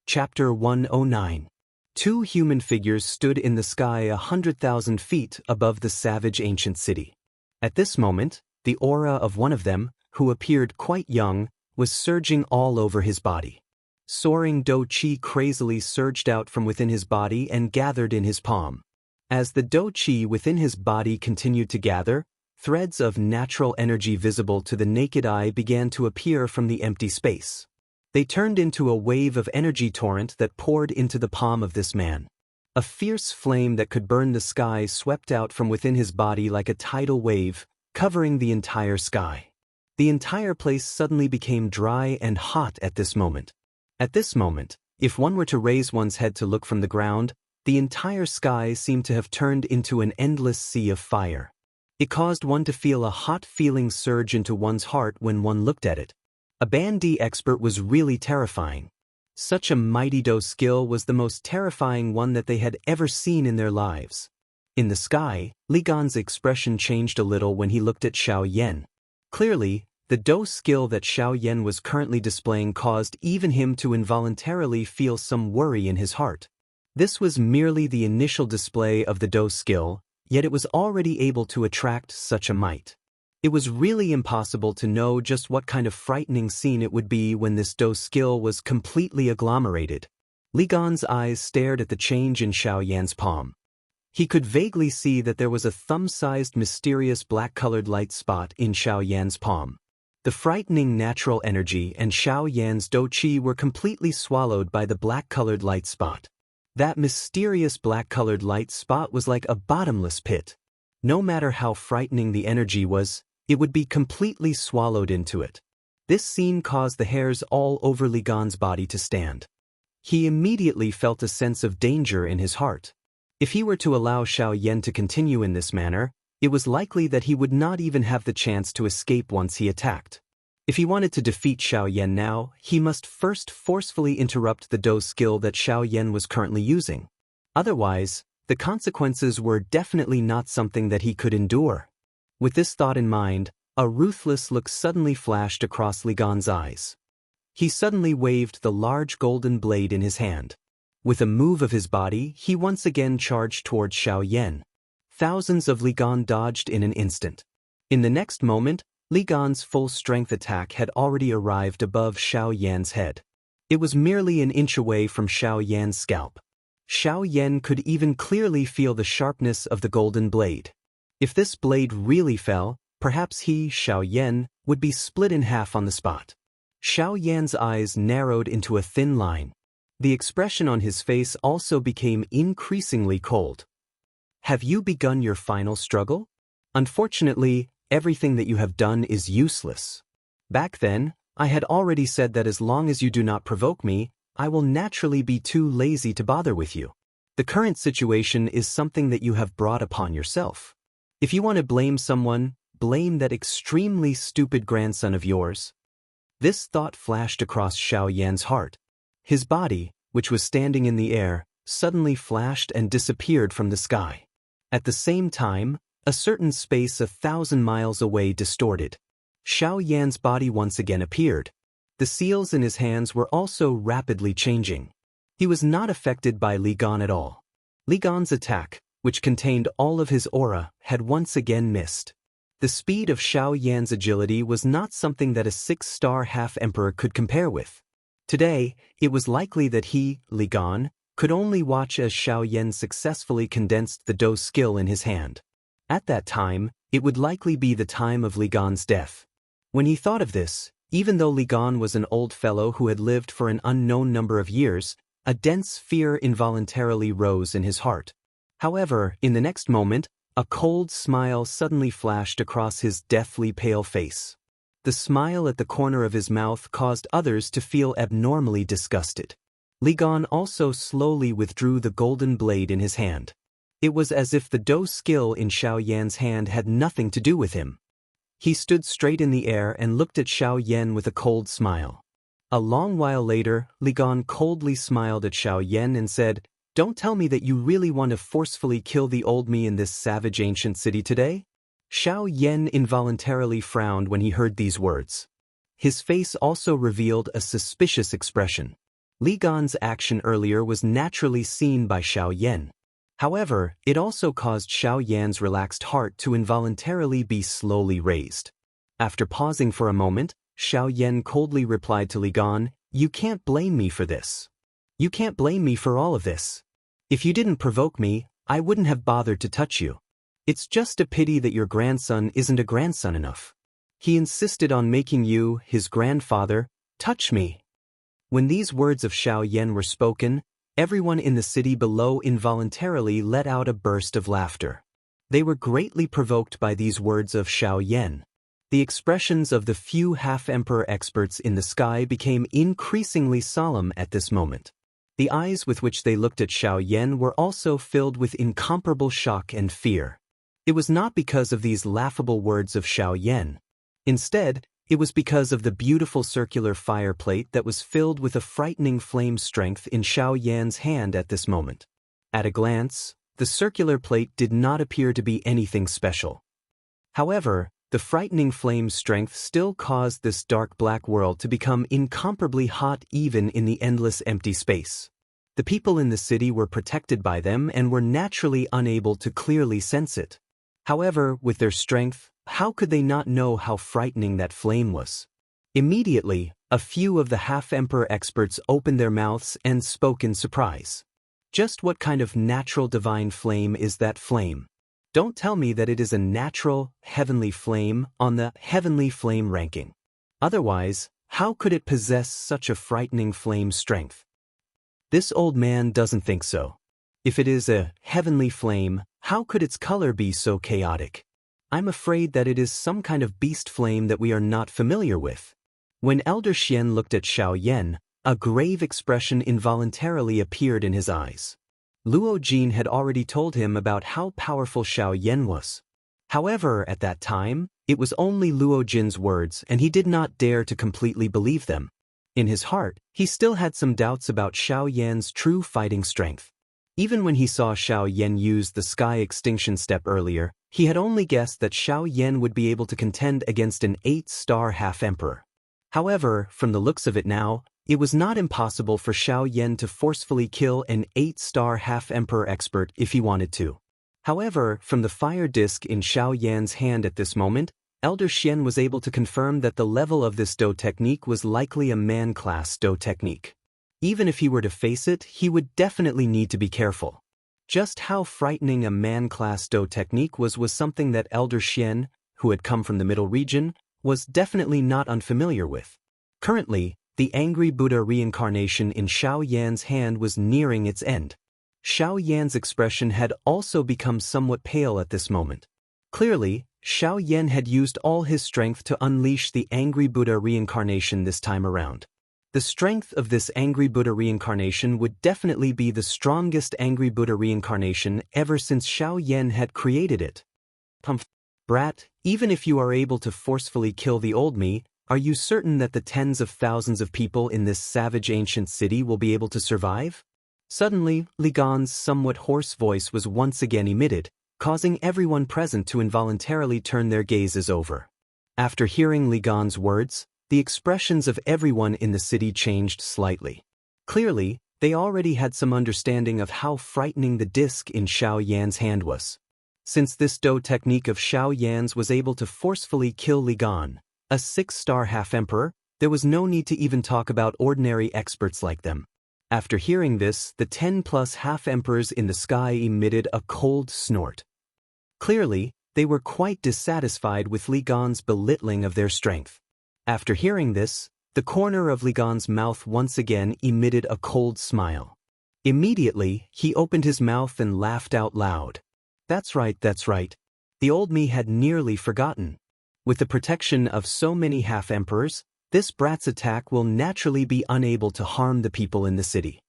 Chapter 109. Two human figures stood in the sky 100,000 feet above the savage ancient city. At this moment, the aura of one of them, who appeared quite young, was surging all over his body. Soaring Do Qi crazily surged out from within his body and gathered in his palm. As the Do Qi within his body continued to gather, threads of natural energy visible to the naked eye began to appear from the empty space. They turned into a wave of energy torrent that poured into the palm of this man. A fierce flame that could burn the sky swept out from within his body like a tidal wave, covering the entire sky. The entire place suddenly became dry and hot at this moment. At this moment, if one were to raise one's head to look from the ground, the entire sky seemed to have turned into an endless sea of fire. It caused one to feel a hot feeling surge into one's heart when one looked at it. A Bandi expert was really terrifying. Such a mighty Do skill was the most terrifying one that they had ever seen in their lives. In the sky, Li Gan's expression changed a little when he looked at Xiao Yan. Clearly, the Dao skill that Xiao Yan was currently displaying caused even him to involuntarily feel some worry in his heart. This was merely the initial display of the Dao skill, yet it was already able to attract such a might. It was really impossible to know just what kind of frightening scene it would be when this Dao skill was completely agglomerated. Li Gan's eyes stared at the change in Xiao Yan's palm. He could vaguely see that there was a thumb-sized mysterious black-colored light spot in Xiao Yan's palm. The frightening natural energy and Xiao Yan's Dao Qi were completely swallowed by the black-colored light spot. That mysterious black-colored light spot was like a bottomless pit. No matter how frightening the energy was, it would be completely swallowed into it. This scene caused the hairs all over Li Gan's body to stand. He immediately felt a sense of danger in his heart. If he were to allow Xiao Yan to continue in this manner, it was likely that he would not even have the chance to escape once he attacked. If he wanted to defeat Xiao Yan now, he must first forcefully interrupt the Dao skill that Xiao Yan was currently using. Otherwise, the consequences were definitely not something that he could endure. With this thought in mind, a ruthless look suddenly flashed across Li Gan's eyes. He suddenly waved the large golden blade in his hand. With a move of his body, he once again charged towards Xiao Yan. Thousands of Li Gan dodged in an instant. In the next moment, Li Gan's full-strength attack had already arrived above Xiao Yan's head. It was merely an inch away from Xiao Yan's scalp. Xiao Yan could even clearly feel the sharpness of the golden blade. If this blade really fell, perhaps he, Xiao Yan, would be split in half on the spot. Xiao Yan's eyes narrowed into a thin line. The expression on his face also became increasingly cold. Have you begun your final struggle? Unfortunately, everything that you have done is useless. Back then, I had already said that as long as you do not provoke me, I will naturally be too lazy to bother with you. The current situation is something that you have brought upon yourself. If you want to blame someone, blame that extremely stupid grandson of yours. This thought flashed across Xiao Yan's heart. His body, which was standing in the air, suddenly flashed and disappeared from the sky. At the same time, a certain space 1,000 miles away distorted. Xiao Yan's body once again appeared. The seals in his hands were also rapidly changing. He was not affected by Li Gan at all. Li Gan's attack, which contained all of his aura, had once again missed. The speed of Xiao Yan's agility was not something that a 6-star half-emperor could compare with. Today, it was likely that he, Li Gan, could only watch as Xiao Yan successfully condensed the Dao skill in his hand. At that time, it would likely be the time of Li Gan's death. When he thought of this, even though Li Gan was an old fellow who had lived for an unknown number of years, a dense fear involuntarily rose in his heart. However, in the next moment, a cold smile suddenly flashed across his deathly pale face. The smile at the corner of his mouth caused others to feel abnormally disgusted. Li Gan also slowly withdrew the golden blade in his hand. It was as if the Dao skill in Xiao Yan's hand had nothing to do with him. He stood straight in the air and looked at Xiao Yan with a cold smile. A long while later, Li Gan coldly smiled at Xiao Yan and said, "Don't tell me that you really want to forcefully kill the old me in this savage ancient city today?" Xiao Yan involuntarily frowned when he heard these words. His face also revealed a suspicious expression. Li Gan's action earlier was naturally seen by Xiao Yan. However, it also caused Xiao Yan's relaxed heart to involuntarily be slowly raised. After pausing for a moment, Xiao Yan coldly replied to Li Gan, "You can't blame me for this. You can't blame me for all of this. If you didn't provoke me, I wouldn't have bothered to touch you. It's just a pity that your grandson isn't a grandson enough. He insisted on making you, his grandfather, touch me." When these words of Xiao Yan were spoken, everyone in the city below involuntarily let out a burst of laughter. They were greatly provoked by these words of Xiao Yan. The expressions of the few half-emperor experts in the sky became increasingly solemn at this moment. The eyes with which they looked at Xiao Yan were also filled with incomparable shock and fear. It was not because of these laughable words of Xiao Yan. Instead, it was because of the beautiful circular fire plate that was filled with a frightening flame strength in Xiao Yan's hand at this moment. At a glance, the circular plate did not appear to be anything special. However, the frightening flame's strength still caused this dark black world to become incomparably hot even in the endless empty space. The people in the city were protected by them and were naturally unable to clearly sense it. However, with their strength, how could they not know how frightening that flame was? Immediately, a few of the half-emperor experts opened their mouths and spoke in surprise. Just what kind of natural divine flame is that flame? Don't tell me that it is a natural, heavenly flame on the heavenly flame ranking. Otherwise, how could it possess such a frightening flame strength? This old man doesn't think so. If it is a heavenly flame, how could its color be so chaotic? I'm afraid that it is some kind of beast flame that we are not familiar with. When Elder Xian looked at Xiao Yan, a grave expression involuntarily appeared in his eyes. Luo Jin had already told him about how powerful Xiao Yan was. However, at that time, it was only Luo Jin's words and he did not dare to completely believe them. In his heart, he still had some doubts about Xiao Yan's true fighting strength. Even when he saw Xiao Yan use the sky extinction step earlier, he had only guessed that Xiao Yan would be able to contend against an 8-star half-emperor. However, from the looks of it now, it was not impossible for Xiao Yan to forcefully kill an 8-star half-emperor expert if he wanted to. However, from the fire disc in Xiao Yan's hand at this moment, Elder Xian was able to confirm that the level of this Do technique was likely a man-class Do technique. Even if he were to face it, he would definitely need to be careful. Just how frightening a man-class Do technique was something that Elder Xian, who had come from the middle region, was definitely not unfamiliar with. Currently, the angry Buddha reincarnation in Xiao Yan's hand was nearing its end. Xiao Yan's expression had also become somewhat pale at this moment. Clearly, Xiao Yan had used all his strength to unleash the angry Buddha reincarnation this time around. The strength of this angry Buddha reincarnation would definitely be the strongest angry Buddha reincarnation ever since Xiao Yan had created it. Brat, even if you are able to forcefully kill the old me, are you certain that the tens of thousands of people in this savage ancient city will be able to survive? Suddenly, Li Gan's somewhat hoarse voice was once again emitted, causing everyone present to involuntarily turn their gazes over. After hearing Li Gan's words, the expressions of everyone in the city changed slightly. Clearly, they already had some understanding of how frightening the disc in Xiao Yan's hand was. Since this Do technique of Xiao Yan's was able to forcefully kill Li Gan, a 6-star half-emperor, there was no need to even talk about ordinary experts like them. After hearing this, the 10+ half-emperors in the sky emitted a cold snort. Clearly, they were quite dissatisfied with Li Gan's belittling of their strength. After hearing this, the corner of Li Gan's mouth once again emitted a cold smile. Immediately, he opened his mouth and laughed out loud. That's right. The old me had nearly forgotten. With the protection of so many half-emperors, this brat's attack will naturally be unable to harm the people in the city.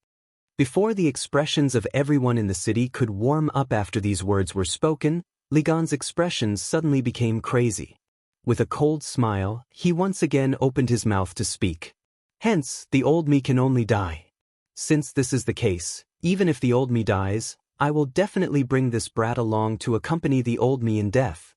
Before the expressions of everyone in the city could warm up after these words were spoken, Li Gan's expressions suddenly became crazy. With a cold smile, he once again opened his mouth to speak. Hence, the old me can only die. Since this is the case, even if the old me dies, I will definitely bring this brat along to accompany the old me in death.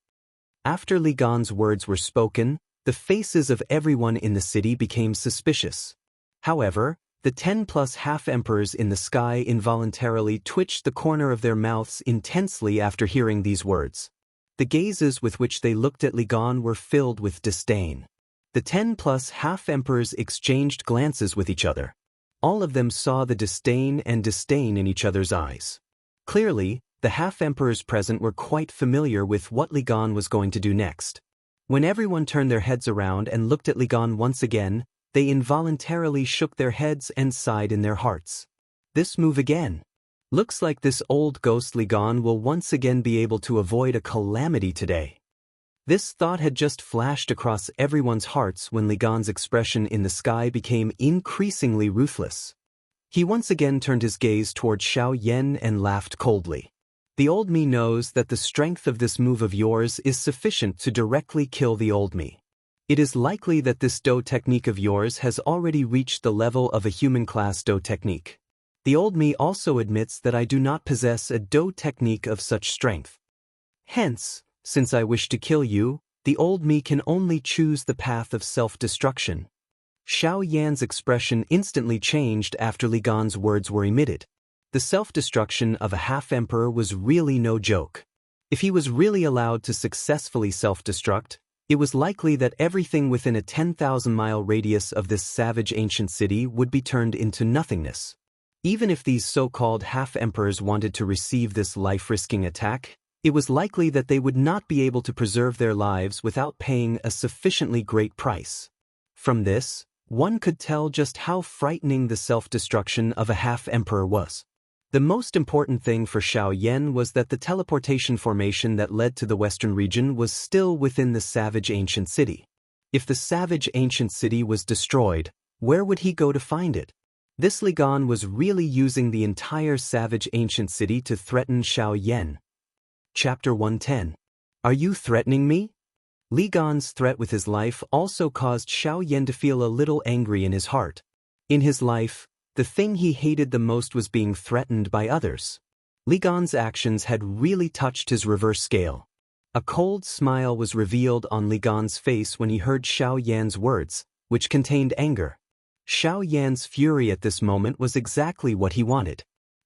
After Li Gan's words were spoken, the faces of everyone in the city became suspicious. However, the 10+ half-emperors in the sky involuntarily twitched the corner of their mouths intensely after hearing these words. The gazes with which they looked at Li Gan were filled with disdain. The 10+ half-emperors exchanged glances with each other. All of them saw the disdain in each other's eyes. Clearly, the half-emperors present were quite familiar with what Li Gan was going to do next. When everyone turned their heads around and looked at Li Gan once again, they involuntarily shook their heads and sighed in their hearts. This move again. Looks like this old ghost Li Gan will once again be able to avoid a calamity today. This thought had just flashed across everyone's hearts when Li Gan's expression in the sky became increasingly ruthless. He once again turned his gaze toward Xiao Yan and laughed coldly. The old me knows that the strength of this move of yours is sufficient to directly kill the old me. It is likely that this Do technique of yours has already reached the level of a human class Do technique. The old me also admits that I do not possess a Dao technique of such strength. Hence, since I wish to kill you, the old me can only choose the path of self-destruction. Xiao Yan's expression instantly changed after Li Gan's words were emitted. The self-destruction of a half-emperor was really no joke. If he was really allowed to successfully self-destruct, it was likely that everything within a 10,000-mile radius of this savage ancient city would be turned into nothingness. Even if these so-called half-emperors wanted to receive this life-risking attack, it was likely that they would not be able to preserve their lives without paying a sufficiently great price. From this, one could tell just how frightening the self-destruction of a half-emperor was. The most important thing for Xiao Yan was that the teleportation formation that led to the western region was still within the savage ancient city. If the savage ancient city was destroyed, where would he go to find it? This Li Gan was really using the entire savage ancient city to threaten Xiao Yan. Chapter 110. Are you threatening me? Li Gan's threat with his life also caused Xiao Yan to feel a little angry in his heart. In his life, the thing he hated the most was being threatened by others. Li Gan's actions had really touched his reverse scale. A cold smile was revealed on Li Gan's face when he heard Xiao Yan's words, which contained anger. Xiao Yan's fury at this moment was exactly what he wanted.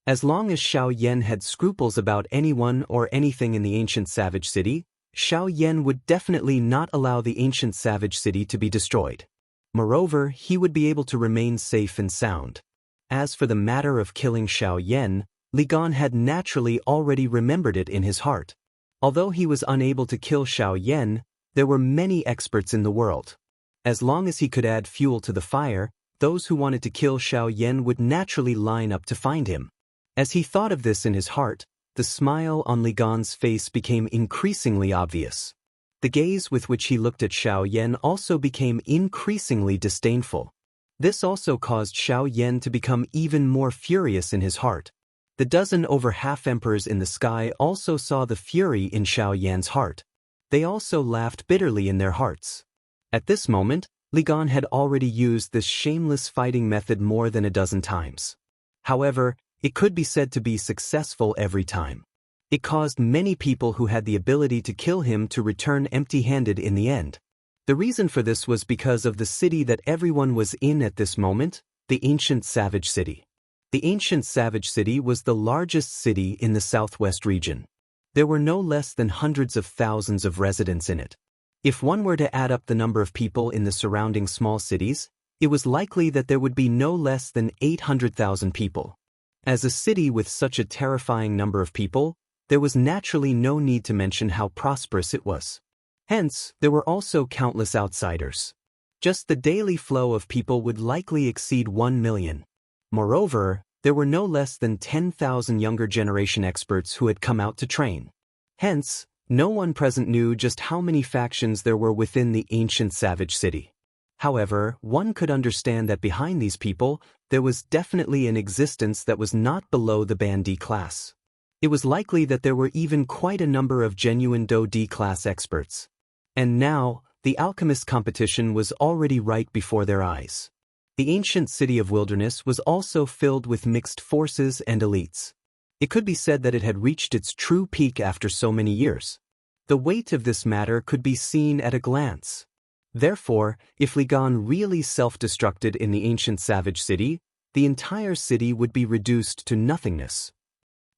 As long as Xiao Yan had scruples about anyone or anything in the ancient savage city, Xiao Yan would definitely not allow the ancient savage city to be destroyed. Moreover, he would be able to remain safe and sound. As for the matter of killing Xiao Yan, Li Gan had naturally already remembered it in his heart. Although he was unable to kill Xiao Yan, there were many experts in the world. As long as he could add fuel to the fire, those who wanted to kill Xiao Yan would naturally line up to find him. As he thought of this in his heart, the smile on Li Gan's face became increasingly obvious. The gaze with which he looked at Xiao Yan also became increasingly disdainful. This also caused Xiao Yan to become even more furious in his heart. The dozen over half-emperors in the sky also saw the fury in Xiao Yan's heart. They also laughed bitterly in their hearts. At this moment, Li Gan had already used this shameless fighting method more than a dozen times. However, it could be said to be successful every time. It caused many people who had the ability to kill him to return empty-handed in the end. The reason for this was because of the city that everyone was in at this moment, the ancient savage city. The ancient savage city was the largest city in the southwest region. There were no less than hundreds of thousands of residents in it. If one were to add up the number of people in the surrounding small cities, it was likely that there would be no less than 800,000 people. As a city with such a terrifying number of people, there was naturally no need to mention how prosperous it was. Hence, there were also countless outsiders. Just the daily flow of people would likely exceed 1 million. Moreover, there were no less than 10,000 younger generation experts who had come out to train. Hence, no one present knew just how many factions there were within the ancient savage city. However, one could understand that behind these people, there was definitely an existence that was not below the Ban D class. It was likely that there were even quite a number of genuine Dao D class experts. And now, the alchemist competition was already right before their eyes. The ancient city of Wilderness was also filled with mixed forces and elites. It could be said that it had reached its true peak after so many years. The weight of this matter could be seen at a glance. Therefore, if Li Gan really self-destructed in the ancient savage city, the entire city would be reduced to nothingness.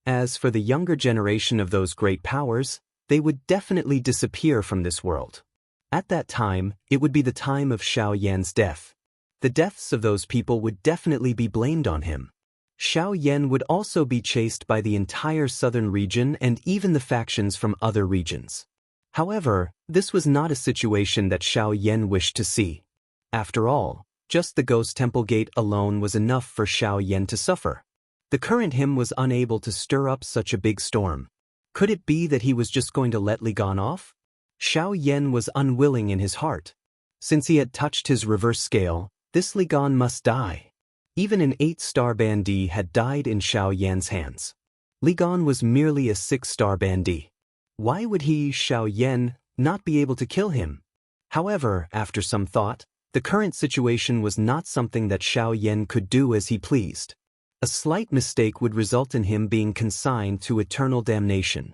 As for the younger generation of those great powers, they would definitely disappear from this world. At that time, it would be the time of Xiao Yan's death. The deaths of those people would definitely be blamed on him. Xiao Yan would also be chased by the entire southern region and even the factions from other regions. However, this was not a situation that Xiao Yan wished to see. After all, just the Ghost Temple Gate alone was enough for Xiao Yan to suffer. The current him was unable to stir up such a big storm. Could it be that he was just going to let Li Gan off? Xiao Yan was unwilling in his heart. Since he had touched his reverse scale, this Li Gan must die. Even an 8-star bandit had died in Xiao Yan's hands. Li Gan was merely a 6-star bandit. Why would he, Xiao Yan, not be able to kill him? However, after some thought, the current situation was not something that Xiao Yan could do as he pleased. A slight mistake would result in him being consigned to eternal damnation.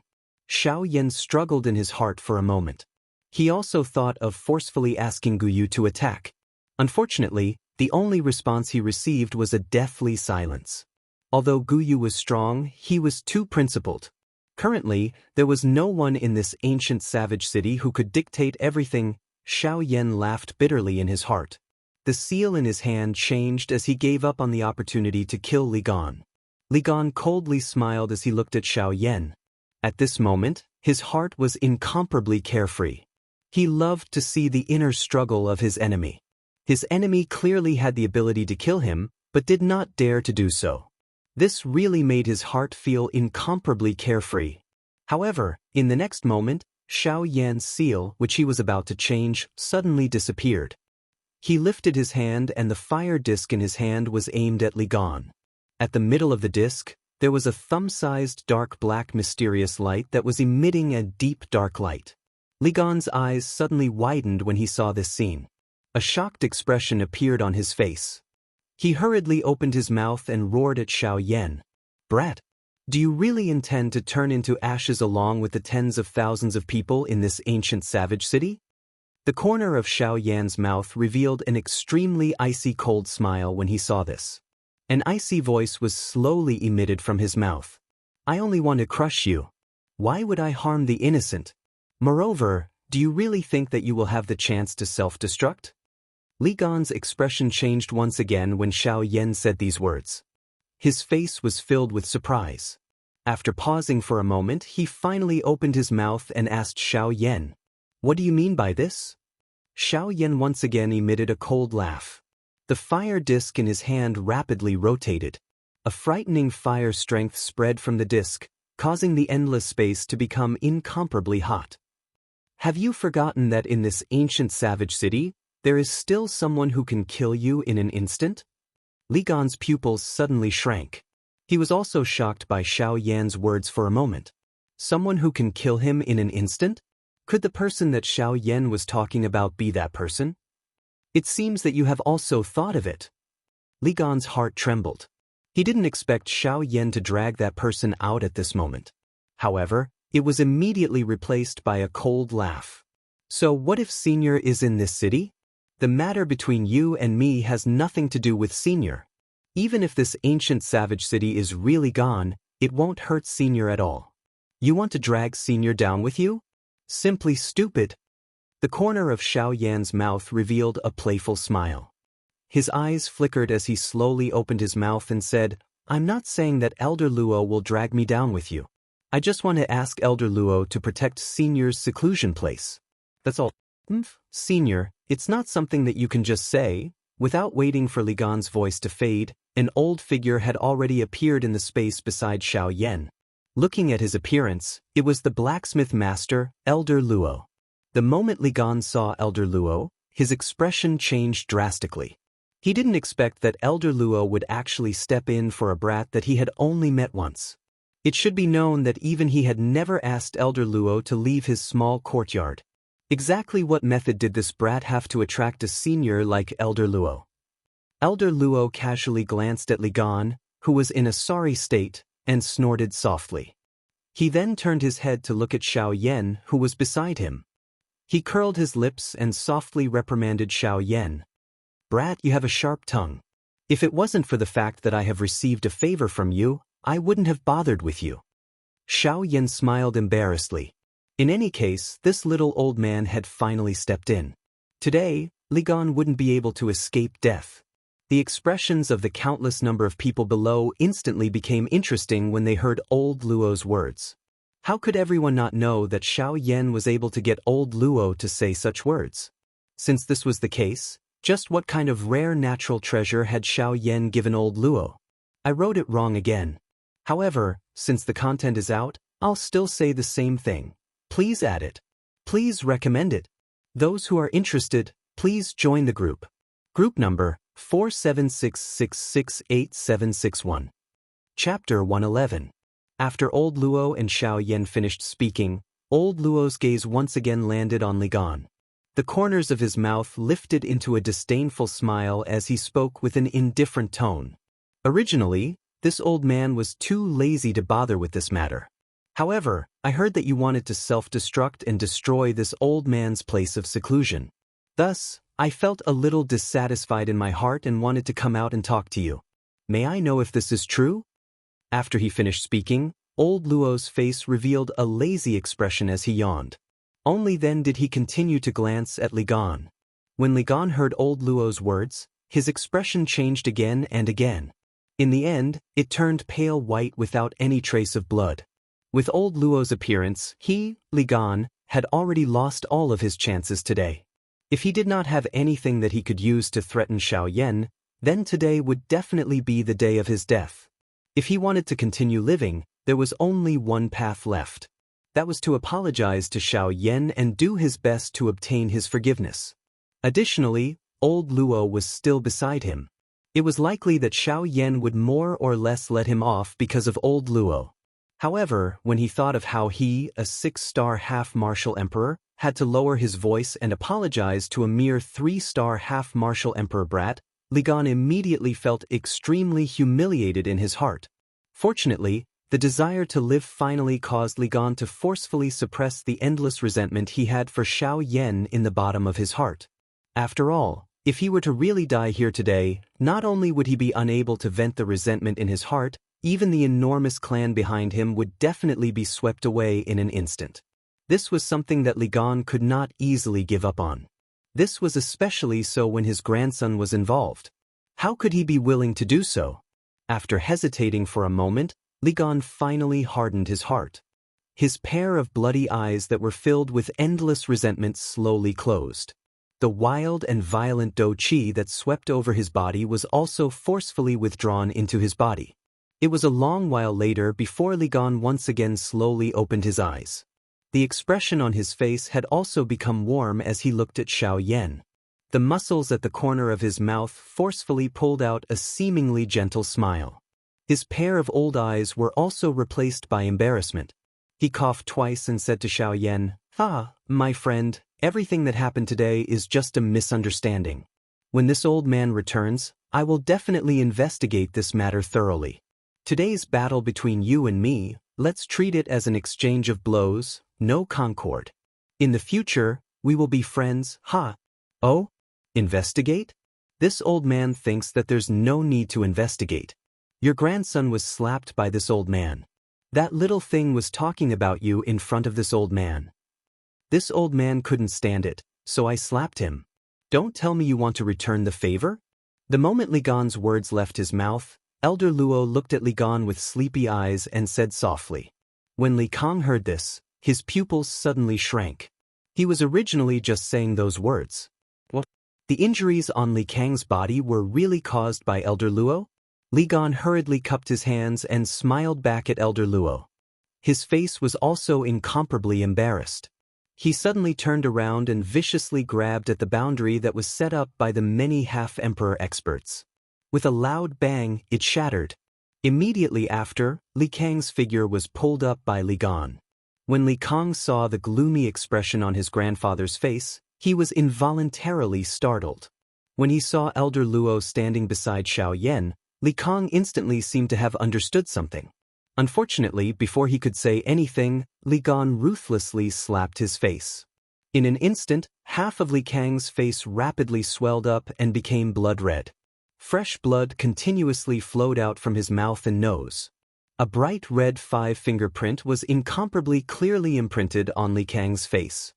Xiao Yan struggled in his heart for a moment. He also thought of forcefully asking Guyu to attack. Unfortunately, the only response he received was a deathly silence. Although Guyu was strong, he was too principled. Currently, there was no one in this ancient savage city who could dictate everything. Xiao Yan laughed bitterly in his heart. The seal in his hand changed as he gave up on the opportunity to kill Li Gan. Li Gan coldly smiled as he looked at Xiao Yan. At this moment, his heart was incomparably carefree. He loved to see the inner struggle of his enemy. His enemy clearly had the ability to kill him, but did not dare to do so. This really made his heart feel incomparably carefree. However, in the next moment, Xiao Yan's seal, which he was about to change, suddenly disappeared. He lifted his hand and the fire disc in his hand was aimed at Li Gan. At the middle of the disc, there was a thumb-sized dark black mysterious light that was emitting a deep dark light. Li Gan's eyes suddenly widened when he saw this scene. A shocked expression appeared on his face. He hurriedly opened his mouth and roared at Xiao Yan. "Brat, do you really intend to turn into ashes along with the tens of thousands of people in this ancient savage city?" The corner of Xiao Yan's mouth revealed an extremely icy cold smile when he saw this. An icy voice was slowly emitted from his mouth. "I only want to crush you. Why would I harm the innocent? Moreover, do you really think that you will have the chance to self-destruct?" Li Gan's expression changed once again when Xiao Yan said these words. His face was filled with surprise. After pausing for a moment, he finally opened his mouth and asked Xiao Yan, "What do you mean by this?" Xiao Yan once again emitted a cold laugh. The fire disc in his hand rapidly rotated. A frightening fire strength spread from the disc, causing the endless space to become incomparably hot. "Have you forgotten that in this ancient savage city, there is still someone who can kill you in an instant?" Li Gan's pupils suddenly shrank. He was also shocked by Xiao Yan's words for a moment. Someone who can kill him in an instant? Could the person that Xiao Yan was talking about be that person? "It seems that you have also thought of it." Li Gan's heart trembled. He didn't expect Xiao Yan to drag that person out at this moment. However, it was immediately replaced by a cold laugh. "So what if Senior is in this city? The matter between you and me has nothing to do with Senior. Even if this ancient savage city is really gone, it won't hurt Senior at all. You want to drag Senior down with you? Simply stupid." The corner of Xiao Yan's mouth revealed a playful smile. His eyes flickered as he slowly opened his mouth and said, "I'm not saying that Elder Luo will drag me down with you. I just want to ask Elder Luo to protect Senior's seclusion place. That's all." "Senior, it's not something that you can just say." Without waiting for Li Gan's voice to fade, an old figure had already appeared in the space beside Xiao Yan. Looking at his appearance, it was the blacksmith master, Elder Luo. The moment Li Gan saw Elder Luo, his expression changed drastically. He didn't expect that Elder Luo would actually step in for a brat that he had only met once. It should be known that even he had never asked Elder Luo to leave his small courtyard. Exactly what method did this brat have to attract a senior like Elder Luo? Elder Luo casually glanced at Li Gan, who was in a sorry state, and snorted softly. He then turned his head to look at Xiao Yan, who was beside him. He curled his lips and softly reprimanded Xiao Yan. "Brat, you have a sharp tongue. If it wasn't for the fact that I have received a favor from you, I wouldn't have bothered with you." Xiao Yan smiled embarrassedly. In any case, this little old man had finally stepped in. Today, Li Gan wouldn't be able to escape death. The expressions of the countless number of people below instantly became interesting when they heard old Luo's words. How could everyone not know that Xiao Yan was able to get old Luo to say such words? Since this was the case, just what kind of rare natural treasure had Xiao Yan given old Luo? I wrote it wrong again. However, since the content is out, I'll still say the same thing. Please add it. Please recommend it. Those who are interested, please join the group. Group number 47666761. Chapter 111. After old Luo and Xiao Yan finished speaking, old Luo's gaze once again landed on Li Gan. The corners of his mouth lifted into a disdainful smile as he spoke with an indifferent tone. Originally, This old man was too lazy to bother with this matter. However, I heard that you wanted to self-destruct and destroy this old man's place of seclusion. Thus, I felt a little dissatisfied in my heart and wanted to come out and talk to you. May I know if this is true? After he finished speaking, old Luo's face revealed a lazy expression as he yawned. Only then did he continue to glance at Li Gan. When Li Gan heard old Luo's words, his expression changed again and again. In the end, it turned pale white without any trace of blood. With old Luo's appearance, he, Li Gan, had already lost all of his chances today. If he did not have anything that he could use to threaten Xiaoyan, then today would definitely be the day of his death. If he wanted to continue living, there was only one path left. That was to apologize to Xiaoyan and do his best to obtain his forgiveness. Additionally, old Luo was still beside him. It was likely that Xiaoyan would more or less let him off because of old Luo. However, when he thought of how he, a 6-star half-martial emperor, had to lower his voice and apologize to a mere 3-star half-martial emperor brat, Li Gan immediately felt extremely humiliated in his heart. Fortunately, the desire to live finally caused Li Gan to forcefully suppress the endless resentment he had for Xiaoyan in the bottom of his heart. After all, if he were to really die here today, not only would he be unable to vent the resentment in his heart, even the enormous clan behind him would definitely be swept away in an instant. This was something that Li Gan could not easily give up on. This was especially so when his grandson was involved. How could he be willing to do so? After hesitating for a moment, Li Gan finally hardened his heart. His pair of bloody eyes that were filled with endless resentment slowly closed. The wild and violent Dou Qi that swept over his body was also forcefully withdrawn into his body. It was a long while later before Li Gan once again slowly opened his eyes. The expression on his face had also become warm as he looked at Xiaoyan. The muscles at the corner of his mouth forcefully pulled out a seemingly gentle smile. His pair of old eyes were also replaced by embarrassment. He coughed twice and said to Xiaoyan, "Ah, my friend, everything that happened today is just a misunderstanding. When this old man returns, I will definitely investigate this matter thoroughly. Today's battle between you and me, let's treat it as an exchange of blows, no concord. In the future, we will be friends, ha." "Oh? Investigate?" This old man thinks that there's no need to investigate. Your grandson was slapped by this old man. That little thing was talking about you in front of this old man. This old man couldn't stand it, so I slapped him. Don't tell me you want to return the favor? The moment Li Gan's words left his mouth, Elder Luo looked at Li Gan with sleepy eyes and said softly. When Li Kang heard this, his pupils suddenly shrank. He was originally just saying those words. What? The injuries on Li Kang's body were really caused by Elder Luo? Li Gan hurriedly cupped his hands and smiled back at Elder Luo. His face was also incomparably embarrassed. He suddenly turned around and viciously grabbed at the boundary that was set up by the many half-emperor experts. With a loud bang, it shattered. Immediately after, Li Kang's figure was pulled up by Li Gan. When Li Kang saw the gloomy expression on his grandfather's face, he was involuntarily startled. When he saw Elder Luo standing beside Xiaoyan, Li Kang instantly seemed to have understood something. Unfortunately, before he could say anything, Li Gan ruthlessly slapped his face. In an instant, half of Li Kang's face rapidly swelled up and became blood red. Fresh blood continuously flowed out from his mouth and nose. A bright red 5-finger print was incomparably clearly imprinted on Li Kang's face.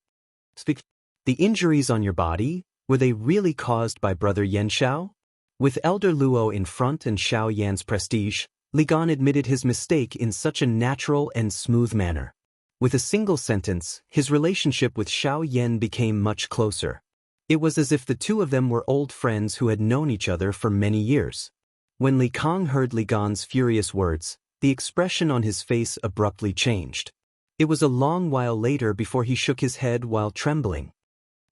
The injuries on your body, were they really caused by Brother Yan Xiao? With Elder Luo in front and Xiao Yan's prestige, Li Gan admitted his mistake in such a natural and smooth manner. With a single sentence, his relationship with Xiao Yan became much closer. It was as if the two of them were old friends who had known each other for many years. When Li Kang heard Li Gan's furious words, the expression on his face abruptly changed. It was a long while later before he shook his head while trembling.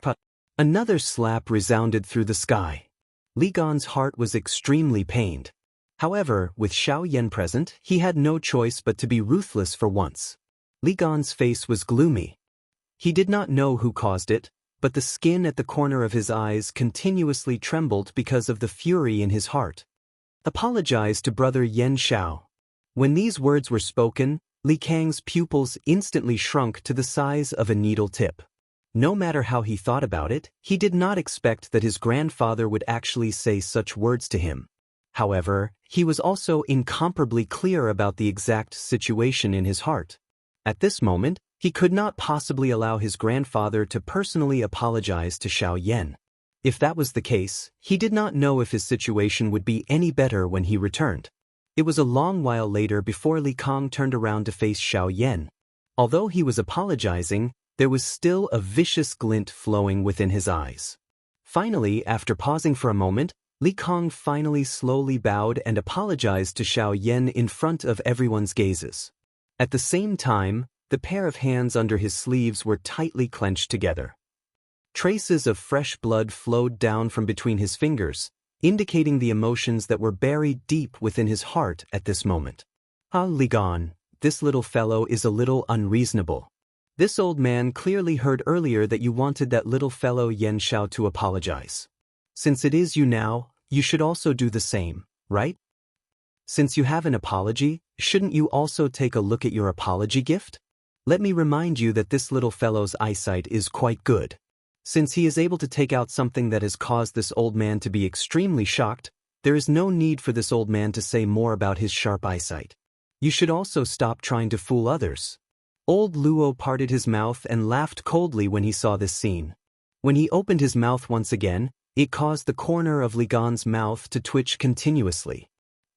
But another slap resounded through the sky. Li Gan's heart was extremely pained. However, with Xiao Yan present, he had no choice but to be ruthless for once. Li Gan's face was gloomy. He did not know who caused it, but the skin at the corner of his eyes continuously trembled because of the fury in his heart. Apologize to brother Yan Xiao. When these words were spoken, Li Kang's pupils instantly shrunk to the size of a needle tip. No matter how he thought about it, he did not expect that his grandfather would actually say such words to him. However, he was also incomparably clear about the exact situation in his heart. At this moment, he could not possibly allow his grandfather to personally apologize to Xiao Yan. If that was the case, he did not know if his situation would be any better when he returned. It was a long while later before Li Kang turned around to face Xiao Yan. Although he was apologizing, there was still a vicious glint flowing within his eyes. Finally, after pausing for a moment, Li Kang finally slowly bowed and apologized to Xiao Yan in front of everyone's gazes. At the same time, the pair of hands under his sleeves were tightly clenched together. Traces of fresh blood flowed down from between his fingers, indicating the emotions that were buried deep within his heart at this moment. Ah, Li Gan, this little fellow is a little unreasonable. This old man clearly heard earlier that you wanted that little fellow Yan Xiao to apologize. Since it is you now, you should also do the same, right? Since you have an apology, shouldn't you also take a look at your apology gift? Let me remind you that this little fellow's eyesight is quite good. Since he is able to take out something that has caused this old man to be extremely shocked, there is no need for this old man to say more about his sharp eyesight. You should also stop trying to fool others. Old Luo parted his mouth and laughed coldly when he saw this scene. When he opened his mouth once again, it caused the corner of Li Gan's mouth to twitch continuously.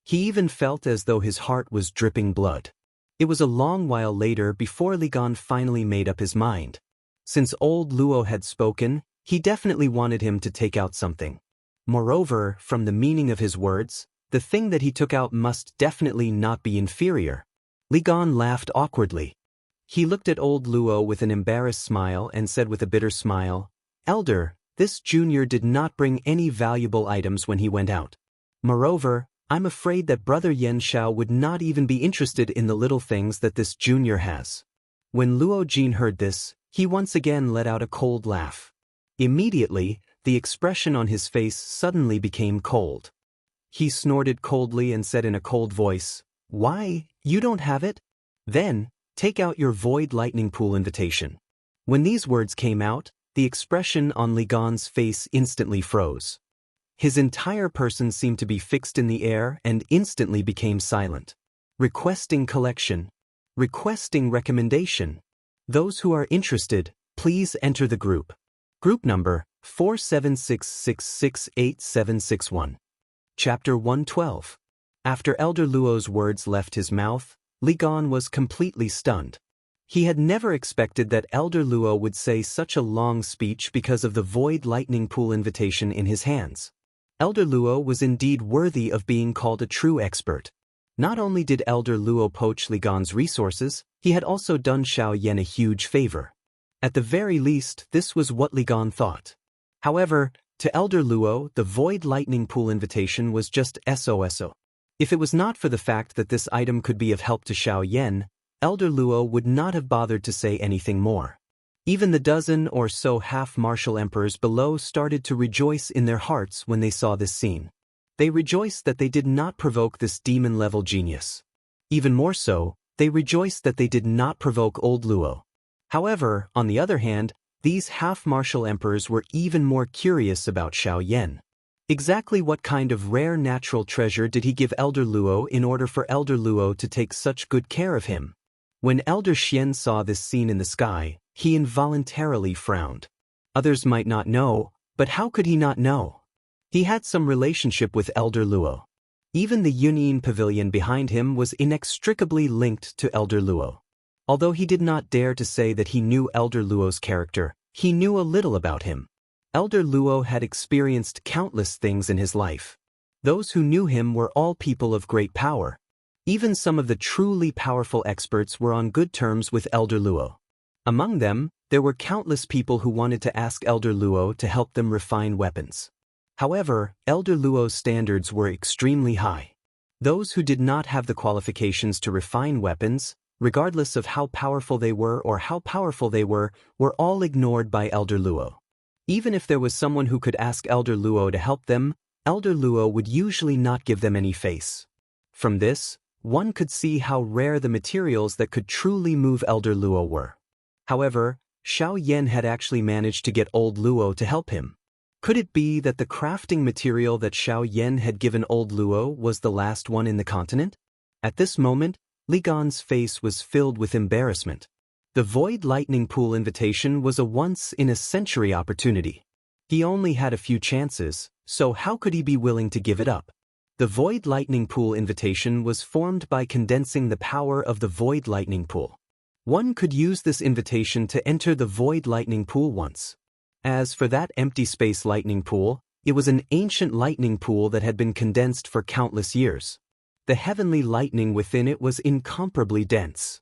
He even felt as though his heart was dripping blood. It was a long while later before Li Gan finally made up his mind. Since old Luo had spoken, he definitely wanted him to take out something. Moreover, from the meaning of his words, the thing that he took out must definitely not be inferior. Li Gan laughed awkwardly. He looked at old Luo with an embarrassed smile and said with a bitter smile, "Elder, this junior did not bring any valuable items when he went out. Moreover, I'm afraid that brother Yan Xiao would not even be interested in the little things that this junior has." When Luo Jin heard this, he once again let out a cold laugh. Immediately, the expression on his face suddenly became cold. He snorted coldly and said in a cold voice, "Why, you don't have it? Then, take out your void lightning pool invitation." When these words came out, the expression on Li Gan's face instantly froze. His entire person seemed to be fixed in the air and instantly became silent. Requesting collection. Requesting recommendation. Those who are interested, please enter the group. Group number 4766686761. Chapter 112. After Elder Luo's words left his mouth, Li Gan was completely stunned. He had never expected that Elder Luo would say such a long speech because of the void lightning pool invitation in his hands. Elder Luo was indeed worthy of being called a true expert. Not only did Elder Luo poach Li Gan's resources, he had also done Xiao Yan a huge favor. At the very least, this was what Li Gan thought. However, to Elder Luo, the void lightning pool invitation was just SOSO. If it was not for the fact that this item could be of help to Xiao Yan, Elder Luo would not have bothered to say anything more. Even the dozen or so half-martial emperors below started to rejoice in their hearts when they saw this scene. They rejoiced that they did not provoke this demon-level genius. Even more so, they rejoiced that they did not provoke old Luo. However, on the other hand, these half-martial emperors were even more curious about Xiao Yan. Exactly what kind of rare natural treasure did he give Elder Luo in order for Elder Luo to take such good care of him? When Elder Xian saw this scene in the sky, he involuntarily frowned. Others might not know, but how could he not know? He had some relationship with Elder Luo. Even the Yunyin pavilion behind him was inextricably linked to Elder Luo. Although he did not dare to say that he knew Elder Luo's character, he knew a little about him. Elder Luo had experienced countless things in his life. Those who knew him were all people of great power. Even some of the truly powerful experts were on good terms with Elder Luo. Among them, there were countless people who wanted to ask Elder Luo to help them refine weapons. However, Elder Luo's standards were extremely high. Those who did not have the qualifications to refine weapons, regardless of how powerful they were or how powerful they were all ignored by Elder Luo. Even if there was someone who could ask Elder Luo to help them, Elder Luo would usually not give them any face. From this, one could see how rare the materials that could truly move Elder Luo were. However, Xiao Yan had actually managed to get Old Luo to help him. Could it be that the crafting material that Xiao Yan had given Old Luo was the last one in the continent? At this moment, Li Gan's face was filled with embarrassment. The Void Lightning Pool invitation was a once-in-a-century opportunity. He only had a few chances, so how could he be willing to give it up? The Void Lightning Pool invitation was formed by condensing the power of the Void Lightning Pool. One could use this invitation to enter the Void Lightning Pool once. As for that empty space lightning pool, it was an ancient lightning pool that had been condensed for countless years. The heavenly lightning within it was incomparably dense.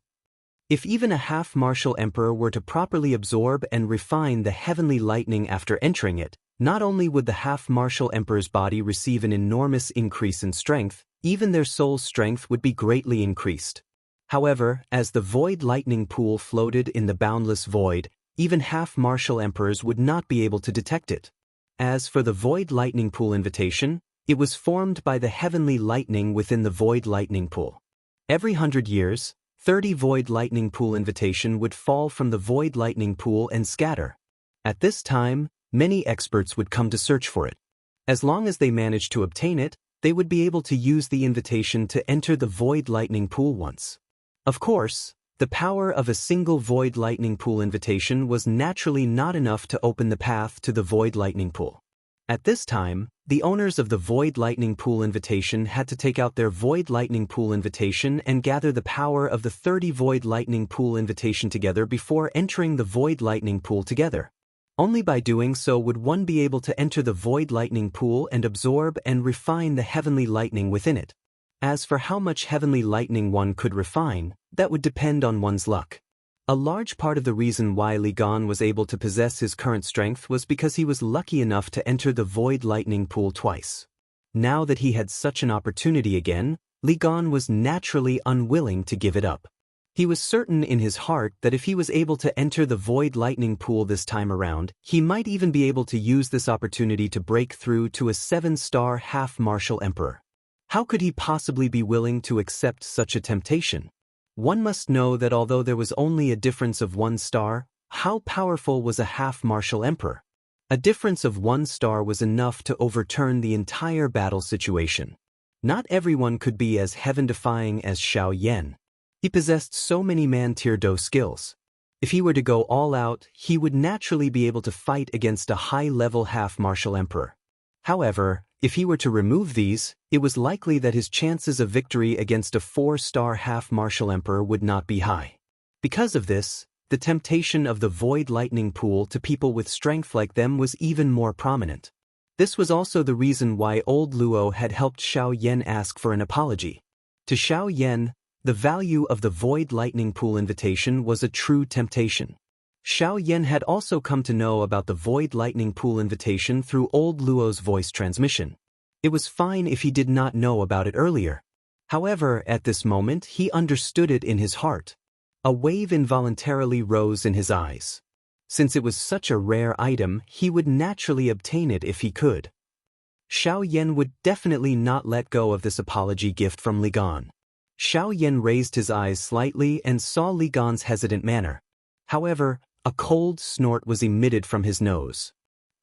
If even a half-martial emperor were to properly absorb and refine the heavenly lightning after entering it, not only would the half-martial emperor's body receive an enormous increase in strength, even their soul's strength would be greatly increased. However, as the void lightning pool floated in the boundless void, even half-martial emperors would not be able to detect it. As for the void lightning pool invitation, it was formed by the heavenly lightning within the void lightning pool. Every 100 years, 30 void lightning pool invitation would fall from the void lightning pool and scatter. At this time, many experts would come to search for it. As long as they managed to obtain it, they would be able to use the invitation to enter the void lightning pool once. Of course, the power of a single void lightning pool invitation was naturally not enough to open the path to the void lightning pool. At this time, the owners of the void lightning pool invitation had to take out their void lightning pool invitation and gather the power of the 30 void lightning pool invitation together before entering the void lightning pool together. Only by doing so would one be able to enter the void lightning pool and absorb and refine the heavenly lightning within it. As for how much heavenly lightning one could refine, that would depend on one's luck. A large part of the reason why Li Gan was able to possess his current strength was because he was lucky enough to enter the void lightning pool twice. Now that he had such an opportunity again, Li Gan was naturally unwilling to give it up. He was certain in his heart that if he was able to enter the void lightning pool this time around, he might even be able to use this opportunity to break through to a 7-star half-martial emperor. How could he possibly be willing to accept such a temptation? One must know that although there was only a difference of 1 star, how powerful was a half-martial emperor? A difference of 1 star was enough to overturn the entire battle situation. Not everyone could be as heaven-defying as Xiao Yan. He possessed so many man-tier Do skills. If he were to go all out, he would naturally be able to fight against a high-level half-martial emperor. However, if he were to remove these, it was likely that his chances of victory against a 4-star half-martial emperor would not be high. Because of this, the temptation of the void lightning pool to people with strength like them was even more prominent. This was also the reason why Old Luo had helped Xiao Yan ask for an apology. To Xiao Yan, the value of the void lightning pool invitation was a true temptation. Xiao Yan had also come to know about the void lightning pool invitation through Old Luo's voice transmission. It was fine if he did not know about it earlier. However, at this moment he understood it in his heart. A wave involuntarily rose in his eyes. Since it was such a rare item, he would naturally obtain it if he could. Xiao Yan would definitely not let go of this apology gift from Li Gan. Xiao Yan raised his eyes slightly and saw Li Gan's hesitant manner. However, a cold snort was emitted from his nose.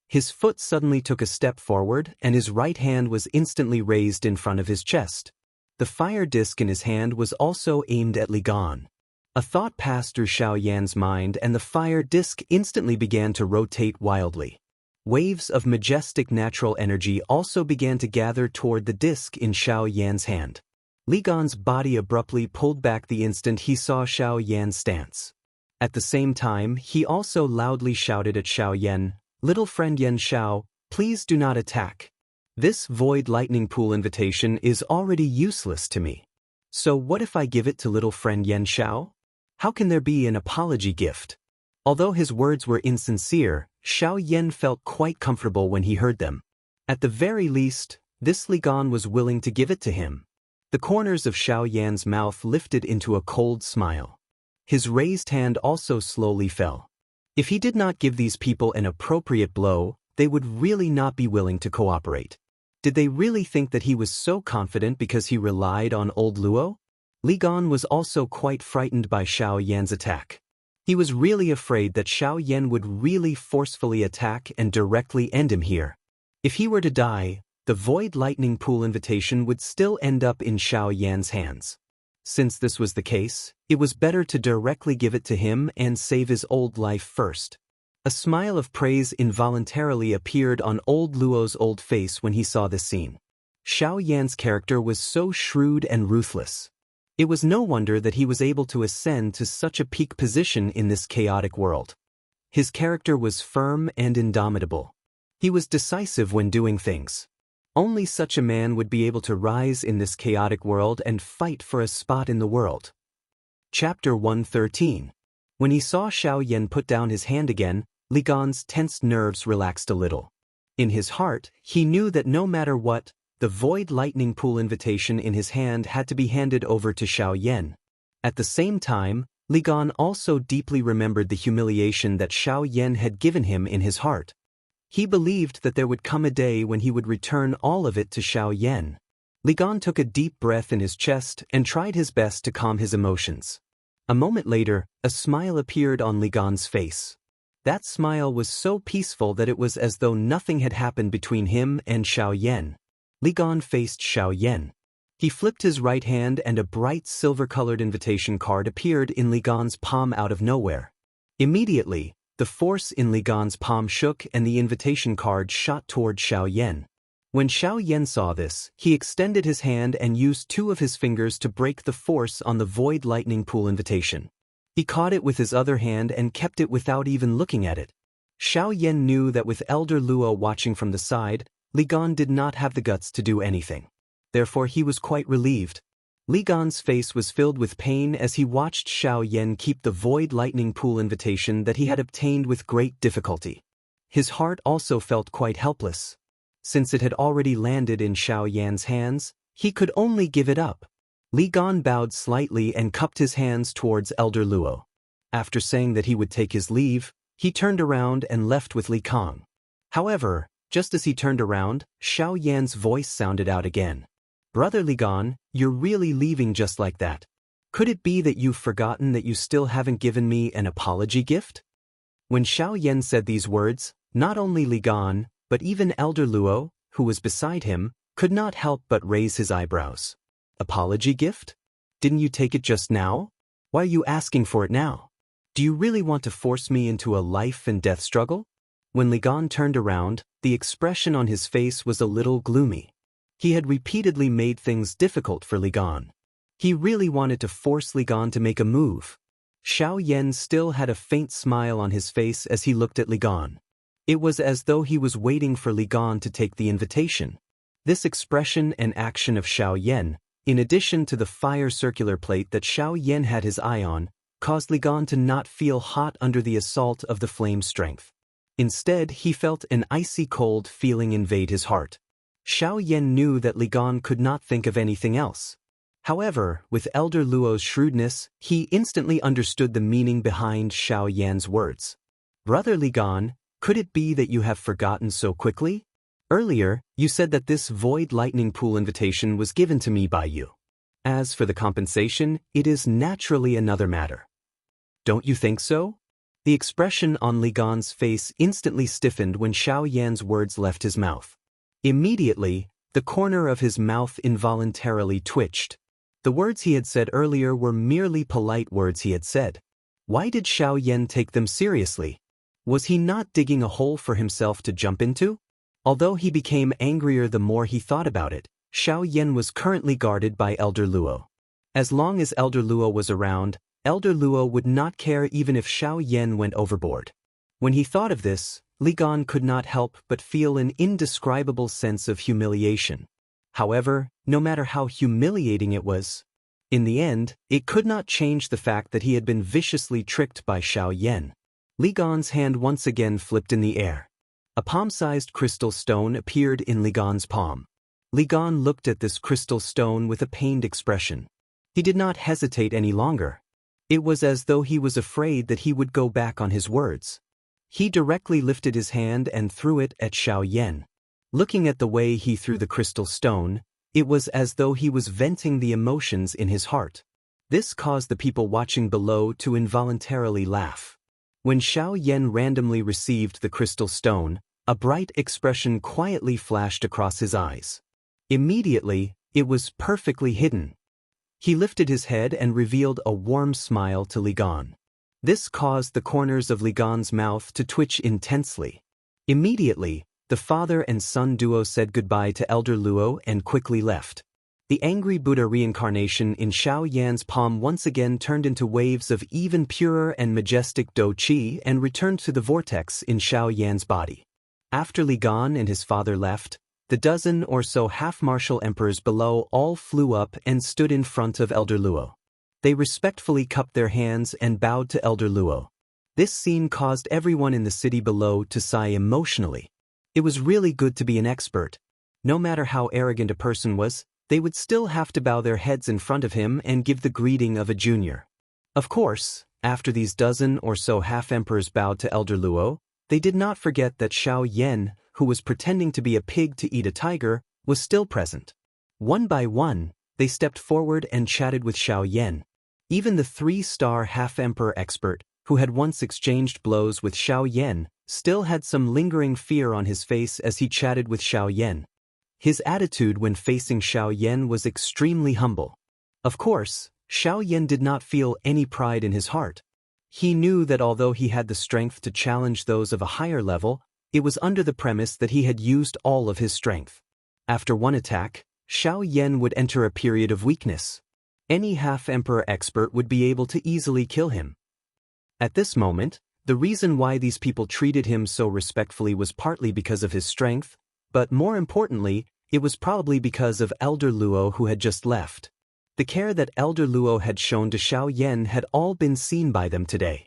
His foot suddenly took a step forward and his right hand was instantly raised in front of his chest. The fire disc in his hand was also aimed at Li Gan. A thought passed through Xiao Yan's mind and the fire disc instantly began to rotate wildly. Waves of majestic natural energy also began to gather toward the disc in Xiao Yan's hand. Li Gan's body abruptly pulled back the instant he saw Xiao Yan's stance. At the same time, he also loudly shouted at Xiao Yan, "Little friend Yan Xiao, please do not attack. This void lightning pool invitation is already useless to me. So what if I give it to little friend Yan Xiao? How can there be an apology gift?" Although his words were insincere, Xiao Yan felt quite comfortable when he heard them. At the very least, this Li Gan was willing to give it to him. The corners of Xiao Yan's mouth lifted into a cold smile. His raised hand also slowly fell. If he did not give these people an appropriate blow, they would really not be willing to cooperate. Did they really think that he was so confident because he relied on old Luo? Li Gan was also quite frightened by Xiao Yan's attack. He was really afraid that Xiao Yan would really forcefully attack and directly end him here. If he were to die, the Void Lightning Pool invitation would still end up in Xiao Yan's hands. Since this was the case, it was better to directly give it to him and save his old life first. A smile of praise involuntarily appeared on old Luo's old face when he saw this scene. Xiao Yan's character was so shrewd and ruthless. It was no wonder that he was able to ascend to such a peak position in this chaotic world. His character was firm and indomitable. He was decisive when doing things. Only such a man would be able to rise in this chaotic world and fight for a spot in the world. Chapter 113. When he saw Xiao Yan put down his hand again, Li Gan's tensed nerves relaxed a little. In his heart, he knew that no matter what, the Void Lightning Pool invitation in his hand had to be handed over to Xiao Yan. At the same time, Li Gan also deeply remembered the humiliation that Xiao Yan had given him in his heart. He believed that there would come a day when he would return all of it to Xiao Yan. Li Gan took a deep breath in his chest and tried his best to calm his emotions. A moment later, a smile appeared on Li Gan's face. That smile was so peaceful that it was as though nothing had happened between him and Xiao Yan. Li Gan faced Xiao Yan. He flipped his right hand and a bright silver-colored invitation card appeared in Li Gan's palm out of nowhere. Immediately, the force in Li Gan's palm shook and the invitation card shot toward Xiao Yan. When Xiao Yan saw this, he extended his hand and used two of his fingers to break the force on the Void Lightning Pool invitation. He caught it with his other hand and kept it without even looking at it. Xiao Yan knew that with Elder Luo watching from the side, Li Gan did not have the guts to do anything. Therefore he was quite relieved. Li Gan's face was filled with pain as he watched Xiao Yan keep the Void Lightning Pool invitation that he had obtained with great difficulty. His heart also felt quite helpless. Since it had already landed in Xiao Yan's hands, he could only give it up. Li Gan bowed slightly and cupped his hands towards Elder Luo. After saying that he would take his leave, he turned around and left with Li Kang. However, just as he turned around, Xiao Yan's voice sounded out again. "Brother Li Gan, you're really leaving just like that. Could it be that you've forgotten that you still haven't given me an apology gift?" When Xiao Yan said these words, not only Li Gan, but even Elder Luo, who was beside him, could not help but raise his eyebrows. "Apology gift? Didn't you take it just now? Why are you asking for it now? Do you really want to force me into a life and death struggle?" When Li Gan turned around, the expression on his face was a little gloomy. He had repeatedly made things difficult for Li Gan. He really wanted to force Li Gan to make a move. Xiao Yan still had a faint smile on his face as he looked at Li Gan. It was as though he was waiting for Li Gan to take the invitation. This expression and action of Xiao Yan, in addition to the fire circular plate that Xiao Yan had his eye on, caused Li Gan to not feel hot under the assault of the flame strength. Instead, he felt an icy cold feeling invade his heart. Xiao Yan knew that Li Gan could not think of anything else. However, with Elder Luo's shrewdness, he instantly understood the meaning behind Xiao Yan's words. "Brother Li Gan, could it be that you have forgotten so quickly? Earlier, you said that this Void Lightning Pool invitation was given to me by you. As for the compensation, it is naturally another matter. Don't you think so?" The expression on Li Gan's face instantly stiffened when Xiao Yan's words left his mouth. Immediately, the corner of his mouth involuntarily twitched. The words he had said earlier were merely polite words he had said. Why did Xiao Yan take them seriously? Was he not digging a hole for himself to jump into? Although he became angrier the more he thought about it, Xiao Yan was currently guarded by Elder Luo. As long as Elder Luo was around, Elder Luo would not care even if Xiao Yan went overboard. When he thought of this, Li Gan could not help but feel an indescribable sense of humiliation. However, no matter how humiliating it was, in the end, it could not change the fact that he had been viciously tricked by Xiao Yan. Li Gan's hand once again flipped in the air. A palm-sized crystal stone appeared in Li Gan's palm. Li Gan looked at this crystal stone with a pained expression. He did not hesitate any longer. It was as though he was afraid that he would go back on his words. He directly lifted his hand and threw it at Xiao Yan. Looking at the way he threw the crystal stone, it was as though he was venting the emotions in his heart. This caused the people watching below to involuntarily laugh. When Xiao Yan randomly received the crystal stone, a bright expression quietly flashed across his eyes. Immediately, it was perfectly hidden. He lifted his head and revealed a warm smile to Li Gan. This caused the corners of Li Gan's mouth to twitch intensely. Immediately, the father and son duo said goodbye to Elder Luo and quickly left. The angry Buddha reincarnation in Xiao Yan's palm once again turned into waves of even purer and majestic Do Qi and returned to the vortex in Xiao Yan's body. After Li Gan and his father left, the dozen or so half-martial emperors below all flew up and stood in front of Elder Luo. They respectfully cupped their hands and bowed to Elder Luo. This scene caused everyone in the city below to sigh emotionally. It was really good to be an expert. No matter how arrogant a person was, they would still have to bow their heads in front of him and give the greeting of a junior. Of course, after these dozen or so half-emperors bowed to Elder Luo, they did not forget that Xiao Yan, who was pretending to be a pig to eat a tiger, was still present. One by one, they stepped forward and chatted with Xiao Yan. Even the 3-star half-emperor expert, who had once exchanged blows with Xiao Yan, still had some lingering fear on his face as he chatted with Xiao Yan. His attitude when facing Xiao Yan was extremely humble. Of course, Xiao Yan did not feel any pride in his heart. He knew that although he had the strength to challenge those of a higher level, it was under the premise that he had used all of his strength. After one attack, Xiao Yan would enter a period of weakness. Any half-emperor expert would be able to easily kill him. At this moment, the reason why these people treated him so respectfully was partly because of his strength, but more importantly, it was probably because of Elder Luo who had just left. The care that Elder Luo had shown to Xiao Yan had all been seen by them today.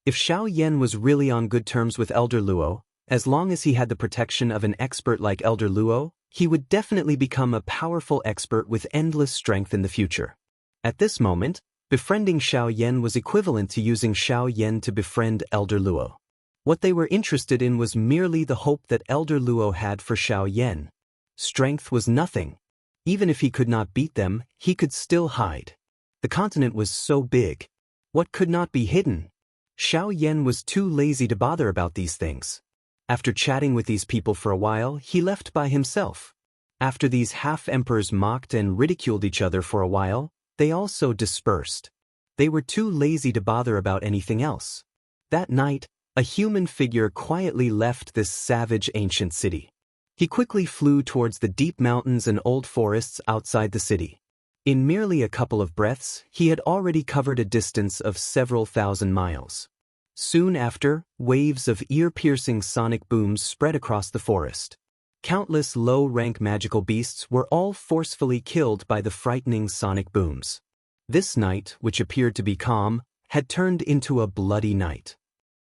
If Xiao Yan was really on good terms with Elder Luo, as long as he had the protection of an expert like Elder Luo, he would definitely become a powerful expert with endless strength in the future. At this moment, befriending Xiao Yan was equivalent to using Xiao Yan to befriend Elder Luo. What they were interested in was merely the hope that Elder Luo had for Xiao Yan. Strength was nothing. Even if he could not beat them, he could still hide. The continent was so big. What could not be hidden? Xiao Yan was too lazy to bother about these things. After chatting with these people for a while, he left by himself. After these half-emperors mocked and ridiculed each other for a while, they also dispersed. They were too lazy to bother about anything else. That night, a human figure quietly left this savage ancient city. He quickly flew towards the deep mountains and old forests outside the city. In merely a couple of breaths, he had already covered a distance of several thousand miles. Soon after, waves of ear-piercing sonic booms spread across the forest. Countless low-rank magical beasts were all forcefully killed by the frightening sonic booms. This night, which appeared to be calm, had turned into a bloody night.